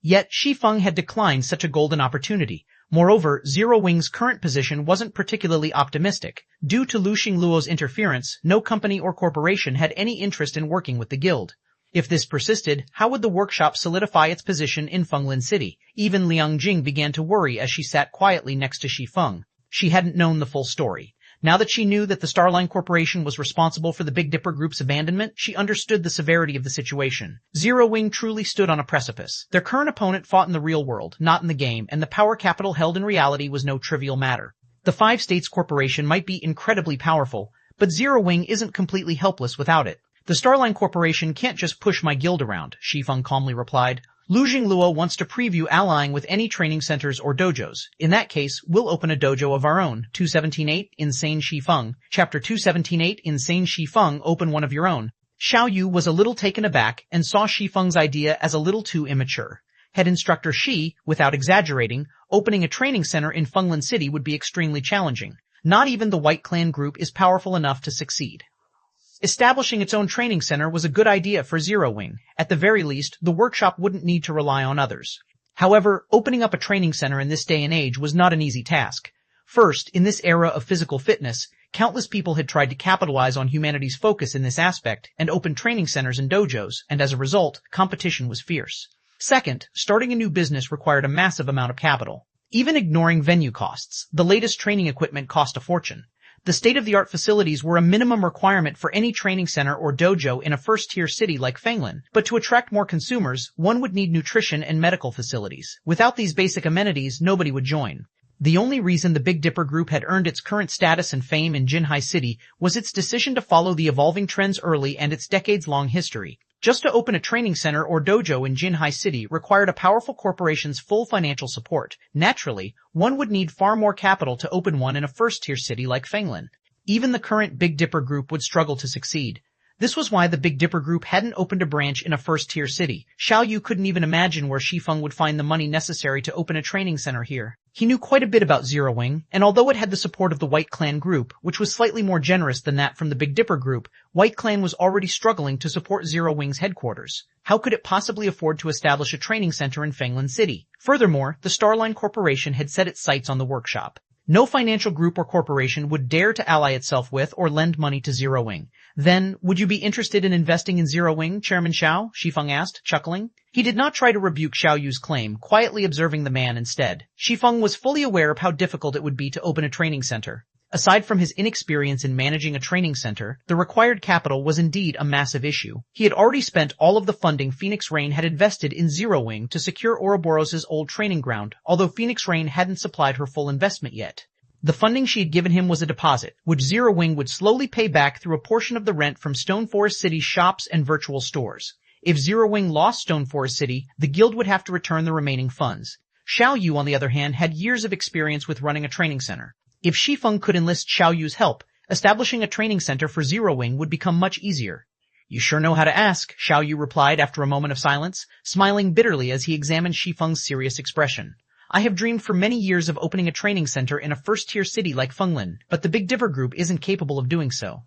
Yet Shi Feng had declined such a golden opportunity. Moreover, Zero Wing's current position wasn't particularly optimistic. Due to Lu Xingluo's interference, no company or corporation had any interest in working with the guild. If this persisted, how would the workshop solidify its position in Fenglin City? Even Liang Jing began to worry as she sat quietly next to Shi Feng. She hadn't known the full story. Now that she knew that the Starline Corporation was responsible for the Big Dipper Group's abandonment, she understood the severity of the situation. Zero Wing truly stood on a precipice. Their current opponent fought in the real world, not in the game, and the power capital held in reality was no trivial matter. The Five States Corporation might be incredibly powerful, but Zero Wing isn't completely helpless without it. "The Starline Corporation can't just push my guild around," Shi Feng calmly replied. "Lu Xingluo wants to preview allying with any training centers or dojos. In that case, we'll open a dojo of our own." 217.8 Insane Shi Feng. Chapter 217.8 Insane Shi Feng. Open one of your own. Xiao Yu was a little taken aback and saw Shi Feng's idea as a little too immature. Head Instructor Shi, without exaggerating, opening a training center in Fenglin City would be extremely challenging. Not even the White Clan group is powerful enough to succeed. Establishing its own training center was a good idea for Zero Wing. At the very least, the workshop wouldn't need to rely on others. However, opening up a training center in this day and age was not an easy task. First, in this era of physical fitness, countless people had tried to capitalize on humanity's focus in this aspect and open training centers and dojos, and as a result, competition was fierce. Second, starting a new business required a massive amount of capital. Even ignoring venue costs, the latest training equipment cost a fortune. The state-of-the-art facilities were a minimum requirement for any training center or dojo in a first-tier city like Fenglin, but to attract more consumers, one would need nutrition and medical facilities. Without these basic amenities, nobody would join. The only reason the Big Dipper Group had earned its current status and fame in Jinhai City was its decision to follow the evolving trends early and its decades-long history. Just to open a training center or dojo in Jinhai City required a powerful corporation's full financial support. Naturally, one would need far more capital to open one in a first-tier city like Fenglin. Even the current Big Dipper Group would struggle to succeed. This was why the Big Dipper Group hadn't opened a branch in a first-tier city. Xiao Yu couldn't even imagine where Shi Feng would find the money necessary to open a training center here. He knew quite a bit about Zero Wing, and although it had the support of the White Clan group, which was slightly more generous than that from the Big Dipper Group, White Clan was already struggling to support Zero Wing's headquarters. How could it possibly afford to establish a training center in Fenglan City? Furthermore, the Starline Corporation had set its sights on the workshop. No financial group or corporation would dare to ally itself with or lend money to Zero Wing. Then, would you be interested in investing in Zero Wing, Chairman Xiao? Shi Feng asked, chuckling. He did not try to rebuke Xiao Yu's claim, quietly observing the man instead. Shi Feng was fully aware of how difficult it would be to open a training center. Aside from his inexperience in managing a training center, the required capital was indeed a massive issue. He had already spent all of the funding Phoenix Rain had invested in Zero Wing to secure Ouroboros' old training ground, although Phoenix Rain hadn't supplied her full investment yet. The funding she had given him was a deposit, which Zero Wing would slowly pay back through a portion of the rent from Stone Forest City's shops and virtual stores. If Zero Wing lost Stone Forest City, the guild would have to return the remaining funds. Xiao Yu, on the other hand, had years of experience with running a training center. If Shi Feng could enlist Xiao Yu's help, establishing a training center for Zero Wing would become much easier. You sure know how to ask, Xiao Yu replied after a moment of silence, smiling bitterly as he examined Shi Feng's serious expression. I have dreamed for many years of opening a training center in a first-tier city like Fenglan, but the Big Dipper Group isn't capable of doing so.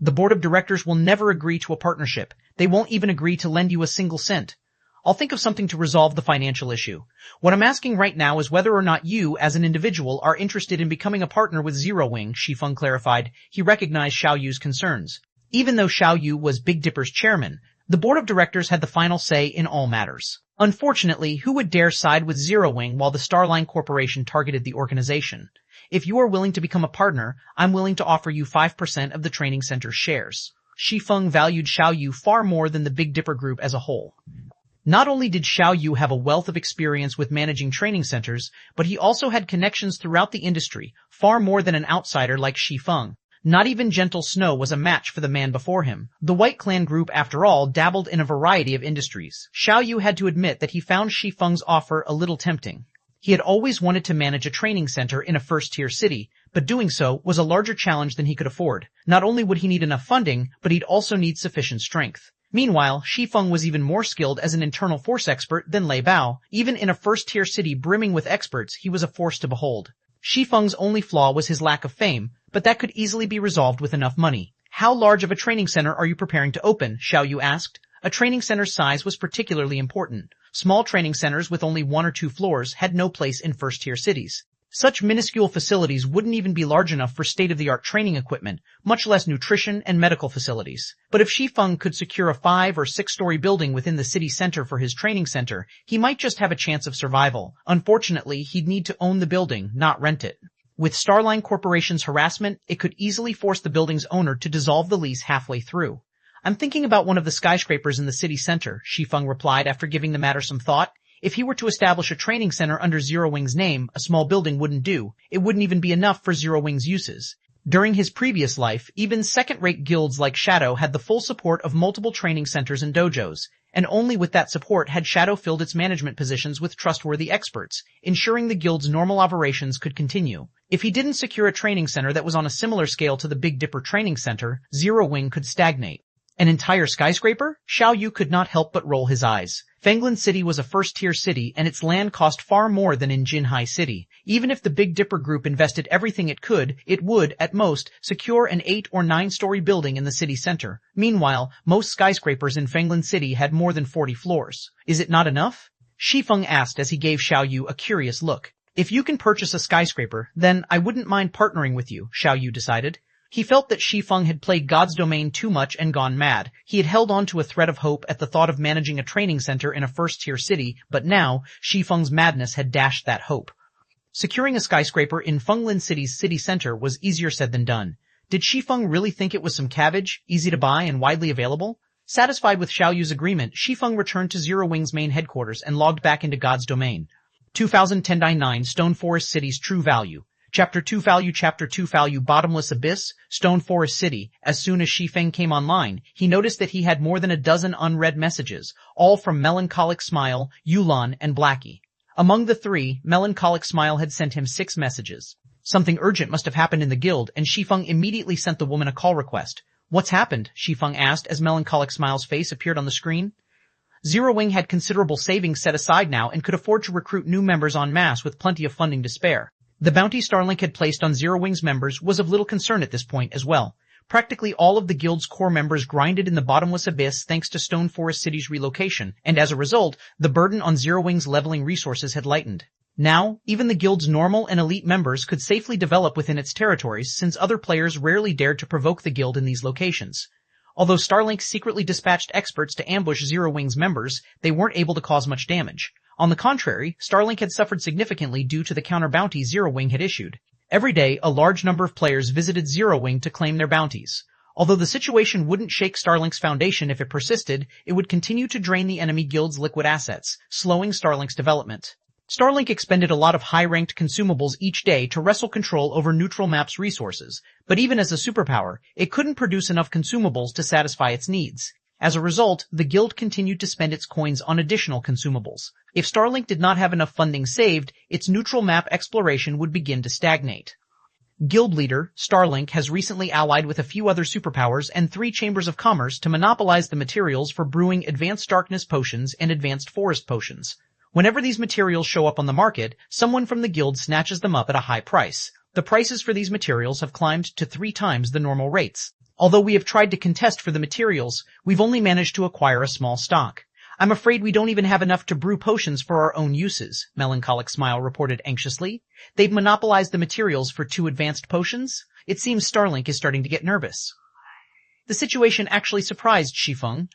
The board of directors will never agree to a partnership. They won't even agree to lend you a single cent. I'll think of something to resolve the financial issue. What I'm asking right now is whether or not you, as an individual, are interested in becoming a partner with Zero Wing, Shi Feng clarified. He recognized Xiao Yu's concerns. Even though Xiao Yu was Big Dipper's chairman, the board of directors had the final say in all matters. Unfortunately, who would dare side with Zero Wing while the Starline Corporation targeted the organization? If you are willing to become a partner, I'm willing to offer you 5% of the training center's shares. Shi Feng valued Xiao Yu far more than the Big Dipper Group as a whole. Not only did Xiao Yu have a wealth of experience with managing training centers, but he also had connections throughout the industry, far more than an outsider like Shi Feng. Not even Gentle Snow was a match for the man before him. The White Clan group, after all, dabbled in a variety of industries. Xiao Yu had to admit that he found Shi Feng's offer a little tempting. He had always wanted to manage a training center in a first-tier city, but doing so was a larger challenge than he could afford. Not only would he need enough funding, but he'd also need sufficient strength. Meanwhile, Shi Feng was even more skilled as an internal force expert than Lei Bao. Even in a first-tier city brimming with experts, he was a force to behold. Shi Feng's only flaw was his lack of fame, but that could easily be resolved with enough money. How large of a training center are you preparing to open? Xiao Yu asked. A training center's size was particularly important. Small training centers with only 1 or 2 floors had no place in first-tier cities. Such minuscule facilities wouldn't even be large enough for state-of-the-art training equipment, much less nutrition and medical facilities. But if Shi Feng could secure a 5- or 6-story building within the city center for his training center, he might just have a chance of survival. Unfortunately, he'd need to own the building, not rent it. With Starline Corporation's harassment, it could easily force the building's owner to dissolve the lease halfway through. I'm thinking about one of the skyscrapers in the city center, Shi Feng replied after giving the matter some thought. If he were to establish a training center under Zero Wing's name, a small building wouldn't do. It wouldn't even be enough for Zero Wing's uses. During his previous life, even second-rate guilds like Shadow had the full support of multiple training centers and dojos, and only with that support had Shadow filled its management positions with trustworthy experts, ensuring the guild's normal operations could continue. If he didn't secure a training center that was on a similar scale to the Big Dipper Training Center, Zero Wing could stagnate. An entire skyscraper? Xiao Yu could not help but roll his eyes. Fenglan City was a first-tier city, and its land cost far more than in Jinhai City. Even if the Big Dipper Group invested everything it could, it would, at most, secure an 8- or 9-story building in the city center. Meanwhile, most skyscrapers in Fenglan City had more than 40 floors. Is it not enough? Shi Feng asked as he gave Xiao Yu a curious look. If you can purchase a skyscraper, then I wouldn't mind partnering with you, Xiao Yu decided. He felt that Shi Feng had played God's domain too much and gone mad. He had held on to a thread of hope at the thought of managing a training center in a first-tier city, but now, Shi Feng's madness had dashed that hope. Securing a skyscraper in Fenglan City's city center was easier said than done. Did Shi Feng really think it was some cabbage, easy to buy and widely available? Satisfied with Xiao Yu's agreement, Shi Feng returned to Zero Wing's main headquarters and logged back into God's domain. 2010-9 Stone Forest City's True Value. Chapter 2 Value Bottomless Abyss, Stone Forest City. As soon as Shi Feng came online, he noticed that he had more than a dozen unread messages, all from Melancholic Smile, Yulan, and Blackie. Among the 3, Melancholic Smile had sent him 6 messages. Something urgent must have happened in the guild, and Shi Feng immediately sent the woman a call request. What's happened? Shi Feng asked as Melancholic Smile's face appeared on the screen. Zero Wing had considerable savings set aside now and could afford to recruit new members en masse with plenty of funding to spare. The bounty Starlink had placed on Zero Wing's members was of little concern at this point as well. Practically all of the guild's core members grinded in the bottomless abyss thanks to Stone Forest City's relocation, and as a result, the burden on Zero Wing's leveling resources had lightened. Now, even the guild's normal and elite members could safely develop within its territories since other players rarely dared to provoke the guild in these locations. Although Starlink secretly dispatched experts to ambush Zero Wing's members, they weren't able to cause much damage. On the contrary, Starlink had suffered significantly due to the counter-bounty Zero Wing had issued. Every day, a large number of players visited Zero Wing to claim their bounties. Although the situation wouldn't shake Starlink's foundation if it persisted, it would continue to drain the enemy guild's liquid assets, slowing Starlink's development. Starlink expended a lot of high-ranked consumables each day to wrestle control over Neutral Map's resources, but even as a superpower, it couldn't produce enough consumables to satisfy its needs. As a result, the guild continued to spend its coins on additional consumables. If Starlink did not have enough funding saved, its Neutral Map exploration would begin to stagnate. Guild leader, Starlink, has recently allied with a few other superpowers and 3 chambers of commerce to monopolize the materials for brewing advanced darkness potions and advanced forest potions. Whenever these materials show up on the market, someone from the guild snatches them up at a high price. The prices for these materials have climbed to 3 times the normal rates. Although we have tried to contest for the materials, we've only managed to acquire a small stock. I'm afraid we don't even have enough to brew potions for our own uses, Melancholic Smile reported anxiously. They've monopolized the materials for 2 advanced potions? It seems Starlink is starting to get nervous. The situation actually surprised Shi Feng.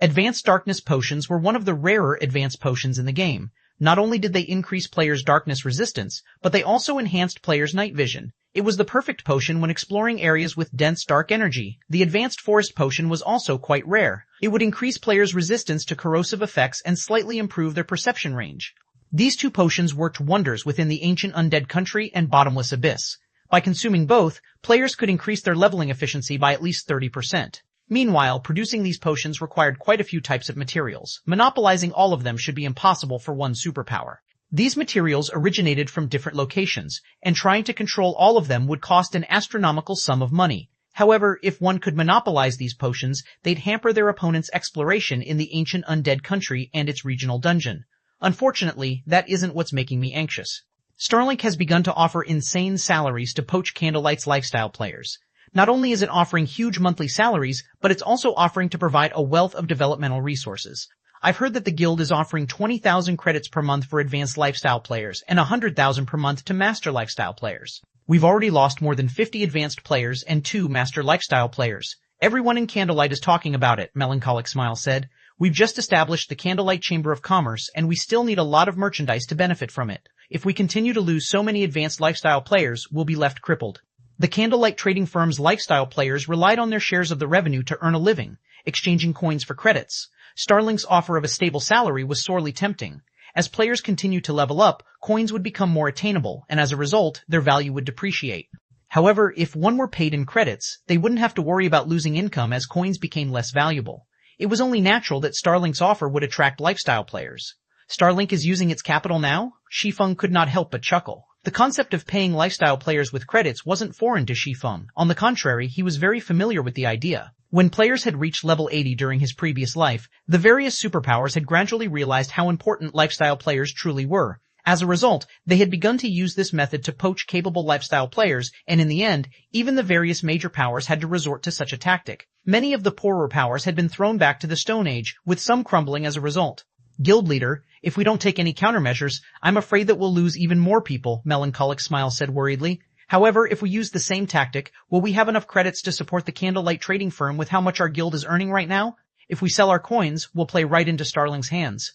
Advanced darkness potions were one of the rarer advanced potions in the game. Not only did they increase players' darkness resistance, but they also enhanced players' night vision. It was the perfect potion when exploring areas with dense dark energy. The advanced forest potion was also quite rare. It would increase players' resistance to corrosive effects and slightly improve their perception range. These 2 potions worked wonders within the ancient undead country and bottomless abyss. By consuming both, players could increase their leveling efficiency by at least 30%. Meanwhile, producing these potions required quite a few types of materials. Monopolizing all of them should be impossible for one superpower. These materials originated from different locations, and trying to control all of them would cost an astronomical sum of money. However, if one could monopolize these potions, they'd hamper their opponent's exploration in the ancient undead country and its regional dungeon. Unfortunately, that isn't what's making me anxious. Starlink has begun to offer insane salaries to poach Candlelight's lifestyle players. Not only is it offering huge monthly salaries, but it's also offering to provide a wealth of developmental resources. I've heard that the guild is offering 20,000 credits per month for advanced lifestyle players and 100,000 per month to master lifestyle players. We've already lost more than 50 advanced players and 2 master lifestyle players. Everyone in Candlelight is talking about it, Melancholic Smile said. We've just established the Candlelight Chamber of Commerce, and we still need a lot of merchandise to benefit from it. If we continue to lose so many advanced lifestyle players, we'll be left crippled. The Candlelight trading firm's lifestyle players relied on their shares of the revenue to earn a living, exchanging coins for credits. Starlink's offer of a stable salary was sorely tempting. As players continued to level up, coins would become more attainable, and as a result, their value would depreciate. However, if one were paid in credits, they wouldn't have to worry about losing income as coins became less valuable. It was only natural that Starlink's offer would attract lifestyle players. Starlink is using its capital now? Shi Feng could not help but chuckle. The concept of paying lifestyle players with credits wasn't foreign to Shi Feng. On the contrary, he was very familiar with the idea. When players had reached level 80 during his previous life, the various superpowers had gradually realized how important lifestyle players truly were. As a result, they had begun to use this method to poach capable lifestyle players, and in the end, even the various major powers had to resort to such a tactic. Many of the poorer powers had been thrown back to the Stone Age, with some crumbling as a result. Guild leader, if we don't take any countermeasures, I'm afraid that we'll lose even more people, Melancholic Smile said worriedly. However, if we use the same tactic, will we have enough credits to support the Candlelight trading firm with how much our guild is earning right now? If we sell our coins, we'll play right into Starling's hands.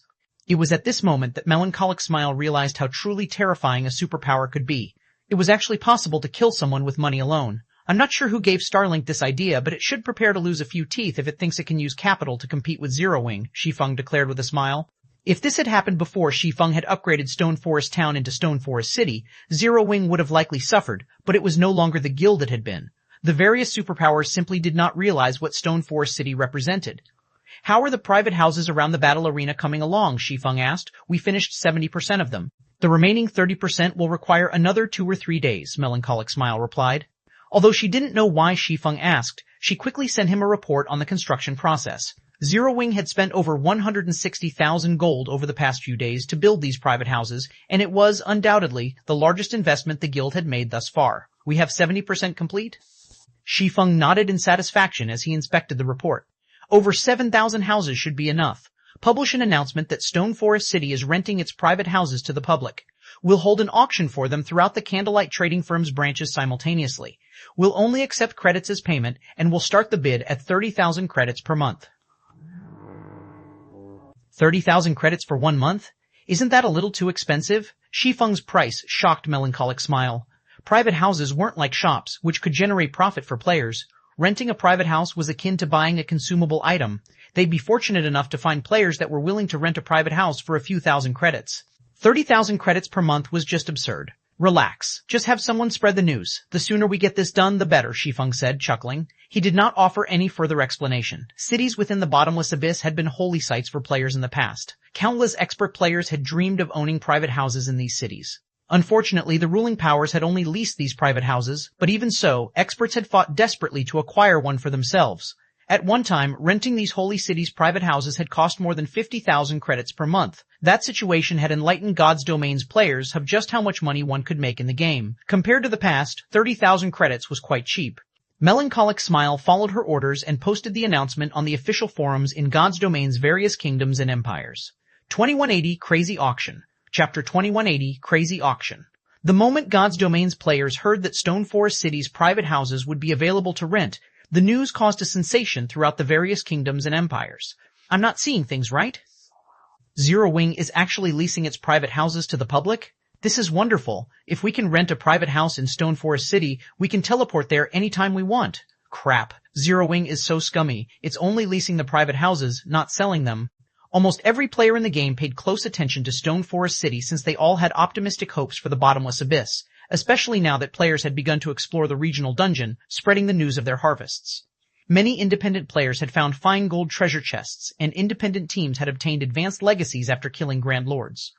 It was at this moment that Melancholic Smile realized how truly terrifying a superpower could be. It was actually possible to kill someone with money alone. I'm not sure who gave Starlink this idea, but it should prepare to lose a few teeth if it thinks it can use capital to compete with Zero Wing, Shi Feng declared with a smile. If this had happened before Shi Feng had upgraded Stone Forest Town into Stone Forest City, Zero Wing would have likely suffered, but it was no longer the guild it had been. The various superpowers simply did not realize what Stone Forest City represented. How are the private houses around the battle arena coming along? Shi Feng asked. We finished 70% of them. The remaining 30% will require another 2 or 3 days, Melancholic Smile replied. Although she didn't know why Shi Feng asked, She quickly sent him a report on the construction process. Zero Wing had spent over 160,000 gold over the past few days to build these private houses, and it was, undoubtedly, the largest investment the guild had made thus far. We have 70% complete? Shi Feng nodded in satisfaction as he inspected the report. Over 7,000 houses should be enough. Publish an announcement that Stone Forest City is renting its private houses to the public. We'll hold an auction for them throughout the Candlelight Trading Firm's branches simultaneously. We'll only accept credits as payment, and we'll start the bid at 30,000 credits per month. 30,000 credits for 1 month? Isn't that a little too expensive? Shi Feng's price shocked Melancholic Smile. Private houses weren't like shops, which could generate profit for players. Renting a private house was akin to buying a consumable item. They'd be fortunate enough to find players that were willing to rent a private house for a few thousand credits. 30,000 credits per month was just absurd. Relax. Just have someone spread the news. The sooner we get this done, the better, Shi Feng said, chuckling. He did not offer any further explanation. Cities within the bottomless abyss had been holy sites for players in the past. Countless expert players had dreamed of owning private houses in these cities. Unfortunately, the ruling powers had only leased these private houses, but even so, experts had fought desperately to acquire one for themselves. At one time, renting these holy cities' private houses had cost more than 50,000 credits per month. That situation had enlightened God's Domain's players of just how much money one could make in the game. Compared to the past, 30,000 credits was quite cheap. Melancholic Smile followed her orders and posted the announcement on the official forums in God's Domain's various kingdoms and empires. 2180 Crazy Auction. Chapter 2180 Crazy Auction. The moment God's Domain's players heard that Stone Forest City's private houses would be available to rent, the news caused a sensation throughout the various kingdoms and empires. I'm not seeing things right? Zero Wing is actually leasing its private houses to the public? This is wonderful. If we can rent a private house in Stone Forest City, we can teleport there anytime we want. Crap. Zero Wing is so scummy. It's only leasing the private houses, not selling them. Almost every player in the game paid close attention to Stone Forest City since they all had optimistic hopes for the bottomless abyss, especially now that players had begun to explore the regional dungeon, spreading the news of their harvests. Many independent players had found fine gold treasure chests, and independent teams had obtained advanced legacies after killing Grand Lords.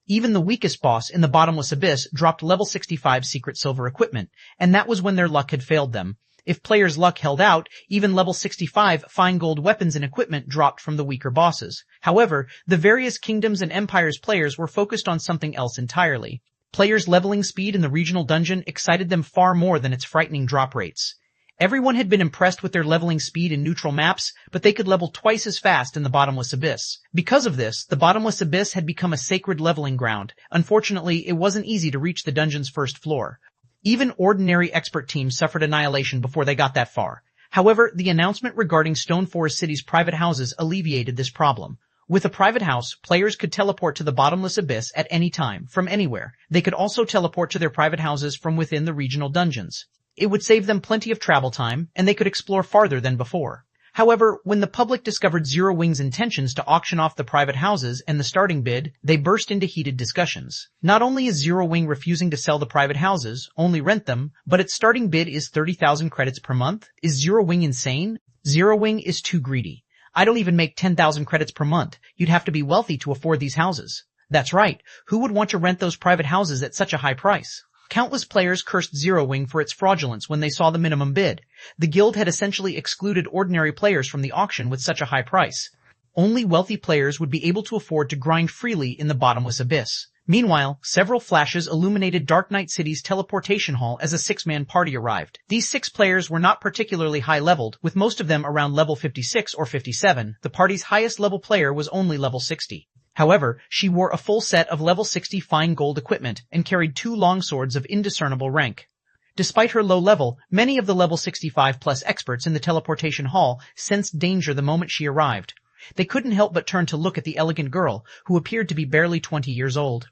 Even the weakest boss in the bottomless abyss dropped level 65 secret silver equipment, and that was when their luck had failed them. If players' luck held out, even level 65 fine gold weapons and equipment dropped from the weaker bosses. However, the various kingdoms and empires players were focused on something else entirely. Players' leveling speed in the regional dungeon excited them far more than its frightening drop rates. Everyone had been impressed with their leveling speed in neutral maps, but they could level twice as fast in the bottomless abyss. Because of this, the bottomless abyss had become a sacred leveling ground. Unfortunately, it wasn't easy to reach the dungeon's first floor. Even ordinary expert teams suffered annihilation before they got that far. However, the announcement regarding Stone Forest City's private houses alleviated this problem. With a private house, players could teleport to the bottomless abyss at any time, from anywhere. They could also teleport to their private houses from within the regional dungeons. It would save them plenty of travel time, and they could explore farther than before. However, when the public discovered Zero Wing's intentions to auction off the private houses and the starting bid, they burst into heated discussions. Not only is Zero Wing refusing to sell the private houses, only rent them, but its starting bid is 30,000 credits per month? Is Zero Wing insane? Zero Wing is too greedy. I don't even make 10,000 credits per month. You'd have to be wealthy to afford these houses. That's right. Who would want to rent those private houses at such a high price? Countless players cursed Zero Wing for its fraudulence when they saw the minimum bid. The guild had essentially excluded ordinary players from the auction with such a high price. Only wealthy players would be able to afford to grind freely in the bottomless abyss. Meanwhile, several flashes illuminated Dark Knight City's teleportation hall as a 6-man party arrived. These 6 players were not particularly high-leveled, with most of them around level 56 or 57. The party's highest level player was only level 60. However, she wore a full set of level 60 fine gold equipment and carried 2 longswords of indiscernible rank. Despite her low level, many of the level 65 plus experts in the teleportation hall sensed danger the moment she arrived. They couldn't help but turn to look at the elegant girl, who appeared to be barely 20 years old.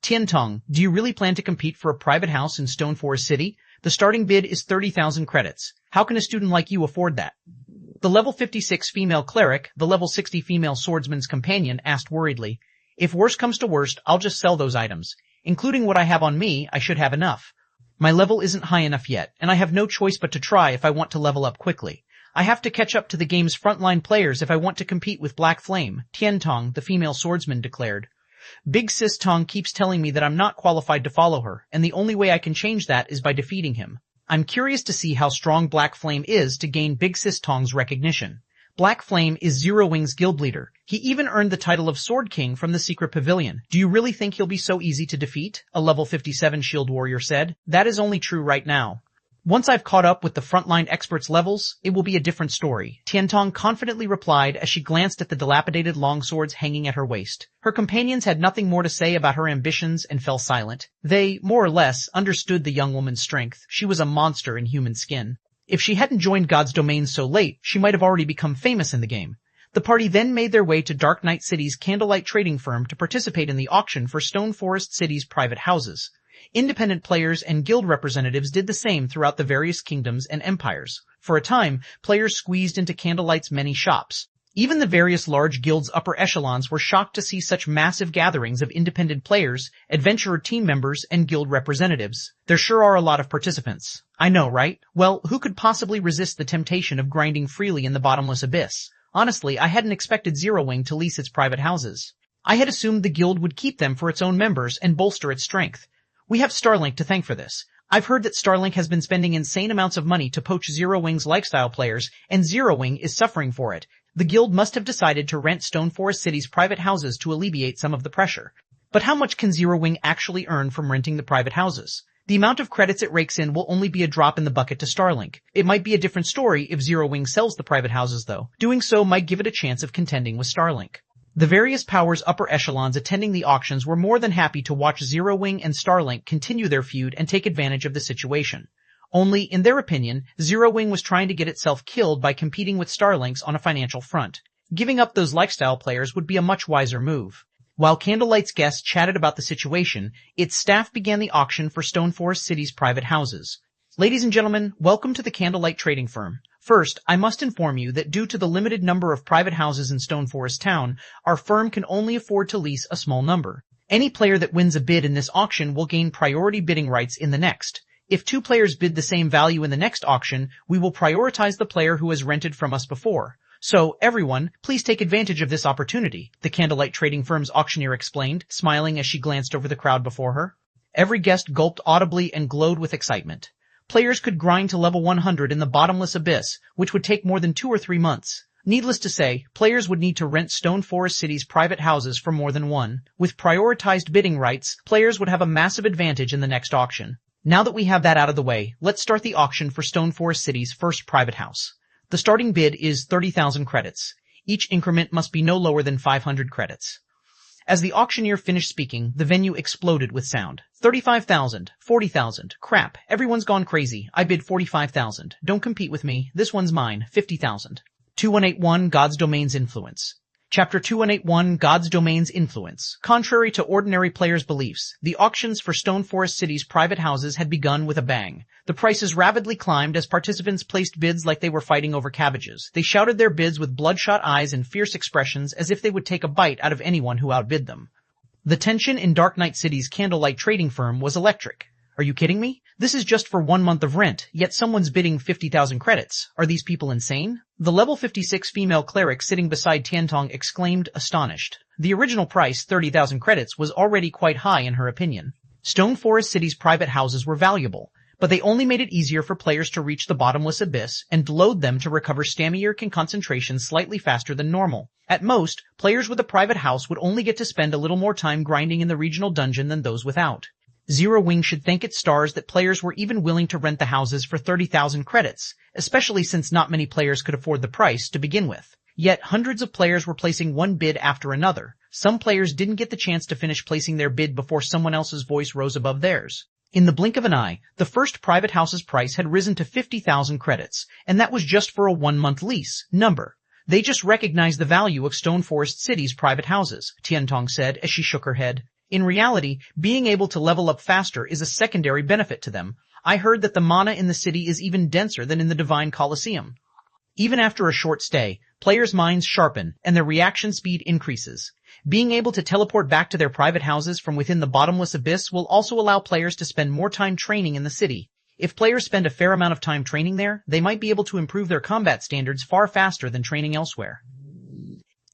Tiantong, do you really plan to compete for a private house in Stone Forest City? The starting bid is 30,000 credits. How can a student like you afford that? The level 56 female cleric, the level 60 female swordsman's companion, asked worriedly. If worst comes to worst, I'll just sell those items. Including what I have on me, I should have enough. My level isn't high enough yet, and I have no choice but to try if I want to level up quickly. I have to catch up to the game's frontline players if I want to compete with Black Flame, Tiantong, the female swordsman, declared. Big Sis Tong keeps telling me that I'm not qualified to follow her, and the only way I can change that is by defeating him. I'm curious to see how strong Black Flame is to gain Big Sis Tong's recognition. Black Flame is Zero Wing's guild leader. He even earned the title of Sword King from the Secret Pavilion. Do you really think he'll be so easy to defeat? A level 57 shield warrior said. That is only true right now. Once I've caught up with the frontline experts' levels, it will be a different story, Tiantong confidently replied as she glanced at the dilapidated longswords hanging at her waist. Her companions had nothing more to say about her ambitions and fell silent. They, more or less, understood the young woman's strength. She was a monster in human skin. If she hadn't joined God's Domain so late, she might have already become famous in the game. The party then made their way to Dark Knight City's Candlelight Trading Firm to participate in the auction for Stone Forest City's private houses. Independent players and guild representatives did the same throughout the various kingdoms and empires. For a time, players squeezed into Candlelight's many shops. Even the various large guilds' upper echelons were shocked to see such massive gatherings of independent players, adventurer team members, and guild representatives. There sure are a lot of participants. I know, right? Well, who could possibly resist the temptation of grinding freely in the bottomless abyss? Honestly, I hadn't expected Zero Wing to lease its private houses. I had assumed the guild would keep them for its own members and bolster its strength. We have Starlink to thank for this. I've heard that Starlink has been spending insane amounts of money to poach Zero Wing's lifestyle players, and Zero Wing is suffering for it. The guild must have decided to rent Stone Forest City's private houses to alleviate some of the pressure. But how much can Zero Wing actually earn from renting the private houses? The amount of credits it rakes in will only be a drop in the bucket to Starlink. It might be a different story if Zero Wing sells the private houses though. Doing so might give it a chance of contending with Starlink. The various powers' upper echelons attending the auctions were more than happy to watch Zero Wing and Starlink continue their feud and take advantage of the situation. Only, in their opinion, Zero Wing was trying to get itself killed by competing with Starlink's on a financial front. Giving up those lifestyle players would be a much wiser move. While Candlelight's guests chatted about the situation, its staff began the auction for Stone Forest City's private houses. Ladies and gentlemen, welcome to the Candlelight Trading Firm. First, I must inform you that due to the limited number of private houses in Stone Forest Town, our firm can only afford to lease a small number. Any player that wins a bid in this auction will gain priority bidding rights in the next. If two players bid the same value in the next auction, we will prioritize the player who has rented from us before. So, everyone, please take advantage of this opportunity, the Candlelight Trading Firm's auctioneer explained, smiling as she glanced over the crowd before her. Every guest gulped audibly and glowed with excitement. Players could grind to level 100 in the bottomless abyss, which would take more than 2 or 3 months. Needless to say, players would need to rent Stone Forest City's private houses for more than one. With prioritized bidding rights, players would have a massive advantage in the next auction. Now that we have that out of the way, let's start the auction for Stone Forest City's first private house. The starting bid is 30,000 credits. Each increment must be no lower than 500 credits. As the auctioneer finished speaking, the venue exploded with sound. 35,000, 40,000, crap, everyone's gone crazy. I bid 45,000. Don't compete with me. This one's mine. 50,000. 2181 God's Domain's Influence. Chapter 2181 God's Domain's Influence. Contrary to ordinary players' beliefs, the auctions for Stone Forest City's private houses had begun with a bang. The prices rapidly climbed as participants placed bids like they were fighting over cabbages. They shouted their bids with bloodshot eyes and fierce expressions as if they would take a bite out of anyone who outbid them. The tension in Dark Knight City's Candlelight Trading Firm was electric. Are you kidding me? This is just for 1 month of rent, yet someone's bidding 50,000 credits. Are these people insane? The level 56 female cleric sitting beside Tiantong exclaimed, astonished. The original price, 30,000 credits, was already quite high in her opinion. Stone Forest City's private houses were valuable, but they only made it easier for players to reach the bottomless abyss and load them to recover stamina and concentration slightly faster than normal. At most, players with a private house would only get to spend a little more time grinding in the regional dungeon than those without. Zero Wing should thank its stars that players were even willing to rent the houses for 30,000 credits, especially since not many players could afford the price to begin with. Yet hundreds of players were placing one bid after another. Some players didn't get the chance to finish placing their bid before someone else's voice rose above theirs. In the blink of an eye, the first private house's price had risen to 50,000 credits, and that was just for a 1-month lease. They just recognized the value of Stone Forest City's private houses, Tiantong said as she shook her head. In reality, being able to level up faster is a secondary benefit to them. I heard that the mana in the city is even denser than in the Divine Colosseum. Even after a short stay, players' minds sharpen and their reaction speed increases. Being able to teleport back to their private houses from within the bottomless abyss will also allow players to spend more time training in the city. If players spend a fair amount of time training there, they might be able to improve their combat standards far faster than training elsewhere.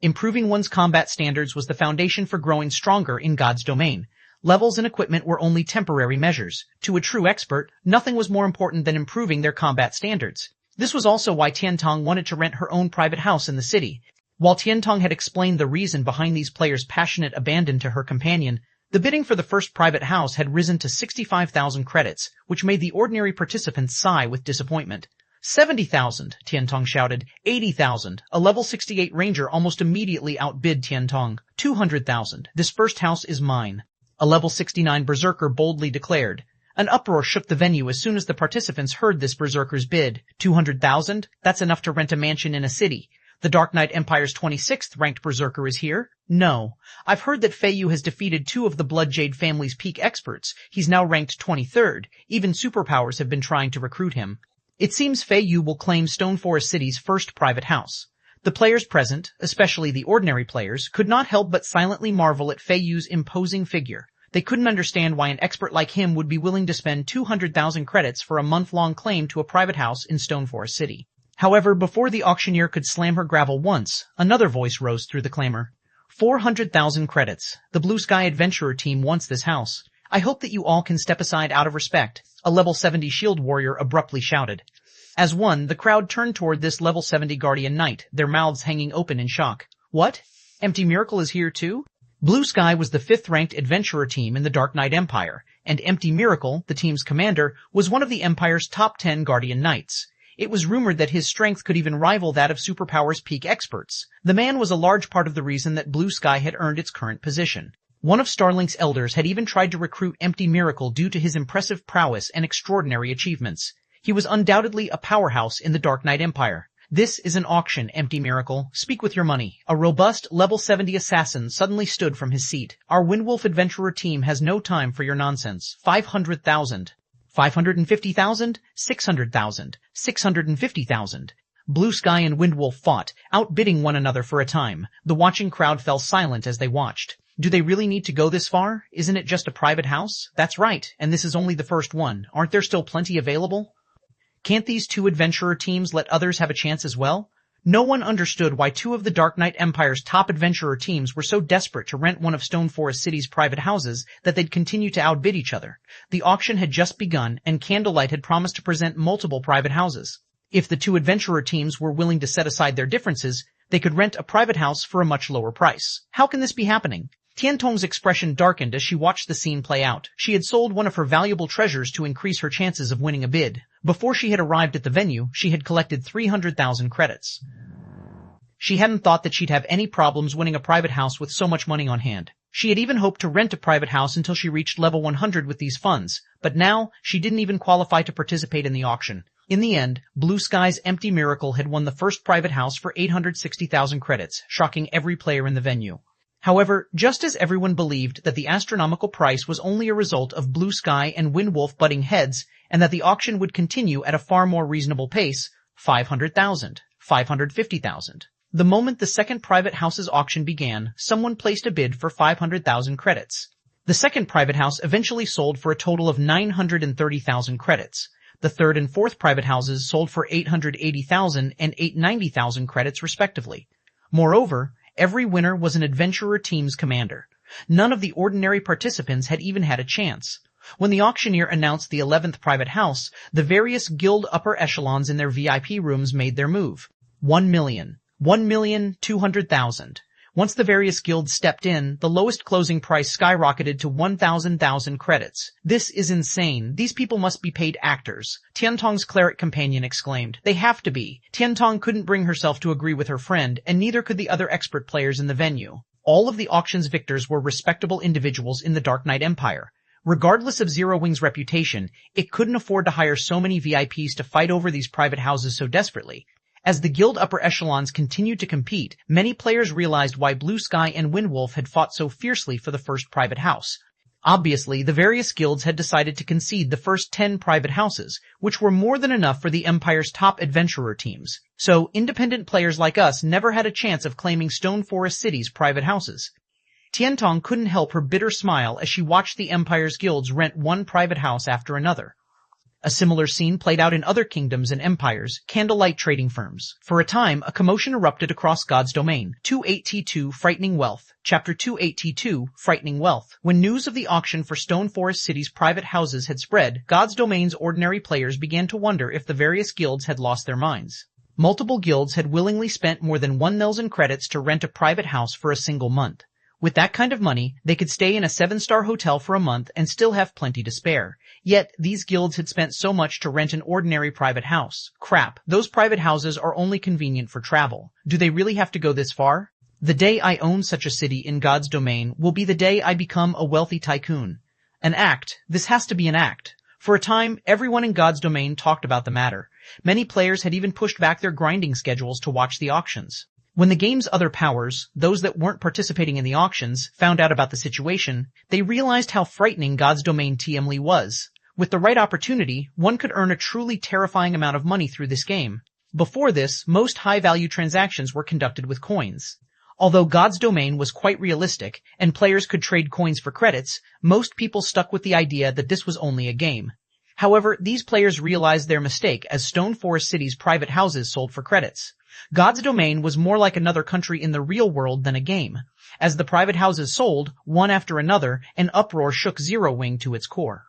Improving one's combat standards was the foundation for growing stronger in God's Domain. Levels and equipment were only temporary measures. To a true expert, nothing was more important than improving their combat standards. This was also why Tiantong wanted to rent her own private house in the city. While Tiantong had explained the reason behind these players' passionate abandon to her companion, the bidding for the first private house had risen to 65,000 credits, which made the ordinary participants sigh with disappointment. 70,000, Tiantong shouted. 80,000. A level 68 ranger almost immediately outbid Tiantong. 200,000. This first house is mine. A level 69 berserker boldly declared. An uproar shook the venue as soon as the participants heard this berserker's bid. 200,000? That's enough to rent a mansion in a city. The Dark Knight Empire's 26th ranked berserker is here? No. I've heard that Fei Yu has defeated 2 of the Blood Jade family's peak experts. He's now ranked 23rd. Even superpowers have been trying to recruit him. It seems Fei Yu will claim Stone Forest City's first private house. The players present, especially the ordinary players, could not help but silently marvel at Fei Yu's imposing figure. They couldn't understand why an expert like him would be willing to spend 200,000 credits for a month-long claim to a private house in Stone Forest City. However, before the auctioneer could slam her gravel once, another voice rose through the clamor. 400,000 credits. The Blue Sky Adventurer team wants this house. I hope that you all can step aside out of respect, a level 70 shield warrior abruptly shouted. As one, the crowd turned toward this level 70 guardian knight, their mouths hanging open in shock. What? Empty Miracle is here too? Blue Sky was the 5th-ranked adventurer team in the Dark Knight Empire, and Empty Miracle, the team's commander, was one of the Empire's top 10 guardian knights. It was rumored that his strength could even rival that of Superpower's peak experts. The man was a large part of the reason that Blue Sky had earned its current position. One of Starlink's elders had even tried to recruit Empty Miracle due to his impressive prowess and extraordinary achievements. He was undoubtedly a powerhouse in the Dark Knight Empire. This is an auction, Empty Miracle. Speak with your money. A robust, level 70 assassin suddenly stood from his seat. Our Windwolf Adventurer team has no time for your nonsense. 500,000. 550,000? 600,000. 650,000. Blue Sky and Windwolf fought, outbidding one another for a time. The watching crowd fell silent as they watched. Do they really need to go this far? Isn't it just a private house? That's right, and this is only the first one. Aren't there still plenty available? Can't these 2 adventurer teams let others have a chance as well? No one understood why 2 of the Dark Knight Empire's top adventurer teams were so desperate to rent one of Stone Forest City's private houses that they'd continue to outbid each other. The auction had just begun, and Candlelight had promised to present multiple private houses. If the 2 adventurer teams were willing to set aside their differences, they could rent a private house for a much lower price. How can this be happening? Tiantong's expression darkened as she watched the scene play out. She had sold one of her valuable treasures to increase her chances of winning a bid. Before she had arrived at the venue, she had collected 300,000 credits. She hadn't thought that she'd have any problems winning a private house with so much money on hand. She had even hoped to rent a private house until she reached level 100 with these funds, but now she didn't even qualify to participate in the auction. In the end, Blue Sky's Empty Miracle had won the first private house for 860,000 credits, shocking every player in the venue. However, just as everyone believed that the astronomical price was only a result of Blue Sky and Windwolf butting heads, and that the auction would continue at a far more reasonable pace, 500,000, 550,000. The moment the second private house's auction began, someone placed a bid for 500,000 credits. The second private house eventually sold for a total of 930,000 credits. The third and fourth private houses sold for 880,000 and 890,000 credits respectively. Moreover, every winner was an adventurer team's commander. None of the ordinary participants had even had a chance. When the auctioneer announced the 11th private house, the various guild upper echelons in their VIP rooms made their move. 1 million. 1,200,000. Once the various guilds stepped in, the lowest closing price skyrocketed to 1,000,000 credits. This is insane. These people must be paid actors. Tiantong's cleric companion exclaimed. They have to be. Tiantong couldn't bring herself to agree with her friend, and neither could the other expert players in the venue. All of the auction's victors were respectable individuals in the Dark Knight Empire. Regardless of Zero Wing's reputation, it couldn't afford to hire so many VIPs to fight over these private houses so desperately. As the guild upper echelons continued to compete, many players realized why Blue Sky and Windwolf had fought so fiercely for the first private house. Obviously, the various guilds had decided to concede the first 10 private houses, which were more than enough for the Empire's top adventurer teams. So, independent players like us never had a chance of claiming Stone Forest City's private houses. Tiantong couldn't help her bitter smile as she watched the Empire's guilds rent one private house after another. A similar scene played out in other kingdoms and empires, candlelight trading firms. For a time, a commotion erupted across God's domain. 28T2 Frightening Wealth. Chapter 28T2 Frightening Wealth. When news of the auction for Stone Forest City's private houses had spread, God's domain's ordinary players began to wonder if the various guilds had lost their minds. Multiple guilds had willingly spent more than 1,000,000 credits to rent a private house for a single month. With that kind of money, they could stay in a 7-star hotel for a month and still have plenty to spare. Yet, these guilds had spent so much to rent an ordinary private house. Crap, those private houses are only convenient for travel. Do they really have to go this far? The day I own such a city in God's domain will be the day I become a wealthy tycoon. An act. This has to be an act. For a time, everyone in God's domain talked about the matter. Many players had even pushed back their grinding schedules to watch the auctions. When the game's other powers, those that weren't participating in the auctions, found out about the situation, they realized how frightening God's domain TML was. With the right opportunity, one could earn a truly terrifying amount of money through this game. Before this, most high-value transactions were conducted with coins. Although God's domain was quite realistic, and players could trade coins for credits, most people stuck with the idea that this was only a game. However, these players realized their mistake as Stone Forest City's private houses sold for credits. God's domain was more like another country in the real world than a game. As the private houses sold, one after another, an uproar shook Zero Wing to its core.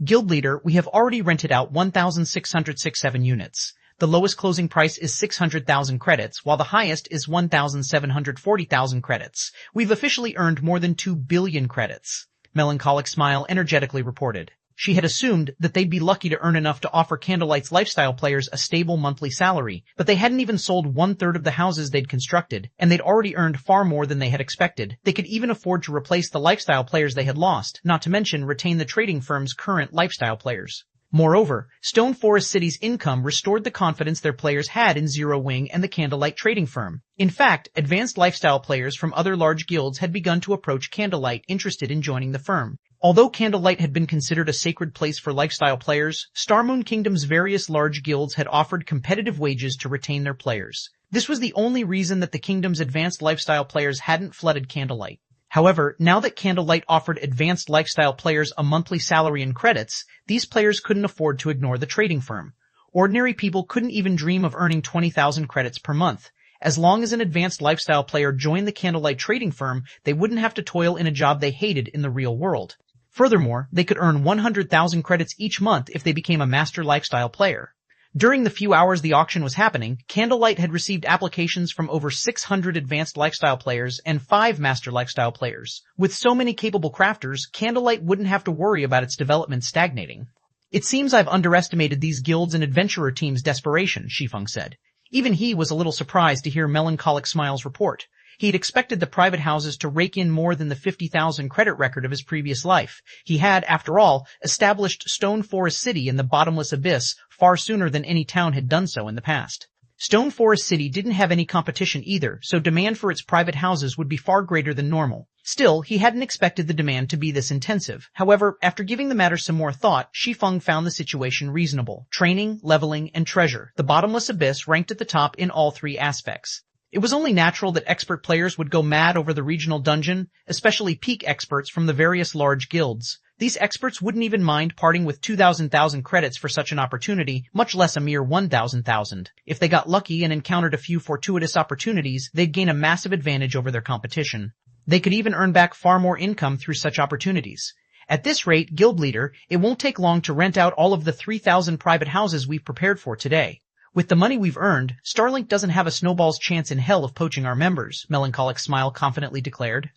Guild leader, we have already rented out 1,667 units. The lowest closing price is 600,000 credits, while the highest is 1,740,000 credits. We've officially earned more than 2 billion credits. Melancholic Smile energetically reported. She had assumed that they'd be lucky to earn enough to offer Candlelight's lifestyle players a stable monthly salary, but they hadn't even sold 1/3 of the houses they'd constructed, and they'd already earned far more than they had expected. They could even afford to replace the lifestyle players they had lost, not to mention retain the trading firm's current lifestyle players. Moreover, Stone Forest City's income restored the confidence their players had in Zero Wing and the Candlelight trading firm. In fact, advanced lifestyle players from other large guilds had begun to approach Candlelight interested in joining the firm. Although Candlelight had been considered a sacred place for lifestyle players, Starmoon Kingdom's various large guilds had offered competitive wages to retain their players. This was the only reason that the kingdom's advanced lifestyle players hadn't flooded Candlelight. However, now that Candlelight offered advanced lifestyle players a monthly salary and credits, these players couldn't afford to ignore the trading firm. Ordinary people couldn't even dream of earning 20,000 credits per month. As long as an advanced lifestyle player joined the Candlelight trading firm, they wouldn't have to toil in a job they hated in the real world. Furthermore, they could earn 100,000 credits each month if they became a master lifestyle player. During the few hours the auction was happening, Candlelight had received applications from over 600 advanced lifestyle players and 5 master lifestyle players. With so many capable crafters, Candlelight wouldn't have to worry about its development stagnating. It seems I've underestimated these guilds and adventurer teams' desperation, Shi Feng said. Even he was a little surprised to hear Melancholic Smile's report. He'd expected the private houses to rake in more than the 50,000 credit record of his previous life. He had, after all, established Stone Forest City in the bottomless abyss far sooner than any town had done so in the past. Stone Forest City didn't have any competition either, so demand for its private houses would be far greater than normal. Still, he hadn't expected the demand to be this intensive. However, after giving the matter some more thought, Shi Feng found the situation reasonable. Training, leveling, and treasure. The bottomless abyss ranked at the top in all 3 aspects. It was only natural that expert players would go mad over the regional dungeon, especially peak experts from the various large guilds. These experts wouldn't even mind parting with 2,000 credits for such an opportunity, much less a mere 1,000. If they got lucky and encountered a few fortuitous opportunities, they'd gain a massive advantage over their competition. They could even earn back far more income through such opportunities. At this rate, Guild Leader, it won't take long to rent out all of the 3,000 private houses we've prepared for today. With the money we've earned, Starlink doesn't have a snowball's chance in hell of poaching our members, Melancholic Smile confidently declared.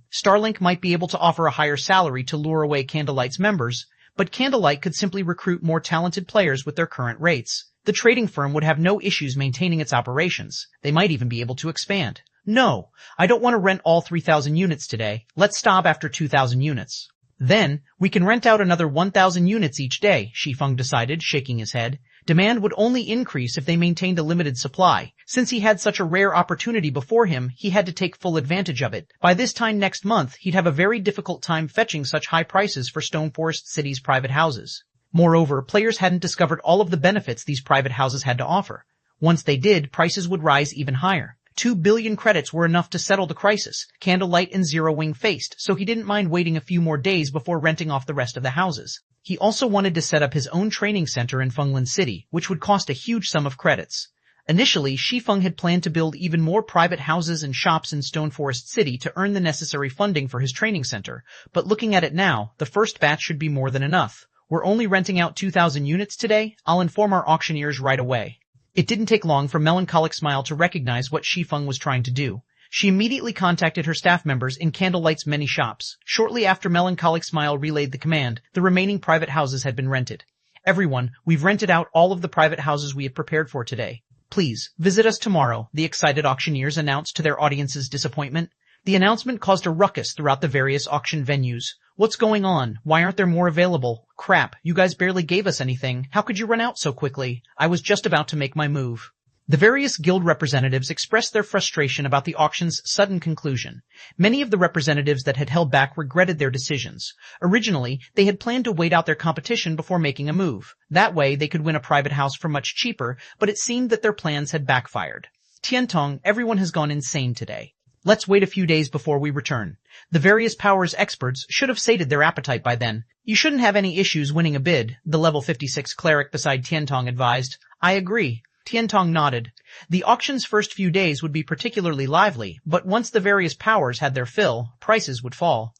Starlink might be able to offer a higher salary to lure away Candlelight's members, but Candlelight could simply recruit more talented players with their current rates. The trading firm would have no issues maintaining its operations. They might even be able to expand. No, I don't want to rent all 3,000 units today. Let's stop after 2,000 units. Then, we can rent out another 1,000 units each day, Shi Feng decided, shaking his head. Demand would only increase if they maintained a limited supply. Since he had such a rare opportunity before him, he had to take full advantage of it. By this time next month, he'd have a very difficult time fetching such high prices for Stone Forest City's private houses. Moreover, players hadn't discovered all of the benefits these private houses had to offer. Once they did, prices would rise even higher. 2 billion credits were enough to settle the crisis Candlelight and Zero Wing faced, so he didn't mind waiting a few more days before renting off the rest of the houses. He also wanted to set up his own training center in Fenglan City, which would cost a huge sum of credits. Initially, Shi Feng had planned to build even more private houses and shops in Stone Forest City to earn the necessary funding for his training center, but looking at it now, the first batch should be more than enough. We're only renting out 2,000 units today. I'll inform our auctioneers right away. It didn't take long for Melancholic Smile to recognize what Shi Feng was trying to do. She immediately contacted her staff members in Candlelight's many shops. Shortly after Melancholic Smile relayed the command, the remaining private houses had been rented. Everyone, we've rented out all of the private houses we had prepared for today. Please, visit us tomorrow, the excited auctioneers announced to their audience's disappointment. The announcement caused a ruckus throughout the various auction venues. What's going on? Why aren't there more available? Crap, you guys barely gave us anything. How could you run out so quickly? I was just about to make my move. The various guild representatives expressed their frustration about the auction's sudden conclusion. Many of the representatives that had held back regretted their decisions. Originally, they had planned to wait out their competition before making a move. That way, they could win a private house for much cheaper, but it seemed that their plans had backfired. Tiantong, everyone has gone insane today. Let's wait a few days before we return. The various powers experts should have sated their appetite by then. You shouldn't have any issues winning a bid, the level 56 cleric beside Tiantong advised. I agree. Tiantong nodded. The auction's first few days would be particularly lively, but once the various powers had their fill, prices would fall.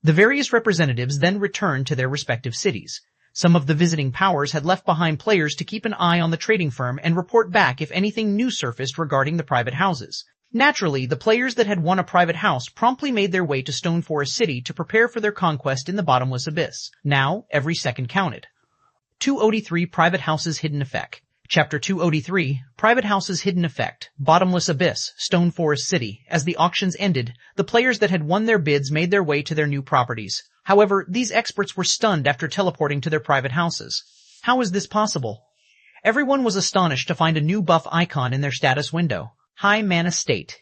The various representatives then returned to their respective cities. Some of the visiting powers had left behind players to keep an eye on the trading firm and report back if anything new surfaced regarding the private houses. Naturally, the players that had won a private house promptly made their way to Stone Forest City to prepare for their conquest in the bottomless abyss. Now, every second counted. 203 Private Houses Hidden Effect. Chapter 203, Private Houses Hidden Effect, Bottomless Abyss, Stone Forest City. As the auctions ended, the players that had won their bids made their way to their new properties. However, these experts were stunned after teleporting to their private houses. How is this possible? Everyone was astonished to find a new buff icon in their status window. High Mana State.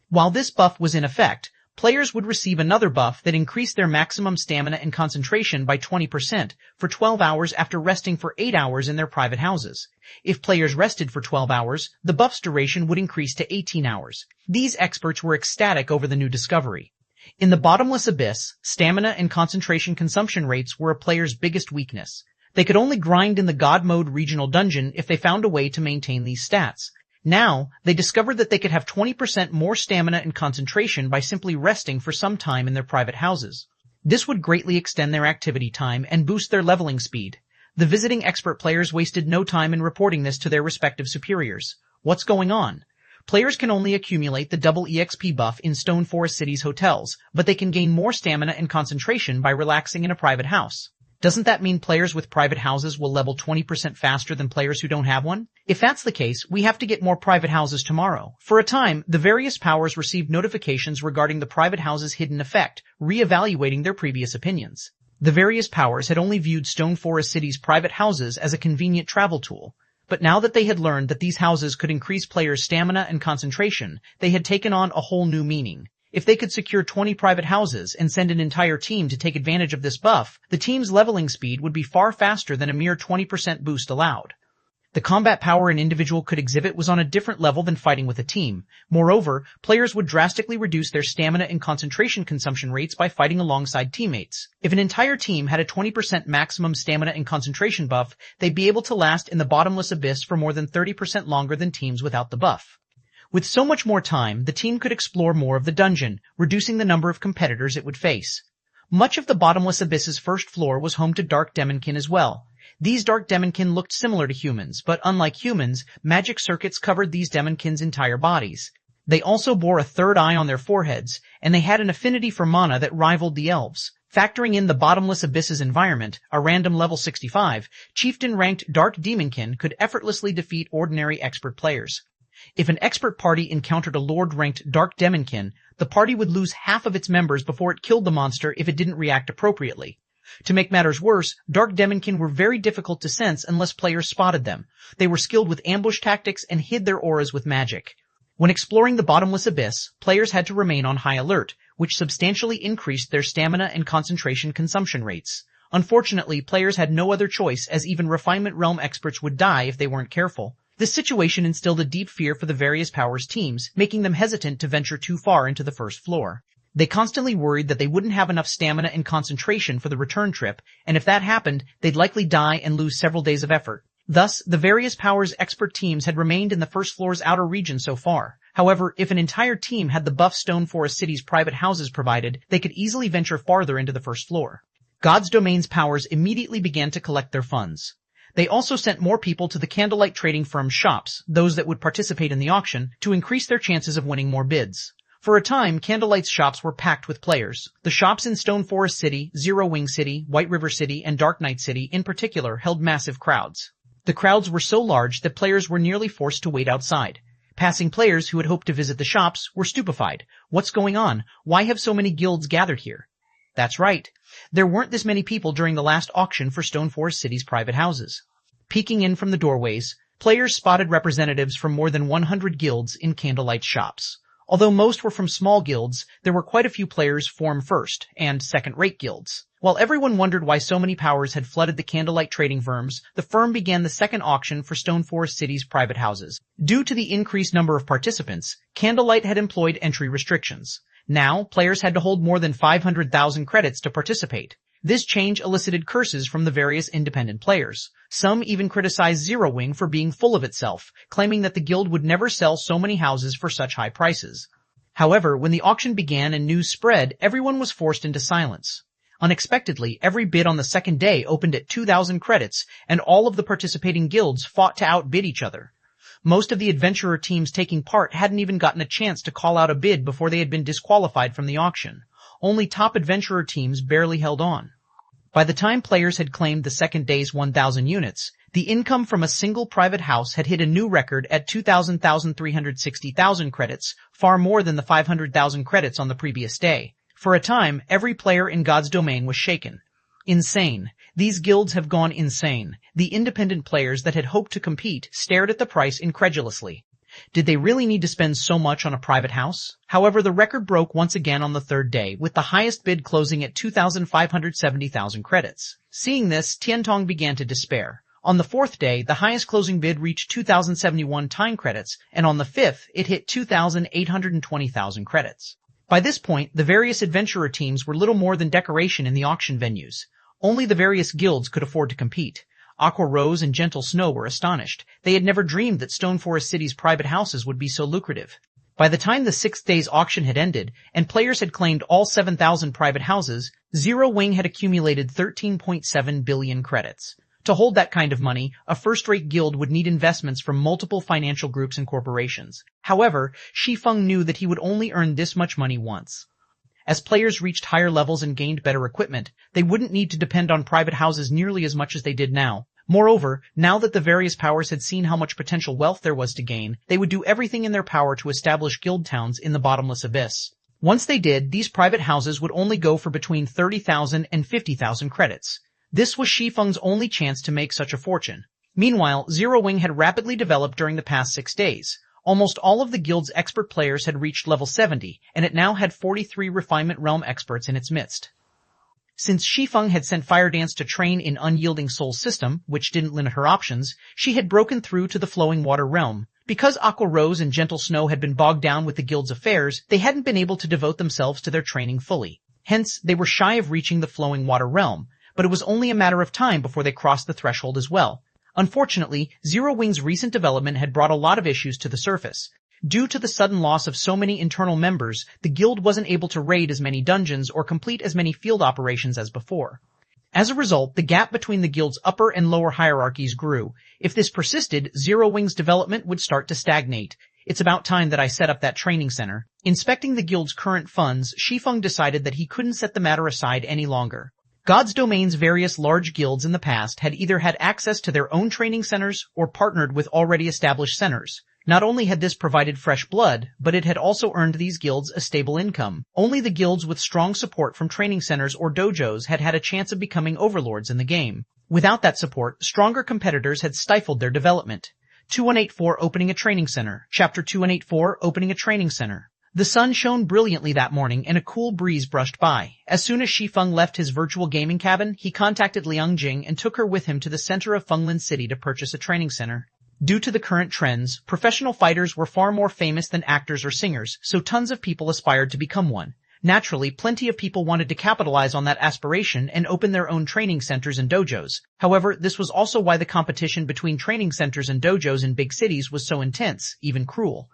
While this buff was in effect, players would receive another buff that increased their maximum stamina and concentration by 20% for 12 hours after resting for 8 hours in their private houses. If players rested for 12 hours, the buff's duration would increase to 18 hours. These experts were ecstatic over the new discovery. In the bottomless abyss, stamina and concentration consumption rates were a player's biggest weakness. They could only grind in the God Mode regional dungeon if they found a way to maintain these stats. Now, they discovered that they could have 20% more stamina and concentration by simply resting for some time in their private houses. This would greatly extend their activity time and boost their leveling speed. The visiting expert players wasted no time in reporting this to their respective superiors. What's going on? Players can only accumulate the double EXP buff in Stone Forest City's hotels, but they can gain more stamina and concentration by relaxing in a private house. Doesn't that mean players with private houses will level 20% faster than players who don't have one? If that's the case, we have to get more private houses tomorrow. For a time, the various powers received notifications regarding the private house's hidden effect, re-evaluating their previous opinions. The various powers had only viewed Stone Forest City's private houses as a convenient travel tool. But now that they had learned that these houses could increase players' stamina and concentration, they had taken on a whole new meaning. If they could secure 20 private houses and send an entire team to take advantage of this buff, the team's leveling speed would be far faster than a mere 20% boost allowed. The combat power an individual could exhibit was on a different level than fighting with a team. Moreover, players would drastically reduce their stamina and concentration consumption rates by fighting alongside teammates. If an entire team had a 20% maximum stamina and concentration buff, they'd be able to last in the bottomless abyss for more than 30% longer than teams without the buff. With so much more time, the team could explore more of the dungeon, reducing the number of competitors it would face. Much of the bottomless abyss's first floor was home to dark demonkin as well. These dark demonkin looked similar to humans, but unlike humans, magic circuits covered these demonkin's entire bodies. They also bore a third eye on their foreheads, and they had an affinity for mana that rivaled the elves. Factoring in the bottomless abyss's environment, a random level 65, chieftain-ranked dark demonkin could effortlessly defeat ordinary expert players. If an expert party encountered a lord-ranked Dark Demonkin, the party would lose half of its members before it killed the monster if it didn't react appropriately. To make matters worse, Dark Demonkin were very difficult to sense unless players spotted them. They were skilled with ambush tactics and hid their auras with magic. When exploring the bottomless abyss, players had to remain on high alert, which substantially increased their stamina and concentration consumption rates. Unfortunately, players had no other choice, as even Refinement Realm experts would die if they weren't careful. This situation instilled a deep fear for the various powers teams, making them hesitant to venture too far into the first floor. They constantly worried that they wouldn't have enough stamina and concentration for the return trip, and if that happened, they'd likely die and lose several days of effort. Thus, the various powers expert teams had remained in the first floor's outer region so far. However, if an entire team had the buff Stone Forest City's private houses provided, they could easily venture farther into the first floor. God's Domain's powers immediately began to collect their funds. They also sent more people to the Candlelight trading firm's shops, those that would participate in the auction, to increase their chances of winning more bids. For a time, Candlelight's shops were packed with players. The shops in Stone Forest City, Zero Wing City, White River City, and Dark Knight City in particular held massive crowds. The crowds were so large that players were nearly forced to wait outside. Passing players who had hoped to visit the shops were stupefied. What's going on? Why have so many guilds gathered here? That's right. There weren't this many people during the last auction for Stone Forest City's private houses. Peeking in from the doorways, players spotted representatives from more than 100 guilds in Candlelight's shops. Although most were from small guilds, there were quite a few players from first and second-rate guilds. While everyone wondered why so many powers had flooded the Candlelight trading firms, the firm began the second auction for Stone Forest City's private houses. Due to the increased number of participants, Candlelight had employed entry restrictions. Now, players had to hold more than 500,000 credits to participate. This change elicited curses from the various independent players. Some even criticized Zero Wing for being full of itself, claiming that the guild would never sell so many houses for such high prices. However, when the auction began and news spread, everyone was forced into silence. Unexpectedly, every bid on the second day opened at 2,000 credits, and all of the participating guilds fought to outbid each other. Most of the adventurer teams taking part hadn't even gotten a chance to call out a bid before they had been disqualified from the auction. Only top adventurer teams barely held on. By the time players had claimed the second day's 1,000 units, the income from a single private house had hit a new record at 2,360,000 credits, far more than the 500,000 credits on the previous day. For a time, every player in God's Domain was shaken. Insane. These guilds have gone insane. The independent players that had hoped to compete stared at the price incredulously. Did they really need to spend so much on a private house? However, the record broke once again on the third day, with the highest bid closing at 2,570,000 credits. Seeing this, Tiantong began to despair. On the fourth day, the highest closing bid reached 2,071 time credits, and on the fifth, it hit 2,820,000 credits. By this point, the various adventurer teams were little more than decoration in the auction venues. Only the various guilds could afford to compete. Aqua Rose and Gentle Snow were astonished. They had never dreamed that Stone Forest City's private houses would be so lucrative. By the time the sixth day's auction had ended, and players had claimed all 7,000 private houses, Zero Wing had accumulated 13.7 billion credits. To hold that kind of money, a first-rate guild would need investments from multiple financial groups and corporations. However, Shi Feng knew that he would only earn this much money once. As players reached higher levels and gained better equipment, they wouldn't need to depend on private houses nearly as much as they did now. Moreover, now that the various powers had seen how much potential wealth there was to gain, they would do everything in their power to establish guild towns in the bottomless abyss. Once they did, these private houses would only go for between 30,000 and 50,000 credits. This was Shi Feng's only chance to make such a fortune. Meanwhile, Zero Wing had rapidly developed during the past 6 days. Almost all of the guild's expert players had reached level 70, and it now had 43 refinement realm experts in its midst. Since Shi Feng had sent Fire Dance to train in Unyielding Soul's system, which didn't limit her options, she had broken through to the Flowing Water realm. Because Aqua Rose and Gentle Snow had been bogged down with the guild's affairs, they hadn't been able to devote themselves to their training fully. Hence, they were shy of reaching the Flowing Water realm, but it was only a matter of time before they crossed the threshold as well. Unfortunately, Zero Wing's recent development had brought a lot of issues to the surface. Due to the sudden loss of so many internal members, the guild wasn't able to raid as many dungeons or complete as many field operations as before. As a result, the gap between the guild's upper and lower hierarchies grew. If this persisted, Zero Wing's development would start to stagnate. It's about time that I set up that training center. Inspecting the guild's current funds, Shi Feng decided that he couldn't set the matter aside any longer. God's Domain's various large guilds in the past had either had access to their own training centers or partnered with already established centers. Not only had this provided fresh blood, but it had also earned these guilds a stable income. Only the guilds with strong support from training centers or dojos had had a chance of becoming overlords in the game. Without that support, stronger competitors had stifled their development. 2184 opening a training center. Chapter 2184 opening a training center. The sun shone brilliantly that morning and a cool breeze brushed by. As soon as Shi Feng left his virtual gaming cabin, he contacted Liang Jing and took her with him to the center of Fenglin City to purchase a training center. Due to the current trends, professional fighters were far more famous than actors or singers, so tons of people aspired to become one. Naturally, plenty of people wanted to capitalize on that aspiration and open their own training centers and dojos. However, this was also why the competition between training centers and dojos in big cities was so intense, even cruel.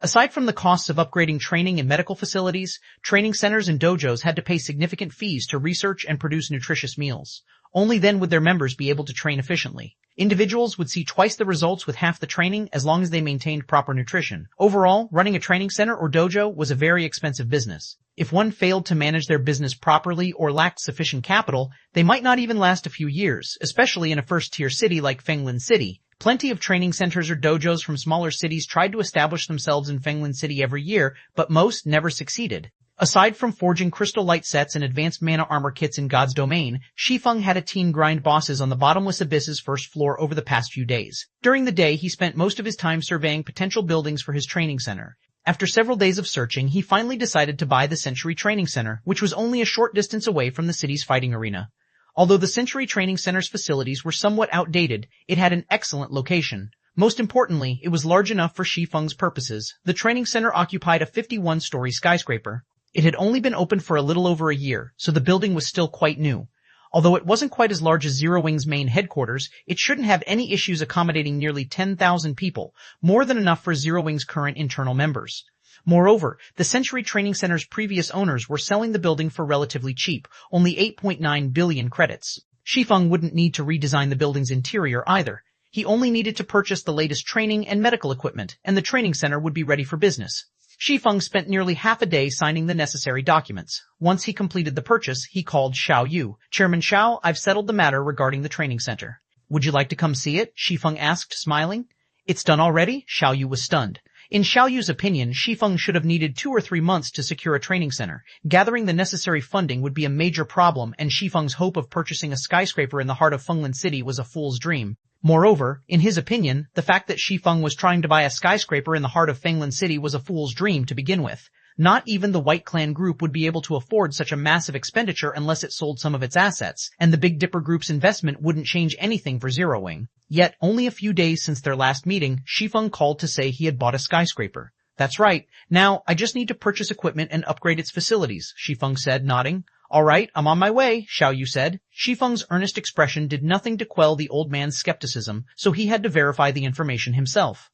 Aside from the costs of upgrading training and medical facilities, training centers and dojos had to pay significant fees to research and produce nutritious meals. Only then would their members be able to train efficiently. Individuals would see twice the results with half the training as long as they maintained proper nutrition. Overall, running a training center or dojo was a very expensive business. If one failed to manage their business properly or lacked sufficient capital, they might not even last a few years, especially in a first-tier city like Fenglin City. Plenty of training centers or dojos from smaller cities tried to establish themselves in Fenglin City every year, but most never succeeded. Aside from forging crystal light sets and advanced mana armor kits in God's domain, Shi Feng had a team grind bosses on the bottomless abyss's first floor over the past few days. During the day, he spent most of his time surveying potential buildings for his training center. After several days of searching, he finally decided to buy the Century Training Center, which was only a short distance away from the city's fighting arena. Although the Century Training Center's facilities were somewhat outdated, it had an excellent location. Most importantly, it was large enough for Shi Feng's purposes. The training center occupied a 51-story skyscraper. It had only been opened for a little over a year, so the building was still quite new. Although it wasn't quite as large as Zero Wing's main headquarters, it shouldn't have any issues accommodating nearly 10,000 people, more than enough for Zero Wing's current internal members. Moreover, the Century Training Center's previous owners were selling the building for relatively cheap, only 8.9 billion credits. Shi Feng wouldn't need to redesign the building's interior either. He only needed to purchase the latest training and medical equipment, and the training center would be ready for business. Shi Feng spent nearly half a day signing the necessary documents. Once he completed the purchase, he called Xiao Yu. Chairman Xiao, I've settled the matter regarding the training center. Would you like to come see it? Shi Feng asked, smiling. It's done already? Xiao Yu was stunned. In Xiao Yu's opinion, Shi Feng should have needed 2 or 3 months to secure a training center. Gathering the necessary funding would be a major problem, and Shi Feng's hope of purchasing a skyscraper in the heart of Fenglin City was a fool's dream. Moreover, in his opinion, the fact that Shi Feng was trying to buy a skyscraper in the heart of Fenglin City was a fool's dream to begin with. Not even the White Clan Group would be able to afford such a massive expenditure unless it sold some of its assets, and the Big Dipper Group's investment wouldn't change anything for Zero Wing. Yet, only a few days since their last meeting, Shi Feng called to say he had bought a skyscraper. That's right. Now, I just need to purchase equipment and upgrade its facilities, Shi Feng said, nodding. All right, I'm on my way, Xiao Yu said. Shi Feng's earnest expression did nothing to quell the old man's skepticism, so he had to verify the information himself.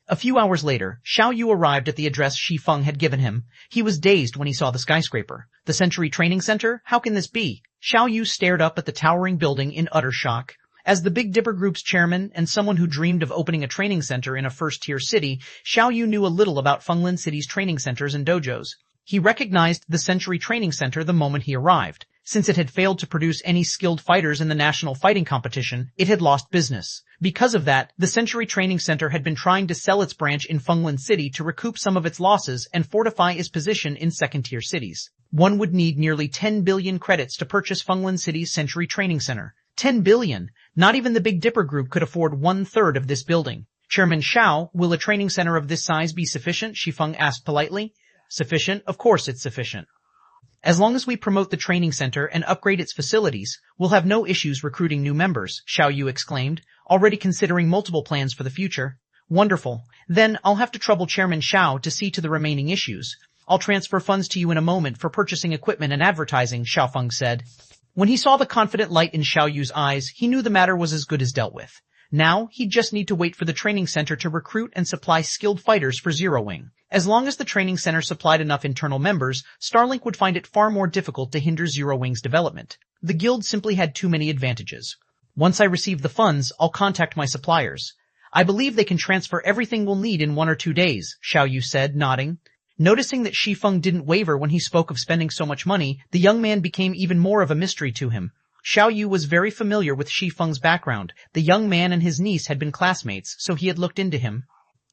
A few hours later, Xiao Yu arrived at the address Shi Feng had given him. He was dazed when he saw the skyscraper. The Century Training Center? How can this be? Xiao Yu stared up at the towering building in utter shock. As the Big Dipper Group's chairman and someone who dreamed of opening a training center in a first-tier city, Xiao Yu knew a little about Fenglin City's training centers and dojos. He recognized the Century Training Center the moment he arrived. Since it had failed to produce any skilled fighters in the national fighting competition, it had lost business. Because of that, the Century Training Center had been trying to sell its branch in Fenglin City to recoup some of its losses and fortify its position in second-tier cities. One would need nearly 10 billion credits to purchase Fenglin City's Century Training Center. 10 billion! Not even the Big Dipper Group could afford 1/3 of this building. Chairman Xiao, will a training center of this size be sufficient? Shi Feng asked politely. Sufficient? Of course it's sufficient. As long as we promote the training center and upgrade its facilities, we'll have no issues recruiting new members, Xiao Yu exclaimed, already considering multiple plans for the future. Wonderful. Then I'll have to trouble Chairman Xiao to see to the remaining issues. I'll transfer funds to you in a moment for purchasing equipment and advertising, Xiao Feng said. When he saw the confident light in Xiao Yu's eyes, he knew the matter was as good as dealt with. Now, he'd just need to wait for the training center to recruit and supply skilled fighters for Zero Wing. As long as the training center supplied enough internal members, Starlink would find it far more difficult to hinder Zero Wing's development. The guild simply had too many advantages. Once I receive the funds, I'll contact my suppliers. I believe they can transfer everything we'll need in 1 or 2 days, Xiao Yu said, nodding. Noticing that Shi Feng didn't waver when he spoke of spending so much money, the young man became even more of a mystery to him. Xiao Yu was very familiar with Shi Feng's background. The young man and his niece had been classmates, so he had looked into him.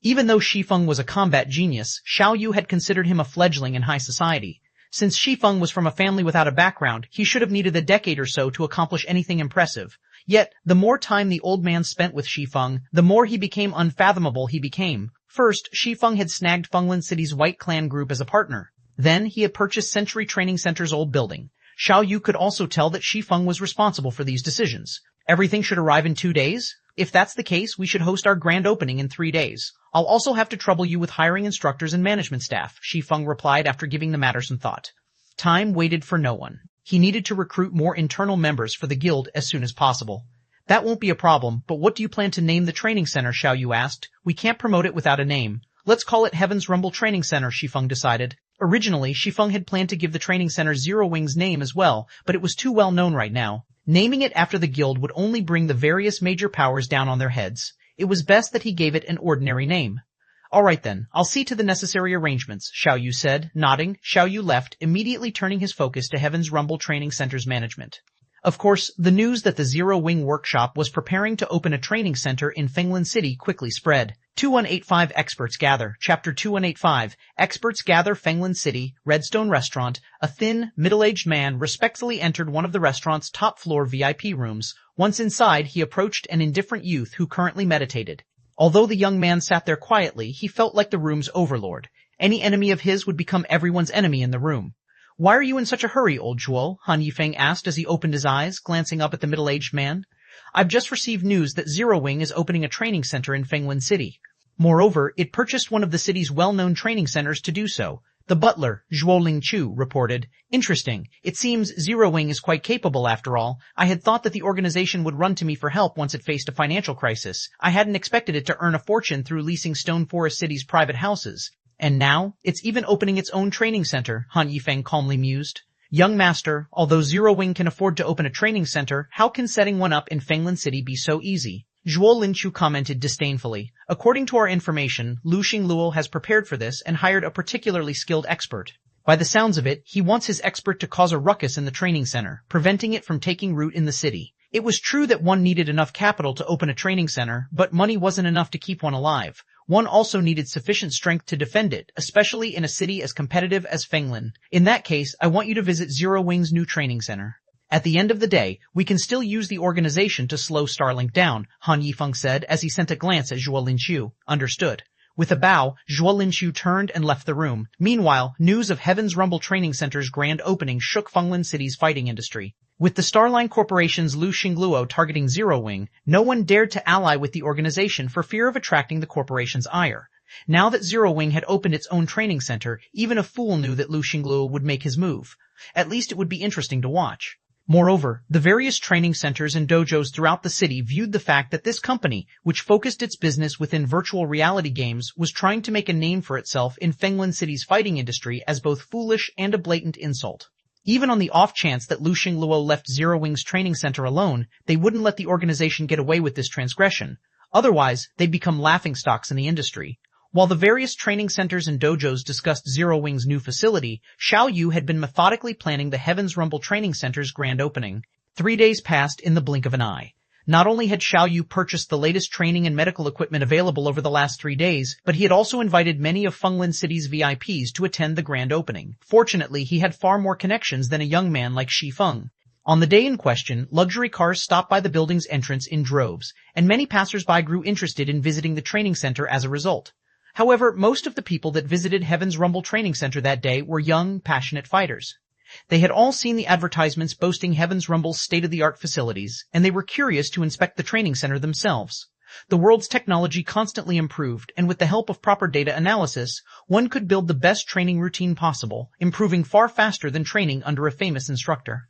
Even though Shi Feng was a combat genius, Xiao Yu had considered him a fledgling in high society. Since Shi Feng was from a family without a background, he should have needed a decade or so to accomplish anything impressive. Yet, the more time the old man spent with Shi Feng, the more he became unfathomable he became. First, Shi Feng had snagged Fenglin City's White Clan Group as a partner. Then, he had purchased Century Training Center's old building. Xiao Yu could also tell that Shi Feng was responsible for these decisions. Everything should arrive in 2 days? If that's the case, we should host our grand opening in 3 days. I'll also have to trouble you with hiring instructors and management staff, Shi Feng replied after giving the matter some thought. Time waited for no one. He needed to recruit more internal members for the guild as soon as possible. That won't be a problem, but what do you plan to name the training center, Xiao Yu asked. We can't promote it without a name. Let's call it Heaven's Rumble Training Center, Shi Feng decided. Originally, Shi Feng had planned to give the training center Zero Wing's name as well, but it was too well known right now. Naming it after the guild would only bring the various major powers down on their heads. It was best that he gave it an ordinary name. Alright then, I'll see to the necessary arrangements, Xiao Yu said, nodding. Xiao Yu left, immediately turning his focus to Heaven's Rumble Training Center's management. Of course, the news that the Zero Wing Workshop was preparing to open a training center in Fenglan City quickly spread. 2185 Experts Gather. Chapter 2185. Experts gather Fenglan City, Redstone Restaurant. A thin, middle-aged man respectfully entered one of the restaurant's top-floor VIP rooms. Once inside, he approached an indifferent youth who currently meditated. Although the young man sat there quietly, he felt like the room's overlord. Any enemy of his would become everyone's enemy in the room. Why are you in such a hurry, old Zhuo? Han Yifeng asked as he opened his eyes, glancing up at the middle-aged man. I've just received news that Zero Wing is opening a training center in Fenglan City. Moreover, it purchased one of the city's well-known training centers to do so. The butler, Zhuo Lingqiu, reported. Interesting. It seems Zero Wing is quite capable after all. I had thought that the organization would run to me for help once it faced a financial crisis. I hadn't expected it to earn a fortune through leasing Stone Forest City's private houses. And now, it's even opening its own training center, Han Yifeng calmly mused. Young master, although Zero Wing can afford to open a training center, how can setting one up in Fenglan City be so easy? Zhuo Lingqiu commented disdainfully. According to our information, Lu Xingluo has prepared for this and hired a particularly skilled expert. By the sounds of it, he wants his expert to cause a ruckus in the training center, preventing it from taking root in the city. It was true that one needed enough capital to open a training center, but money wasn't enough to keep one alive. One also needed sufficient strength to defend it, especially in a city as competitive as Fenglan. In that case, I want you to visit Zero Wing's new training center. At the end of the day, we can still use the organization to slow Starlink down, Han Yifeng said as he sent a glance at Zhuo Lingqiu. Understood. With a bow, Zhuo Lingqiu turned and left the room. Meanwhile, news of Heaven's Rumble Training Center's grand opening shook Fenglan City's fighting industry. With the Starline Corporation's Lu Xingluo targeting Zero Wing, no one dared to ally with the organization for fear of attracting the corporation's ire. Now that Zero Wing had opened its own training center, even a fool knew that Lu Xingluo would make his move. At least it would be interesting to watch. Moreover, the various training centers and dojos throughout the city viewed the fact that this company, which focused its business within virtual reality games, was trying to make a name for itself in Fenglan City's fighting industry as both foolish and a blatant insult. Even on the off chance that Lu Xingluo left Zero Wing's training center alone, they wouldn't let the organization get away with this transgression. Otherwise, they'd become laughingstocks in the industry. While the various training centers and dojos discussed Zero Wing's new facility, Xiao Yu had been methodically planning the Heaven's Rumble Training Center's grand opening. 3 days passed in the blink of an eye. Not only had Xiao Yu purchased the latest training and medical equipment available over the last 3 days, but he had also invited many of Fenglan City's VIPs to attend the grand opening. Fortunately, he had far more connections than a young man like Shi Feng. On the day in question, luxury cars stopped by the building's entrance in droves, and many passers-by grew interested in visiting the training center as a result. However, most of the people that visited Heaven's Rumble Training Center that day were young, passionate fighters. They had all seen the advertisements boasting Heaven's Rumble's state-of-the-art facilities, and they were curious to inspect the training center themselves. The world's technology constantly improved, and with the help of proper data analysis, one could build the best training routine possible, improving far faster than training under a famous instructor.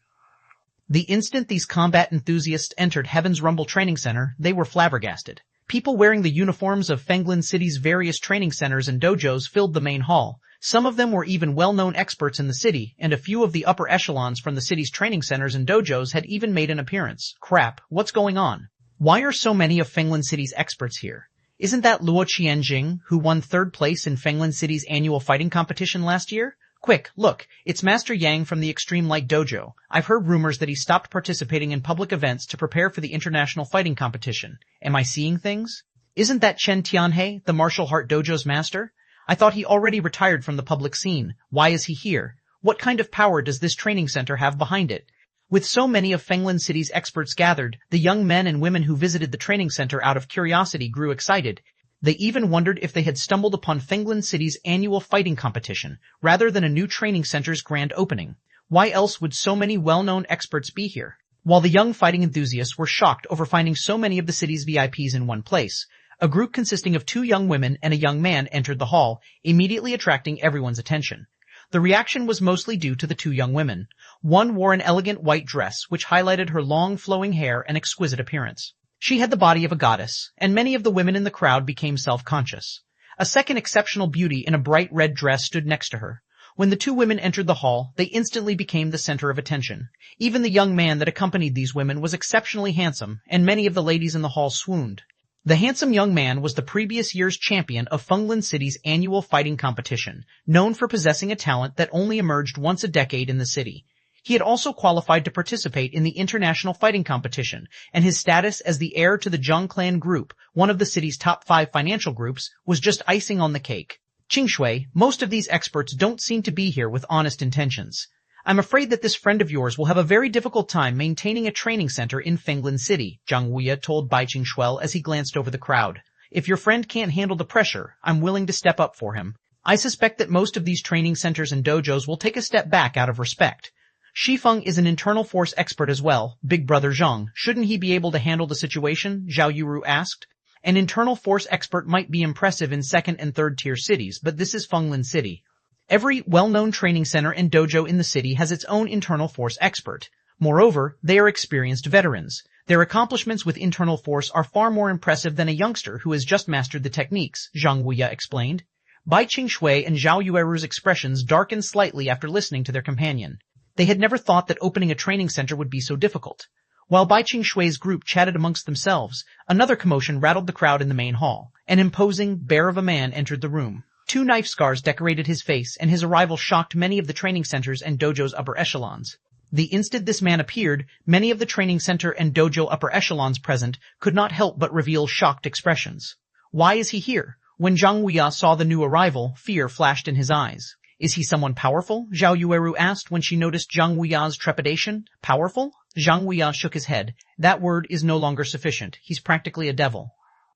The instant these combat enthusiasts entered Heaven's Rumble Training Center, they were flabbergasted. People wearing the uniforms of Fenglan City's various training centers and dojos filled the main hall. Some of them were even well-known experts in the city, and a few of the upper echelons from the city's training centers and dojos had even made an appearance. Crap, what's going on? Why are so many of Fenglan City's experts here? Isn't that Luo Qianjing, who won 3rd place in Fenglan City's annual fighting competition last year? Quick, look, it's Master Yang from the Extreme Light Dojo. I've heard rumors that he stopped participating in public events to prepare for the international fighting competition. Am I seeing things? Isn't that Chen Tianhe, the Martial Heart Dojo's master? I thought he already retired from the public scene. Why is he here? What kind of power does this training center have behind it? With so many of Fenglan City's experts gathered, the young men and women who visited the training center out of curiosity grew excited. They even wondered if they had stumbled upon Fenglan City's annual fighting competition, rather than a new training center's grand opening. Why else would so many well-known experts be here? While the young fighting enthusiasts were shocked over finding so many of the city's VIPs in one place, a group consisting of 2 young women and a young man entered the hall, immediately attracting everyone's attention. The reaction was mostly due to the two young women. One wore an elegant white dress, which highlighted her long flowing hair and exquisite appearance. She had the body of a goddess, and many of the women in the crowd became self-conscious. A second exceptional beauty in a bright red dress stood next to her. When the two women entered the hall, they instantly became the center of attention. Even the young man that accompanied these women was exceptionally handsome, and many of the ladies in the hall swooned. The handsome young man was the previous year's champion of Fenglan City's annual fighting competition, known for possessing a talent that only emerged once a decade in the city. He had also qualified to participate in the international fighting competition, and his status as the heir to the Zhang clan group, one of the city's top 5 financial groups, was just icing on the cake. Qingshui, most of these experts don't seem to be here with honest intentions. I'm afraid that this friend of yours will have a very difficult time maintaining a training center in Fenglan City, Zhang Wuya told Bai Qingshuel as he glanced over the crowd. If your friend can't handle the pressure, I'm willing to step up for him. I suspect that most of these training centers and dojos will take a step back out of respect. Shi Feng is an internal force expert as well, Big Brother Zhang. Shouldn't he be able to handle the situation? Zhao Yuru asked. An internal force expert might be impressive in second and third tier cities, but this is Fenglan City. Every well-known training center and dojo in the city has its own internal force expert. Moreover, they are experienced veterans. Their accomplishments with internal force are far more impressive than a youngster who has just mastered the techniques, Zhang Wuya explained. Bai Qingshui and Zhao Yueru's expressions darkened slightly after listening to their companion. They had never thought that opening a training center would be so difficult. While Bai Qingshui's group chatted amongst themselves, another commotion rattled the crowd in the main hall. An imposing bear of a man entered the room. 2 knife scars decorated his face, and his arrival shocked many of the training centers and dojo's upper echelons. The instant this man appeared, many of the training center and dojo upper echelons present could not help but reveal shocked expressions. Why is he here? When Zhang Wuya saw the new arrival, fear flashed in his eyes. Is he someone powerful? Zhao Yueru asked when she noticed Zhang Wuya's trepidation. Powerful? Zhang Wuya shook his head. That word is no longer sufficient. He's practically a devil.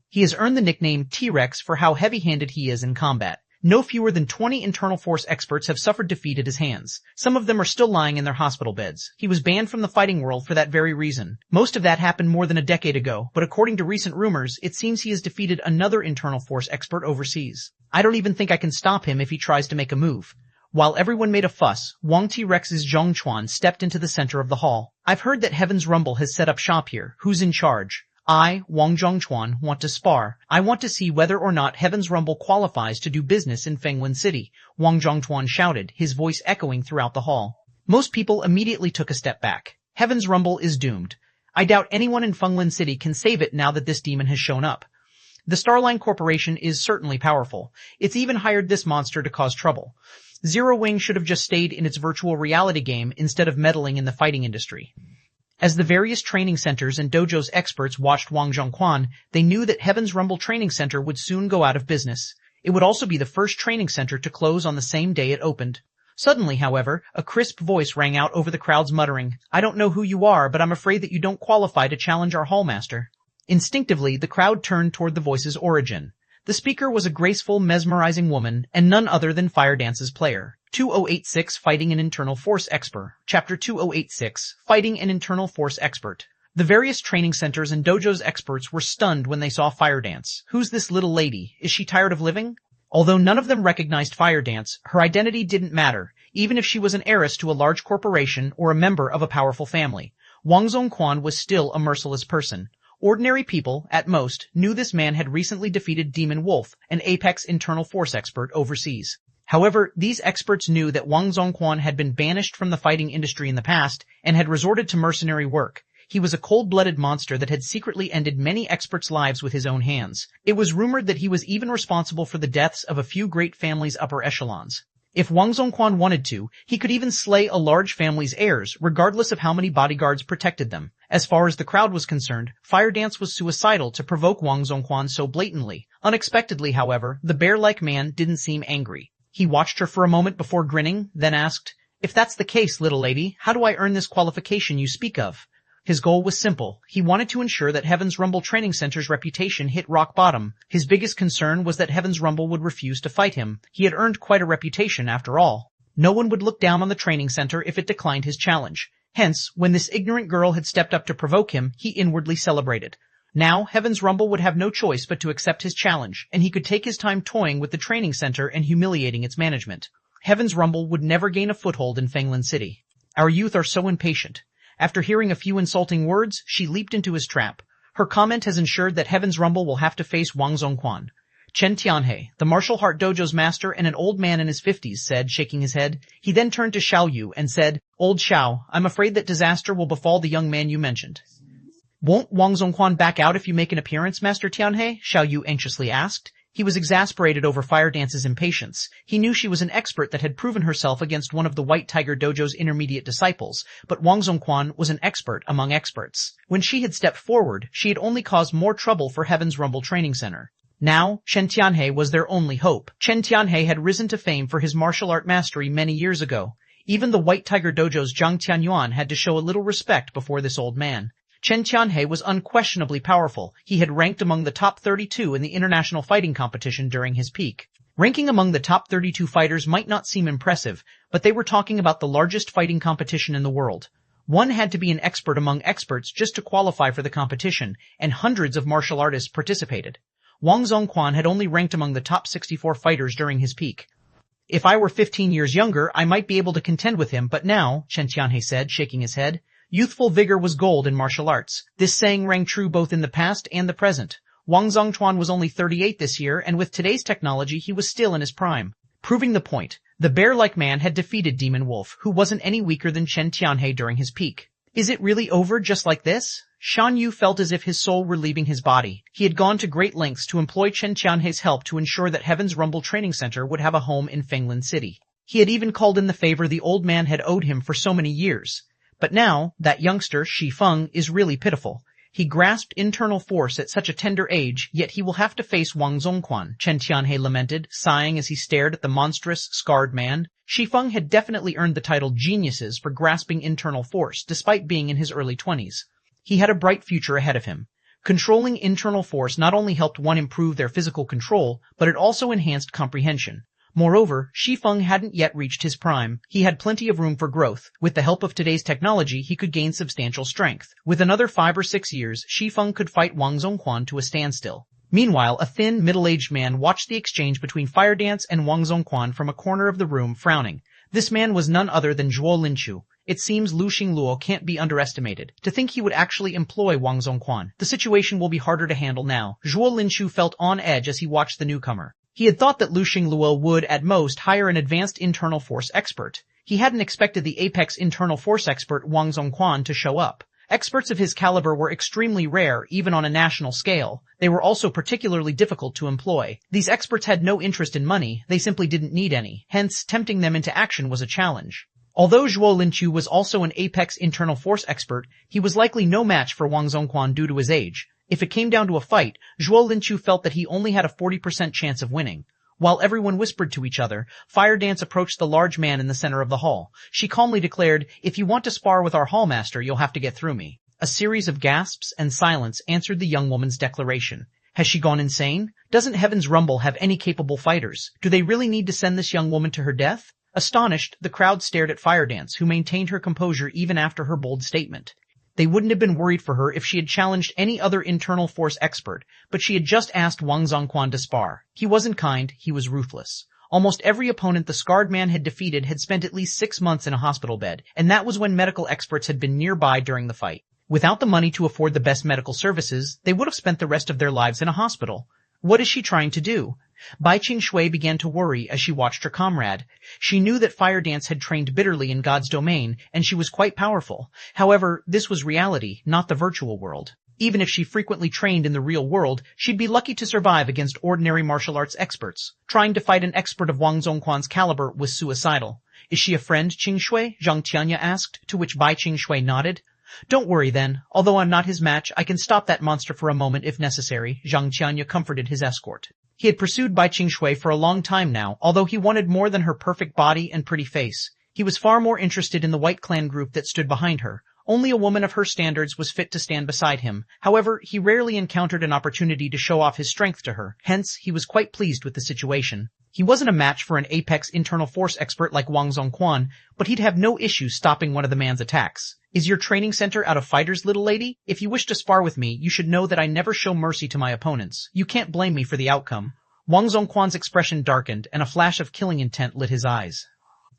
He has earned the nickname T-Rex for how heavy-handed he is in combat. No fewer than 20 internal force experts have suffered defeat at his hands. Some of them are still lying in their hospital beds. He was banned from the fighting world for that very reason. Most of that happened more than a decade ago, but according to recent rumors, it seems he has defeated another internal force expert overseas. I don't even think I can stop him if he tries to make a move. While everyone made a fuss, Wang T-Rex's Zhong Chuan stepped into the center of the hall. I've heard that Heaven's Rumble has set up shop here. Who's in charge? I, Wang Zhongchuan, want to spar. I want to see whether or not Heaven's Rumble qualifies to do business in Fenglan City, Wang Zhongchuan shouted, his voice echoing throughout the hall. Most people immediately took a step back. Heaven's Rumble is doomed. I doubt anyone in Fenglan City can save it now that this demon has shown up. The Starline Corporation is certainly powerful. It's even hired this monster to cause trouble. Zero Wing should have just stayed in its virtual reality game instead of meddling in the fighting industry. As the various training centers and dojos experts watched Wang Zhongquan, they knew that Heaven's Rumble Training Center would soon go out of business. It would also be the first training center to close on the same day it opened. Suddenly, however, a crisp voice rang out over the crowd's muttering, I don't know who you are, but I'm afraid that you don't qualify to challenge our hallmaster. Instinctively, the crowd turned toward the voice's origin. The speaker was a graceful, mesmerizing woman, and none other than Fire Dance's player. 2086 Fighting an Internal Force Expert. Chapter 2086 Fighting an Internal Force Expert. The various training centers and dojos experts were stunned when they saw Fire Dance. Who's this little lady? Is she tired of living? Although none of them recognized Fire Dance, her identity didn't matter, even if she was an heiress to a large corporation or a member of a powerful family. Wang Zhongquan was still a merciless person. Ordinary people, at most, knew this man had recently defeated Demon Wolf, an apex internal force expert overseas. However, these experts knew that Wang Zhongquan had been banished from the fighting industry in the past and had resorted to mercenary work. He was a cold-blooded monster that had secretly ended many experts' lives with his own hands. It was rumored that he was even responsible for the deaths of a few great families' upper echelons. If Wang Zhongquan wanted to, he could even slay a large family's heirs, regardless of how many bodyguards protected them. As far as the crowd was concerned, Fire Dance was suicidal to provoke Wang Zhongquan so blatantly. Unexpectedly, however, the bear-like man didn't seem angry. He watched her for a moment before grinning, then asked, If that's the case, little lady, how do I earn this qualification you speak of? His goal was simple. He wanted to ensure that Heaven's Rumble Training Center's reputation hit rock bottom. His biggest concern was that Heaven's Rumble would refuse to fight him. He had earned quite a reputation after all. No one would look down on the training center if it declined his challenge. Hence, when this ignorant girl had stepped up to provoke him, he inwardly celebrated. Now, Heaven's Rumble would have no choice but to accept his challenge, and he could take his time toying with the training center and humiliating its management. Heaven's Rumble would never gain a foothold in Fenglan City. Our youth are so impatient. After hearing a few insulting words, she leaped into his trap. Her comment has ensured that Heaven's Rumble will have to face Wang Zongquan. Chen Tianhe, the martial art dojo's master and an old man in his 50s, said, shaking his head. He then turned to Xiao Yu and said, "Old Xiao, I'm afraid that disaster will befall the young man you mentioned." "Won't Wang Zongquan back out if you make an appearance, Master Tianhe?" Xiao Yu anxiously asked. He was exasperated over Fire Dance's impatience. He knew she was an expert that had proven herself against one of the White Tiger Dojo's intermediate disciples, but Wang Zongquan was an expert among experts. When she had stepped forward, she had only caused more trouble for Heaven's Rumble Training Center. Now, Chen Tianhe was their only hope. Chen Tianhe had risen to fame for his martial art mastery many years ago. Even the White Tiger Dojo's Zhang Tianyuan had to show a little respect before this old man. Chen Tianhe was unquestionably powerful. He had ranked among the top 32 in the international fighting competition during his peak. Ranking among the top 32 fighters might not seem impressive, but they were talking about the largest fighting competition in the world. One had to be an expert among experts just to qualify for the competition, and hundreds of martial artists participated. Wang Zongquan had only ranked among the top 64 fighters during his peak. "If I were 15 years younger, I might be able to contend with him, but now," Chen Tianhe said, shaking his head. Youthful vigor was gold in martial arts. This saying rang true both in the past and the present. Wang Zongquan was only 38 this year, and with today's technology he was still in his prime. Proving the point, the bear-like man had defeated Demon Wolf, who wasn't any weaker than Chen Tianhe during his peak. Is it really over just like this? Shan Yu felt as if his soul were leaving his body. He had gone to great lengths to employ Chen Tianhe's help to ensure that Heaven's Rumble Training Center would have a home in Fenglan City. He had even called in the favor the old man had owed him for so many years. But now, that youngster, Shi Feng, is really pitiful. He grasped internal force at such a tender age, yet he will have to face Wang Zongquan, Chen Tianhe lamented, sighing as he stared at the monstrous, scarred man. Shi Feng had definitely earned the title Geniuses for grasping internal force, despite being in his early 20s. He had a bright future ahead of him. Controlling internal force not only helped one improve their physical control, but it also enhanced comprehension. Moreover, Shi Feng hadn't yet reached his prime. He had plenty of room for growth. With the help of today's technology, he could gain substantial strength. With another 5 or 6 years, Shi Feng could fight Wang Zongquan to a standstill. Meanwhile, a thin, middle-aged man watched the exchange between Fire Dance and Wang Zongquan from a corner of the room, frowning. This man was none other than Zhuo Linchu. It seems Lu Xingluo can't be underestimated. To think he would actually employ Wang Zongquan. The situation will be harder to handle now. Zhuo Linchu felt on edge as he watched the newcomer. He had thought that Lu Xingluo would, at most, hire an advanced internal force expert. He hadn't expected the apex internal force expert Wang Zongquan to show up. Experts of his caliber were extremely rare, even on a national scale. They were also particularly difficult to employ. These experts had no interest in money, they simply didn't need any. Hence, tempting them into action was a challenge. Although Zhuo Linchu was also an apex internal force expert, he was likely no match for Wang Zongquan due to his age. If it came down to a fight, Zhuo Linchu felt that he only had a 40% chance of winning. While everyone whispered to each other, Fire Dance approached the large man in the center of the hall. She calmly declared, "If you want to spar with our hallmaster, you'll have to get through me." A series of gasps and silence answered the young woman's declaration. Has she gone insane? Doesn't Heaven's Rumble have any capable fighters? Do they really need to send this young woman to her death? Astonished, the crowd stared at Fire Dance, who maintained her composure even after her bold statement. They wouldn't have been worried for her if she had challenged any other internal force expert, but she had just asked Wang Zongquan to spar. He wasn't kind, he was ruthless. Almost every opponent the scarred man had defeated had spent at least 6 months in a hospital bed, and that was when medical experts had been nearby during the fight. Without the money to afford the best medical services, they would have spent the rest of their lives in a hospital. What is she trying to do? Bai Qing began to worry as she watched her comrade. She knew that Fire Dance had trained bitterly in God's domain, and she was quite powerful. However, this was reality, not the virtual world. Even if she frequently trained in the real world, she'd be lucky to survive against ordinary martial arts experts. Trying to fight an expert of Wang Zongquan's caliber was suicidal. Is she a friend, Qing Shui? Zhang Tianya asked, to which Bai Qing nodded. Don't worry then. Although I'm not his match, I can stop that monster for a moment if necessary, Zhang Tianya comforted his escort. He had pursued Bai Qing for a long time now, although he wanted more than her perfect body and pretty face. He was far more interested in the White Clan group that stood behind her. Only a woman of her standards was fit to stand beside him. However, he rarely encountered an opportunity to show off his strength to her. Hence, he was quite pleased with the situation. He wasn't a match for an apex internal force expert like Wang Zongquan, but he'd have no issue stopping one of the man's attacks. Is your training center out of fighters, little lady? If you wish to spar with me, you should know that I never show mercy to my opponents. You can't blame me for the outcome. Wang Zongquan's expression darkened, and a flash of killing intent lit his eyes.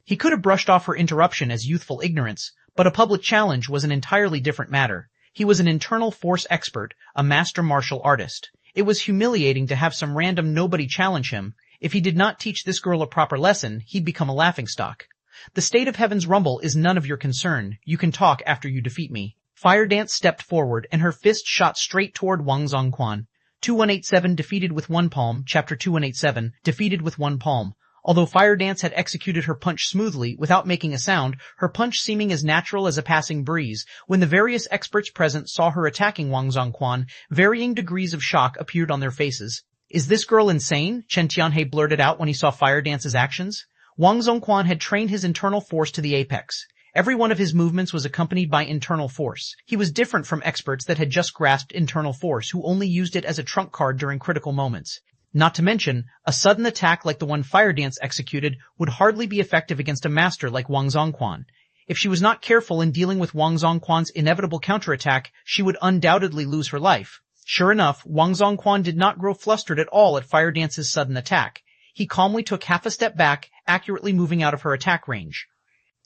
He could have brushed off her interruption as youthful ignorance, but a public challenge was an entirely different matter. He was an internal force expert, a master martial artist. It was humiliating to have some random nobody challenge him. If he did not teach this girl a proper lesson, he'd become a laughingstock. The state of Heaven's Rumble is none of your concern. You can talk after you defeat me. Fire Dance stepped forward, and her fist shot straight toward Wang Zongquan. 2187 defeated with one palm, Chapter 2187, defeated with one palm. Although Fire Dance had executed her punch smoothly, without making a sound, her punch seeming as natural as a passing breeze, when the various experts present saw her attacking Wang Zongquan, varying degrees of shock appeared on their faces. Is this girl insane? Chen Tianhe blurted out when he saw Fire Dance's actions. Wang Zongquan had trained his internal force to the apex. Every one of his movements was accompanied by internal force. He was different from experts that had just grasped internal force who only used it as a trump card during critical moments. Not to mention, a sudden attack like the one Fire Dance executed would hardly be effective against a master like Wang Zongquan. If she was not careful in dealing with Wang Zongquan's inevitable counterattack, she would undoubtedly lose her life. Sure enough, Wang Zongquan did not grow flustered at all at Fire Dance's sudden attack. He calmly took half a step back, accurately moving out of her attack range.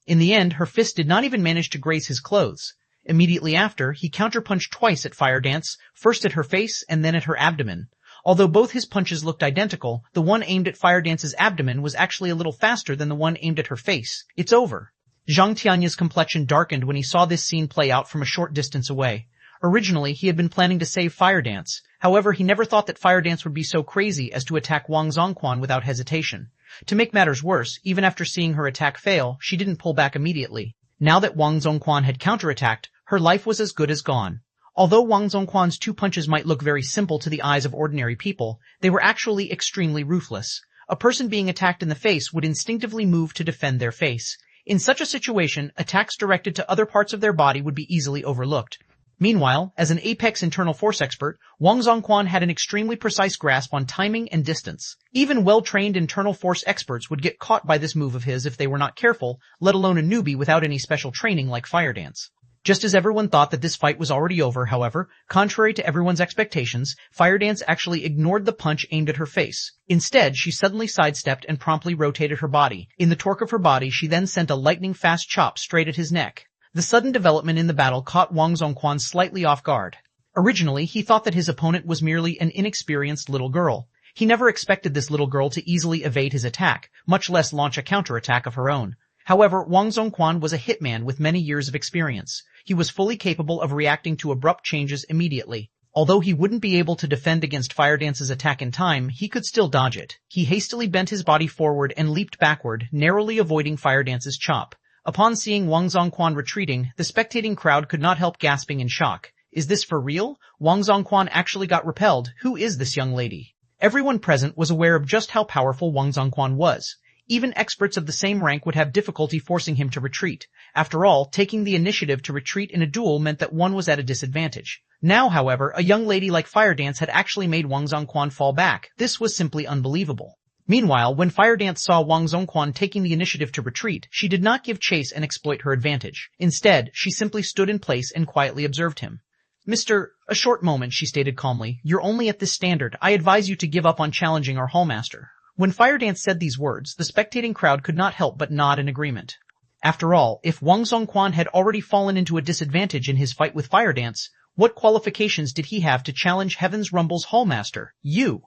In the end, her fist did not even manage to graze his clothes. Immediately after, he counterpunched twice at Fire Dance, first at her face and then at her abdomen. Although both his punches looked identical, the one aimed at Fire Dance's abdomen was actually a little faster than the one aimed at her face. It's over. Zhang Tianya's complexion darkened when he saw this scene play out from a short distance away. Originally, he had been planning to save Fire Dance. However, he never thought that Fire Dance would be so crazy as to attack Wang Zongquan without hesitation. To make matters worse, even after seeing her attack fail, she didn't pull back immediately. Now that Wang Zongquan had counterattacked, her life was as good as gone. Although Wang Zongquan's two punches might look very simple to the eyes of ordinary people, they were actually extremely ruthless. A person being attacked in the face would instinctively move to defend their face. In such a situation, attacks directed to other parts of their body would be easily overlooked. Meanwhile, as an apex internal force expert, Wang Zongquan had an extremely precise grasp on timing and distance. Even well-trained internal force experts would get caught by this move of his if they were not careful, let alone a newbie without any special training like Fire Dance. Just as everyone thought that this fight was already over, however, contrary to everyone's expectations, Fire Dance actually ignored the punch aimed at her face. Instead, she suddenly sidestepped and promptly rotated her body. In the torque of her body, she then sent a lightning-fast chop straight at his neck. The sudden development in the battle caught Wang Zongquan slightly off guard. Originally, he thought that his opponent was merely an inexperienced little girl. He never expected this little girl to easily evade his attack, much less launch a counterattack of her own. However, Wang Zongquan was a hitman with many years of experience. He was fully capable of reacting to abrupt changes immediately. Although he wouldn't be able to defend against Fire Dance's attack in time, he could still dodge it. He hastily bent his body forward and leaped backward, narrowly avoiding Fire Dance's chop. Upon seeing Wang Zongquan retreating, the spectating crowd could not help gasping in shock. Is this for real? Wang Zongquan actually got repelled. Who is this young lady? Everyone present was aware of just how powerful Wang Zongquan was. Even experts of the same rank would have difficulty forcing him to retreat. After all, taking the initiative to retreat in a duel meant that one was at a disadvantage. Now, however, a young lady like Fire Dance had actually made Wang Zongquan fall back. This was simply unbelievable. Meanwhile, when Fire Dance saw Wang Zongquan taking the initiative to retreat, she did not give chase and exploit her advantage. Instead, she simply stood in place and quietly observed him. A short moment, she stated calmly. You're only at this standard. I advise you to give up on challenging our hallmaster. When Fire Dance said these words, the spectating crowd could not help but nod in agreement. After all, if Wang Zongquan had already fallen into a disadvantage in his fight with Fire Dance, what qualifications did he have to challenge Heaven's Rumble's hallmaster? You!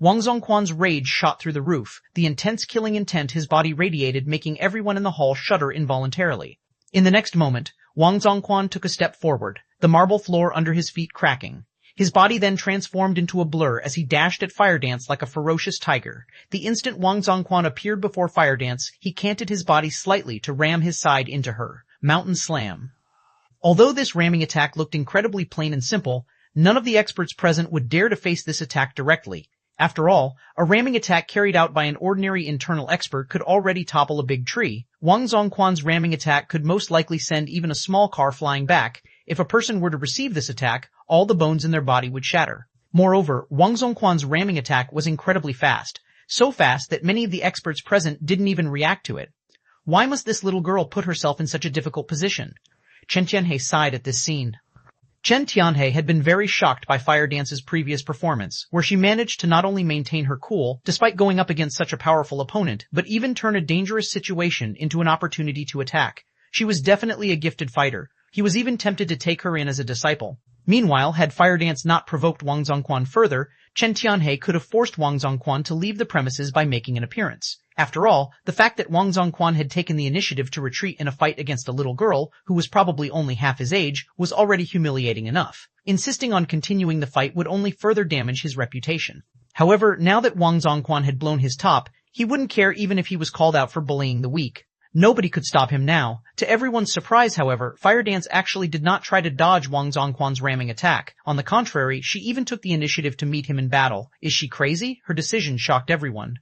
Wang Zongquan's rage shot through the roof, the intense killing intent his body radiated making everyone in the hall shudder involuntarily. In the next moment, Wang Zongquan took a step forward, the marble floor under his feet cracking. His body then transformed into a blur as he dashed at Fire Dance like a ferocious tiger. The instant Wang Zongquan appeared before Fire Dance, he canted his body slightly to ram his side into her. Mountain Slam. Although this ramming attack looked incredibly plain and simple, none of the experts present would dare to face this attack directly. After all, a ramming attack carried out by an ordinary internal expert could already topple a big tree. Wang Zongquan's ramming attack could most likely send even a small car flying back. If a person were to receive this attack, all the bones in their body would shatter. Moreover, Wang Zongquan's ramming attack was incredibly fast. So fast that many of the experts present didn't even react to it. Why must this little girl put herself in such a difficult position? Chen Tianhe sighed at this scene. Chen Tianhe had been very shocked by Fire Dance's previous performance, where she managed to not only maintain her cool, despite going up against such a powerful opponent, but even turn a dangerous situation into an opportunity to attack. She was definitely a gifted fighter. He was even tempted to take her in as a disciple. Meanwhile, had Fire Dance not provoked Wang Zongquan further, Chen Tianhe could have forced Wang Zongquan to leave the premises by making an appearance. After all, the fact that Wang Zongquan had taken the initiative to retreat in a fight against a little girl, who was probably only half his age, was already humiliating enough. Insisting on continuing the fight would only further damage his reputation. However, now that Wang Zongquan had blown his top, he wouldn't care even if he was called out for bullying the weak. Nobody could stop him now. To everyone's surprise, however, Fire Dance actually did not try to dodge Wang Zongquan's ramming attack. On the contrary, she even took the initiative to meet him in battle. Is she crazy? Her decision shocked everyone.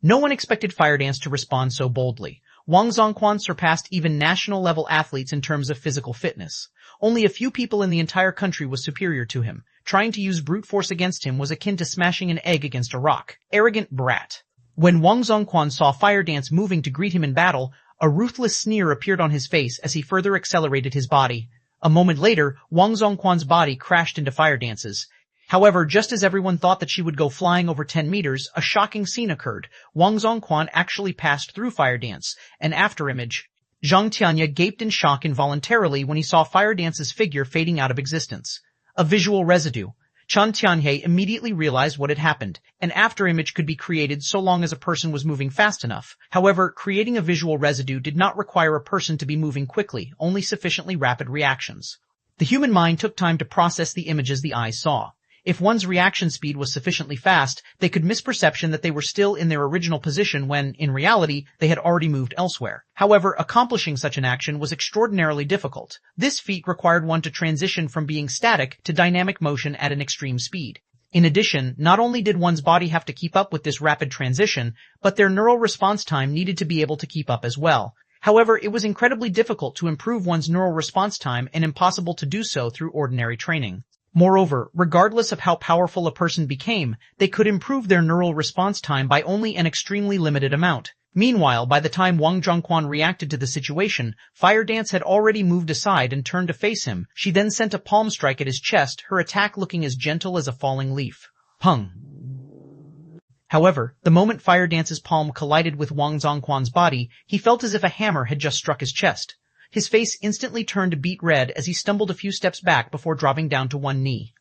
No one expected Fire Dance to respond so boldly. Wang Zongquan surpassed even national-level athletes in terms of physical fitness. Only a few people in the entire country was superior to him. Trying to use brute force against him was akin to smashing an egg against a rock. Arrogant brat. When Wang Zongquan saw Fire Dance moving to greet him in battle, a ruthless sneer appeared on his face as he further accelerated his body. A moment later, Wang Zongquan's body crashed into Fire Dance's. However, just as everyone thought that she would go flying over 10 meters, a shocking scene occurred. Wang Zongquan actually passed through Fire Dance. An afterimage. Zhang Tianya gaped in shock involuntarily when he saw Fire Dance's figure fading out of existence. A visual residue. Chen Tianhe immediately realized what had happened. An afterimage could be created so long as a person was moving fast enough. However, creating a visual residue did not require a person to be moving quickly, only sufficiently rapid reactions. The human mind took time to process the images the eyes saw. If one's reaction speed was sufficiently fast, they could miss perception that they were still in their original position when, in reality, they had already moved elsewhere. However, accomplishing such an action was extraordinarily difficult. This feat required one to transition from being static to dynamic motion at an extreme speed. In addition, not only did one's body have to keep up with this rapid transition, but their neural response time needed to be able to keep up as well. However, it was incredibly difficult to improve one's neural response time and impossible to do so through ordinary training. Moreover, regardless of how powerful a person became, they could improve their neural response time by only an extremely limited amount. Meanwhile, by the time Wang Zongquan reacted to the situation, Fire Dance had already moved aside and turned to face him. She then sent a palm strike at his chest, her attack looking as gentle as a falling leaf. Pung. However, the moment Fire Dance's palm collided with Wang Zongquan's body, he felt as if a hammer had just struck his chest. His face instantly turned beet red as he stumbled a few steps back before dropping down to one knee.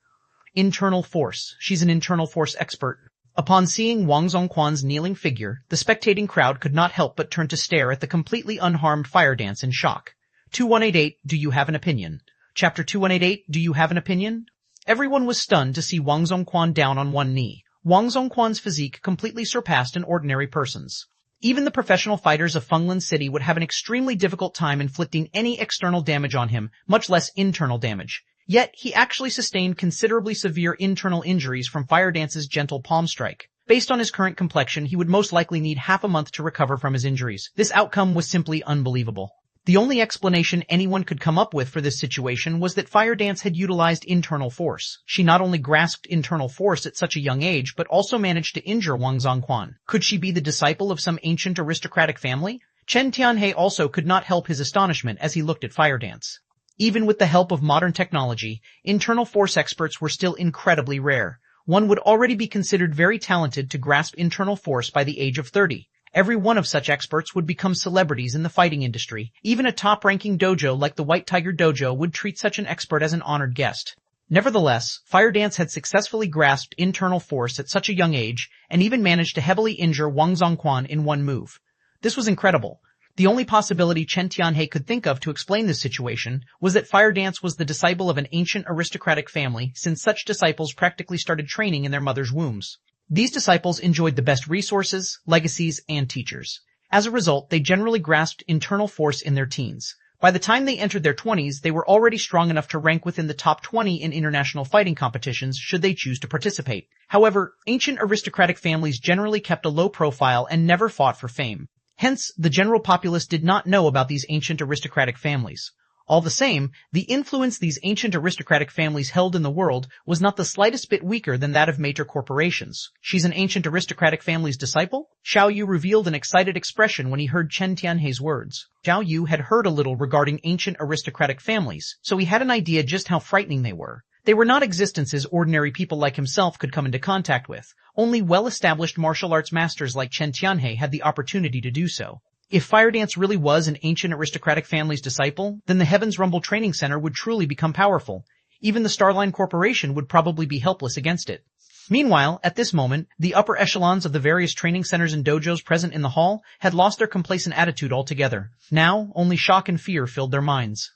Internal force. She's an internal force expert. Upon seeing Wang Zongquan's kneeling figure, the spectating crowd could not help but turn to stare at the completely unharmed Fire Dance in shock. 2188, do you have an opinion? Chapter 2188, do you have an opinion? Everyone was stunned to see Wang Zongquan down on one knee. Wang Zongquan's physique completely surpassed an ordinary person's. Even the professional fighters of Fenglan City would have an extremely difficult time inflicting any external damage on him, much less internal damage. Yet, he actually sustained considerably severe internal injuries from Fire Dance's gentle palm strike. Based on his current complexion, he would most likely need half a month to recover from his injuries. This outcome was simply unbelievable. The only explanation anyone could come up with for this situation was that Fire Dance had utilized internal force. She not only grasped internal force at such a young age, but also managed to injure Wang Zongquan. Could she be the disciple of some ancient aristocratic family? Chen Tianhe also could not help his astonishment as he looked at Fire Dance. Even with the help of modern technology, internal force experts were still incredibly rare. One would already be considered very talented to grasp internal force by the age of 30. Every one of such experts would become celebrities in the fighting industry. Even a top-ranking dojo like the White Tiger Dojo would treat such an expert as an honored guest. Nevertheless, Fire Dance had successfully grasped internal force at such a young age and even managed to heavily injure Wang Zongquan in one move. This was incredible. The only possibility Chen Tianhe could think of to explain this situation was that Fire Dance was the disciple of an ancient aristocratic family, since such disciples practically started training in their mother's wombs. These disciples enjoyed the best resources, legacies, and teachers. As a result, they generally grasped internal force in their teens. By the time they entered their 20s, they were already strong enough to rank within the top 20 in international fighting competitions should they choose to participate. However, ancient aristocratic families generally kept a low profile and never fought for fame. Hence, the general populace did not know about these ancient aristocratic families. All the same, the influence these ancient aristocratic families held in the world was not the slightest bit weaker than that of major corporations. She's an ancient aristocratic family's disciple? Xiao Yu revealed an excited expression when he heard Chen Tianhei's words. Xiao Yu had heard a little regarding ancient aristocratic families, so he had an idea just how frightening they were. They were not existences ordinary people like himself could come into contact with. Only well-established martial arts masters like Chen Tianhei had the opportunity to do so. If Fire Dance really was an ancient aristocratic family's disciple, then the Heaven's Rumble Training Center would truly become powerful. Even the Starline Corporation would probably be helpless against it. Meanwhile, at this moment, the upper echelons of the various training centers and dojos present in the hall had lost their complacent attitude altogether. Now, only shock and fear filled their minds.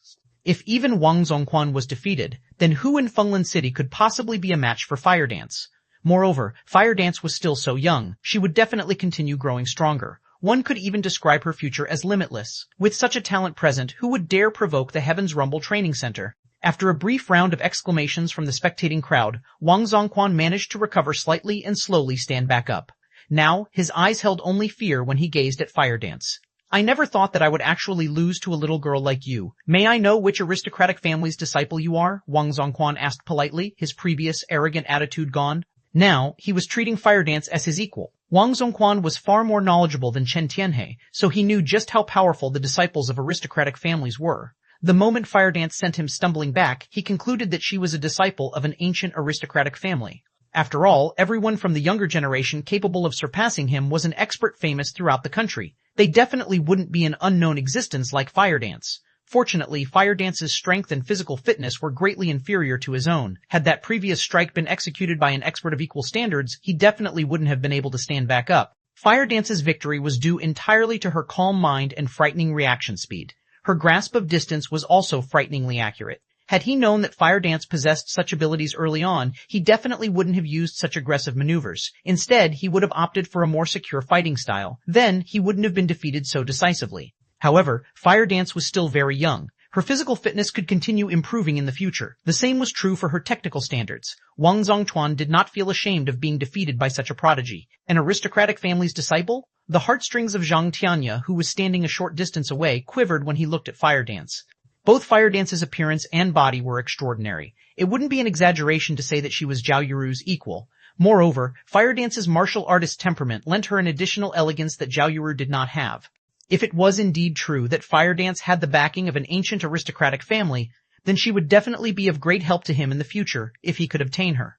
If even Wang Zongquan was defeated, then who in Fenglan City could possibly be a match for Fire Dance? Moreover, Fire Dance was still so young, she would definitely continue growing stronger. One could even describe her future as limitless. With such a talent present, who would dare provoke the Heaven's Rumble Training Center? After a brief round of exclamations from the spectating crowd, Wang Zongquan managed to recover slightly and slowly stand back up. Now, his eyes held only fear when he gazed at Fire Dance. I never thought that I would actually lose to a little girl like you. May I know which aristocratic family's disciple you are? Wang Zongquan asked politely, his previous arrogant attitude gone. Now, he was treating Fire Dance as his equal. Wang Zongquan was far more knowledgeable than Chen Tianhei, so he knew just how powerful the disciples of aristocratic families were. The moment Fire Dance sent him stumbling back, he concluded that she was a disciple of an ancient aristocratic family. After all, everyone from the younger generation capable of surpassing him was an expert famous throughout the country. They definitely wouldn't be an unknown existence like Fire Dance. Fortunately, Fire Dance's strength and physical fitness were greatly inferior to his own. Had that previous strike been executed by an expert of equal standards, he definitely wouldn't have been able to stand back up. Fire Dance's victory was due entirely to her calm mind and frightening reaction speed. Her grasp of distance was also frighteningly accurate. Had he known that Fire Dance possessed such abilities early on, he definitely wouldn't have used such aggressive maneuvers. Instead, he would have opted for a more secure fighting style. Then, he wouldn't have been defeated so decisively. However, Fire Dance was still very young. Her physical fitness could continue improving in the future. The same was true for her technical standards. Wang Zongquan did not feel ashamed of being defeated by such a prodigy. An aristocratic family's disciple? The heartstrings of Zhang Tianya, who was standing a short distance away, quivered when he looked at Fire Dance. Both Fire Dance's appearance and body were extraordinary. It wouldn't be an exaggeration to say that she was Zhao Yuru's equal. Moreover, Fire Dance's martial artist temperament lent her an additional elegance that Zhao Yuru did not have. If it was indeed true that Fire Dance had the backing of an ancient aristocratic family, then she would definitely be of great help to him in the future if he could obtain her.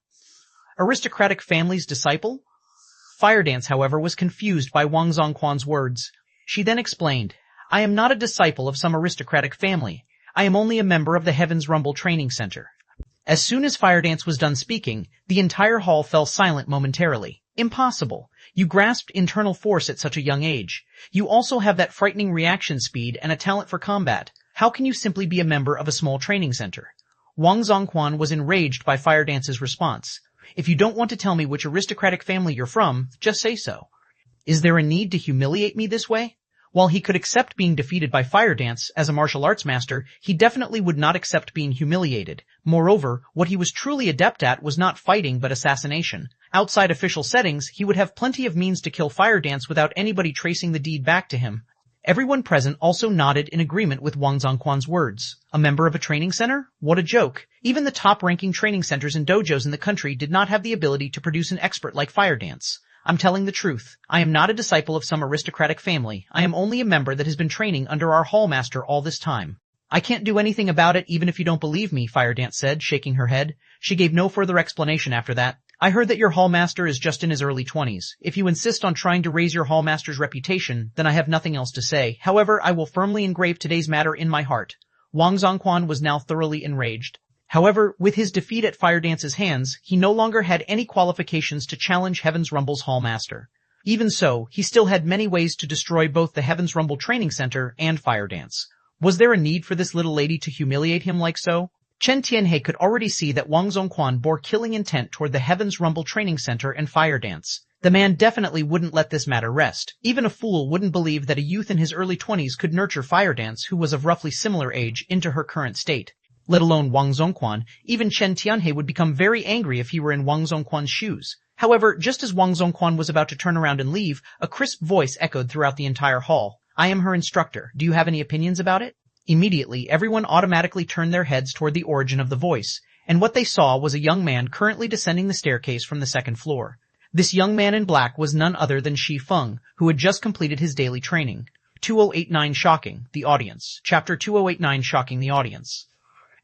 Aristocratic family's disciple? Fire Dance, however, was confused by Wang Zongquan's words. She then explained, I am not a disciple of some aristocratic family. I am only a member of the Heaven's Rumble Training Center. As soon as Fire Dance was done speaking, the entire hall fell silent momentarily. Impossible. You grasped internal force at such a young age. You also have that frightening reaction speed and a talent for combat. How can you simply be a member of a small training center? Wang Zongquan was enraged by Fire Dance's response. If you don't want to tell me which aristocratic family you're from, just say so. Is there a need to humiliate me this way? While he could accept being defeated by Fire Dance as a martial arts master, he definitely would not accept being humiliated. Moreover, what he was truly adept at was not fighting but assassination. Outside official settings, he would have plenty of means to kill Fire Dance without anybody tracing the deed back to him. Everyone present also nodded in agreement with Wang Zongquan's words. A member of a training center? What a joke. Even the top-ranking training centers and dojos in the country did not have the ability to produce an expert like Fire Dance. I'm telling the truth. I am not a disciple of some aristocratic family. I am only a member that has been training under our hallmaster all this time. I can't do anything about it even if you don't believe me, Fire Dance said, shaking her head. She gave no further explanation after that. I heard that your hallmaster is just in his early 20s. If you insist on trying to raise your hallmaster's reputation, then I have nothing else to say. However, I will firmly engrave today's matter in my heart. Wang Zongquan was now thoroughly enraged. However, with his defeat at Fire Dance's hands, he no longer had any qualifications to challenge Heaven's Rumble's hallmaster. Even so, he still had many ways to destroy both the Heaven's Rumble Training Center and Fire Dance. Was there a need for this little lady to humiliate him like so? Chen Tianhei could already see that Wang Zongquan bore killing intent toward the Heaven's Rumble Training Center and Fire Dance. The man definitely wouldn't let this matter rest. Even a fool wouldn't believe that a youth in his early 20s could nurture Fire Dance, who was of roughly similar age, into her current state. Let alone Wang Zongquan, even Chen Tianhei would become very angry if he were in Wang Zongquan's shoes. However, just as Wang Zongquan was about to turn around and leave, a crisp voice echoed throughout the entire hall. I am her instructor. Do you have any opinions about it? Immediately, everyone automatically turned their heads toward the origin of the voice, and what they saw was a young man currently descending the staircase from the second floor. This young man in black was none other than Shi Feng, who had just completed his daily training. 2089 Shocking the Audience. Chapter 2089 Shocking the Audience.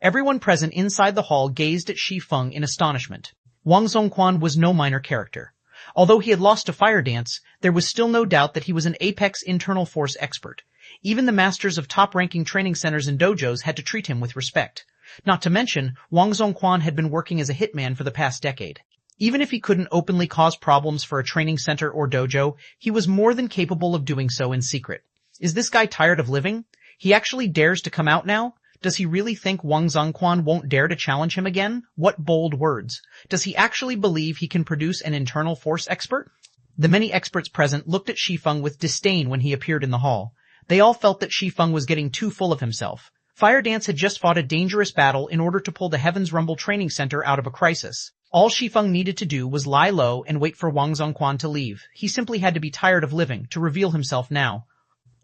Everyone present inside the hall gazed at Shi Feng in astonishment. Wang Zongquan was no minor character. Although he had lost to Fire Dance, there was still no doubt that he was an apex internal force expert. Even the masters of top-ranking training centers and dojos had to treat him with respect. Not to mention, Wang Zongquan had been working as a hitman for the past decade. Even if he couldn't openly cause problems for a training center or dojo, he was more than capable of doing so in secret. Is this guy tired of living? He actually dares to come out now? Does he really think Wang Zongquan won't dare to challenge him again? What bold words. Does he actually believe he can produce an internal force expert? The many experts present looked at Shi Feng with disdain when he appeared in the hall. They all felt that Shi Feng was getting too full of himself. Fire Dance had just fought a dangerous battle in order to pull the Heaven's Rumble training center out of a crisis. All Shi Feng needed to do was lie low and wait for Wang Zongquan to leave. He simply had to be tired of living to reveal himself now.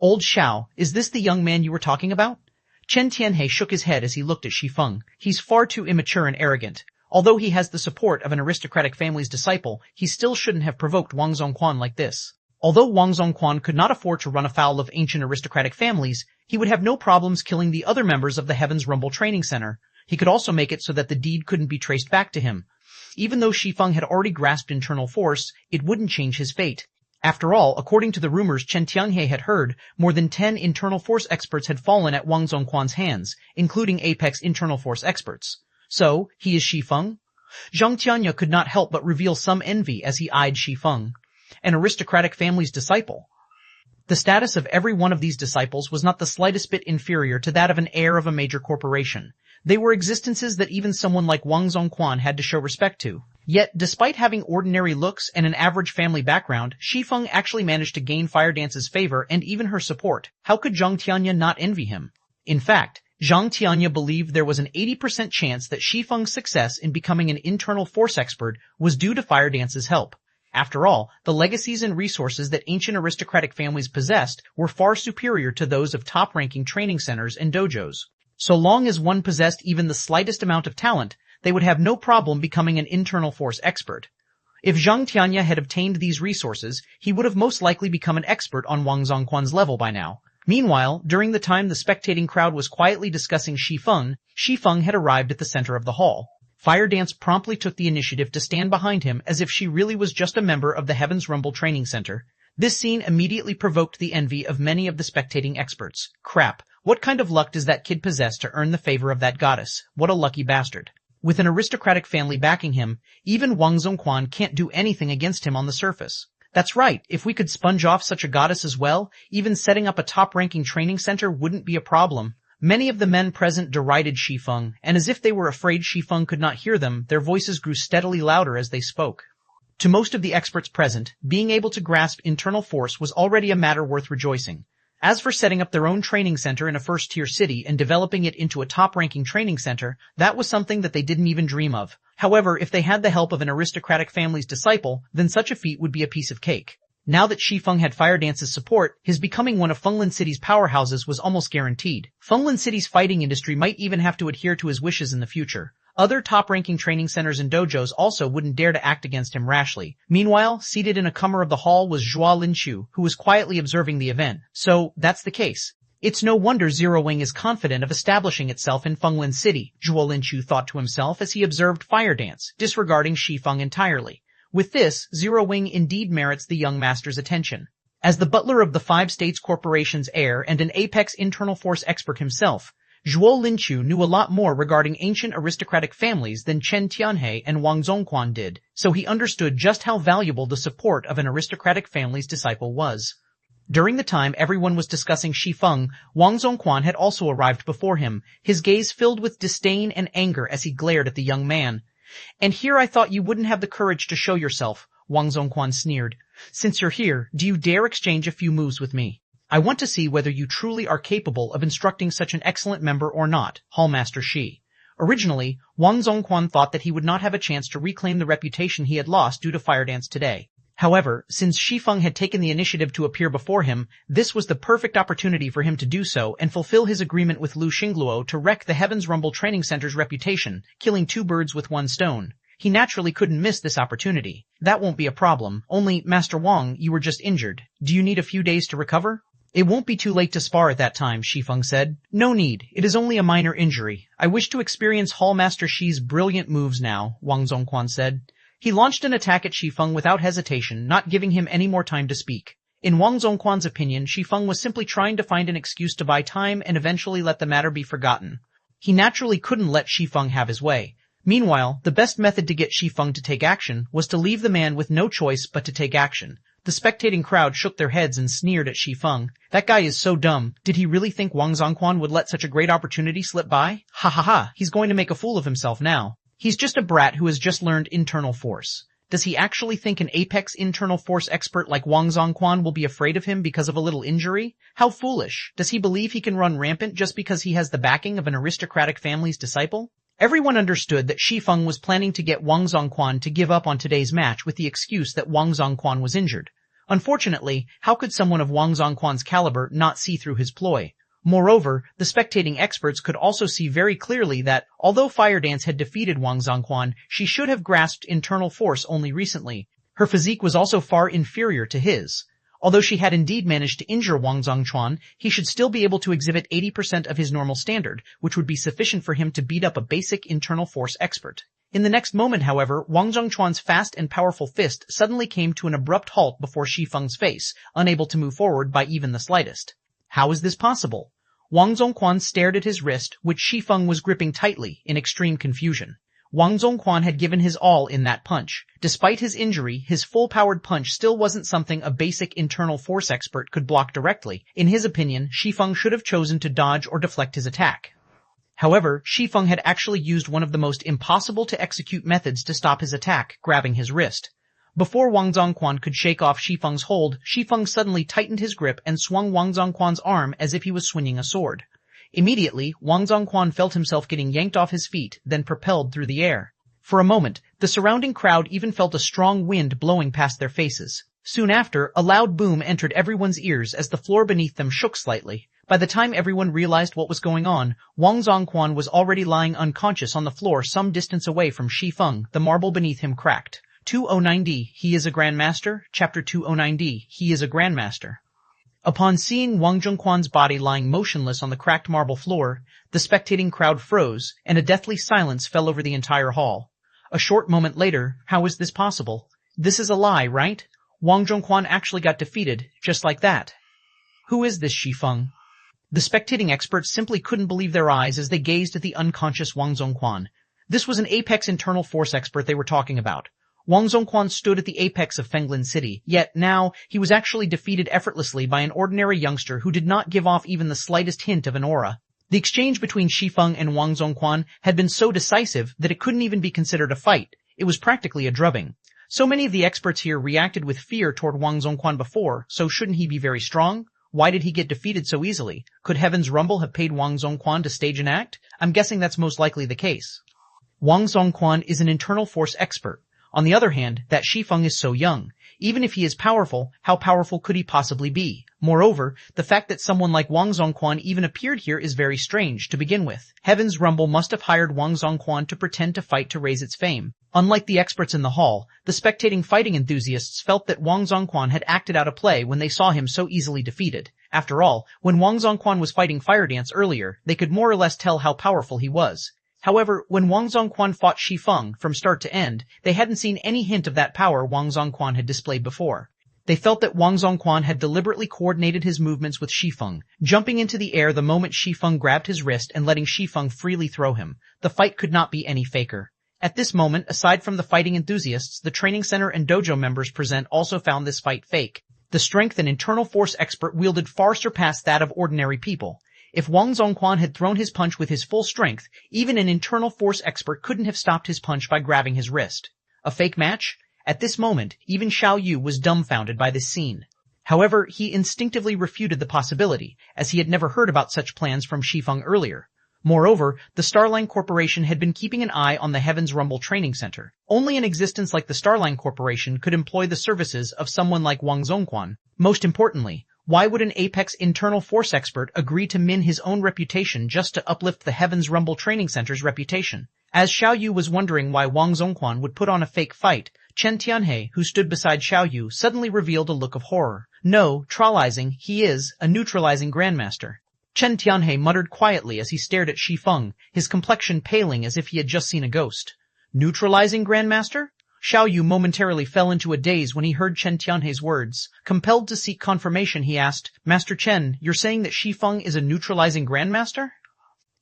Old Xiao, is this the young man you were talking about? Chen Tianhe shook his head as he looked at Shi Feng. He's far too immature and arrogant. Although he has the support of an aristocratic family's disciple, he still shouldn't have provoked Wang Zongquan like this. Although Wang Zongquan could not afford to run afoul of ancient aristocratic families, he would have no problems killing the other members of the Heaven's Rumble Training Center. He could also make it so that the deed couldn't be traced back to him. Even though Shi Feng had already grasped internal force, it wouldn't change his fate. After all, according to the rumors Chen Tianhe had heard, more than 10 internal force experts had fallen at Wang Zongquan's hands, including apex internal force experts. So, he is Shi Feng? Zhang Tianya could not help but reveal some envy as he eyed Shi Feng, an aristocratic family's disciple. The status of every one of these disciples was not the slightest bit inferior to that of an heir of a major corporation. They were existences that even someone like Wang Zongquan had to show respect to. Yet, despite having ordinary looks and an average family background, Shi Feng actually managed to gain Fire Dance's favor and even her support. How could Zhang Tianya not envy him? In fact, Zhang Tianya believed there was an 80% chance that Shi Feng's success in becoming an internal force expert was due to Fire Dance's help. After all, the legacies and resources that ancient aristocratic families possessed were far superior to those of top-ranking training centers and dojos. So long as one possessed even the slightest amount of talent, they would have no problem becoming an internal force expert. If Zhang Tianya had obtained these resources, he would have most likely become an expert on Wang Zongquan's level by now. Meanwhile, during the time the spectating crowd was quietly discussing Shi Feng had arrived at the center of the hall. Fire Dance promptly took the initiative to stand behind him as if she really was just a member of the Heaven's Rumble Training Center. This scene immediately provoked the envy of many of the spectating experts. Crap, what kind of luck does that kid possess to earn the favor of that goddess? What a lucky bastard. With an aristocratic family backing him, even Wang Zongquan can't do anything against him on the surface. That's right, if we could sponge off such a goddess as well, even setting up a top-ranking training center wouldn't be a problem. Many of the men present derided Shi Feng, and as if they were afraid Shi Feng could not hear them, their voices grew steadily louder as they spoke. To most of the experts present, being able to grasp internal force was already a matter worth rejoicing. As for setting up their own training center in a first-tier city and developing it into a top-ranking training center, that was something that they didn't even dream of. However, if they had the help of an aristocratic family's disciple, then such a feat would be a piece of cake. Now that Shi Feng had Fire Dance's support, his becoming one of Fenglin City's powerhouses was almost guaranteed. Fenglin City's fighting industry might even have to adhere to his wishes in the future. Other top-ranking training centers and dojos also wouldn't dare to act against him rashly. Meanwhile, seated in a corner of the hall was Zhuo Linqiu, who was quietly observing the event. So, that's the case. It's no wonder Zero Wing is confident of establishing itself in Fenglin City, Zhuo Linqiu thought to himself as he observed Fire Dance, disregarding Shi Feng entirely. With this, Zero Wing indeed merits the young master's attention. As the butler of the Five States Corporation's heir and an apex internal force expert himself, Zhuo Linqiu knew a lot more regarding ancient aristocratic families than Chen Tianhe and Wang Zongquan did, so he understood just how valuable the support of an aristocratic family's disciple was. During the time everyone was discussing Shi Feng, Wang Zongquan had also arrived before him, his gaze filled with disdain and anger as he glared at the young man. "And here I thought you wouldn't have the courage to show yourself," Wang Zongquan sneered. "Since you're here, do you dare exchange a few moves with me? I want to see whether you truly are capable of instructing such an excellent member or not, Hallmaster Shi." Originally, Wang Zongquan thought that he would not have a chance to reclaim the reputation he had lost due to Fire Dance today. However, since Shi Feng had taken the initiative to appear before him, this was the perfect opportunity for him to do so and fulfill his agreement with Lu Xingluo to wreck the Heaven's Rumble Training Center's reputation, killing two birds with one stone. He naturally couldn't miss this opportunity. That won't be a problem. Only, Master Wang, you were just injured. Do you need a few days to recover? It won't be too late to spar at that time, Shi Feng said. No need. It is only a minor injury. I wish to experience Hall Master Shi's brilliant moves now, Wang Zongquan said. He launched an attack at Shi Feng without hesitation, not giving him any more time to speak. In Wang Zongquan's opinion, Shi Feng was simply trying to find an excuse to buy time and eventually let the matter be forgotten. He naturally couldn't let Shi Feng have his way. Meanwhile, the best method to get Shi Feng to take action was to leave the man with no choice but to take action. The spectating crowd shook their heads and sneered at Shi Feng. That guy is so dumb. Did he really think Wang Zongquan would let such a great opportunity slip by? Ha ha ha, he's going to make a fool of himself now. He's just a brat who has just learned internal force. Does he actually think an apex internal force expert like Wang Zongquan will be afraid of him because of a little injury? How foolish. Does he believe he can run rampant just because he has the backing of an aristocratic family's disciple? Everyone understood that Shi Feng was planning to get Wang Zongquan to give up on today's match with the excuse that Wang Zongquan was injured. Unfortunately, how could someone of Wang Zongquan's caliber not see through his ploy? Moreover, the spectating experts could also see very clearly that, although Fire Dance had defeated Wang Zongquan, she should have grasped internal force only recently. Her physique was also far inferior to his. Although she had indeed managed to injure Wang Zongquan, he should still be able to exhibit 80% of his normal standard, which would be sufficient for him to beat up a basic internal force expert. In the next moment, however, Wang Zongquan's fast and powerful fist suddenly came to an abrupt halt before Shi Feng's face, unable to move forward by even the slightest. How is this possible? Wang Zongquan stared at his wrist, which Shi Feng was gripping tightly, in extreme confusion. Wang Zongquan had given his all in that punch. Despite his injury, his full-powered punch still wasn't something a basic internal force expert could block directly. In his opinion, Shi Feng should have chosen to dodge or deflect his attack. However, Shi Feng had actually used one of the most impossible-to-execute methods to stop his attack, grabbing his wrist. Before Wang Zongquan could shake off Shi Feng's hold, Shi Feng suddenly tightened his grip and swung Wang Zongquan's arm as if he was swinging a sword. Immediately, Wang Zongquan felt himself getting yanked off his feet, then propelled through the air. For a moment, the surrounding crowd even felt a strong wind blowing past their faces. Soon after, a loud boom entered everyone's ears as the floor beneath them shook slightly. By the time everyone realized what was going on, Wang Zongquan was already lying unconscious on the floor some distance away from Shi Feng. The marble beneath him cracked. 209D, he is a Grandmaster. Chapter 209D, he is a Grandmaster. Upon seeing Wang Zongquan's body lying motionless on the cracked marble floor, the spectating crowd froze, and a deathly silence fell over the entire hall. A short moment later, how is this possible? This is a lie, right? Wang Zongquan actually got defeated, just like that. Who is this Shi Feng? The spectating experts simply couldn't believe their eyes as they gazed at the unconscious Wang Zongquan. This was an apex internal force expert they were talking about. Wang Zongquan stood at the apex of Fenglin City, yet now he was actually defeated effortlessly by an ordinary youngster who did not give off even the slightest hint of an aura. The exchange between Shi Feng and Wang Zongquan had been so decisive that it couldn't even be considered a fight. It was practically a drubbing. So many of the experts here reacted with fear toward Wang Zongquan before, so shouldn't he be very strong? Why did he get defeated so easily? Could Heaven's Rumble have paid Wang Zongquan to stage an act? I'm guessing that's most likely the case. Wang Zongquan is an internal force expert. On the other hand, that Shi Feng is so young. Even if he is powerful, how powerful could he possibly be? Moreover, the fact that someone like Wang Zongquan even appeared here is very strange to begin with. Heaven's Rumble must have hired Wang Zongquan to pretend to fight to raise its fame. Unlike the experts in the hall, the spectating fighting enthusiasts felt that Wang Zongquan had acted out a play when they saw him so easily defeated. After all, when Wang Zongquan was fighting Fire Dance earlier, they could more or less tell how powerful he was. However, when Wang Zongquan fought Shi Feng from start to end, they hadn't seen any hint of that power Wang Zongquan had displayed before. They felt that Wang Zongquan had deliberately coordinated his movements with Shi Feng, jumping into the air the moment Shi Feng grabbed his wrist and letting Shi Feng freely throw him. The fight could not be any faker. At this moment, aside from the fighting enthusiasts, the training center and dojo members present also found this fight fake. The strength an internal force expert wielded far surpassed that of ordinary people. If Wang Zongquan had thrown his punch with his full strength, even an internal force expert couldn't have stopped his punch by grabbing his wrist. A fake match? At this moment, even Xiao Yu was dumbfounded by this scene. However, he instinctively refuted the possibility, as he had never heard about such plans from Shi Feng earlier. Moreover, the Starline Corporation had been keeping an eye on the Heaven's Rumble Training Center. Only an existence like the Starline Corporation could employ the services of someone like Wang Zongquan. Most importantly, why would an Apex internal force expert agree to min his own reputation just to uplift the Heaven's Rumble Training Center's reputation? As Xiao Yu was wondering why Wang Zongquan would put on a fake fight, Chen Tianhe, who stood beside Xiao Yu, suddenly revealed a look of horror. No, trolizing, he is a neutralizing grandmaster. Chen Tianhe muttered quietly as he stared at Shi Feng, his complexion paling as if he had just seen a ghost. Neutralizing grandmaster? Xiao Yu momentarily fell into a daze when he heard Chen Tianhe's words. Compelled to seek confirmation, he asked, Master Chen, you're saying that Shi Feng is a neutralizing grandmaster?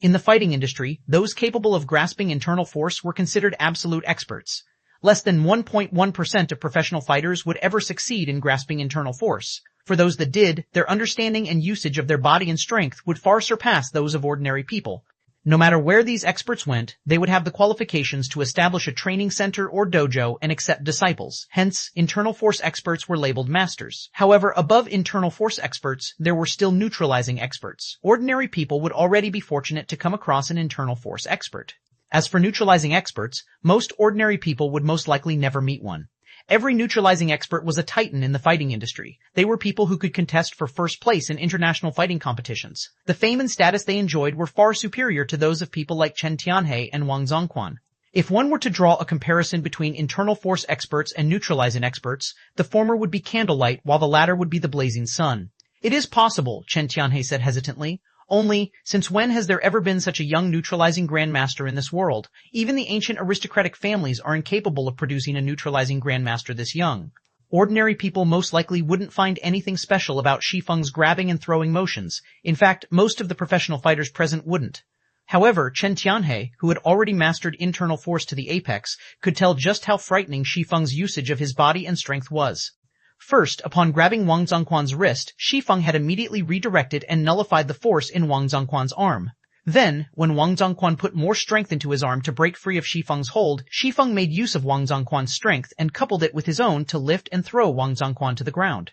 In the fighting industry, those capable of grasping internal force were considered absolute experts. Less than 1.1% of professional fighters would ever succeed in grasping internal force. For those that did, their understanding and usage of their body and strength would far surpass those of ordinary people. No matter where these experts went, they would have the qualifications to establish a training center or dojo and accept disciples. Hence, internal force experts were labeled masters. However, above internal force experts, there were still neutralizing experts. Ordinary people would already be fortunate to come across an internal force expert. As for neutralizing experts, most ordinary people would most likely never meet one. Every neutralizing expert was a titan in the fighting industry. They were people who could contest for first place in international fighting competitions. The fame and status they enjoyed were far superior to those of people like Chen Tianhe and Wang Zongquan. If one were to draw a comparison between internal force experts and neutralizing experts, the former would be candlelight while the latter would be the blazing sun. It is possible, Chen Tianhe said hesitantly. Only, since when has there ever been such a young neutralizing grandmaster in this world? Even the ancient aristocratic families are incapable of producing a neutralizing grandmaster this young. Ordinary people most likely wouldn't find anything special about Shi Feng's grabbing and throwing motions. In fact, most of the professional fighters present wouldn't. However, Chen Tianhe, who had already mastered internal force to the apex, could tell just how frightening Shi Feng's usage of his body and strength was. First, upon grabbing Wang Zongquan's wrist, Shi Feng had immediately redirected and nullified the force in Wang Zongquan's arm. Then, when Wang Zongquan put more strength into his arm to break free of Shi Feng's hold, Shi Feng made use of Wang Zongquan's strength and coupled it with his own to lift and throw Wang Zongquan to the ground.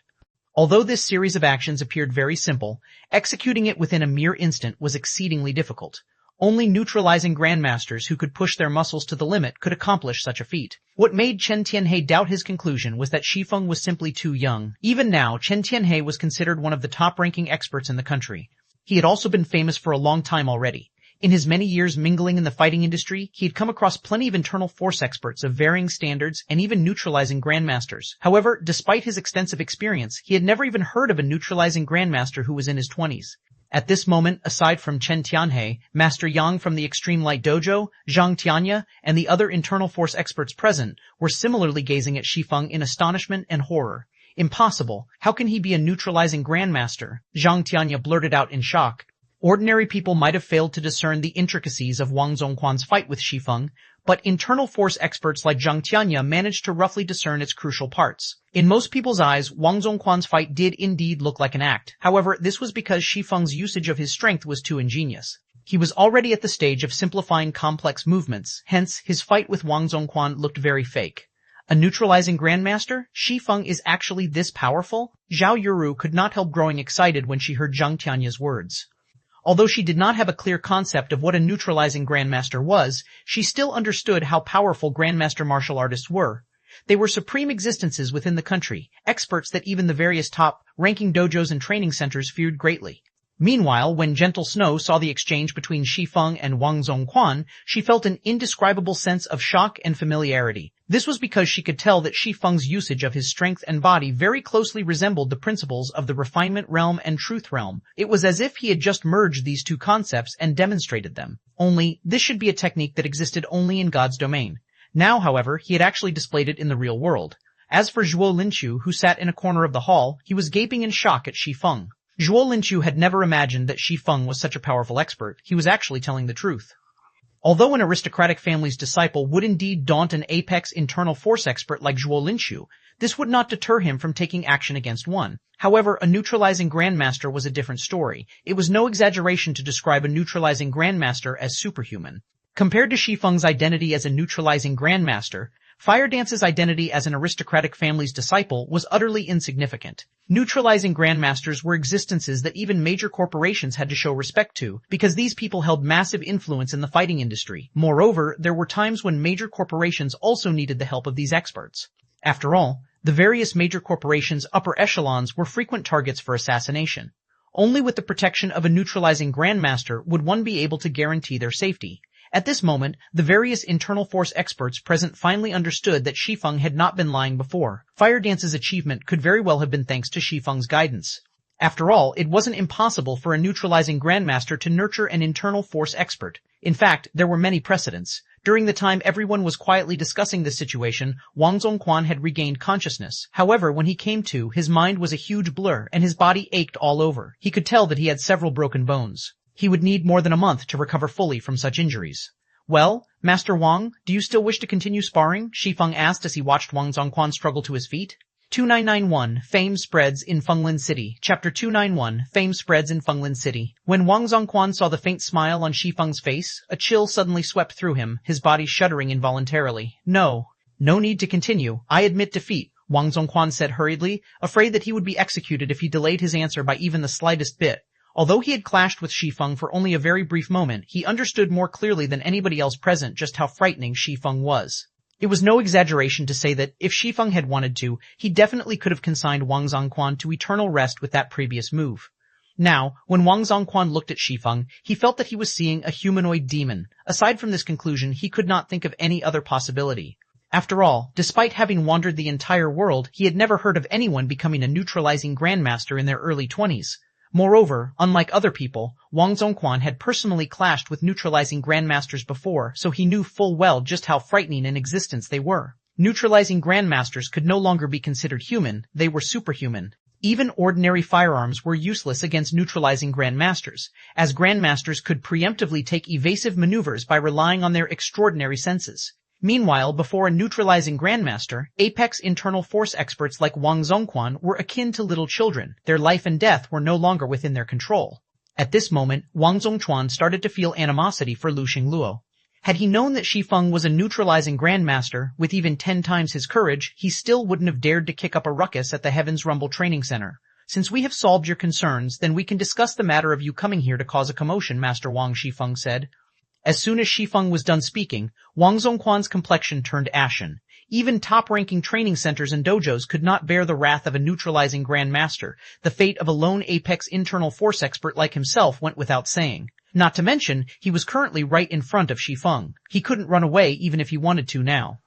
Although this series of actions appeared very simple, executing it within a mere instant was exceedingly difficult. Only neutralizing grandmasters who could push their muscles to the limit could accomplish such a feat. What made Chen Tianhe doubt his conclusion was that Shi Feng was simply too young. Even now, Chen Tianhe was considered one of the top-ranking experts in the country. He had also been famous for a long time already. In his many years mingling in the fighting industry, he had come across plenty of internal force experts of varying standards and even neutralizing grandmasters. However, despite his extensive experience, he had never even heard of a neutralizing grandmaster who was in his 20s. At this moment, aside from Chen Tianhe, Master Yang from the Extreme Light Dojo, Zhang Tianya, and the other internal force experts present were similarly gazing at Shi Feng in astonishment and horror. Impossible. How can he be a neutralizing grandmaster? Zhang Tianya blurted out in shock. Ordinary people might have failed to discern the intricacies of Wang Zongquan's fight with Shi Feng, but internal force experts like Zhang Tianya managed to roughly discern its crucial parts. In most people's eyes, Wang Zongquan's fight did indeed look like an act. However, this was because Shi Feng's usage of his strength was too ingenious. He was already at the stage of simplifying complex movements, hence his fight with Wang Zongquan looked very fake. A neutralizing grandmaster? Shi Feng is actually this powerful? Zhao Yuru could not help growing excited when she heard Zhang Tianya's words. Although she did not have a clear concept of what a neutralizing grandmaster was, she still understood how powerful grandmaster martial artists were. They were supreme existences within the country, experts that even the various top-ranking dojos and training centers feared greatly. Meanwhile, when Gentle Snow saw the exchange between Shi Feng and Wang Zongquan, she felt an indescribable sense of shock and familiarity. This was because she could tell that Shi Feng's usage of his strength and body very closely resembled the principles of the refinement realm and truth realm. It was as if he had just merged these two concepts and demonstrated them. Only, this should be a technique that existed only in God's domain. Now, however, he had actually displayed it in the real world. As for Zhuo Linqiu, who sat in a corner of the hall, he was gaping in shock at Shi Feng. Zhuo Linqiu had never imagined that Shi Feng was such a powerful expert. He was actually telling the truth. Although an aristocratic family's disciple would indeed daunt an apex internal force expert like Zhuo Linqiu, this would not deter him from taking action against one. However, a neutralizing grandmaster was a different story. It was no exaggeration to describe a neutralizing grandmaster as superhuman. Compared to Shi Feng's identity as a neutralizing grandmaster, Fire Dance's identity as an aristocratic family's disciple was utterly insignificant. Neutralizing grandmasters were existences that even major corporations had to show respect to, because these people held massive influence in the fighting industry. Moreover, there were times when major corporations also needed the help of these experts. After all, the various major corporations' upper echelons were frequent targets for assassination. Only with the protection of a neutralizing grandmaster would one be able to guarantee their safety. At this moment, the various internal force experts present finally understood that Shi Feng had not been lying before. Fire Dance's achievement could very well have been thanks to Shi Feng's guidance. After all, it wasn't impossible for a neutralizing grandmaster to nurture an internal force expert. In fact, there were many precedents. During the time everyone was quietly discussing this situation, Wang Zongquan had regained consciousness. However, when he came to, his mind was a huge blur, and his body ached all over. He could tell that he had several broken bones. He would need more than a month to recover fully from such injuries. Well, Master Wang, do you still wish to continue sparring? Shi Feng asked as he watched Wang Zongquan struggle to his feet. 2991, Fame Spreads in Fenglin City. Chapter 291, Fame Spreads in Fenglin City. When Wang Zongquan saw the faint smile on Shi Feng's face, a chill suddenly swept through him, his body shuddering involuntarily. No need to continue. I admit defeat, Wang Zongquan said hurriedly, afraid that he would be executed if he delayed his answer by even the slightest bit. Although he had clashed with Shi Feng for only a very brief moment, he understood more clearly than anybody else present just how frightening Shi Feng was. It was no exaggeration to say that, if Shi Feng had wanted to, he definitely could have consigned Wang Zongquan to eternal rest with that previous move. Now, when Wang Zongquan looked at Shi Feng, he felt that he was seeing a humanoid demon. Aside from this conclusion, he could not think of any other possibility. After all, despite having wandered the entire world, he had never heard of anyone becoming a neutralizing grandmaster in their early 20s. Moreover, unlike other people, Wang Zongquan had personally clashed with neutralizing grandmasters before, so he knew full well just how frightening in existence they were. Neutralizing grandmasters could no longer be considered human, they were superhuman. Even ordinary firearms were useless against neutralizing grandmasters, as grandmasters could preemptively take evasive maneuvers by relying on their extraordinary senses. Meanwhile, before a neutralizing grandmaster, apex internal force experts like Wang Zongquan were akin to little children. Their life and death were no longer within their control. At this moment, Wang Zongquan started to feel animosity for Lu Xingluo. Had he known that Shi Feng was a neutralizing grandmaster, with even 10 times his courage, he still wouldn't have dared to kick up a ruckus at the Heaven's Rumble Training Center. Since we have solved your concerns, then we can discuss the matter of you coming here to cause a commotion, Master Wang, Shi Feng said. As soon as Shi Feng was done speaking, Wang Zongquan's complexion turned ashen. Even top-ranking training centers and dojos could not bear the wrath of a neutralizing grandmaster. The fate of a lone apex internal force expert like himself went without saying. Not to mention, he was currently right in front of Shi Feng. He couldn't run away even if he wanted to now.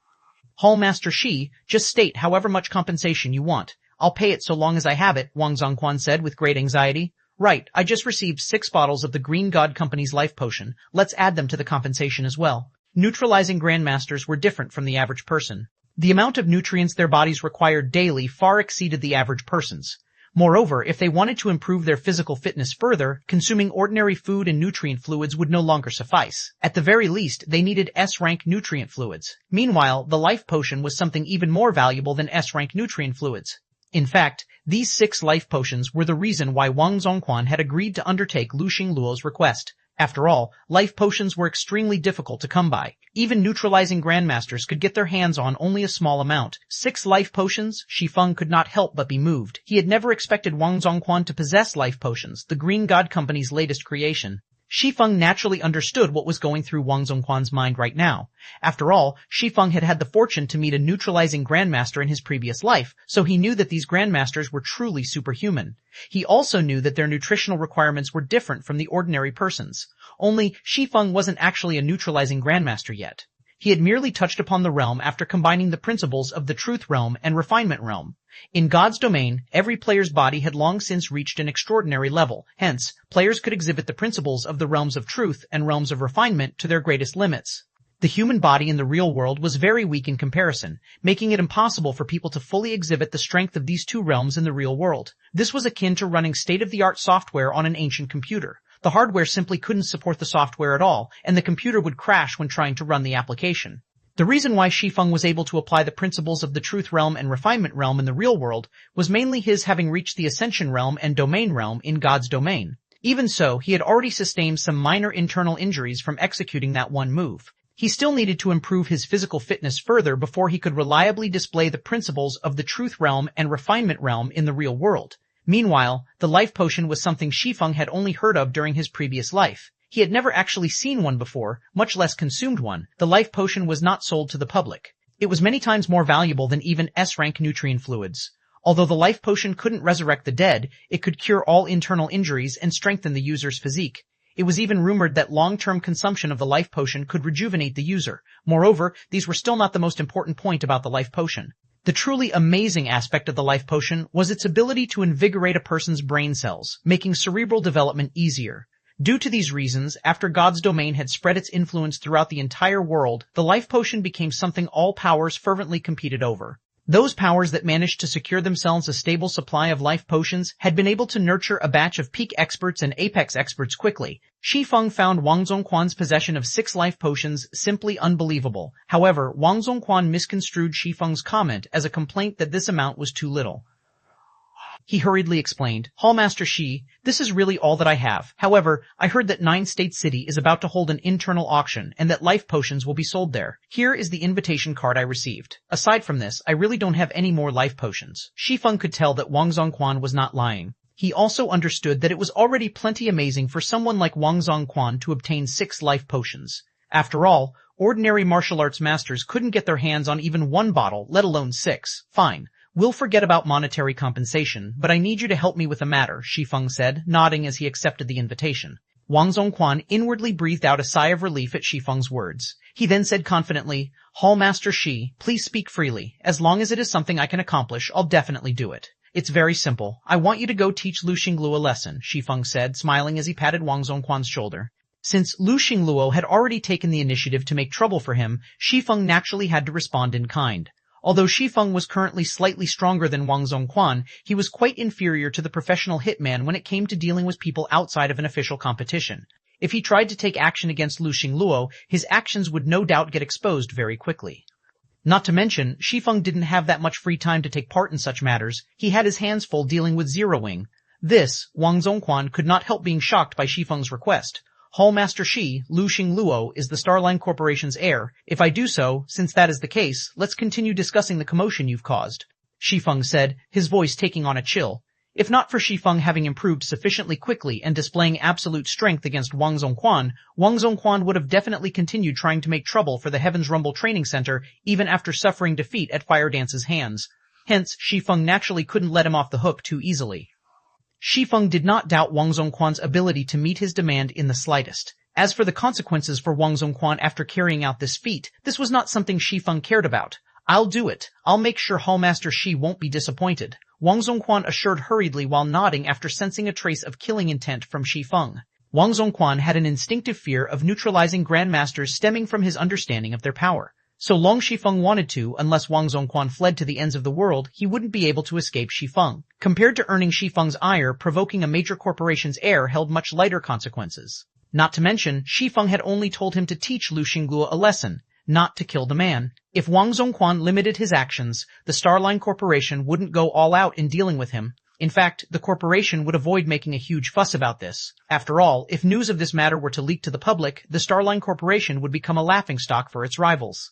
Hall Master Shi, just state however much compensation you want. I'll pay it so long as I have it, Wang Zongquan said with great anxiety. Right, I just received 6 bottles of the Green God Company's life potion. Let's add them to the compensation as well. Neutralizing grandmasters were different from the average person. The amount of nutrients their bodies required daily far exceeded the average person's. Moreover, if they wanted to improve their physical fitness further, consuming ordinary food and nutrient fluids would no longer suffice. At the very least, they needed S-rank nutrient fluids. Meanwhile, the life potion was something even more valuable than S-rank nutrient fluids. In fact, these 6 life potions were the reason why Wang Zongquan had agreed to undertake Lu Xingluo's request. After all, life potions were extremely difficult to come by. Even neutralizing grandmasters could get their hands on only a small amount. 6 life potions? Shi Feng could not help but be moved. He had never expected Wang Zongquan to possess life potions, the Green God Company's latest creation. Shi Feng naturally understood what was going through Wang Zongquan's mind right now. After all, Shi Feng had had the fortune to meet a neutralizing grandmaster in his previous life, so he knew that these grandmasters were truly superhuman. He also knew that their nutritional requirements were different from the ordinary person's. Only, Shi Feng wasn't actually a neutralizing grandmaster yet. He had merely touched upon the realm after combining the principles of the Truth Realm and Refinement Realm. In God's domain, every player's body had long since reached an extraordinary level. Hence, players could exhibit the principles of the realms of truth and realms of refinement to their greatest limits. The human body in the real world was very weak in comparison, making it impossible for people to fully exhibit the strength of these 2 realms in the real world. This was akin to running state-of-the-art software on an ancient computer. The hardware simply couldn't support the software at all, and the computer would crash when trying to run the application. The reason why Shi Feng was able to apply the principles of the Truth Realm and Refinement Realm in the real world was mainly his having reached the Ascension Realm and Domain Realm in God's domain. Even so, he had already sustained some minor internal injuries from executing that one move. He still needed to improve his physical fitness further before he could reliably display the principles of the truth realm and refinement realm in the real world. Meanwhile, the life potion was something Shi Feng had only heard of during his previous life. He had never actually seen one before, much less consumed one. The life potion was not sold to the public. It was many times more valuable than even S-rank nutrient fluids. Although the life potion couldn't resurrect the dead, it could cure all internal injuries and strengthen the user's physique. It was even rumored that long-term consumption of the life potion could rejuvenate the user. Moreover, these were still not the most important point about the life potion. The truly amazing aspect of the life potion was its ability to invigorate a person's brain cells, making cerebral development easier. Due to these reasons, after God's domain had spread its influence throughout the entire world, the life potion became something all powers fervently competed over. Those powers that managed to secure themselves a stable supply of life potions had been able to nurture a batch of peak experts and apex experts quickly. Shi Feng found Wang Zongquan's possession of 6 life potions simply unbelievable. However, Wang Zongquan misconstrued Shi Feng's comment as a complaint that this amount was too little. He hurriedly explained, "Hallmaster Shi, this is really all that I have. However, I heard that 9-State City is about to hold an internal auction and that life potions will be sold there. Here is the invitation card I received. Aside from this, I really don't have any more life potions." Shi Feng could tell that Wang Zongquan was not lying. He also understood that it was already plenty amazing for someone like Wang Zongquan to obtain 6 life potions. After all, ordinary martial arts masters couldn't get their hands on even 1 bottle, let alone 6. Fine. We'll forget about monetary compensation, but I need you to help me with a matter, Shi Feng said, nodding as he accepted the invitation. Wang Zongquan inwardly breathed out a sigh of relief at Shi Feng's words. He then said confidently, "Hallmaster Shi, please speak freely. As long as it is something I can accomplish, I'll definitely do it." "It's very simple. I want you to go teach Lu Xingluo a lesson," Shi Feng said, smiling as he patted Wang Zongquan's shoulder. Since Lu Xingluo had already taken the initiative to make trouble for him, Shi Feng naturally had to respond in kind. Although Shi Feng was currently slightly stronger than Wang Zongquan, he was quite inferior to the professional hitman when it came to dealing with people outside of an official competition. If he tried to take action against Lu Xingluo, his actions would no doubt get exposed very quickly. Not to mention, Shi Feng didn't have that much free time to take part in such matters. He had his hands full dealing with Zeroing. This, Wang Zongquan could not help being shocked by Shi Feng's request. "Hallmaster Shi, Lu Xingluo is the Starline Corporation's heir. If I do so, since that is the case, let's continue discussing the commotion you've caused," Shi Feng said, his voice taking on a chill. If not for Shi Feng having improved sufficiently quickly and displaying absolute strength against Wang Zongquan would have definitely continued trying to make trouble for the Heaven's Rumble Training Center even after suffering defeat at Fire Dance's hands. Hence, Shi Feng naturally couldn't let him off the hook too easily. Shi Feng did not doubt Wang Zongquan's ability to meet his demand in the slightest. As for the consequences for Wang Zongquan after carrying out this feat, this was not something Shi Feng cared about. "I'll do it. I'll make sure Hallmaster Shi won't be disappointed," Wang Zongquan assured hurriedly while nodding after sensing a trace of killing intent from Shi Feng. Wang Zongquan had an instinctive fear of neutralizing grandmasters stemming from his understanding of their power. So long Shi Feng wanted to, unless Wang Zongquan fled to the ends of the world, he wouldn't be able to escape Shi Feng. Compared to earning Shi Feng's ire, provoking a major corporation's heir held much lighter consequences. Not to mention, Shi Feng had only told him to teach Lu Xingluo a lesson, not to kill the man. If Wang Zongquan limited his actions, the Starline Corporation wouldn't go all out in dealing with him. In fact, the corporation would avoid making a huge fuss about this. After all, if news of this matter were to leak to the public, the Starline Corporation would become a laughingstock for its rivals.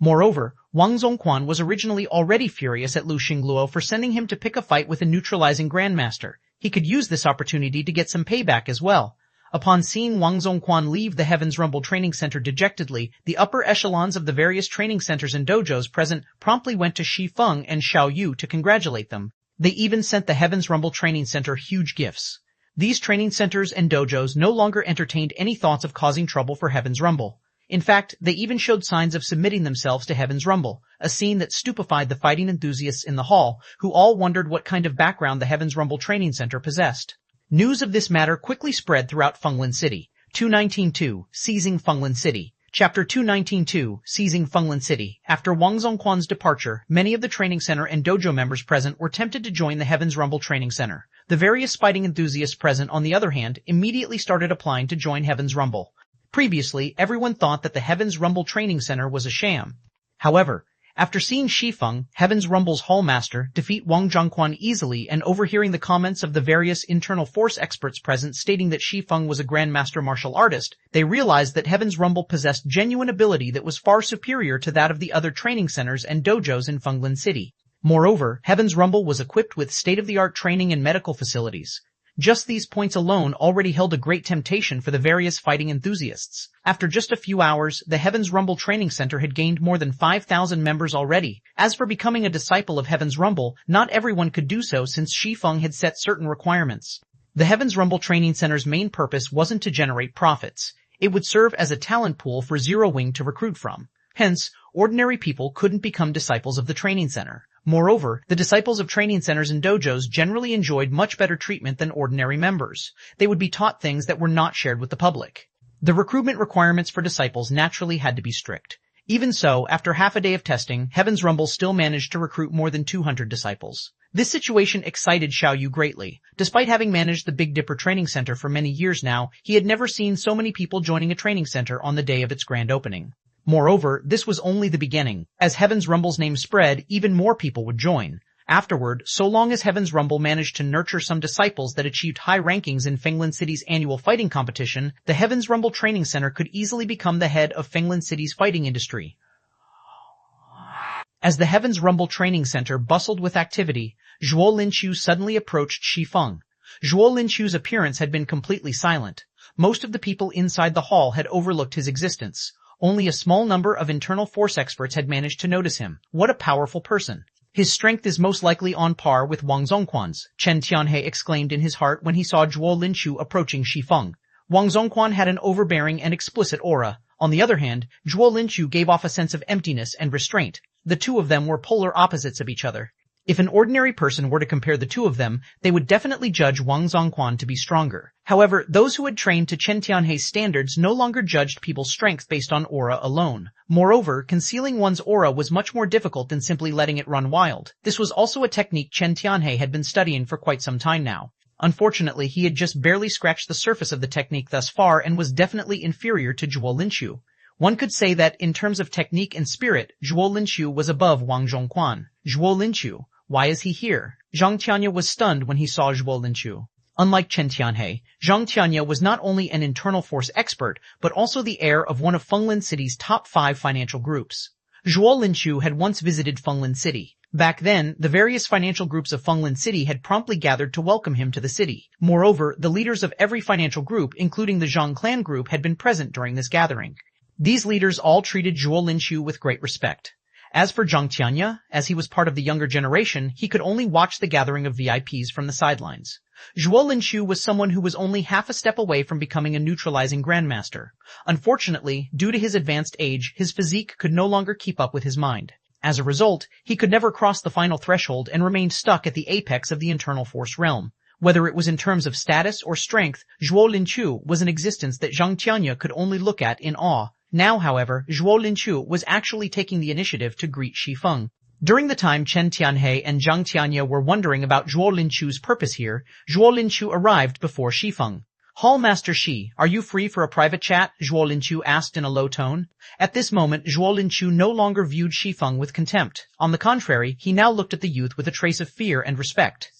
Moreover, Wang Zongquan was originally already furious at Lu Xingluo for sending him to pick a fight with a neutralizing grandmaster. He could use this opportunity to get some payback as well. Upon seeing Wang Zongquan leave the Heaven's Rumble Training Center dejectedly, the upper echelons of the various training centers and dojos present promptly went to Shi Feng and Xiao Yu to congratulate them. They even sent the Heaven's Rumble Training Center huge gifts. These training centers and dojos no longer entertained any thoughts of causing trouble for Heaven's Rumble. In fact, they even showed signs of submitting themselves to Heaven's Rumble, a scene that stupefied the fighting enthusiasts in the hall, who all wondered what kind of background the Heaven's Rumble Training Center possessed. News of this matter quickly spread throughout Fenglin City. 219-2, Seizing Fenglin City. Chapter 219-2, Seizing Fenglin City. After Wang Zongquan's departure, many of the training center and dojo members present were tempted to join the Heaven's Rumble Training Center. The various fighting enthusiasts present, on the other hand, immediately started applying to join Heaven's Rumble. Previously, everyone thought that the Heaven's Rumble Training Center was a sham. However, After seeing Shi Feng, Heaven's Rumble's Hallmaster, defeat Wang Zhongquan easily and overhearing the comments of the various internal force experts present stating that Shi Feng was a grandmaster martial artist, they realized that Heaven's Rumble possessed genuine ability that was far superior to that of the other training centers and dojos in Fenglin City. Moreover, Heaven's Rumble was equipped with state-of-the-art training and medical facilities. Just these points alone already held a great temptation for the various fighting enthusiasts. After just a few hours, the Heaven's Rumble Training Center had gained more than 5,000 members already. As for becoming a disciple of Heaven's Rumble, not everyone could do so since Shi Feng had set certain requirements. The Heaven's Rumble Training Center's main purpose wasn't to generate profits. It would serve as a talent pool for Zero Wing to recruit from. Hence, ordinary people couldn't become disciples of the training center. Moreover, the disciples of training centers and dojos generally enjoyed much better treatment than ordinary members. They would be taught things that were not shared with the public. The recruitment requirements for disciples naturally had to be strict. Even so, after half a day of testing, Heaven's Rumble still managed to recruit more than 200 disciples. This situation excited Xiao Yu greatly. Despite having managed the Big Dipper Training Center for many years now, he had never seen so many people joining a training center on the day of its grand opening. Moreover, this was only the beginning. As Heaven's Rumble's name spread, even more people would join. Afterward, so long as Heaven's Rumble managed to nurture some disciples that achieved high rankings in Fenglin City's annual fighting competition, the Heaven's Rumble Training Center could easily become the head of Fenglin City's fighting industry. As the Heaven's Rumble Training Center bustled with activity, Zhuo Linqiu suddenly approached Shi Feng. Zhuo Linqiu's appearance had been completely silent. Most of the people inside the hall had overlooked his existence. Only a small number of internal force experts had managed to notice him. What a powerful person. His strength is most likely on par with Wang Zhongquan's, Chen Tianhe exclaimed in his heart when he saw Zhuo Linqiu approaching Shi Feng. Wang Zhongquan had an overbearing and explicit aura. On the other hand, Zhuo Linqiu gave off a sense of emptiness and restraint. The two of them were polar opposites of each other. If an ordinary person were to compare the two of them, they would definitely judge Wang Zhongquan to be stronger. However, those who had trained to Chen Tianhe's standards no longer judged people's strength based on aura alone. Moreover, concealing one's aura was much more difficult than simply letting it run wild. This was also a technique Chen Tianhe had been studying for quite some time now. Unfortunately, he had just barely scratched the surface of the technique thus far and was definitely inferior to Zhuo Linqiu. One could say that, in terms of technique and spirit, Zhuo Linqiu was above Wang Zhongquan. Zhuo Linqiu. Why is he here? Zhang Tianya was stunned when he saw Zhuo Linqiu. Unlike Chen Tianhe, Zhang Tianya was not only an internal force expert, but also the heir of one of Fenglin City's top 5 financial groups. Zhuo Linqiu had once visited Fenglin City. Back then, the various financial groups of Fenglin City had promptly gathered to welcome him to the city. Moreover, the leaders of every financial group, including the Zhang clan group, had been present during this gathering. These leaders all treated Zhuo Linqiu with great respect. As for Zhang Tianya, as he was part of the younger generation, he could only watch the gathering of VIPs from the sidelines. Zhuo Linqiu was someone who was only half a step away from becoming a neutralizing grandmaster. Unfortunately, due to his advanced age, his physique could no longer keep up with his mind. As a result, he could never cross the final threshold and remained stuck at the apex of the internal force realm. Whether it was in terms of status or strength, Zhuo Linqiu was an existence that Zhang Tianya could only look at in awe. Now, however, Zhuo Linqiu was actually taking the initiative to greet Shi Feng. During the time Chen Tianhe and Zhang Tianya were wondering about Zhuo Linqiu's purpose here, Zhuo Linqiu arrived before Shi Feng. Hall Master Shi, are you free for a private chat? Zhuo Linqiu asked in a low tone. At this moment, Zhuo Linqiu no longer viewed Shi Feng with contempt. On the contrary, he now looked at the youth with a trace of fear and respect.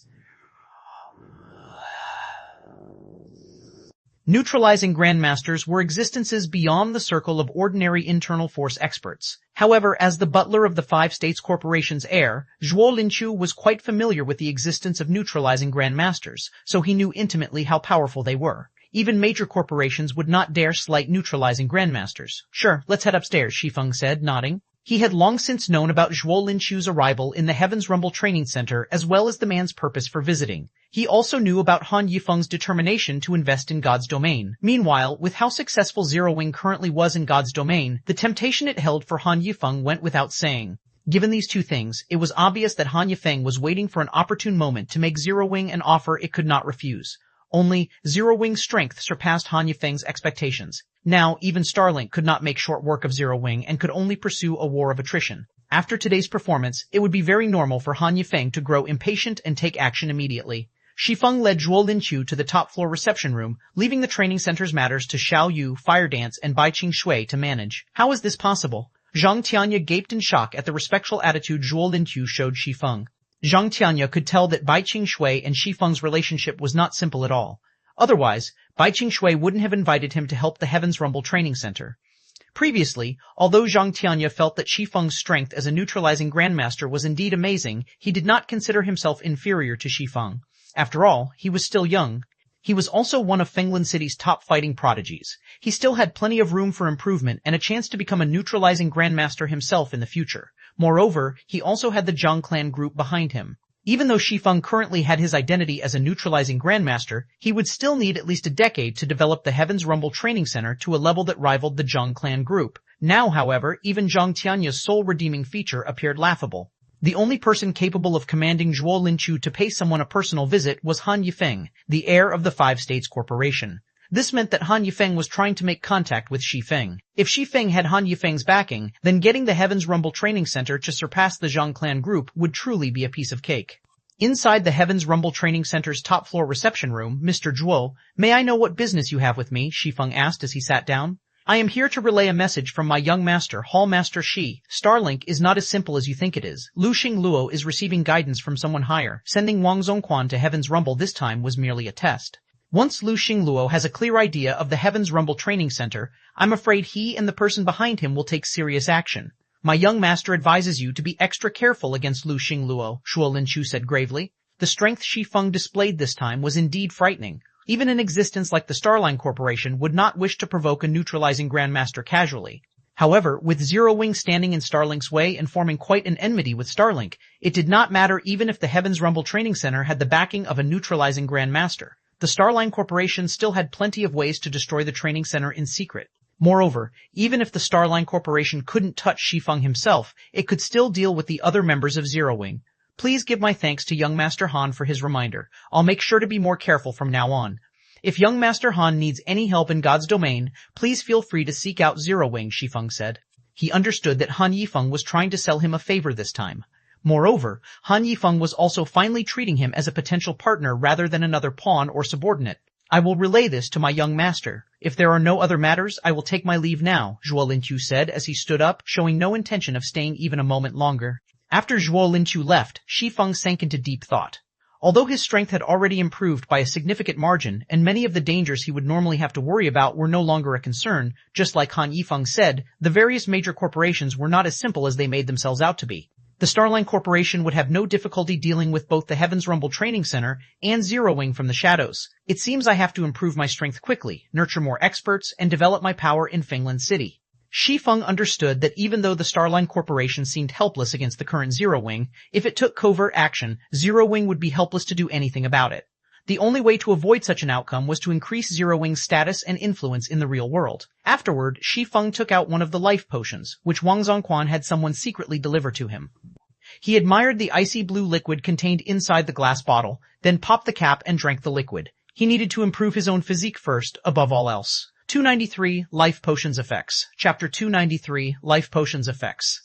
Neutralizing grandmasters were existences beyond the circle of ordinary internal force experts. However, as the butler of the 5 States Corporation's heir, Zhuo Linqiu was quite familiar with the existence of neutralizing grandmasters, so he knew intimately how powerful they were. Even major corporations would not dare slight neutralizing grandmasters. Sure, let's head upstairs, Shi Feng said, nodding. He had long since known about Zhuo Linqiu's arrival in the Heaven's Rumble Training Center as well as the man's purpose for visiting. He also knew about Han Yifeng's determination to invest in God's domain. Meanwhile, with how successful Zero Wing currently was in God's domain, the temptation it held for Han Yifeng went without saying. Given these two things, it was obvious that Han Yifeng was waiting for an opportune moment to make Zero Wing an offer it could not refuse. Only, Zero Wing's strength surpassed Han Yifeng's expectations. Now, even Starlink could not make short work of Zero Wing and could only pursue a war of attrition. After today's performance, it would be very normal for Han Yifeng to grow impatient and take action immediately. Shi Feng led Zhuo Linqiu to the top-floor reception room, leaving the training center's matters to Xiao Yu, Fire Dance, and Bai Qing Shui to manage. How is this possible? Zhang Tianya gaped in shock at the respectful attitude Zhuo Linqiu showed Shi Feng. Zhang Tianya could tell that Bai Qing and Shi Feng's relationship was not simple at all. Otherwise, Bai Qing wouldn't have invited him to help the Heaven's Rumble training center. Previously, although Zhang Tianya felt that Shi Feng's strength as a neutralizing grandmaster was indeed amazing, he did not consider himself inferior to Shi Feng. After all, he was still young. He was also one of Fenglan City's top fighting prodigies. He still had plenty of room for improvement and a chance to become a neutralizing grandmaster himself in the future. Moreover, he also had the Zhang clan group behind him. Even though Shi Feng currently had his identity as a neutralizing grandmaster, he would still need at least a decade to develop the Heaven's Rumble training center to a level that rivaled the Zhang clan group. Now, however, even Zhang Tianya's sole redeeming feature appeared laughable. The only person capable of commanding Zhuo Linqiu to pay someone a personal visit was Han Yifeng, the heir of the Five States Corporation. This meant that Han Yifeng was trying to make contact with Shi Feng. If Shi Feng had Han Yifeng's backing, then getting the Heaven's Rumble training center to surpass the Zhang clan group would truly be a piece of cake. Inside the Heaven's Rumble training center's top-floor reception room, Mr. Zhuo, "May I know what business you have with me?" Shi Feng asked as he sat down. "I am here to relay a message from my young master, Hall Master Shi. Starlink is not as simple as you think it is. Lu Xing Luo is receiving guidance from someone higher. Sending Wang Zongquan to Heaven's Rumble this time was merely a test. Once Lu Xing Luo has a clear idea of the Heaven's Rumble training center, I'm afraid he and the person behind him will take serious action. My young master advises you to be extra careful against Lu Xing Luo," Zhuo Linqiu said gravely. The strength Shi Feng displayed this time was indeed frightening. Even an existence like the Starline Corporation would not wish to provoke a neutralizing grandmaster casually. However, with Zero Wing standing in Starlink's way and forming quite an enmity with Starlink, it did not matter even if the Heaven's Rumble training center had the backing of a neutralizing grandmaster. The Starline Corporation still had plenty of ways to destroy the training center in secret. Moreover, even if the Starline Corporation couldn't touch Shi Feng himself, it could still deal with the other members of Zero Wing. "Please give my thanks to young Master Han for his reminder. I'll make sure to be more careful from now on. If young Master Han needs any help in God's domain, please feel free to seek out Zero Wing," Shi Feng said. He understood that Han Yifeng was trying to sell him a favor this time. Moreover, Han Yifeng was also finally treating him as a potential partner rather than another pawn or subordinate. "I will relay this to my young master. If there are no other matters, I will take my leave now," Zhuo Linqiu said as he stood up, showing no intention of staying even a moment longer. After Zhuo Linqiu left, Shi Feng sank into deep thought. Although his strength had already improved by a significant margin, and many of the dangers he would normally have to worry about were no longer a concern, just like Han Yifeng said, the various major corporations were not as simple as they made themselves out to be. The Starline Corporation would have no difficulty dealing with both the Heaven's Rumble Training Center and Zero Wing from the shadows. It seems I have to improve my strength quickly, nurture more experts, and develop my power in Fenglan City. Shi Feng understood that even though the Starline Corporation seemed helpless against the current Zero Wing, if it took covert action, Zero Wing would be helpless to do anything about it. The only way to avoid such an outcome was to increase Zero Wing's status and influence in the real world. Afterward, Shi Feng took out one of the life potions, which Wang Zongquan had someone secretly deliver to him. He admired the icy blue liquid contained inside the glass bottle, then popped the cap and drank the liquid. He needed to improve his own physique first, above all else. 293 Life Potions Effects. Chapter 293 Life Potions Effects.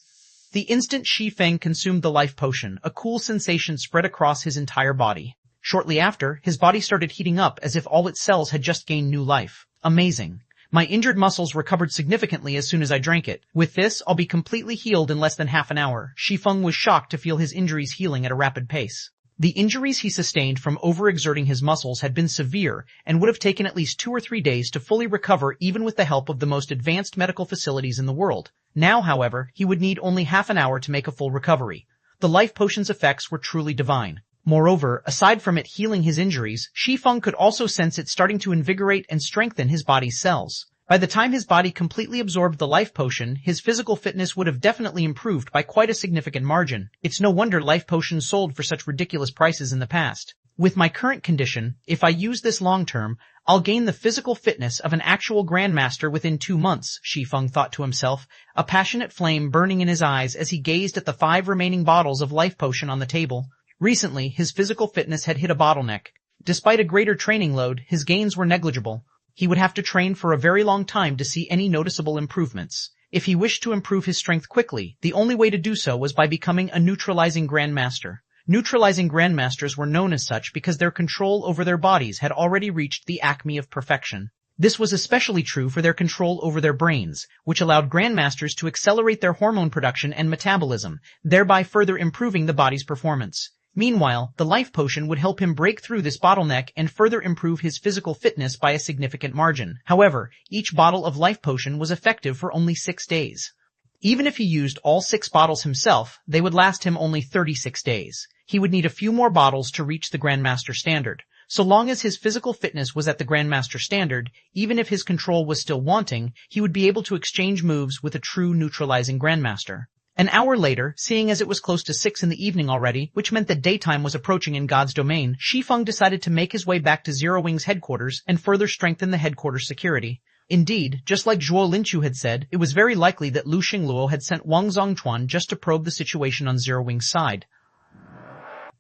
The instant Shi Feng consumed the life potion, a cool sensation spread across his entire body. Shortly after, his body started heating up as if all its cells had just gained new life. Amazing. My injured muscles recovered significantly as soon as I drank it. With this, I'll be completely healed in less than half an hour. Shi Feng was shocked to feel his injuries healing at a rapid pace. The injuries he sustained from overexerting his muscles had been severe and would have taken at least 2 or 3 days to fully recover even with the help of the most advanced medical facilities in the world. Now, however, he would need only half an hour to make a full recovery. The life potion's effects were truly divine. Moreover, aside from it healing his injuries, Shi Feng could also sense it starting to invigorate and strengthen his body's cells. By the time his body completely absorbed the life potion, his physical fitness would have definitely improved by quite a significant margin. It's no wonder life potions sold for such ridiculous prices in the past. With my current condition, if I use this long term, I'll gain the physical fitness of an actual grandmaster within 2 months, Shi Feng thought to himself, a passionate flame burning in his eyes as he gazed at the 5 remaining bottles of life potion on the table. Recently, his physical fitness had hit a bottleneck. Despite a greater training load, his gains were negligible. He would have to train for a very long time to see any noticeable improvements. If he wished to improve his strength quickly, the only way to do so was by becoming a neutralizing grandmaster. Neutralizing grandmasters were known as such because their control over their bodies had already reached the acme of perfection. This was especially true for their control over their brains, which allowed grandmasters to accelerate their hormone production and metabolism, thereby further improving the body's performance. Meanwhile, the life potion would help him break through this bottleneck and further improve his physical fitness by a significant margin. However, each bottle of life potion was effective for only 6 days. Even if he used all 6 bottles himself, they would last him only 36 days. He would need a few more bottles to reach the Grandmaster standard. So long as his physical fitness was at the Grandmaster standard, even if his control was still wanting, he would be able to exchange moves with a true neutralizing Grandmaster. An hour later, seeing as it was close to 6 in the evening already, which meant that daytime was approaching in God's domain, Shi Feng decided to make his way back to Zero Wing's headquarters and further strengthen the headquarters security. Indeed, just like Zhuo Linchu had said, it was very likely that Lu Xingluo had sent Wang Zongchuan just to probe the situation on Zero Wing's side.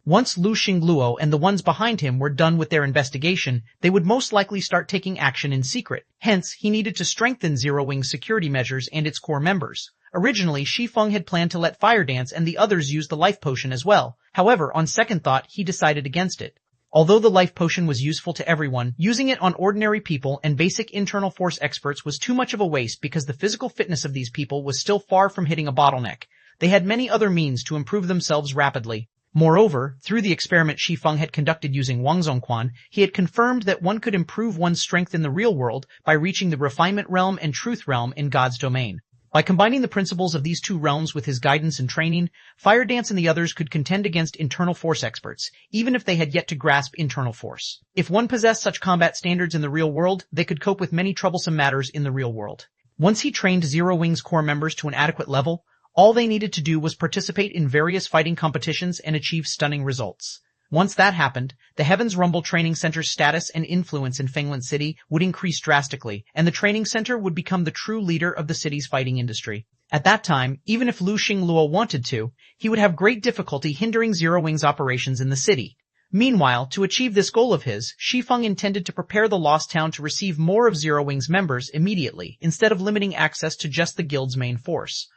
Once Lu Xingluo and the ones behind him were done with their investigation, they would most likely start taking action in secret. Hence, he needed to strengthen Zero Wing's security measures and its core members. Originally, Shi Feng had planned to let Fire Dance and the others use the life potion as well. However, on second thought, he decided against it. Although the life potion was useful to everyone, using it on ordinary people and basic internal force experts was too much of a waste because the physical fitness of these people was still far from hitting a bottleneck. They had many other means to improve themselves rapidly. Moreover, through the experiment Shi Feng had conducted using Wang Zongquan, he had confirmed that one could improve one's strength in the real world by reaching the refinement realm and truth realm in God's domain. By combining the principles of these two realms with his guidance and training, Fire Dance and the others could contend against internal force experts, even if they had yet to grasp internal force. If one possessed such combat standards in the real world, they could cope with many troublesome matters in the real world. Once he trained Zero Wing's core members to an adequate level, all they needed to do was participate in various fighting competitions and achieve stunning results. Once that happened, the Heavens Rumble Training Center's status and influence in Fenglan City would increase drastically, and the training center would become the true leader of the city's fighting industry. At that time, even if Lu Xingluo wanted to, he would have great difficulty hindering Zero Wing's operations in the city. Meanwhile, to achieve this goal of his, Shi Feng intended to prepare the Lost Town to receive more of Zero Wing's members immediately, instead of limiting access to just the guild's main force.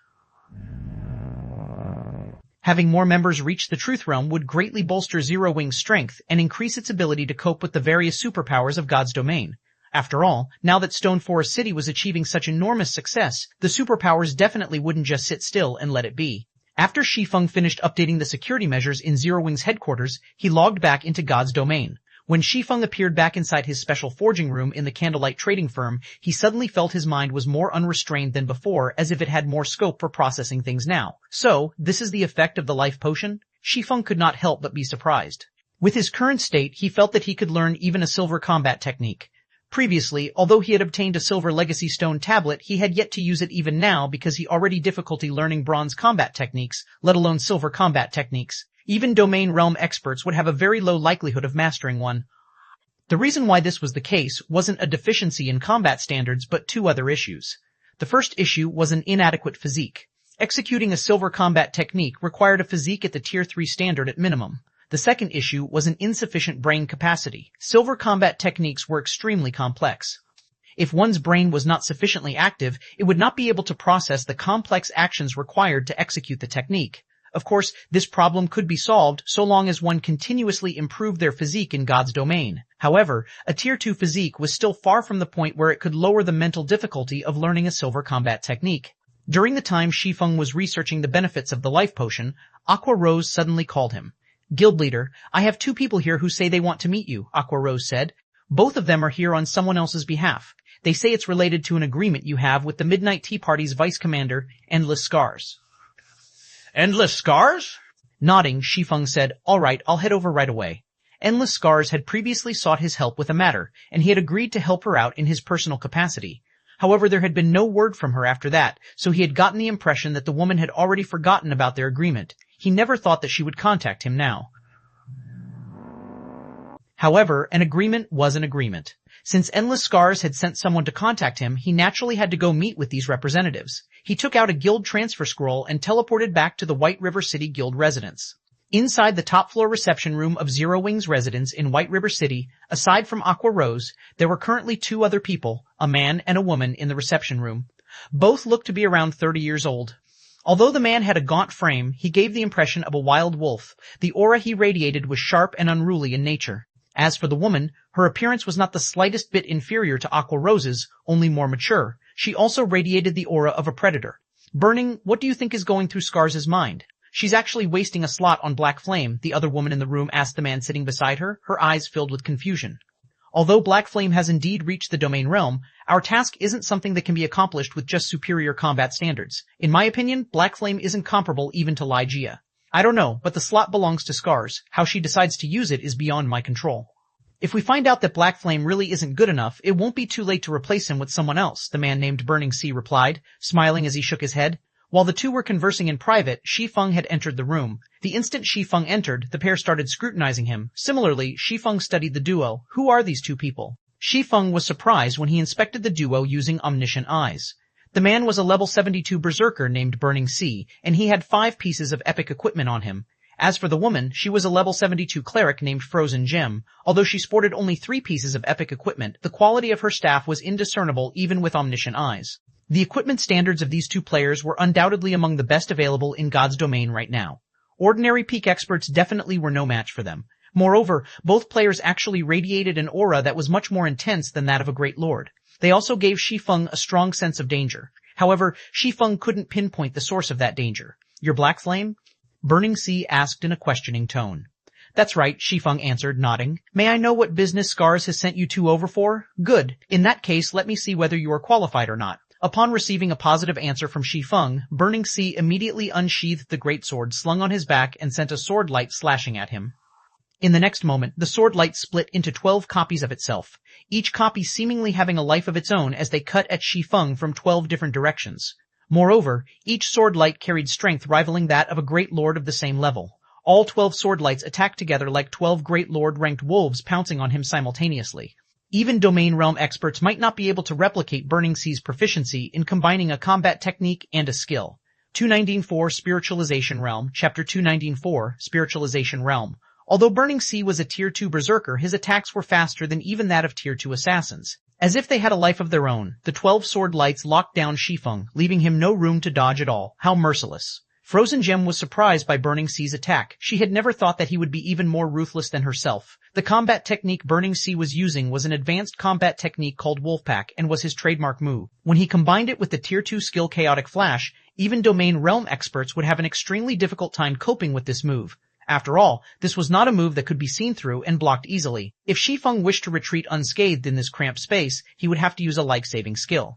Having more members reach the Truth Realm would greatly bolster Zero Wing's strength and increase its ability to cope with the various superpowers of God's domain. After all, now that Stone Forest City was achieving such enormous success, the superpowers definitely wouldn't just sit still and let it be. After Shi Feng finished updating the security measures in Zero Wing's headquarters, he logged back into God's domain. When Shi Feng appeared back inside his special forging room in the Candlelight Trading Firm, he suddenly felt his mind was more unrestrained than before, as if it had more scope for processing things now. So, this is the effect of the life potion? Shi Feng could not help but be surprised. With his current state, he felt that he could learn even a silver combat technique. Previously, although he had obtained a silver legacy stone tablet, he had yet to use it even now because he already difficulty learning bronze combat techniques, let alone silver combat techniques. Even domain realm experts would have a very low likelihood of mastering one. The reason why this was the case wasn't a deficiency in combat standards, but two other issues. The first issue was an inadequate physique. Executing a silver combat technique required a physique at the Tier 3 standard at minimum. The second issue was an insufficient brain capacity. Silver combat techniques were extremely complex. If one's brain was not sufficiently active, it would not be able to process the complex actions required to execute the technique. Of course, this problem could be solved so long as one continuously improved their physique in God's domain. However, a Tier 2 physique was still far from the point where it could lower the mental difficulty of learning a silver combat technique. During the time Shi Feng was researching the benefits of the life potion, Aqua Rose suddenly called him. "Guild leader, I have 2 people here who say they want to meet you," Aqua Rose said. "Both of them are here on someone else's behalf. They say it's related to an agreement you have with the Midnight Tea Party's vice commander, Endless Scars." Endless Scars? Nodding, Shi Feng said, "All right, I'll head over right away." Endless Scars had previously sought his help with a matter, and he had agreed to help her out in his personal capacity. However, there had been no word from her after that, so he had gotten the impression that the woman had already forgotten about their agreement. He never thought that she would contact him now. However, an agreement was an agreement. Since Endless Scars had sent someone to contact him, he naturally had to go meet with these representatives. He took out a guild transfer scroll and teleported back to the White River City Guild residence. Inside the top-floor reception room of Zero Wing's residence in White River City, aside from Aqua Rose, there were currently 2 other people, a man and a woman, in the reception room. Both looked to be around 30 years old. Although the man had a gaunt frame, he gave the impression of a wild wolf. The aura he radiated was sharp and unruly in nature. As for the woman, her appearance was not the slightest bit inferior to Aqua Rose's, only more mature. She also radiated the aura of a predator. Burning, what do you think is going through Scars' mind? She's actually wasting a slot on Black Flame, the other woman in the room asked the man sitting beside her, her eyes filled with confusion. Although Black Flame has indeed reached the domain realm, our task isn't something that can be accomplished with just superior combat standards. In my opinion, Black Flame isn't comparable even to Lygia. I don't know, but the slot belongs to Scars. How she decides to use it is beyond my control. If we find out that Black Flame really isn't good enough, it won't be too late to replace him with someone else, the man named Burning Sea replied, smiling as he shook his head. While the two were conversing in private, Shi Feng had entered the room. The instant Shi Feng entered, the pair started scrutinizing him. Similarly, Shi Feng studied the duo. Who are these two people? Shi Feng was surprised when he inspected the duo using omniscient eyes. The man was a level 72 berserker named Burning Sea, and he had 5 pieces of epic equipment on him. As for the woman, she was a level 72 cleric named Frozen Gem. Although she sported only 3 pieces of epic equipment, the quality of her staff was indiscernible even with omniscient eyes. The equipment standards of these two players were undoubtedly among the best available in God's domain right now. Ordinary peak experts definitely were no match for them. Moreover, both players actually radiated an aura that was much more intense than that of a great lord. They also gave Shi Feng a strong sense of danger. However, Shi Feng couldn't pinpoint the source of that danger. Your Black Flame? Burning Sea asked in a questioning tone. That's right, Shi Feng answered, nodding. May I know what business Scars has sent you two over for? Good. In that case, let me see whether you are qualified or not. Upon receiving a positive answer from Shi Feng, Burning Sea immediately unsheathed the greatsword slung on his back and sent a sword light slashing at him. In the next moment, the sword light split into 12 copies of itself, each copy seemingly having a life of its own as they cut at Shi Feng from 12 different directions. Moreover, each sword light carried strength rivaling that of a great lord of the same level. All 12 sword lights attacked together like 12 great lord-ranked wolves pouncing on him simultaneously. Even domain realm experts might not be able to replicate Burning Sea's proficiency in combining a combat technique and a skill. 294 Spiritualization Realm, Chapter 294, Spiritualization Realm. Although Burning Sea was a Tier 2 berserker, his attacks were faster than even that of Tier 2 assassins. As if they had a life of their own, the 12 sword lights locked down Shi Feng, leaving him no room to dodge at all. How merciless. Frozen Gem was surprised by Burning Sea's attack. She had never thought that he would be even more ruthless than herself. The combat technique Burning Sea was using was an advanced combat technique called Wolfpack and was his trademark move. When he combined it with the Tier 2 skill Chaotic Flash, even domain realm experts would have an extremely difficult time coping with this move. After all, this was not a move that could be seen through and blocked easily. If Shi Feng wished to retreat unscathed in this cramped space, he would have to use a life-saving skill.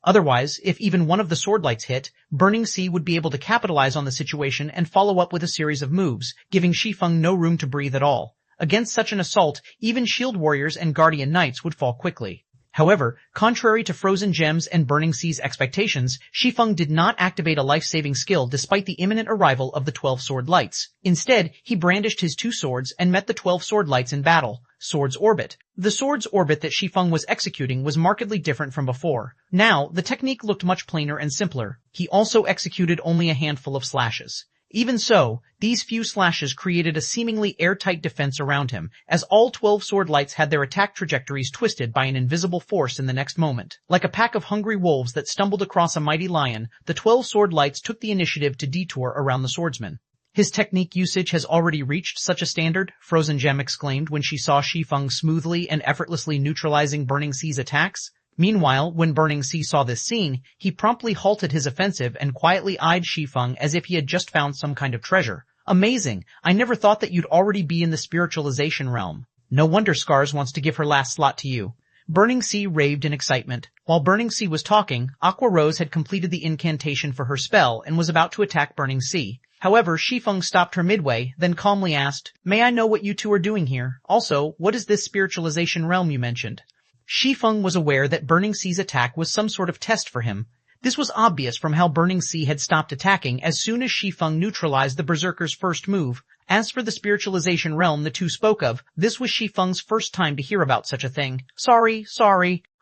Otherwise, if even one of the sword lights hit, Burning Sea would be able to capitalize on the situation and follow up with a series of moves, giving Shi Feng no room to breathe at all. Against such an assault, even shield warriors and guardian knights would fall quickly. However, contrary to Frozen Gems and Burning Sea's expectations, Shi Feng did not activate a life-saving skill despite the imminent arrival of the 12 sword lights. Instead, he brandished his 2 swords and met the 12 sword lights in battle. Sword's Orbit. The sword's orbit that Shi Feng was executing was markedly different from before. Now, the technique looked much plainer and simpler. He also executed only a handful of slashes. Even so, these few slashes created a seemingly airtight defense around him, as all 12 sword lights had their attack trajectories twisted by an invisible force in the next moment. Like a pack of hungry wolves that stumbled across a mighty lion, the 12 sword lights took the initiative to detour around the swordsman. His technique usage has already reached such a standard, Frozen Gem exclaimed when she saw Shi Feng smoothly and effortlessly neutralizing Burning Sea's attacks. Meanwhile, when Burning Sea saw this scene, he promptly halted his offensive and quietly eyed Shi Feng as if he had just found some kind of treasure. Amazing! I never thought that you'd already be in the spiritualization realm. No wonder Scars wants to give her last slot to you. Burning Sea raved in excitement. While Burning Sea was talking, Aqua Rose had completed the incantation for her spell and was about to attack Burning Sea. However, Shi Feng stopped her midway, then calmly asked, May I know what you two are doing here? Also, what is this spiritualization realm you mentioned? Shi Feng was aware that Burning Sea's attack was some sort of test for him. This was obvious from how Burning Sea had stopped attacking as soon as Shi Feng neutralized the berserker's first move. As for the spiritualization realm the two spoke of, this was Shi Feng's first time to hear about such a thing. Sorry.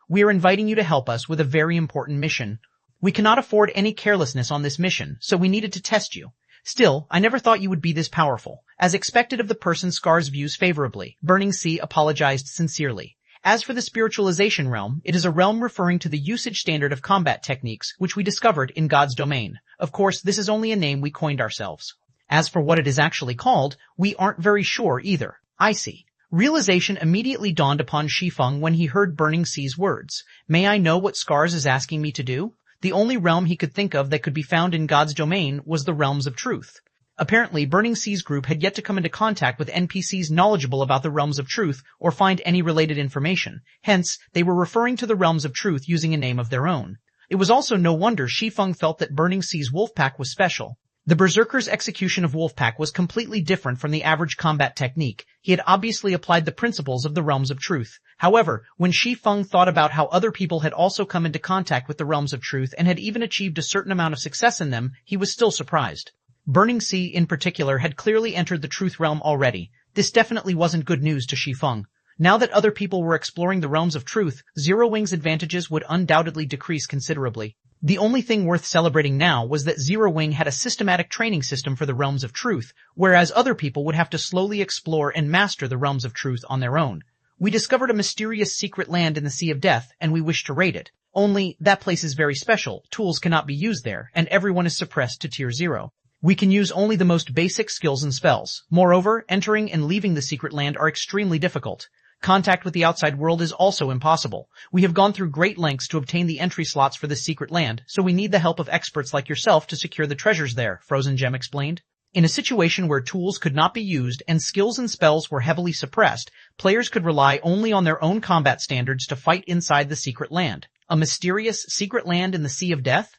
We're inviting you to help us with a very important mission. We cannot afford any carelessness on this mission, so we needed to test you. Still, I never thought you would be this powerful. As expected of the person Scars views favorably, Burning Sea apologized sincerely. As for the spiritualization realm, it is a realm referring to the usage standard of combat techniques, which we discovered in God's domain. Of course, this is only a name we coined ourselves. As for what it is actually called, we aren't very sure either. I see. Realization immediately dawned upon Shi Feng when he heard Burning Sea's words. May I know what Scars is asking me to do? The only realm he could think of that could be found in God's domain was the realms of truth. Apparently, Burning Sea's group had yet to come into contact with NPCs knowledgeable about the realms of truth or find any related information. Hence, they were referring to the realms of truth using a name of their own. It was also no wonder Shi Feng felt that Burning Sea's Wolfpack was special. The Berserker's execution of Wolfpack was completely different from the average combat technique. He had obviously applied the principles of the realms of truth. However, when Shi Feng thought about how other people had also come into contact with the realms of truth and had even achieved a certain amount of success in them, he was still surprised. Burning Sea, in particular, had clearly entered the truth realm already. This definitely wasn't good news to Shi Feng. Now that other people were exploring the realms of truth, Zero Wing's advantages would undoubtedly decrease considerably. The only thing worth celebrating now was that Zero Wing had a systematic training system for the realms of truth, whereas other people would have to slowly explore and master the realms of truth on their own. We discovered a mysterious secret land in the Sea of Death, and we wish to raid it. Only, that place is very special, tools cannot be used there, and everyone is suppressed to Tier 0. We can use only the most basic skills and spells. Moreover, entering and leaving the secret land are extremely difficult. Contact with the outside world is also impossible. We have gone through great lengths to obtain the entry slots for this secret land, so we need the help of experts like yourself to secure the treasures there, Frozen Gem explained. In a situation where tools could not be used and skills and spells were heavily suppressed, players could rely only on their own combat standards to fight inside the secret land. A mysterious secret land in the Sea of Death?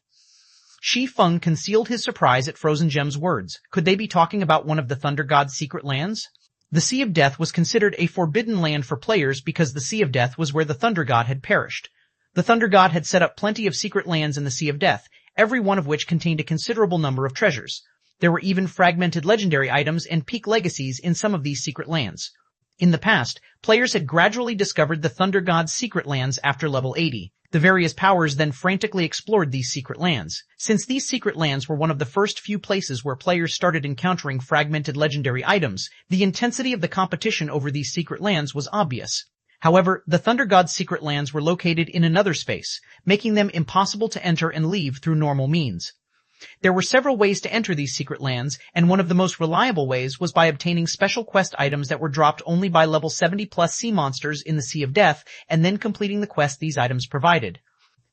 Shi Feng concealed his surprise at Frozen Gem's words. Could they be talking about one of the Thunder God's secret lands? The Sea of Death was considered a forbidden land for players because the Sea of Death was where the Thunder God had perished. The Thunder God had set up plenty of secret lands in the Sea of Death, every one of which contained a considerable number of treasures. There were even fragmented legendary items and peak legacies in some of these secret lands. In the past, players had gradually discovered the Thunder God's secret lands after level 80. The various powers then frantically explored these secret lands. Since these secret lands were one of the first few places where players started encountering fragmented legendary items, the intensity of the competition over these secret lands was obvious. However, the Thunder God's secret lands were located in another space, making them impossible to enter and leave through normal means. There were several ways to enter these secret lands, and one of the most reliable ways was by obtaining special quest items that were dropped only by level 70+ sea monsters in the Sea of Death, and then completing the quest these items provided.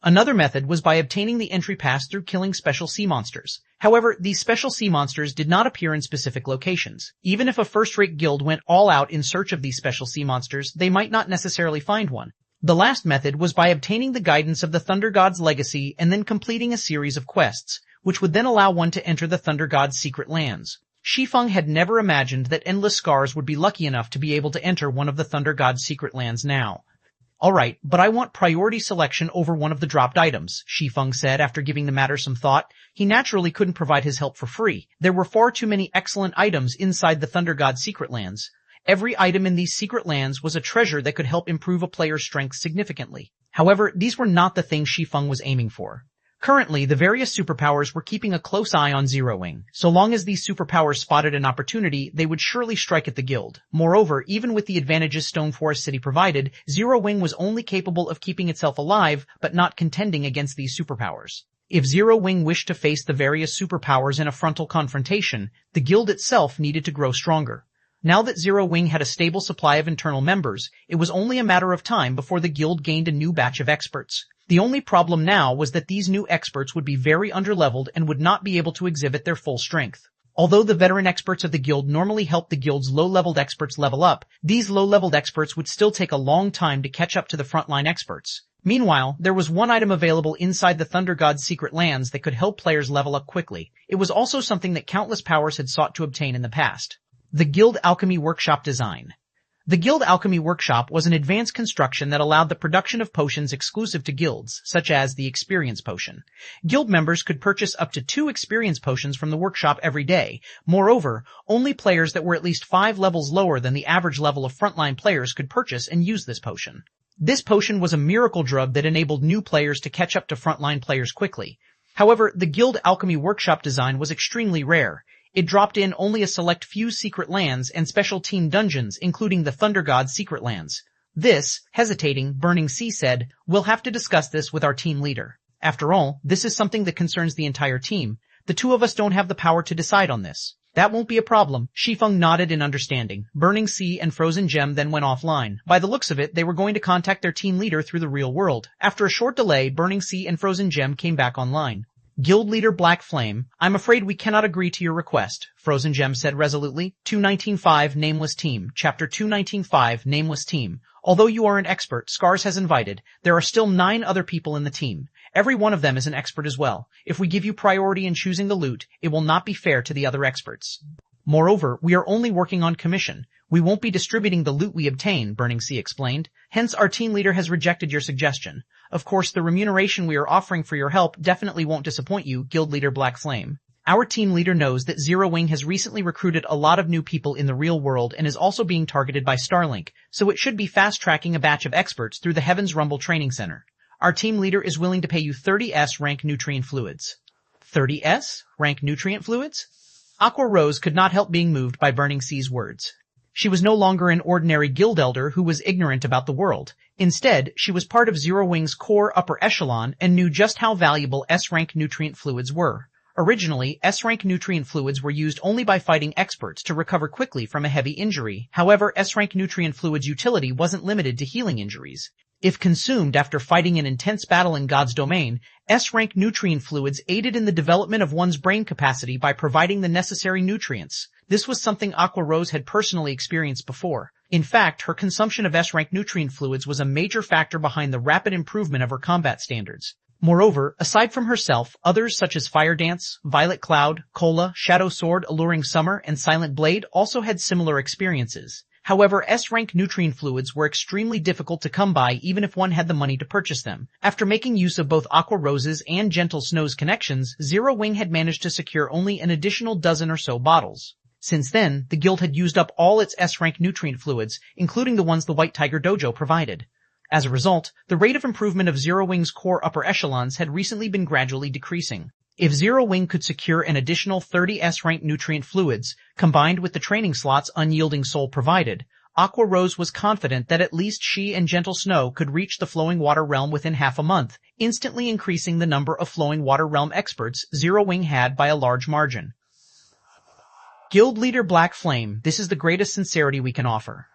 Another method was by obtaining the entry pass through killing special sea monsters. However, these special sea monsters did not appear in specific locations. Even if a first-rate guild went all out in search of these special sea monsters, they might not necessarily find one. The last method was by obtaining the guidance of the Thunder God's legacy and then completing a series of quests, which would then allow one to enter the Thunder God's secret lands. Shi Feng had never imagined that Endless Scars would be lucky enough to be able to enter one of the Thunder God's secret lands now. Alright, but I want priority selection over one of the dropped items, Shi Feng said after giving the matter some thought. He naturally couldn't provide his help for free. There were far too many excellent items inside the Thunder God's secret lands. Every item in these secret lands was a treasure that could help improve a player's strength significantly. However, these were not the things Shi Feng was aiming for. Currently, the various superpowers were keeping a close eye on Zero Wing. So long as these superpowers spotted an opportunity, they would surely strike at the guild. Moreover, even with the advantages Stone Forest City provided, Zero Wing was only capable of keeping itself alive, but not contending against these superpowers. If Zero Wing wished to face the various superpowers in a frontal confrontation, the guild itself needed to grow stronger. Now that Zero Wing had a stable supply of internal members, it was only a matter of time before the guild gained a new batch of experts. The only problem now was that these new experts would be very underleveled and would not be able to exhibit their full strength. Although the veteran experts of the guild normally help the guild's low-leveled experts level up, these low-leveled experts would still take a long time to catch up to the frontline experts. Meanwhile, there was one item available inside the Thunder God's secret lands that could help players level up quickly. It was also something that countless powers had sought to obtain in the past. The Guild Alchemy Workshop Design. The Guild Alchemy Workshop was an advanced construction that allowed the production of potions exclusive to guilds, such as the Experience Potion. Guild members could purchase up to 2 Experience Potions from the workshop every day. Moreover, only players that were at least 5 levels lower than the average level of frontline players could purchase and use this potion. This potion was a miracle drug that enabled new players to catch up to frontline players quickly. However, the Guild Alchemy Workshop design was extremely rare. It dropped in only a select few secret lands and special team dungeons, including the Thunder God's secret lands. This, hesitating, Burning Sea said, "We'll have to discuss this with our team leader. After all, this is something that concerns the entire team. The two of us don't have the power to decide on this." That won't be a problem. Shi Feng nodded in understanding. Burning Sea and Frozen Gem then went offline. By the looks of it, they were going to contact their team leader through the real world. After a short delay, Burning Sea and Frozen Gem came back online. Guild leader Black Flame, I'm afraid we cannot agree to your request, Frozen Gem said resolutely. 2195 Nameless Team, Chapter 2195 Nameless Team. Although you are an expert, Scars has invited, there are still 9 other people in the team. Every one of them is an expert as well. If we give you priority in choosing the loot, it will not be fair to the other experts. Moreover, we are only working on commission. We won't be distributing the loot we obtain, Burning Sea explained. Hence, our team leader has rejected your suggestion. Of course, the remuneration we are offering for your help definitely won't disappoint you, Guild leader Black Flame. Our team leader knows that Zero Wing has recently recruited a lot of new people in the real world and is also being targeted by Starlink, so it should be fast-tracking a batch of experts through the Heaven's Rumble Training Center. Our team leader is willing to pay you 30S rank nutrient fluids. 30S rank nutrient fluids? Aqua Rose could not help being moved by Burning Sea's words. She was no longer an ordinary guild elder who was ignorant about the world. Instead, she was part of Zero Wing's core upper echelon and knew just how valuable S-rank nutrient fluids were. Originally, S-rank nutrient fluids were used only by fighting experts to recover quickly from a heavy injury. However, S-rank nutrient fluids' utility wasn't limited to healing injuries. If consumed after fighting an intense battle in God's domain, S-rank nutrient fluids aided in the development of one's brain capacity by providing the necessary nutrients. This was something Aqua Rose had personally experienced before. In fact, her consumption of S-rank nutrient fluids was a major factor behind the rapid improvement of her combat standards. Moreover, aside from herself, others such as Fire Dance, Violet Cloud, Cola, Shadow Sword, Alluring Summer, and Silent Blade also had similar experiences. However, S-rank nutrient fluids were extremely difficult to come by even if one had the money to purchase them. After making use of both Aqua Rose's and Gentle Snow's connections, Zero Wing had managed to secure only an additional dozen or so bottles. Since then, the guild had used up all its S-rank nutrient fluids, including the ones the White Tiger Dojo provided. As a result, the rate of improvement of Zero Wing's core upper echelons had recently been gradually decreasing. If Zero Wing could secure an additional 30 S-rank nutrient fluids, combined with the training slots Unyielding Soul provided, Aqua Rose was confident that at least she and Gentle Snow could reach the Flowing Water Realm within half a month, instantly increasing the number of Flowing Water Realm experts Zero Wing had by a large margin. Guild leader Black Flame, this is the greatest sincerity we can offer.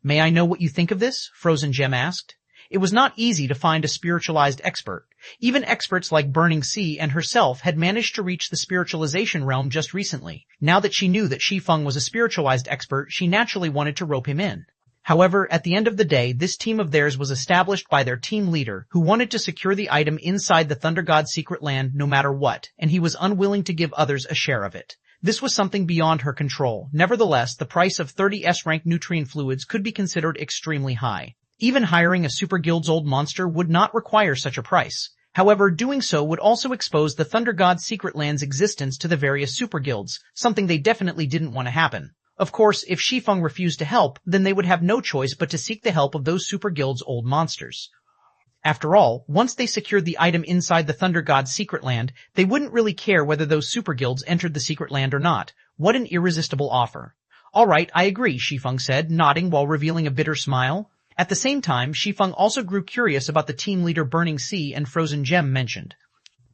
May I know what you think of this? Frozen Gem asked. It was not easy to find a spiritualized expert. Even experts like Burning Sea and herself had managed to reach the spiritualization realm just recently. Now that she knew that Shi Feng was a spiritualized expert, she naturally wanted to rope him in. However, at the end of the day, this team of theirs was established by their team leader, who wanted to secure the item inside the Thunder God's secret land no matter what, and he was unwilling to give others a share of it. This was something beyond her control. Nevertheless, the price of 30 S-rank nutrient fluids could be considered extremely high. Even hiring a Super Guild's old monster would not require such a price. However, doing so would also expose the Thunder God's secret land's existence to the various Super Guilds, something they definitely didn't want to happen. Of course, if Shi Feng refused to help, then they would have no choice but to seek the help of those Super Guild's old monsters. After all, once they secured the item inside the Thunder God's secret land, they wouldn't really care whether those Super Guilds entered the secret land or not. What an irresistible offer. Alright, I agree, Shi Feng said, nodding while revealing a bitter smile. At the same time, Shi Feng also grew curious about the team leader Burning Sea and Frozen Gem mentioned.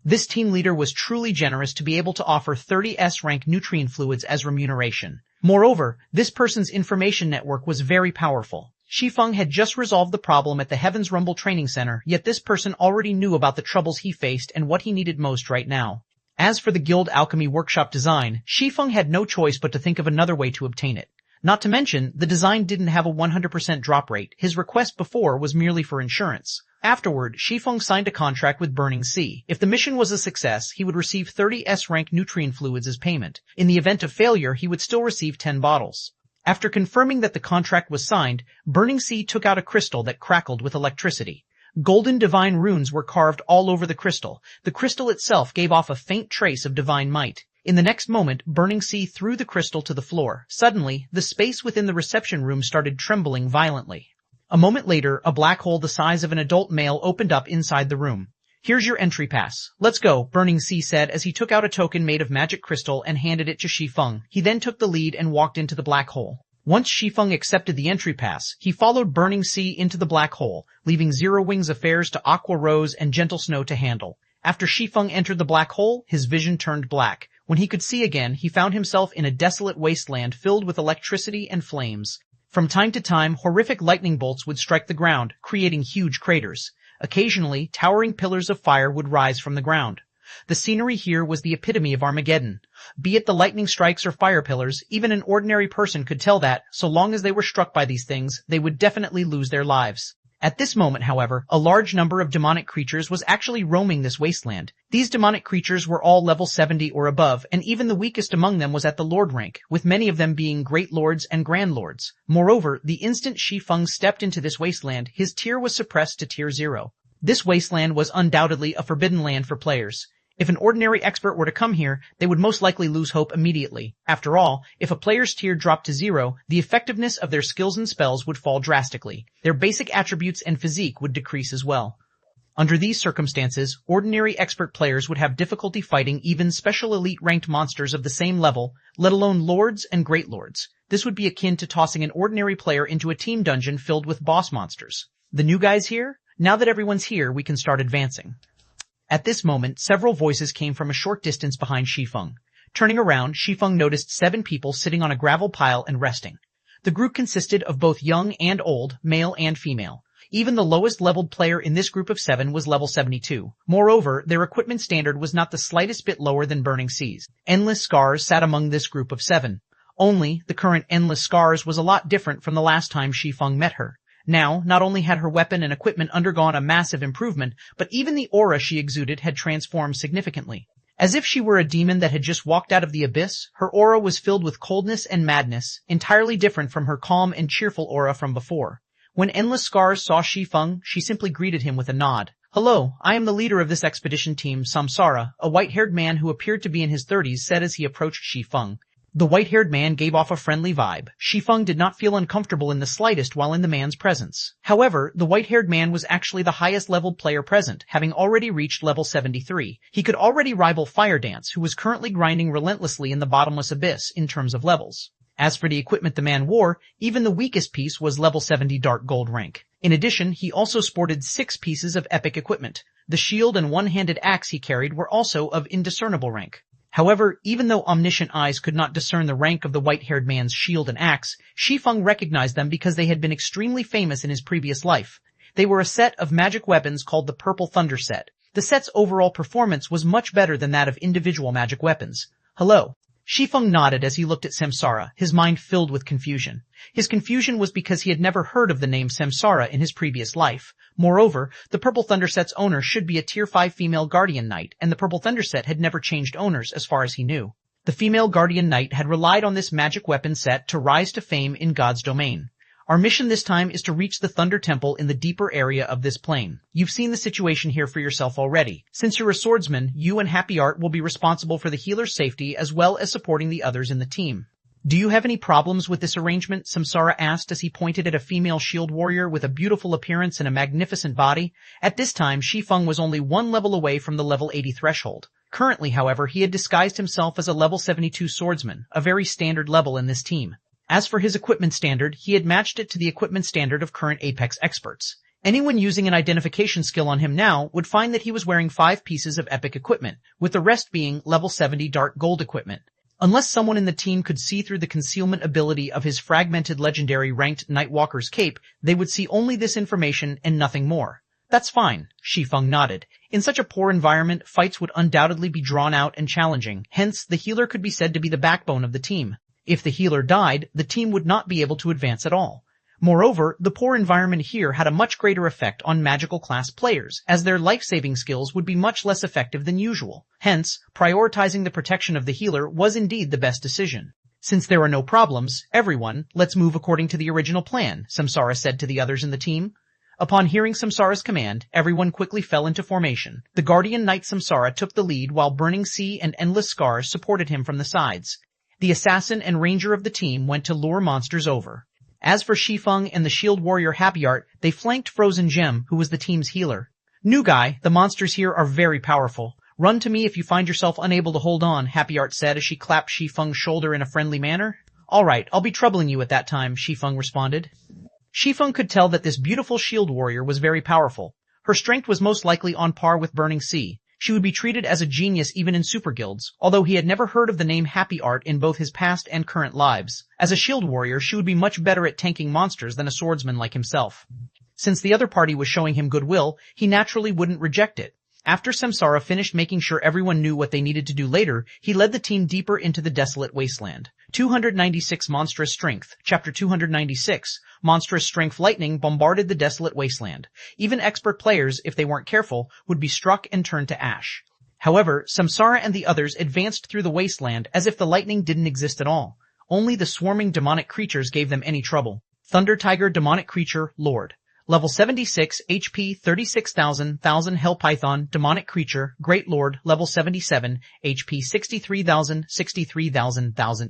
This team leader was truly generous to be able to offer 30 S-rank nutrient fluids as remuneration. Moreover, this person's information network was very powerful. Shi Feng had just resolved the problem at the Heaven's Rumble Training Center, yet this person already knew about the troubles he faced and what he needed most right now. As for the Guild Alchemy Workshop design, Shi Feng had no choice but to think of another way to obtain it. Not to mention, the design didn't have a 100% drop rate. His request before was merely for insurance. Afterward, Shi Feng signed a contract with Burning Sea. If the mission was a success, he would receive 30 S-rank nutrient fluids as payment. In the event of failure, he would still receive 10 bottles. After confirming that the contract was signed, Burning Sea took out a crystal that crackled with electricity. Golden divine runes were carved all over the crystal. The crystal itself gave off a faint trace of divine might. In the next moment, Burning Sea threw the crystal to the floor. Suddenly, the space within the reception room started trembling violently. A moment later, a black hole the size of an adult male opened up inside the room. Here's your entry pass. Let's go, Burning Sea said as he took out a token made of magic crystal and handed it to Shi Feng. He then took the lead and walked into the black hole. Once Shi Feng accepted the entry pass, he followed Burning Sea into the black hole, leaving Zero Wing's affairs to Aqua Rose and Gentle Snow to handle. After Shi Feng entered the black hole, his vision turned black. When he could see again, he found himself in a desolate wasteland filled with electricity and flames. From time to time, horrific lightning bolts would strike the ground, creating huge craters. Occasionally, towering pillars of fire would rise from the ground. The scenery here was the epitome of Armageddon. Be it the lightning strikes or fire pillars, even an ordinary person could tell that, so long as they were struck by these things, they would definitely lose their lives. At this moment, however, a large number of demonic creatures was actually roaming this wasteland. These demonic creatures were all level 70 or above, and even the weakest among them was at the Lord rank, with many of them being Great Lords and Grand Lords. Moreover, the instant Shi Feng stepped into this wasteland, his tier was suppressed to tier 0. This wasteland was undoubtedly a forbidden land for players. If an ordinary expert were to come here, they would most likely lose hope immediately. After all, if a player's tier dropped to 0, the effectiveness of their skills and spells would fall drastically. Their basic attributes and physique would decrease as well. Under these circumstances, ordinary expert players would have difficulty fighting even special elite ranked monsters of the same level, let alone lords and great lords. This would be akin to tossing an ordinary player into a team dungeon filled with boss monsters. The new guys here? Now that everyone's here, we can start advancing. At this moment, several voices came from a short distance behind Shi Feng. Turning around, Shi Feng noticed 7 people sitting on a gravel pile and resting. The group consisted of both young and old, male and female. Even the lowest leveled player in this group of 7 was level 72. Moreover, their equipment standard was not the slightest bit lower than Burning Seas. Endless Scars sat among this group of 7. Only, the current Endless Scars was a lot different from the last time Shi Feng met her. Now, not only had her weapon and equipment undergone a massive improvement, but even the aura she exuded had transformed significantly. As if she were a demon that had just walked out of the abyss, her aura was filled with coldness and madness, entirely different from her calm and cheerful aura from before. When Endless Scars saw Shi Feng, she simply greeted him with a nod. "Hello, I am the leader of this expedition team, Samsara," a white-haired man who appeared to be in his 30s said as he approached Shi Feng. The white-haired man gave off a friendly vibe. Shi Feng did not feel uncomfortable in the slightest while in the man's presence. However, the white-haired man was actually the highest-leveled player present, having already reached level 73. He could already rival Fire Dance, who was currently grinding relentlessly in the bottomless abyss in terms of levels. As for the equipment the man wore, even the weakest piece was level 70 Dark Gold rank. In addition, he also sported 6 pieces of epic equipment. The shield and one-handed axe he carried were also of indiscernible rank. However, even though omniscient eyes could not discern the rank of the white-haired man's shield and axe, Shi Feng recognized them because they had been extremely famous in his previous life. They were a set of magic weapons called the Purple Thunder set. The set's overall performance was much better than that of individual magic weapons. "Hello." Shi Feng nodded as he looked at Samsara, his mind filled with confusion. His confusion was because he had never heard of the name Samsara in his previous life. Moreover, the Purple Thunder set's owner should be a tier 5 female Guardian Knight, and the Purple Thunder set had never changed owners as far as he knew. The female Guardian Knight had relied on this magic weapon set to rise to fame in God's domain. Our mission this time is to reach the Thunder Temple in the deeper area of this plane. You've seen the situation here for yourself already. Since you're a swordsman, you and Happy Art will be responsible for the healer's safety as well as supporting the others in the team. "Do you have any problems with this arrangement?" Samsara asked as he pointed at a female shield warrior with a beautiful appearance and a magnificent body. At this time, Shi Feng was only 1 level away from the level 80 threshold. Currently, however, he had disguised himself as a level 72 swordsman, a very standard level in this team. As for his equipment standard, he had matched it to the equipment standard of current Apex experts. Anyone using an identification skill on him now would find that he was wearing 5 pieces of epic equipment, with the rest being level 70 Dark Gold equipment. Unless someone in the team could see through the concealment ability of his fragmented legendary ranked Nightwalker's cape, they would see only this information and nothing more. "That's fine," Shi Feng nodded. In such a poor environment, fights would undoubtedly be drawn out and challenging, hence the healer could be said to be the backbone of the team. If the healer died, the team would not be able to advance at all. Moreover, the poor environment here had a much greater effect on magical class players, as their life-saving skills would be much less effective than usual. Hence, prioritizing the protection of the healer was indeed the best decision. "Since there are no problems, everyone, let's move according to the original plan," Samsara said to the others in the team. Upon hearing Samsara's command, everyone quickly fell into formation. The Guardian Knight Samsara took the lead while Burning Sea and Endless Scars supported him from the sides. The assassin and ranger of the team went to lure monsters over. As for Shi Feng and the shield warrior Happy Art, they flanked Frozen Gem, who was the team's healer. "New guy, the monsters here are very powerful. Run to me if you find yourself unable to hold on," Happy Art said as she clapped Shi Feng's shoulder in a friendly manner. "Alright, I'll be troubling you at that time," Shi Feng responded. Shi Feng could tell that this beautiful shield warrior was very powerful. Her strength was most likely on par with Burning Sea. She would be treated as a genius even in super guilds, although he had never heard of the name Happy Art in both his past and current lives. As a shield warrior, she would be much better at tanking monsters than a swordsman like himself. Since the other party was showing him goodwill, he naturally wouldn't reject it. After Samsara finished making sure everyone knew what they needed to do later, he led the team deeper into the desolate wasteland. 296 Monstrous Strength, Chapter 296, Monstrous Strength Lightning bombarded the desolate wasteland. Even expert players, if they weren't careful, would be struck and turned to ash. However, Samsara and the others advanced through the wasteland as if the lightning didn't exist at all. Only the swarming demonic creatures gave them any trouble. Thunder Tiger Demonic Creature, Lord. Level 76, HP 36,000, Hell Python, Demonic Creature, Great Lord, Level 77, HP 63,000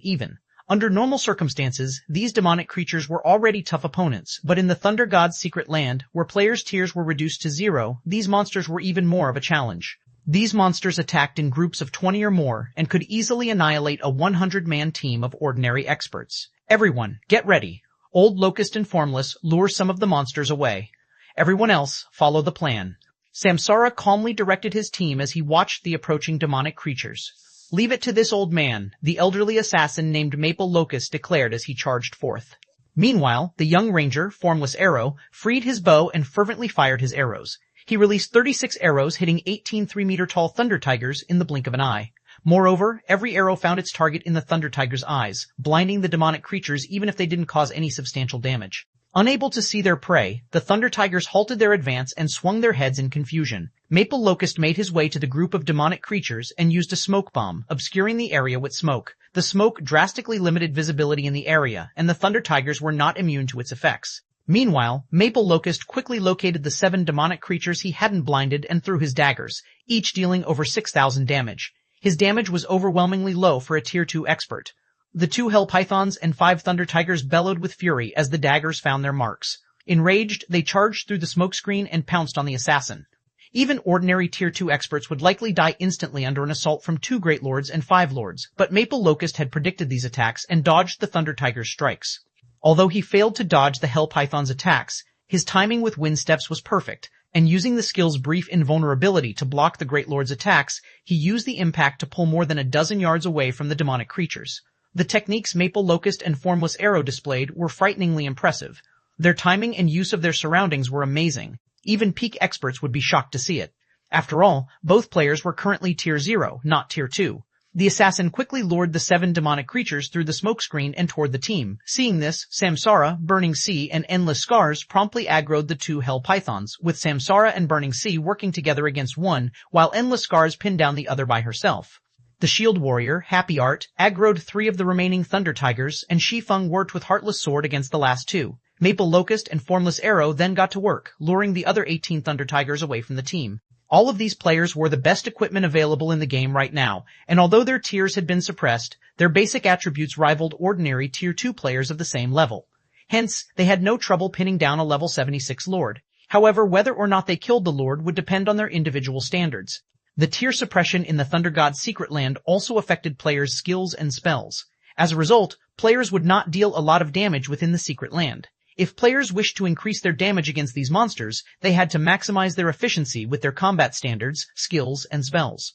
even. Under normal circumstances, these demonic creatures were already tough opponents, but in the Thunder God's secret land, where players' tiers were reduced to 0, these monsters were even more of a challenge. These monsters attacked in groups of 20 or more, and could easily annihilate a 100-man team of ordinary experts. Everyone, get ready. Old Locust and Formless lure some of the monsters away. Everyone else, follow the plan. Samsara calmly directed his team as he watched the approaching demonic creatures. Leave it to this old man, the elderly assassin named Maple Locust declared as he charged forth. Meanwhile, the young ranger, Formless Arrow, freed his bow and fervently fired his arrows. He released 36 arrows hitting 18 3-meter-tall Thunder Tigers in the blink of an eye. Moreover, every arrow found its target in the Thunder Tiger's eyes, blinding the demonic creatures even if they didn't cause any substantial damage. Unable to see their prey, the Thunder Tigers halted their advance and swung their heads in confusion. Maple Locust made his way to the group of demonic creatures and used a smoke bomb, obscuring the area with smoke. The smoke drastically limited visibility in the area, and the Thunder Tigers were not immune to its effects. Meanwhile, Maple Locust quickly located the 7 demonic creatures he hadn't blinded and threw his daggers, each dealing over 6,000 damage. His damage was overwhelmingly low for a Tier 2 expert. The 2 Hell Pythons and 5 Thunder Tigers bellowed with fury as the daggers found their marks. Enraged, they charged through the smokescreen and pounced on the assassin. Even ordinary Tier 2 experts would likely die instantly under an assault from 2 Great Lords and 5 Lords, but Maple Locust had predicted these attacks and dodged the Thunder Tiger's strikes. Although he failed to dodge the Hell Python's attacks, his timing with wind steps was perfect, and using the skill's brief invulnerability to block the Great Lord's attacks, he used the impact to pull more than a dozen yards away from the demonic creatures. The techniques Maple Locust and Formless Arrow displayed were frighteningly impressive. Their timing and use of their surroundings were amazing. Even peak experts would be shocked to see it. After all, both players were currently Tier 0, not Tier 2. The assassin quickly lured the 7 demonic creatures through the smokescreen and toward the team. Seeing this, Samsara, Burning Sea, and Endless Scars promptly aggroed the 2 Hell Pythons, with Samsara and Burning Sea working together against one, while Endless Scars pinned down the other by herself. The shield warrior, Happy Art, aggroed 3 of the remaining Thunder Tigers, and Shi Feng worked with Heartless Sword against the last 2. Maple Locust and Formless Arrow then got to work, luring the other 18 Thunder Tigers away from the team. All of these players wore the best equipment available in the game right now, and although their tiers had been suppressed, their basic attributes rivaled ordinary Tier 2 players of the same level. Hence, they had no trouble pinning down a level 76 Lord. However, whether or not they killed the Lord would depend on their individual standards. The tier suppression in the Thunder God's secret land also affected players' skills and spells. As a result, players would not deal a lot of damage within the secret land. If players wished to increase their damage against these monsters, they had to maximize their efficiency with their combat standards, skills, and spells.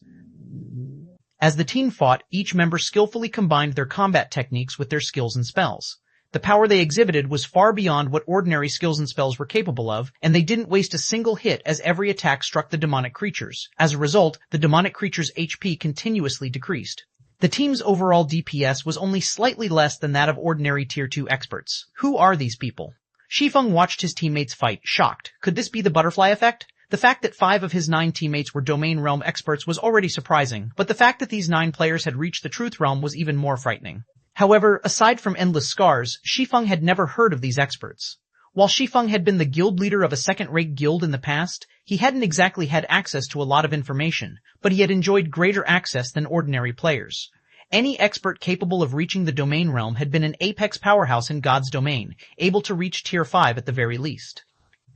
As the team fought, each member skillfully combined their combat techniques with their skills and spells. The power they exhibited was far beyond what ordinary skills and spells were capable of, and they didn't waste a single hit as every attack struck the demonic creatures. As a result, the demonic creatures' HP continuously decreased. The team's overall DPS was only slightly less than that of ordinary Tier 2 experts. Who are these people? Shi Feng watched his teammates fight, shocked. Could this be the butterfly effect? The fact that 5 of his 9 teammates were Domain Realm experts was already surprising, but the fact that these 9 players had reached the Truth Realm was even more frightening. However, aside from Endless Scars, Shi Feng had never heard of these experts. While Shi Feng had been the guild leader of a second-rate guild in the past, he hadn't exactly had access to a lot of information, but he had enjoyed greater access than ordinary players. Any expert capable of reaching the Domain Realm had been an apex powerhouse in God's domain, able to reach Tier 5 at the very least.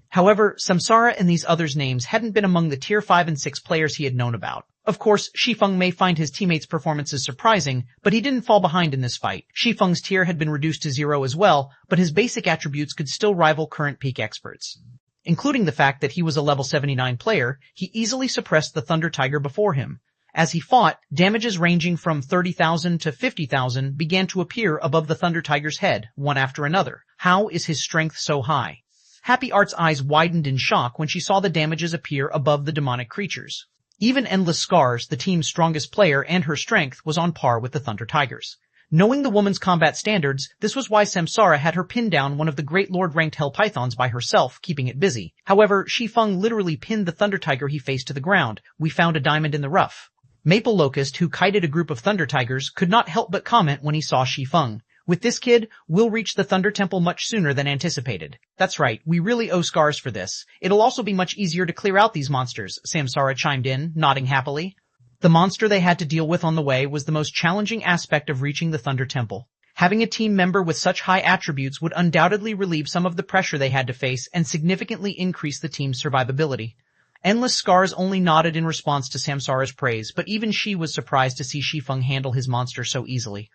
However, Samsara and these others' names hadn't been among the Tier 5 and 6 players he had known about. Of course, Shi Feng may find his teammates' performances surprising, but he didn't fall behind in this fight. Shi Feng's tier had been reduced to 0 as well, but his basic attributes could still rival current peak experts. Including the fact that he was a level 79 player, he easily suppressed the Thunder Tiger before him. As he fought, damages ranging from 30,000 to 50,000 began to appear above the Thunder Tiger's head, one after another. How is his strength so high? Happy Art's eyes widened in shock when she saw the damages appear above the demonic creatures. Even Endless Scars, the team's strongest player, and her strength was on par with the Thunder Tigers. Knowing the woman's combat standards, this was why Samsara had her pin down one of the Great Lord-ranked Hell Pythons by herself, keeping it busy. However, Shi Feng literally pinned the Thunder Tiger he faced to the ground. We found a diamond in the rough. Maple Locust, who kited a group of Thunder Tigers, could not help but comment when he saw Shi Feng. With this kid, we'll reach the Thunder Temple much sooner than anticipated. That's right, we really owe Scars for this. It'll also be much easier to clear out these monsters, Samsara chimed in, nodding happily. The monster they had to deal with on the way was the most challenging aspect of reaching the Thunder Temple. Having a team member with such high attributes would undoubtedly relieve some of the pressure they had to face and significantly increase the team's survivability. Endless Scars only nodded in response to Samsara's praise, but even she was surprised to see Shi Feng handle his monster so easily.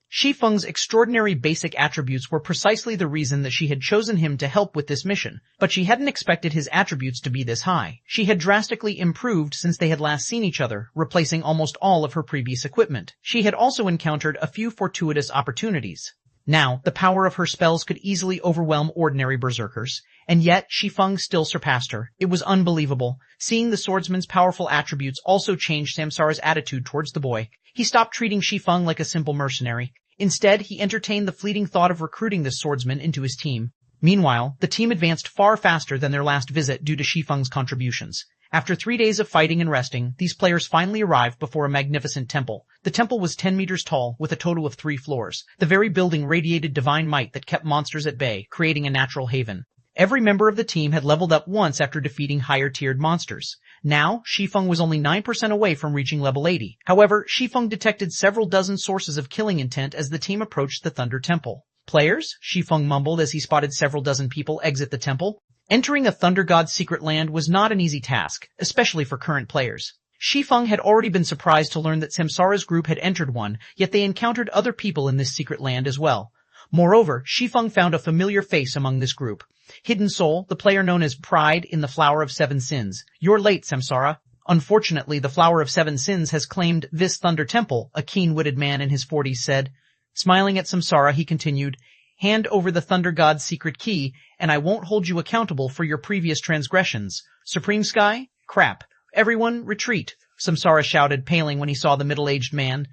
Shi Feng's extraordinary basic attributes were precisely the reason that she had chosen him to help with this mission, but she hadn't expected his attributes to be this high. She had drastically improved since they had last seen each other, replacing almost all of her previous equipment. She had also encountered a few fortuitous opportunities. Now, the power of her spells could easily overwhelm ordinary berserkers, and yet Shi Feng still surpassed her. It was unbelievable. Seeing the swordsman's powerful attributes also changed Samsara's attitude towards the boy. He stopped treating Shi Feng like a simple mercenary. Instead, he entertained the fleeting thought of recruiting this swordsman into his team. Meanwhile, the team advanced far faster than their last visit due to Shi Feng's contributions. After 3 days of fighting and resting, these players finally arrived before a magnificent temple. The temple was 10 meters tall, with a total of 3 floors. The very building radiated divine might that kept monsters at bay, creating a natural haven. Every member of the team had leveled up once after defeating higher-tiered monsters. Now, Shi Feng was only 9% away from reaching level 80. However, Shi Feng detected several dozen sources of killing intent as the team approached the Thunder Temple. Players? Shi Feng mumbled as he spotted several dozen people exit the temple. Entering a Thunder God's secret land was not an easy task, especially for current players. Shi Feng had already been surprised to learn that Samsara's group had entered one, yet they encountered other people in this secret land as well. Moreover, Shi Feng found a familiar face among this group. Hidden Soul, the player known as Pride in the Flower of Seven Sins. You're late, Samsara. Unfortunately, the Flower of Seven Sins has claimed this Thunder Temple, a keen-witted man in his 40s said. Smiling at Samsara, he continued, hand over the Thunder God's secret key, and I won't hold you accountable for your previous transgressions. Supreme Sky? Crap. Everyone, retreat, Samsara shouted, paling when he saw the middle-aged man.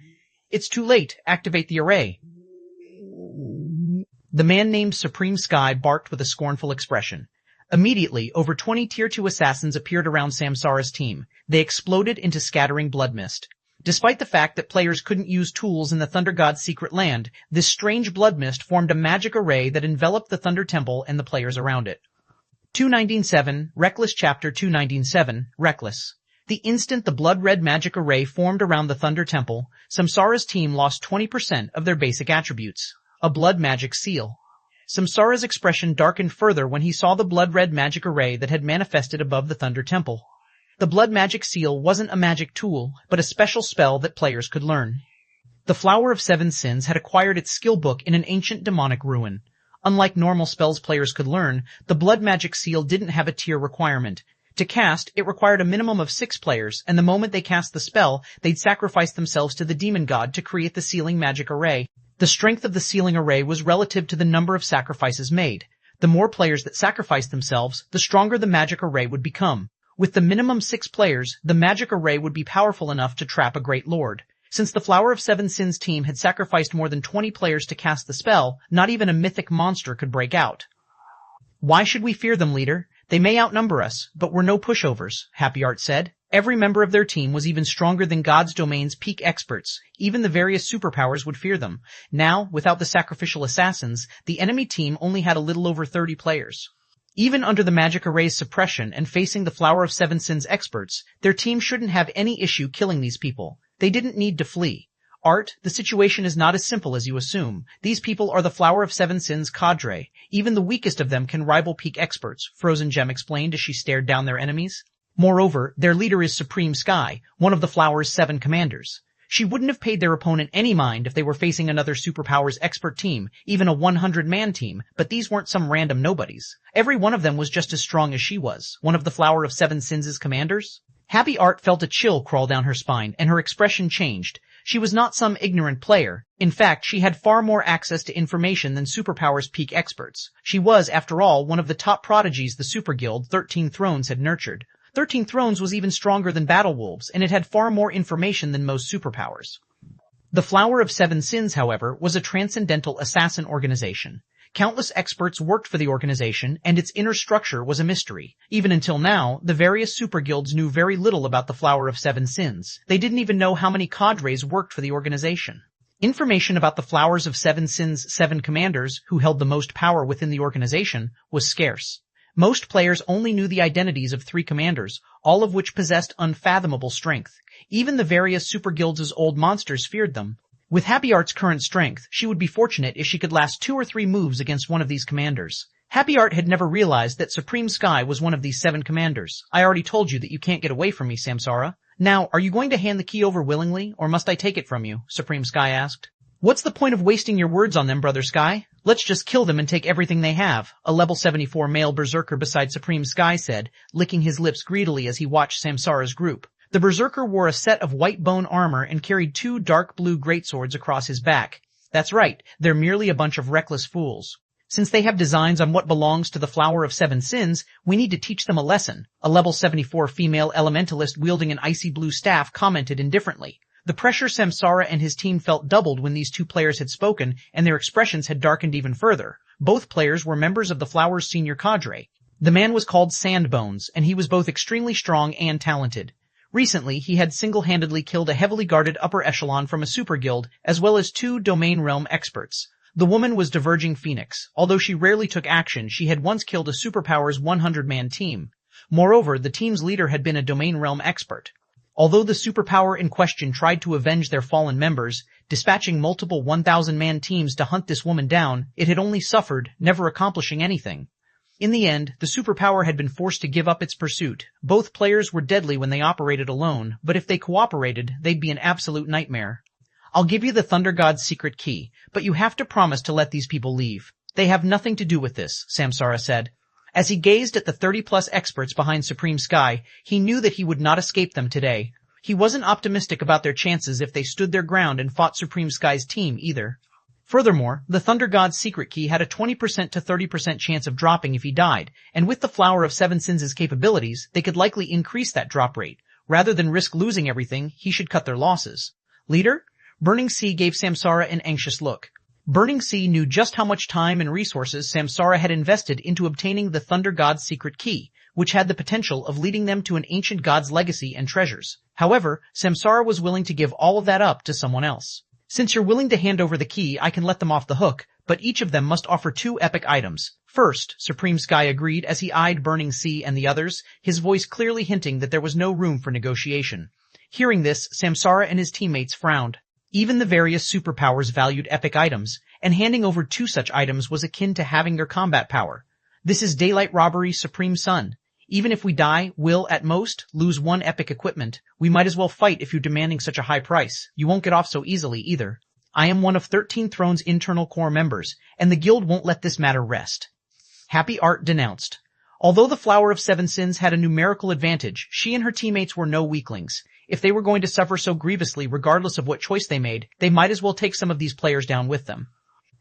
It's too late. Activate the array. The man named Supreme Sky barked with a scornful expression. Immediately, over 20 Tier 2 assassins appeared around Samsara's team. They exploded into scattering blood mist. Despite the fact that players couldn't use tools in the Thunder God's secret land, this strange blood mist formed a magic array that enveloped the Thunder Temple and the players around it. 297, Reckless Chapter 297, Reckless. The instant the blood-red magic array formed around the Thunder Temple, Samsara's team lost 20% of their basic attributes. A blood magic seal. Samsara's expression darkened further when he saw the blood-red magic array that had manifested above the Thunder Temple. The blood magic seal wasn't a magic tool, but a special spell that players could learn. The Flower of Seven Sins had acquired its skill book in an ancient demonic ruin. Unlike normal spells players could learn, the blood magic seal didn't have a tier requirement. To cast, it required a minimum of 6 players, and the moment they cast the spell, they'd sacrifice themselves to the demon god to create the sealing magic array. The strength of the sealing array was relative to the number of sacrifices made. The more players that sacrificed themselves, the stronger the magic array would become. With the minimum 6 players, the magic array would be powerful enough to trap a Great Lord. Since the Flower of Seven Sins team had sacrificed more than 20 players to cast the spell, not even a mythic monster could break out. Why should we fear them, leader? They may outnumber us, but we're no pushovers, Happy Art said. Every member of their team was even stronger than God's domain's peak experts. Even the various superpowers would fear them. Now, without the sacrificial assassins, the enemy team only had a little over 30 players. Even under the magic array's suppression and facing the Flower of Seven Sins experts, their team shouldn't have any issue killing these people. They didn't need to flee. Art, the situation is not as simple as you assume. These people are the Flower of Seven Sins cadre. Even the weakest of them can rival peak experts, Frozen Gem explained as she stared down their enemies. Moreover, their leader is Supreme Sky, one of the Flower's 7 commanders. She wouldn't have paid their opponent any mind if they were facing another superpowers expert team, even a 100-man team, but these weren't some random nobodies. Every one of them was just as strong as she was, one of the Flower of Seven Sins' commanders. Happy Art felt a chill crawl down her spine, and her expression changed. She was not some ignorant player. In fact, she had far more access to information than superpowers peak experts. She was, after all, one of the top prodigies the Super Guild 13 Thrones had nurtured. 13 Thrones was even stronger than Battle Wolves, and it had far more information than most superpowers. The Flower of Seven Sins, however, was a transcendental assassin organization. Countless experts worked for the organization, and its inner structure was a mystery. Even until now, the various super guilds knew very little about the Flower of Seven Sins. They didn't even know how many cadres worked for the organization. Information about the Flowers of Seven Sins' 7 commanders, who held the most power within the organization, was scarce. Most players only knew the identities of 3 commanders, all of which possessed unfathomable strength. Even the various super guilds' old monsters feared them. With Happy Art's current strength, she would be fortunate if she could last 2 or 3 moves against one of these commanders. Happy Art had never realized that Supreme Sky was one of these 7 commanders. I already told you that you can't get away from me, Samsara. Now, are you going to hand the key over willingly, or must I take it from you? Supreme Sky asked. What's the point of wasting your words on them, Brother Sky? Let's just kill them and take everything they have, a level 74 male berserker beside Supreme Sky said, licking his lips greedily as he watched Samsara's group. The berserker wore a set of white bone armor and carried 2 dark blue greatswords across his back. That's right, they're merely a bunch of reckless fools. Since they have designs on what belongs to the Flower of Seven Sins, we need to teach them a lesson, a level 74 female elementalist wielding an icy blue staff commented indifferently. The pressure Samsara and his team felt doubled when these 2 players had spoken, and their expressions had darkened even further. Both players were members of the Flower's senior cadre. The man was called Sandbones, and he was both extremely strong and talented. Recently, he had single-handedly killed a heavily guarded upper echelon from a super guild, as well as 2 domain realm experts. The woman was Diverging Phoenix. Although she rarely took action, she had once killed a superpower's 100-man team. Moreover, the team's leader had been a domain realm expert. Although the superpower in question tried to avenge their fallen members, dispatching multiple 1,000-man teams to hunt this woman down, it had only suffered, never accomplishing anything. In the end, the superpower had been forced to give up its pursuit. Both players were deadly when they operated alone, but if they cooperated, they'd be an absolute nightmare. I'll give you the Thunder God's secret key, but you have to promise to let these people leave. They have nothing to do with this, Samsara said. As he gazed at the 30-plus experts behind Supreme Sky, he knew that he would not escape them today. He wasn't optimistic about their chances if they stood their ground and fought Supreme Sky's team either. Furthermore, the Thunder God's secret key had a 20% to 30% chance of dropping if he died, and with the Flower of Seven Sins' capabilities, they could likely increase that drop rate. Rather than risk losing everything, he should cut their losses. Leader? Burning Sea gave Samsara an anxious look. Burning Sea knew just how much time and resources Samsara had invested into obtaining the Thunder God's secret key, which had the potential of leading them to an ancient god's legacy and treasures. However, Samsara was willing to give all of that up to someone else. Since you're willing to hand over the key, I can let them off the hook, but each of them must offer 2 epic items. First, Supreme Sky agreed as he eyed Burning Sea and the others, his voice clearly hinting that there was no room for negotiation. Hearing this, Samsara and his teammates frowned. Even the various superpowers valued epic items, and handing over 2 such items was akin to having their combat power. This is Daylight Robbery Supreme Sun. Even if we die, we'll, at most, lose 1 epic equipment. We might as well fight if you're demanding such a high price. You won't get off so easily either. I am one of 13 Throne's internal core members, and the guild won't let this matter rest. Happy Art denounced. Although the Flower of Seven Sins had a numerical advantage, she and her teammates were no weaklings. If they were going to suffer so grievously regardless of what choice they made, they might as well take some of these players down with them.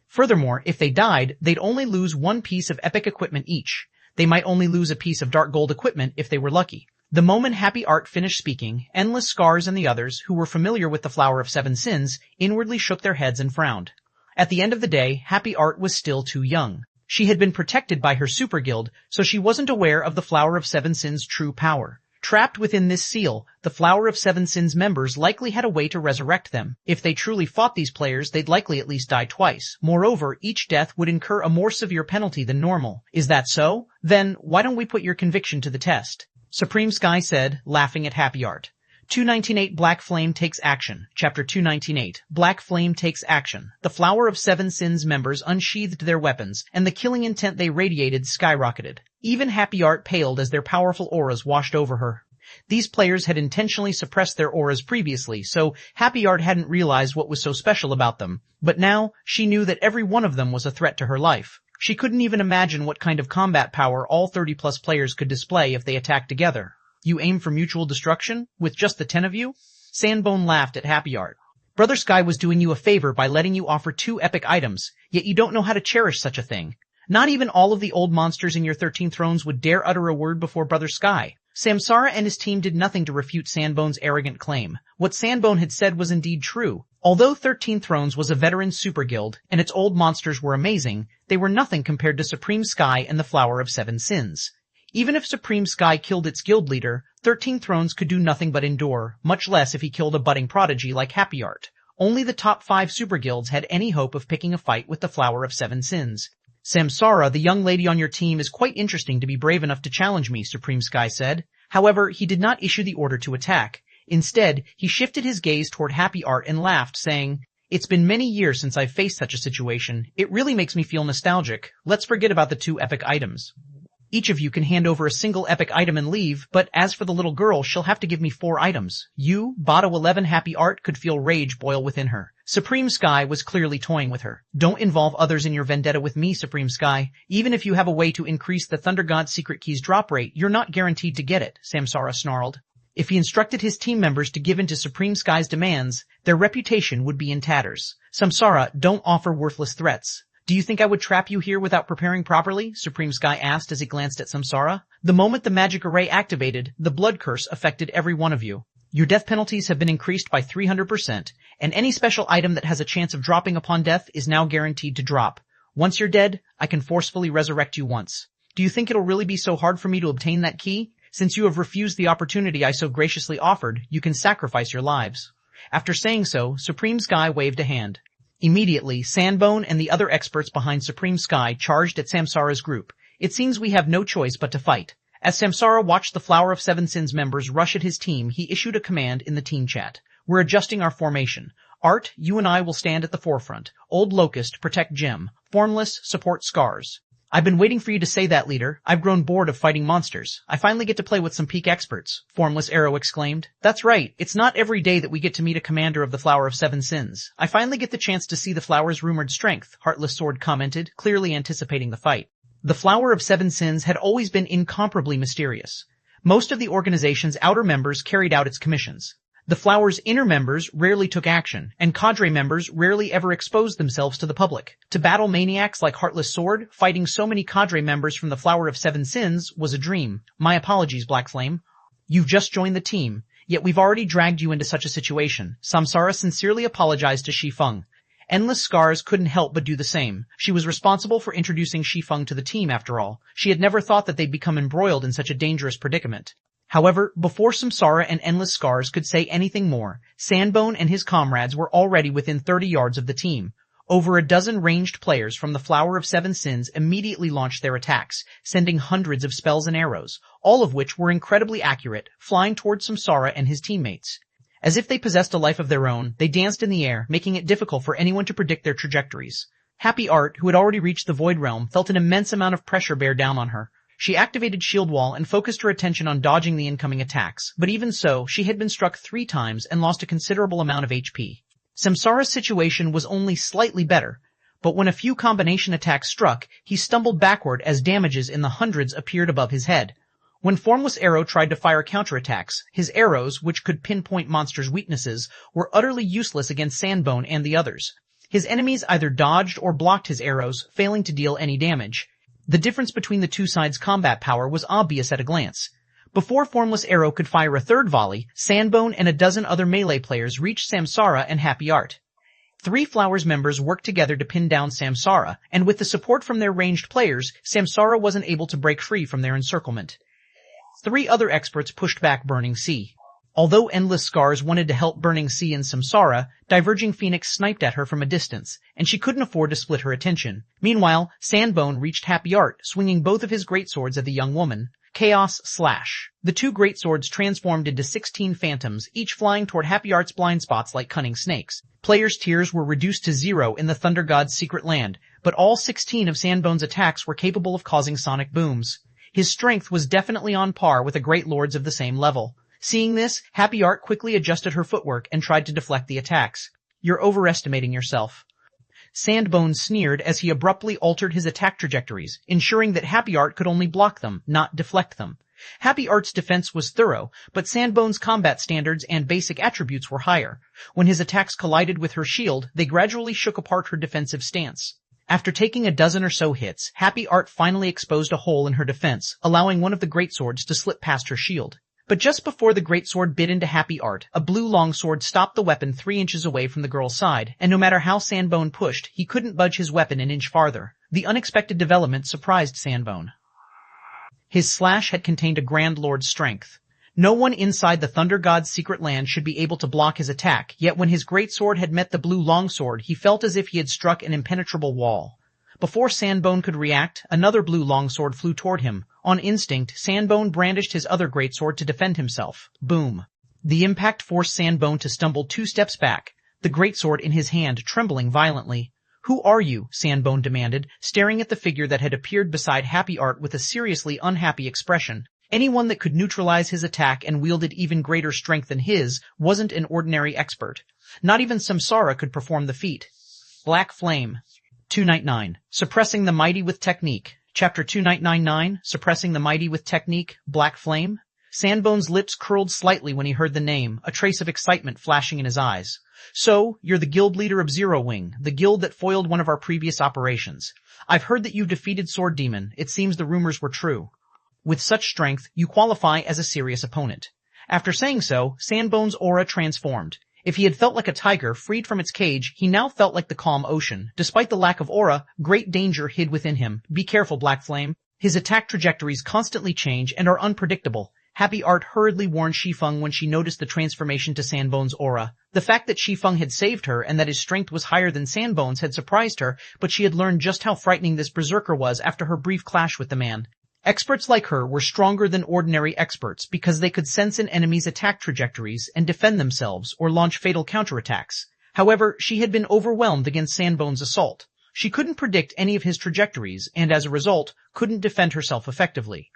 Furthermore, if they died, they'd only lose 1 piece of epic equipment each. They might only lose a piece of dark gold equipment if they were lucky. The moment Happy Art finished speaking, Endless Scars and the others, who were familiar with the Flower of Seven Sins, inwardly shook their heads and frowned. At the end of the day, Happy Art was still too young. She had been protected by her super guild, so she wasn't aware of the Flower of Seven Sins' true power. Trapped within this seal, the Flower of Seven Sins members likely had a way to resurrect them. If they truly fought these players, they'd likely at least die twice. Moreover, each death would incur a more severe penalty than normal. Is that so? Then, why don't we put your conviction to the test? Supreme Sky said, laughing at Happy Art. 298 Black Flame Takes Action. Chapter 298. Black Flame Takes Action. The Flower of Seven Sins members unsheathed their weapons, and the killing intent they radiated skyrocketed. Even Happy Art paled as their powerful auras washed over her. These players had intentionally suppressed their auras previously, so Happy Art hadn't realized what was so special about them. But now, she knew that every one of them was a threat to her life. She couldn't even imagine what kind of combat power all 30-plus players could display if they attacked together. You aim for mutual destruction? With just the 10 of you? Sandbone laughed at Happy Art. Brother Sky was doing you a favor by letting you offer 2 epic items, yet you don't know how to cherish such a thing. Not even all of the old monsters in your 13 thrones would dare utter a word before Brother Sky. Samsara and his team did nothing to refute Sandbone's arrogant claim. What Sandbone had said was indeed true. Although 13 Thrones was a veteran super guild, and its old monsters were amazing, they were nothing compared to Supreme Sky and the Flower of 7 Sins. Even if Supreme Sky killed its guild leader, 13 Thrones could do nothing but endure, much less if he killed a budding prodigy like Happy Art. Only the top 5 super guilds had any hope of picking a fight with the Flower of 7 Sins. Samsara, the young lady on your team, is quite interesting to be brave enough to challenge me, Supreme Sky said. However, he did not issue the order to attack. Instead, he shifted his gaze toward Happy Art and laughed, saying, "It's been many years since I've faced such a situation. It really makes me feel nostalgic. Let's forget about the 2 epic items. Each of you can hand over a single epic item and leave, but as for the little girl, she'll have to give me 4 items. You, Botto 11 Happy Art, could feel rage boil within her. Supreme Sky was clearly toying with her. Don't involve others in your vendetta with me, Supreme Sky. Even if you have a way to increase the Thunder God's secret key's drop rate, you're not guaranteed to get it," Samsara snarled. If he instructed his team members to give in to Supreme Sky's demands, their reputation would be in tatters. Samsara, don't offer worthless threats. Do you think I would trap you here without preparing properly? Supreme Sky asked as he glanced at Samsara. The moment the magic array activated, the blood curse affected every one of you. Your death penalties have been increased by 300%, and any special item that has a chance of dropping upon death is now guaranteed to drop. Once you're dead, I can forcefully resurrect you once. Do you think it'll really be so hard for me to obtain that key? Since you have refused the opportunity I so graciously offered, you can sacrifice your lives. After saying so, Supreme Sky waved a hand. Immediately, Sandbone and the other experts behind Supreme Sky charged at Samsara's group. It seems we have no choice but to fight. As Samsara watched the Flower of 7 Sins members rush at his team, he issued a command in the team chat. We're adjusting our formation. Art, you and I will stand at the forefront. Old Locust, protect Gem. Formless, support Scars. I've been waiting for you to say that, leader. I've grown bored of fighting monsters. I finally get to play with some peak experts, Formless Arrow exclaimed. That's right. It's not every day that we get to meet a commander of the Flower of 7 Sins. I finally get the chance to see the flower's rumored strength, Heartless Sword commented, clearly anticipating the fight. The Flower of 7 Sins had always been incomparably mysterious. Most of the organization's outer members carried out its commissions. The Flower's inner members rarely took action, and cadre members rarely ever exposed themselves to the public. To battle maniacs like Heartless Sword, fighting so many cadre members from the Flower of 7 Sins was a dream. My apologies, Black Flame. You've just joined the team, yet we've already dragged you into such a situation. Samsara sincerely apologized to Shi Feng. Endless Scars couldn't help but do the same. She was responsible for introducing Shi Feng to the team, after all. She had never thought that they'd become embroiled in such a dangerous predicament. However, before Samsara and Endless Scars could say anything more, Sandbone and his comrades were already within 30 yards of the team. Over a dozen ranged players from the Flower of 7 Sins immediately launched their attacks, sending hundreds of spells and arrows, all of which were incredibly accurate, flying towards Samsara and his teammates. As if they possessed a life of their own, they danced in the air, making it difficult for anyone to predict their trajectories. Happy Art, who had already reached the Void Realm, felt an immense amount of pressure bear down on her. She activated Shield Wall and focused her attention on dodging the incoming attacks, but even so, she had been struck 3 times and lost a considerable amount of HP. Samsara's situation was only slightly better, but when a few combination attacks struck, he stumbled backward as damages in the hundreds appeared above his head. When Formless Arrow tried to fire counterattacks, his arrows, which could pinpoint monsters' weaknesses, were utterly useless against Sandbone and the others. His enemies either dodged or blocked his arrows, failing to deal any damage. The difference between the two sides' combat power was obvious at a glance. Before Formless Arrow could fire a third volley, Sandbone and a dozen other melee players reached Samsara and Happy Art. 3 Flowers members worked together to pin down Samsara, and with the support from their ranged players, Samsara wasn't able to break free from their encirclement. 3 other experts pushed back Burning Sea. Although Endless Scars wanted to help Burning Sea and Samsara, Diverging Phoenix sniped at her from a distance, and she couldn't afford to split her attention. Meanwhile, Sandbone reached Happy Art, swinging both of his greatswords at the young woman. Chaos Slash. The 2 greatswords transformed into 16 phantoms, each flying toward Happy Art's blind spots like cunning snakes. Players' tears were reduced to 0 in the Thunder God's secret land, but all 16 of Sandbone's attacks were capable of causing sonic booms. His strength was definitely on par with the Great Lords of the same level. Seeing this, Happy Art quickly adjusted her footwork and tried to deflect the attacks. You're overestimating yourself. Sandbone sneered as he abruptly altered his attack trajectories, ensuring that Happy Art could only block them, not deflect them. Happy Art's defense was thorough, but Sandbone's combat standards and basic attributes were higher. When his attacks collided with her shield, they gradually shook apart her defensive stance. After taking a dozen or so hits, Happy Art finally exposed a hole in her defense, allowing one of the greatswords to slip past her shield. But just before the greatsword bit into Happy Art, a blue longsword stopped the weapon 3 inches away from the girl's side, and no matter how Sandbone pushed, he couldn't budge his weapon an inch farther. The unexpected development surprised Sandbone. His slash had contained a Grand Lord's strength. No one inside the Thunder God's secret land should be able to block his attack, yet when his greatsword had met the blue longsword, he felt as if he had struck an impenetrable wall. Before Sandbone could react, another blue longsword flew toward him. On instinct, Sandbone brandished his other greatsword to defend himself. Boom. The impact forced Sandbone to stumble 2 steps back, the greatsword in his hand trembling violently. "Who are you?" Sandbone demanded, staring at the figure that had appeared beside Happy Art with a seriously unhappy expression. Anyone that could neutralize his attack and wielded even greater strength than his wasn't an ordinary expert. Not even Samsara could perform the feat. Black Flame. 299. Suppressing the Mighty with Technique. Chapter 2999, Suppressing the Mighty with Technique, Black Flame. Sandbone's lips curled slightly when he heard the name, a trace of excitement flashing in his eyes. "So, you're the guild leader of Zero Wing, the guild that foiled one of our previous operations. I've heard that you've defeated Sword Demon. It seems the rumors were true. With such strength, you qualify as a serious opponent." After saying so, Sandbone's aura transformed. If he had felt like a tiger freed from its cage, he now felt like the calm ocean. Despite the lack of aura, great danger hid within him. Be careful, Black Flame. His attack trajectories constantly change and are unpredictable. Happy Art hurriedly warned Shi Feng when she noticed the transformation to Sandbone's aura. The fact that Shi Feng had saved her and that his strength was higher than Sandbone's had surprised her, but she had learned just how frightening this berserker was after her brief clash with the man. Experts like her were stronger than ordinary experts because they could sense an enemy's attack trajectories and defend themselves or launch fatal counterattacks. However, she had been overwhelmed against Sandbone's assault. She couldn't predict any of his trajectories and, as a result, couldn't defend herself effectively.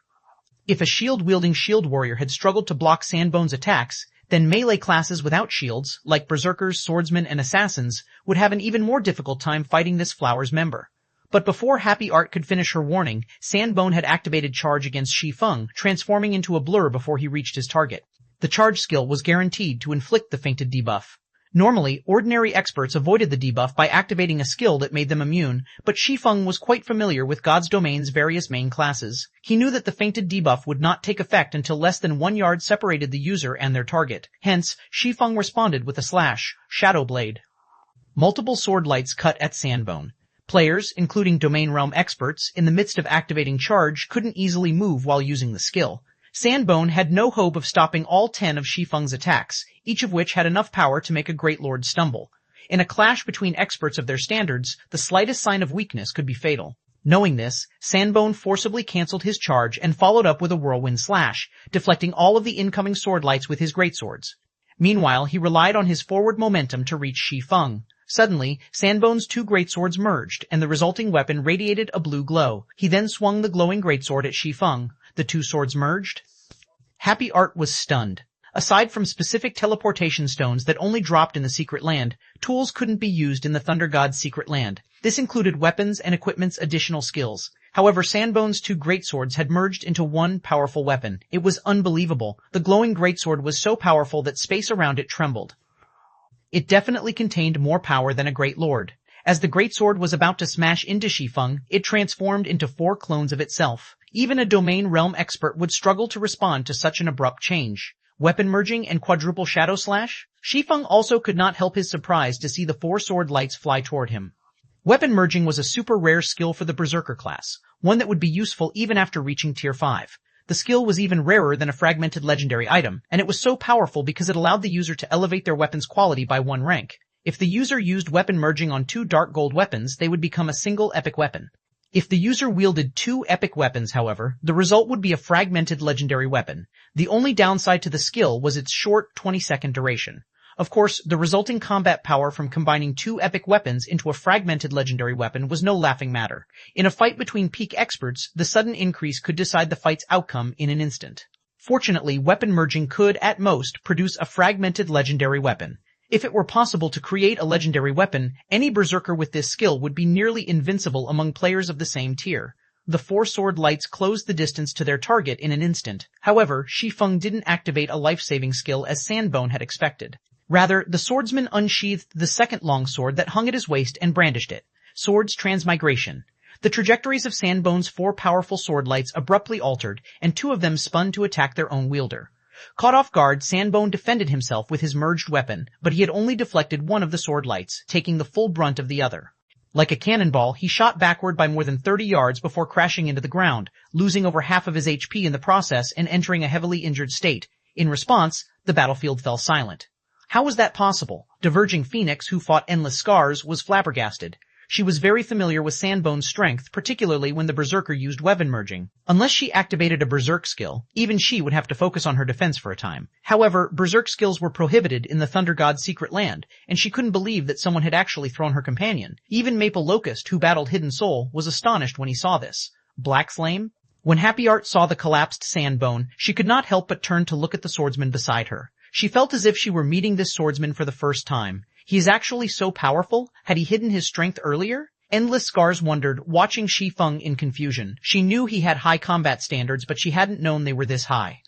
If a shield-wielding shield warrior had struggled to block Sandbone's attacks, then melee classes without shields, like berserkers, swordsmen, and assassins, would have an even more difficult time fighting this flower's member. But before Happy Art could finish her warning, Sandbone had activated Charge against Shi Feng, transforming into a blur before he reached his target. The Charge skill was guaranteed to inflict the fainted debuff. Normally, ordinary experts avoided the debuff by activating a skill that made them immune, but Shi Feng was quite familiar with God's Domain's various main classes. He knew that the fainted debuff would not take effect until less than 1 yard separated the user and their target. Hence, Shi Feng responded with a slash, Shadow Blade. Multiple sword lights cut at Sandbone. Players, including Domain Realm experts, in the midst of activating Charge, couldn't easily move while using the skill. Sandbone had no hope of stopping all 10 of Shi Feng's attacks, each of which had enough power to make a Great Lord stumble. In a clash between experts of their standards, the slightest sign of weakness could be fatal. Knowing this, Sandbone forcibly cancelled his charge and followed up with a whirlwind slash, deflecting all of the incoming sword lights with his greatswords. Meanwhile, he relied on his forward momentum to reach Shi Feng. Suddenly, Sandbone's 2 greatswords merged, and the resulting weapon radiated a blue glow. He then swung the glowing greatsword at Shi Feng. The 2 swords merged. Happy Art was stunned. Aside from specific teleportation stones that only dropped in the secret land, tools couldn't be used in the Thunder God's secret land. This included weapons and equipment's additional skills. However, Sandbone's 2 greatswords had merged into one powerful weapon. It was unbelievable. The glowing greatsword was so powerful that space around it trembled. It definitely contained more power than a Great Lord. As the greatsword was about to smash into Shi Feng, it transformed into 4 clones of itself. Even a Domain Realm expert would struggle to respond to such an abrupt change. Weapon merging and quadruple shadow slash? Shi Feng also could not help his surprise to see the 4 sword lights fly toward him. Weapon merging was a super rare skill for the Berserker class, one that would be useful even after reaching Tier 5. The skill was even rarer than a fragmented legendary item, and it was so powerful because it allowed the user to elevate their weapon's quality by 1 rank. If the user used weapon merging on 2 dark gold weapons, they would become a single epic weapon. If the user wielded 2 epic weapons, however, the result would be a fragmented legendary weapon. The only downside to the skill was its short 20-second duration. Of course, the resulting combat power from combining 2 epic weapons into a fragmented legendary weapon was no laughing matter. In a fight between peak experts, the sudden increase could decide the fight's outcome in an instant. Fortunately, weapon merging could, at most, produce a fragmented legendary weapon. If it were possible to create a legendary weapon, any berserker with this skill would be nearly invincible among players of the same tier. The 4 sword lights closed the distance to their target in an instant. However, Shi Feng didn't activate a life-saving skill as Sandbone had expected. Rather, the swordsman unsheathed the second longsword that hung at his waist and brandished it. Sword's transmigration. The trajectories of Sandbone's 4 powerful sword lights abruptly altered, and 2 of them spun to attack their own wielder. Caught off guard, Sandbone defended himself with his merged weapon, but he had only deflected one of the sword lights, taking the full brunt of the other. Like a cannonball, he shot backward by more than 30 yards before crashing into the ground, losing over half of his HP in the process and entering a heavily injured state. In response, the battlefield fell silent. How was that possible? Diverging Phoenix, who fought Endless Scars, was flabbergasted. She was very familiar with Sandbone's strength, particularly when the berserker used weapon merging. Unless she activated a berserk skill, even she would have to focus on her defense for a time. However, berserk skills were prohibited in the Thunder God's secret land, and she couldn't believe that someone had actually thrown her companion. Even Maple Locust, who battled Hidden Soul, was astonished when he saw this. Black Flame? When Happy Art saw the collapsed Sandbone, she could not help but turn to look at the swordsman beside her. She felt as if she were meeting this swordsman for the first time. He is actually so powerful? Had he hidden his strength earlier? Endless Scars wondered, watching Shi Feng in confusion. She knew he had high combat standards, but she hadn't known they were this high.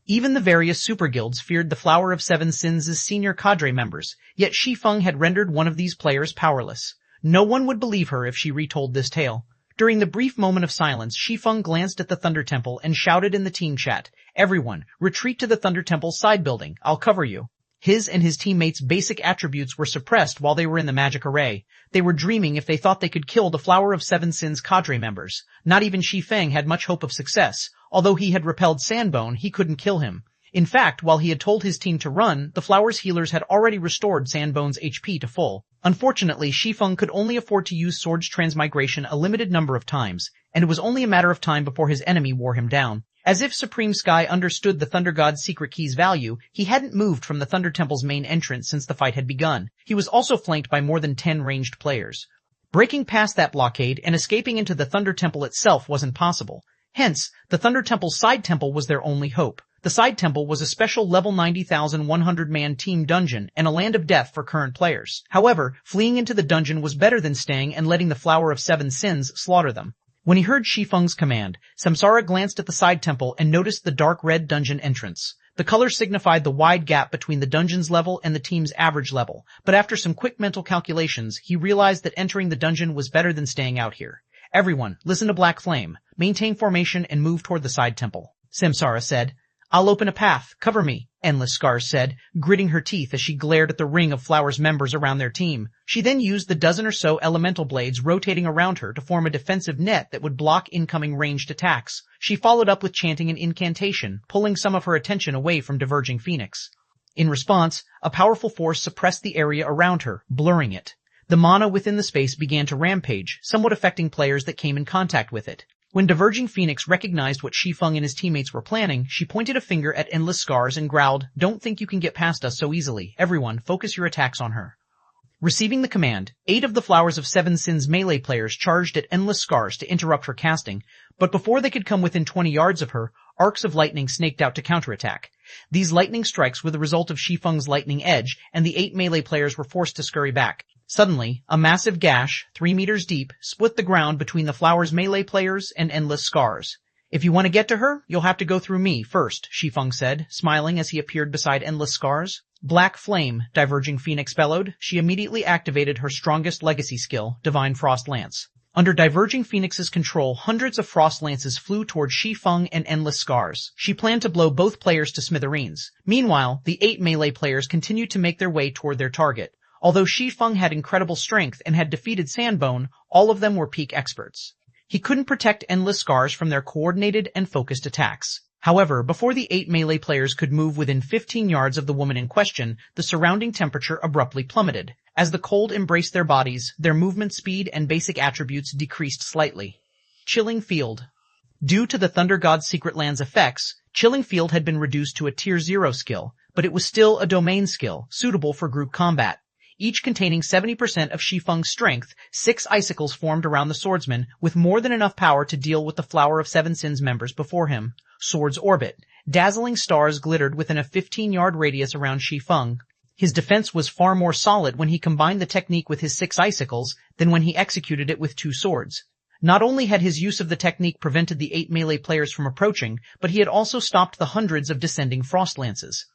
Even the various super guilds feared the Flower of Seven Sins' senior cadre members, yet Shi Feng had rendered one of these players powerless. No one would believe her if she retold this tale. During the brief moment of silence, Shi Feng glanced at the Thunder Temple and shouted in the team chat, "Everyone, retreat to the Thunder Temple's side building. I'll cover you." His and his teammates' basic attributes were suppressed while they were in the magic array. They were dreaming if they thought they could kill the Flower of Seven Sins cadre members. Not even Shi Feng had much hope of success. Although he had repelled Sandbone, he couldn't kill him. In fact, while he had told his team to run, the Flower's healers had already restored Sandbone's HP to full. Unfortunately, Shi Feng could only afford to use Sword's transmigration a limited number of times, and it was only a matter of time before his enemy wore him down. As if Supreme Sky understood the Thunder God's secret key's value, he hadn't moved from the Thunder Temple's main entrance since the fight had begun. He was also flanked by more than 10 ranged players. Breaking past that blockade and escaping into the Thunder Temple itself wasn't possible. Hence, the Thunder Temple's side temple was their only hope. The side temple was a special level 90,100-man team dungeon and a land of death for current players. However, fleeing into the dungeon was better than staying and letting the Flower of Seven Sins slaughter them. When he heard Shi Feng's command, Samsara glanced at the side temple and noticed the dark red dungeon entrance. The color signified the wide gap between the dungeon's level and the team's average level, but after some quick mental calculations, he realized that entering the dungeon was better than staying out here. "Everyone, listen to Black Flame. Maintain formation and move toward the side temple," Samsara said. "I'll open a path. Cover me," Endless Scars said, gritting her teeth as she glared at the ring of Flower's members around their team. She then used the dozen or so elemental blades rotating around her to form a defensive net that would block incoming ranged attacks. She followed up with chanting an incantation, pulling some of her attention away from Diverging Phoenix. In response, a powerful force suppressed the area around her, blurring it. The mana within the space began to rampage, somewhat affecting players that came in contact with it. When Diverging Phoenix recognized what Shi Feng and his teammates were planning, she pointed a finger at Endless Scars and growled, "Don't think you can get past us so easily. Everyone, focus your attacks on her." Receiving the command, 8 of the Flowers of Seven Sins melee players charged at Endless Scars to interrupt her casting, but before they could come within 20 yards of her, arcs of lightning snaked out to counterattack. These lightning strikes were the result of Shi Feng's lightning edge, and the 8 melee players were forced to scurry back. Suddenly, a massive gash, 3 meters deep, split the ground between the Flower's melee players and Endless Scars. "If you want to get to her, you'll have to go through me first," Shi Feng said, smiling as he appeared beside Endless Scars. "Black Flame," Diverging Phoenix bellowed. She immediately activated her strongest legacy skill, Divine Frost Lance. Under Diverging Phoenix's control, hundreds of frost lances flew toward Shi Feng and Endless Scars. She planned to blow both players to smithereens. Meanwhile, the 8 melee players continued to make their way toward their target. Although Shi Feng had incredible strength and had defeated Sandbone, all of them were peak experts. He couldn't protect Endless Scars from their coordinated and focused attacks. However, before the 8 melee players could move within 15 yards of the woman in question, the surrounding temperature abruptly plummeted. As the cold embraced their bodies, their movement speed and basic attributes decreased slightly. Chilling Field. Due to the Thunder God's Secret Land's effects, Chilling Field had been reduced to a Tier 0 skill, but it was still a domain skill, suitable for group combat. Each containing 70% of Shi Feng's strength, 6 icicles formed around the swordsman, with more than enough power to deal with the Flower of Seven Sins members before him. Sword's Orbit. Dazzling stars glittered within a 15-yard radius around Shi Feng. His defense was far more solid when he combined the technique with his 6 icicles than when he executed it with 2 swords. Not only had his use of the technique prevented the 8 melee players from approaching, but he had also stopped the hundreds of descending frost lances.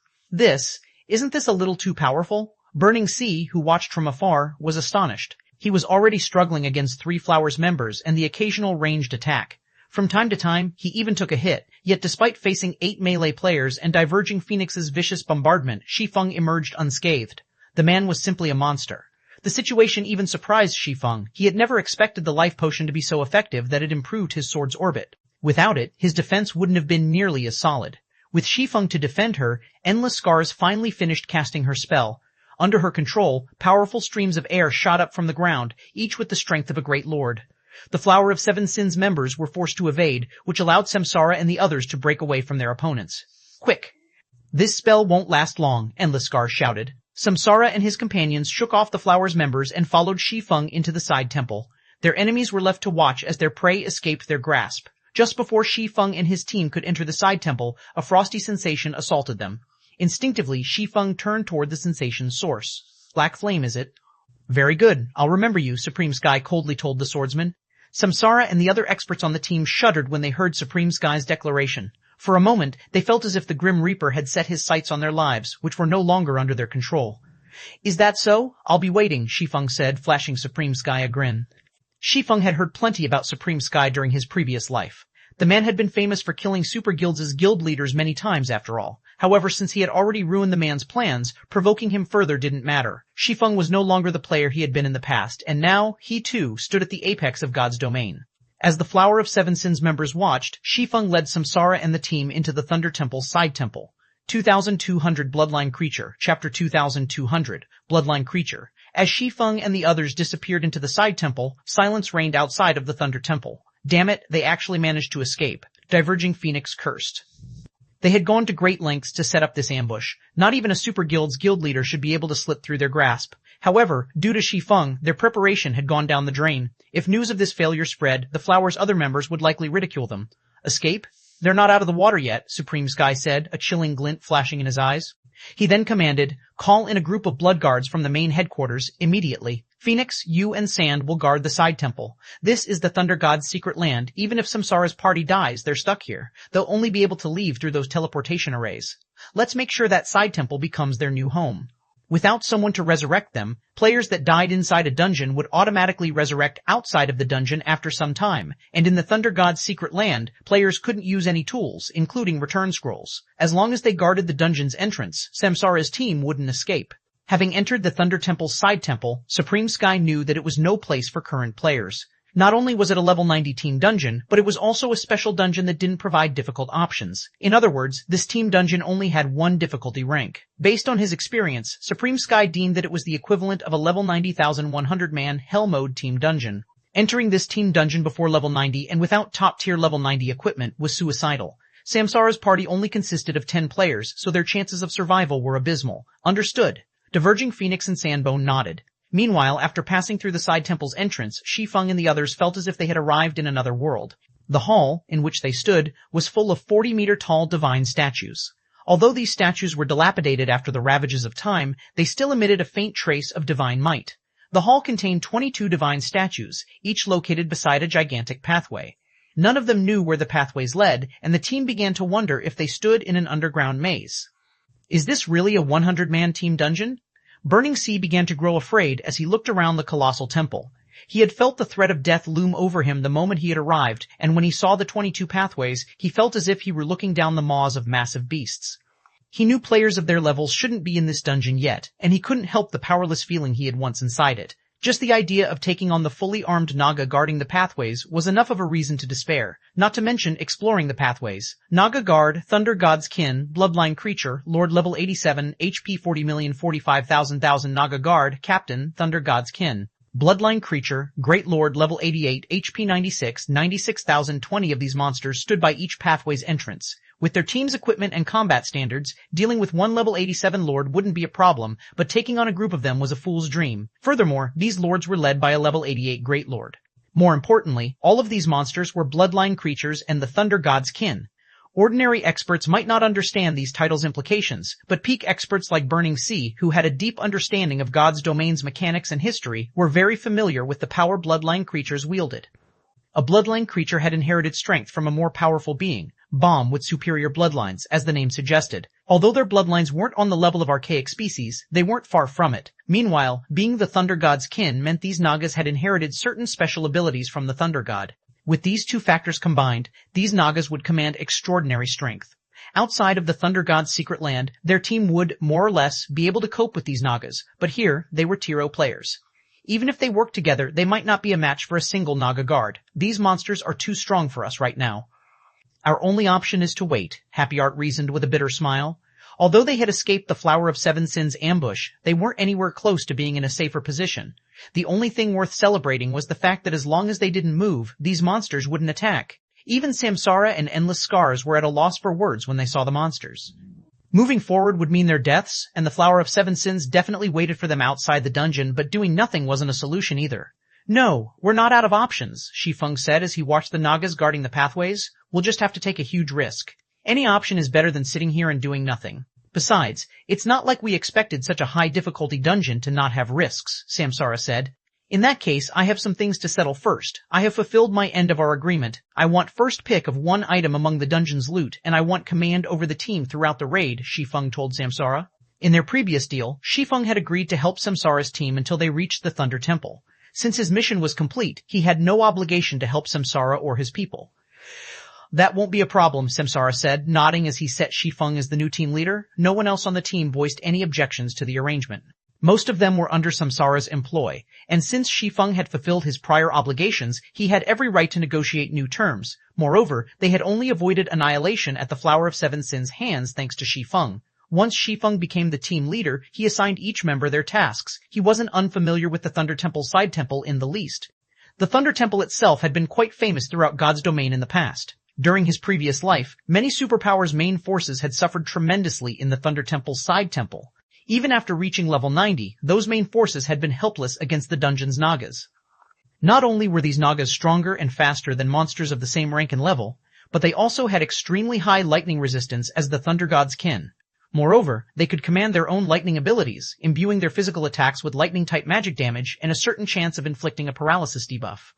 Isn't this a little too powerful? Burning Sea, who watched from afar, was astonished. He was already struggling against 3 Flowers members and the occasional ranged attack. From time to time, he even took a hit, yet despite facing 8 melee players and Diverging Phoenix's vicious bombardment, Shi Feng emerged unscathed. The man was simply a monster. The situation even surprised Shi Feng. He had never expected the life potion to be so effective that it improved his sword's orbit. Without it, his defense wouldn't have been nearly as solid. With Shi Feng to defend her, Endless Scars finally finished casting her spell. Under her control, powerful streams of air shot up from the ground, each with the strength of a great lord. The Flower of Seven Sins members were forced to evade, which allowed Samsara and the others to break away from their opponents. Quick! This spell won't last long, Endless Scars shouted. Samsara and his companions shook off the Flower's members and followed Shi Feng into the side temple. Their enemies were left to watch as their prey escaped their grasp. Just before Shi Feng and his team could enter the side temple, a frosty sensation assaulted them. Instinctively, Shi Feng turned toward the sensation's source. Black flame, is it? Very good. I'll remember you, Supreme Sky coldly told the swordsman. Samsara and the other experts on the team shuddered when they heard Supreme Sky's declaration. For a moment, they felt as if the Grim Reaper had set his sights on their lives, which were no longer under their control. Is that so? I'll be waiting, Shi Feng said, flashing Supreme Sky a grin. Shi Feng had heard plenty about Supreme Sky during his previous life. The man had been famous for killing super guilds' guild leaders many times after all. However, since he had already ruined the man's plans, provoking him further didn't matter. Shi Feng was no longer the player he had been in the past, and now, he too, stood at the apex of God's domain. As the Flower of Seven Sins members watched, Shi Feng led Samsara and the team into the Thunder Temple's side temple. 2200 Bloodline Creature, Chapter 2200, Bloodline Creature. As Shi Feng and the others disappeared into the side temple, silence reigned outside of the Thunder Temple. Damn it, they actually managed to escape. Diverging Phoenix cursed. They had gone to great lengths to set up this ambush. Not even a super guild's guild leader should be able to slip through their grasp. However, due to Shi Feng, their preparation had gone down the drain. If news of this failure spread, the Flower's other members would likely ridicule them. Escape? They're not out of the water yet, Supreme Sky said, a chilling glint flashing in his eyes. He then commanded, call in a group of blood guards from the main headquarters, immediately. Phoenix, you and Sand will guard the side temple. This is the Thunder God's secret land. Even if Samsara's party dies, they're stuck here. They'll only be able to leave through those teleportation arrays. Let's make sure that side temple becomes their new home. Without someone to resurrect them, players that died inside a dungeon would automatically resurrect outside of the dungeon after some time, and in the Thunder God's secret land, players couldn't use any tools, including return scrolls. As long as they guarded the dungeon's entrance, Samsara's team wouldn't escape. Having entered the Thunder Temple's side temple, Supreme Sky knew that it was no place for current players. Not only was it a level 90 team dungeon, but it was also a special dungeon that didn't provide difficult options. In other words, this team dungeon only had one difficulty rank. Based on his experience, Supreme Sky deemed that it was the equivalent of a level 90,100-man Hell Mode team dungeon. Entering this team dungeon before level 90 and without top-tier level 90 equipment was suicidal. Samsara's party only consisted of 10 players, so their chances of survival were abysmal. Understood. Diverging Phoenix and Sandbone nodded. Meanwhile, after passing through the side temple's entrance, Shi Feng and the others felt as if they had arrived in another world. The hall, in which they stood, was full of 40-meter-tall divine statues. Although these statues were dilapidated after the ravages of time, they still emitted a faint trace of divine might. The hall contained 22 divine statues, each located beside a gigantic pathway. None of them knew where the pathways led, and the team began to wonder if they stood in an underground maze. Is this really a 100-man team dungeon? Burning Sea began to grow afraid as he looked around the colossal temple. He had felt the threat of death loom over him the moment he had arrived, and when he saw the 22 pathways, he felt as if he were looking down the maws of massive beasts. He knew players of their levels shouldn't be in this dungeon yet, and he couldn't help the powerless feeling he had once inside it. Just the idea of taking on the fully armed Naga guarding the pathways was enough of a reason to despair, not to mention exploring the pathways. Naga Guard, Thunder God's Kin, Bloodline Creature, Lord Level 87, HP 40,045,000 Naga Guard, Captain, Thunder God's Kin. Bloodline Creature, Great Lord Level 88, HP 96, 96,020 of these monsters stood by each pathway's entrance. With their team's equipment and combat standards, dealing with one level 87 lord wouldn't be a problem, but taking on a group of them was a fool's dream. Furthermore, these lords were led by a level 88 Great Lord. More importantly, all of these monsters were bloodline creatures and the Thunder God's Kin. Ordinary experts might not understand these titles' implications, but peak experts like Burning Sea, who had a deep understanding of God's domain's mechanics and history, were very familiar with the power bloodline creatures wielded. A bloodline creature had inherited strength from a more powerful being, Bomb with superior bloodlines, as the name suggested. Although their bloodlines weren't on the level of archaic species, they weren't far from it. Meanwhile, being the Thunder God's kin meant these Nagas had inherited certain special abilities from the Thunder God. With these two factors combined, these Nagas would command extraordinary strength. Outside of the Thunder God's secret land, their team would, more or less, be able to cope with these Nagas, but here, they were Tier 0 players. Even if they worked together, they might not be a match for a single Naga guard. These monsters are too strong for us right now. Our only option is to wait, Happy Art reasoned with a bitter smile. Although they had escaped the Flower of Seven Sins ambush, they weren't anywhere close to being in a safer position. The only thing worth celebrating was the fact that as long as they didn't move, these monsters wouldn't attack. Even Samsara and Endless Scars were at a loss for words when they saw the monsters. Moving forward would mean their deaths, and the Flower of Seven Sins definitely waited for them outside the dungeon, but doing nothing wasn't a solution either. No, we're not out of options, Shi Feng said as he watched the Nagas guarding the pathways. We'll just have to take a huge risk. Any option is better than sitting here and doing nothing. Besides, it's not like we expected such a high difficulty dungeon to not have risks, Samsara said. In that case, I have some things to settle first. I have fulfilled my end of our agreement. I want first pick of one item among the dungeon's loot, and I want command over the team throughout the raid, Shi Feng told Samsara. In their previous deal, Shi Feng had agreed to help Samsara's team until they reached the Thunder Temple. Since his mission was complete, he had no obligation to help Samsara or his people. That won't be a problem, Samsara said, nodding as he set Shi Feng as the new team leader. No one else on the team voiced any objections to the arrangement. Most of them were under Samsara's employ, and since Shi Feng had fulfilled his prior obligations, he had every right to negotiate new terms. Moreover, they had only avoided annihilation at the Flower of Seven Sins' hands thanks to Shi Feng. Once Shi Feng became the team leader, he assigned each member their tasks. He wasn't unfamiliar with the Thunder Temple side temple in the least. The Thunder Temple itself had been quite famous throughout God's domain in the past. During his previous life, many superpowers' main forces had suffered tremendously in the Thunder Temple's side temple. Even after reaching level 90, those main forces had been helpless against the dungeon's Nagas. Not only were these Nagas stronger and faster than monsters of the same rank and level, but they also had extremely high lightning resistance as the Thunder God's kin. Moreover, they could command their own lightning abilities, imbuing their physical attacks with lightning-type magic damage and a certain chance of inflicting a paralysis debuff.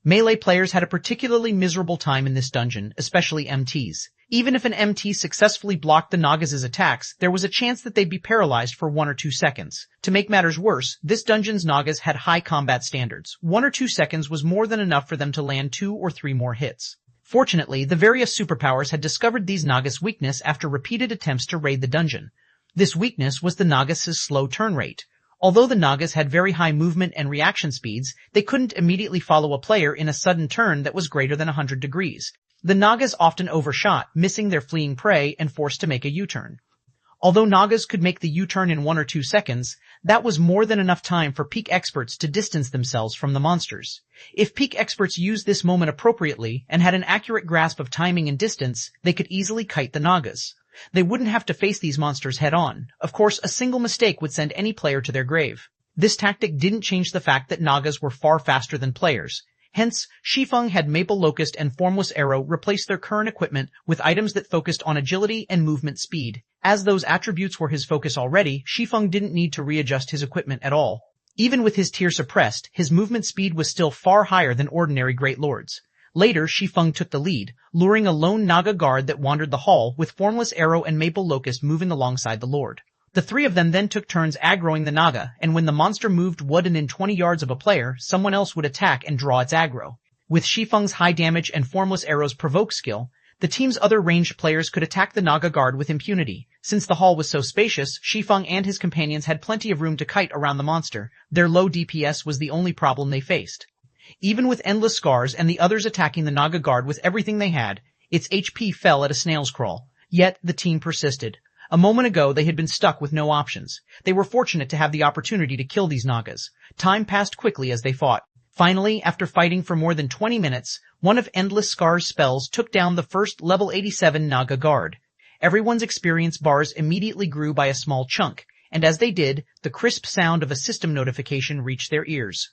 Melee players had a particularly miserable time in this dungeon, especially MTs. Even if an MT successfully blocked the Nagas' attacks, there was a chance that they'd be paralyzed for 1 or 2 seconds. To make matters worse, this dungeon's Nagas had high combat standards. 1 or 2 seconds was more than enough for them to land 2 or 3 more hits. Fortunately, the various superpowers had discovered these Nagas' weakness after repeated attempts to raid the dungeon. This weakness was the Nagas' slow turn rate. Although the Nagas had very high movement and reaction speeds, they couldn't immediately follow a player in a sudden turn that was greater than 100 degrees. The Nagas often overshot, missing their fleeing prey and forced to make a U-turn. Although Nagas could make the U-turn in 1 or 2 seconds, that was more than enough time for peak experts to distance themselves from the monsters. If peak experts used this moment appropriately and had an accurate grasp of timing and distance, they could easily kite the Nagas. They wouldn't have to face these monsters head-on. Of course, a single mistake would send any player to their grave. This tactic didn't change the fact that Nagas were far faster than players. Hence, Shi Feng had Maple Locust and Formless Arrow replace their current equipment with items that focused on agility and movement speed. As those attributes were his focus already, Shi Feng didn't need to readjust his equipment at all. Even with his tier suppressed, his movement speed was still far higher than ordinary Great Lords. Later, Shi Feng took the lead, luring a lone Naga guard that wandered the hall, with Formless Arrow and Maple Locust moving alongside the Lord. The 3 of them then took turns aggroing the Naga, and when the monster moved within 20 yards of a player, someone else would attack and draw its aggro. With Shi Feng's high damage and Formless Arrow's provoke skill, the team's other ranged players could attack the Naga guard with impunity. Since the hall was so spacious, Shi Feng and his companions had plenty of room to kite around the monster. Their low DPS was the only problem they faced. Even with Endless Scars and the others attacking the Naga guard with everything they had, its HP fell at a snail's crawl. Yet, the team persisted. A moment ago, they had been stuck with no options. They were fortunate to have the opportunity to kill these Nagas. Time passed quickly as they fought. Finally, after fighting for more than 20 minutes, one of Endless Scars' spells took down the first level 87 Naga guard. Everyone's experience bars immediately grew by a small chunk, and as they did, the crisp sound of a system notification reached their ears.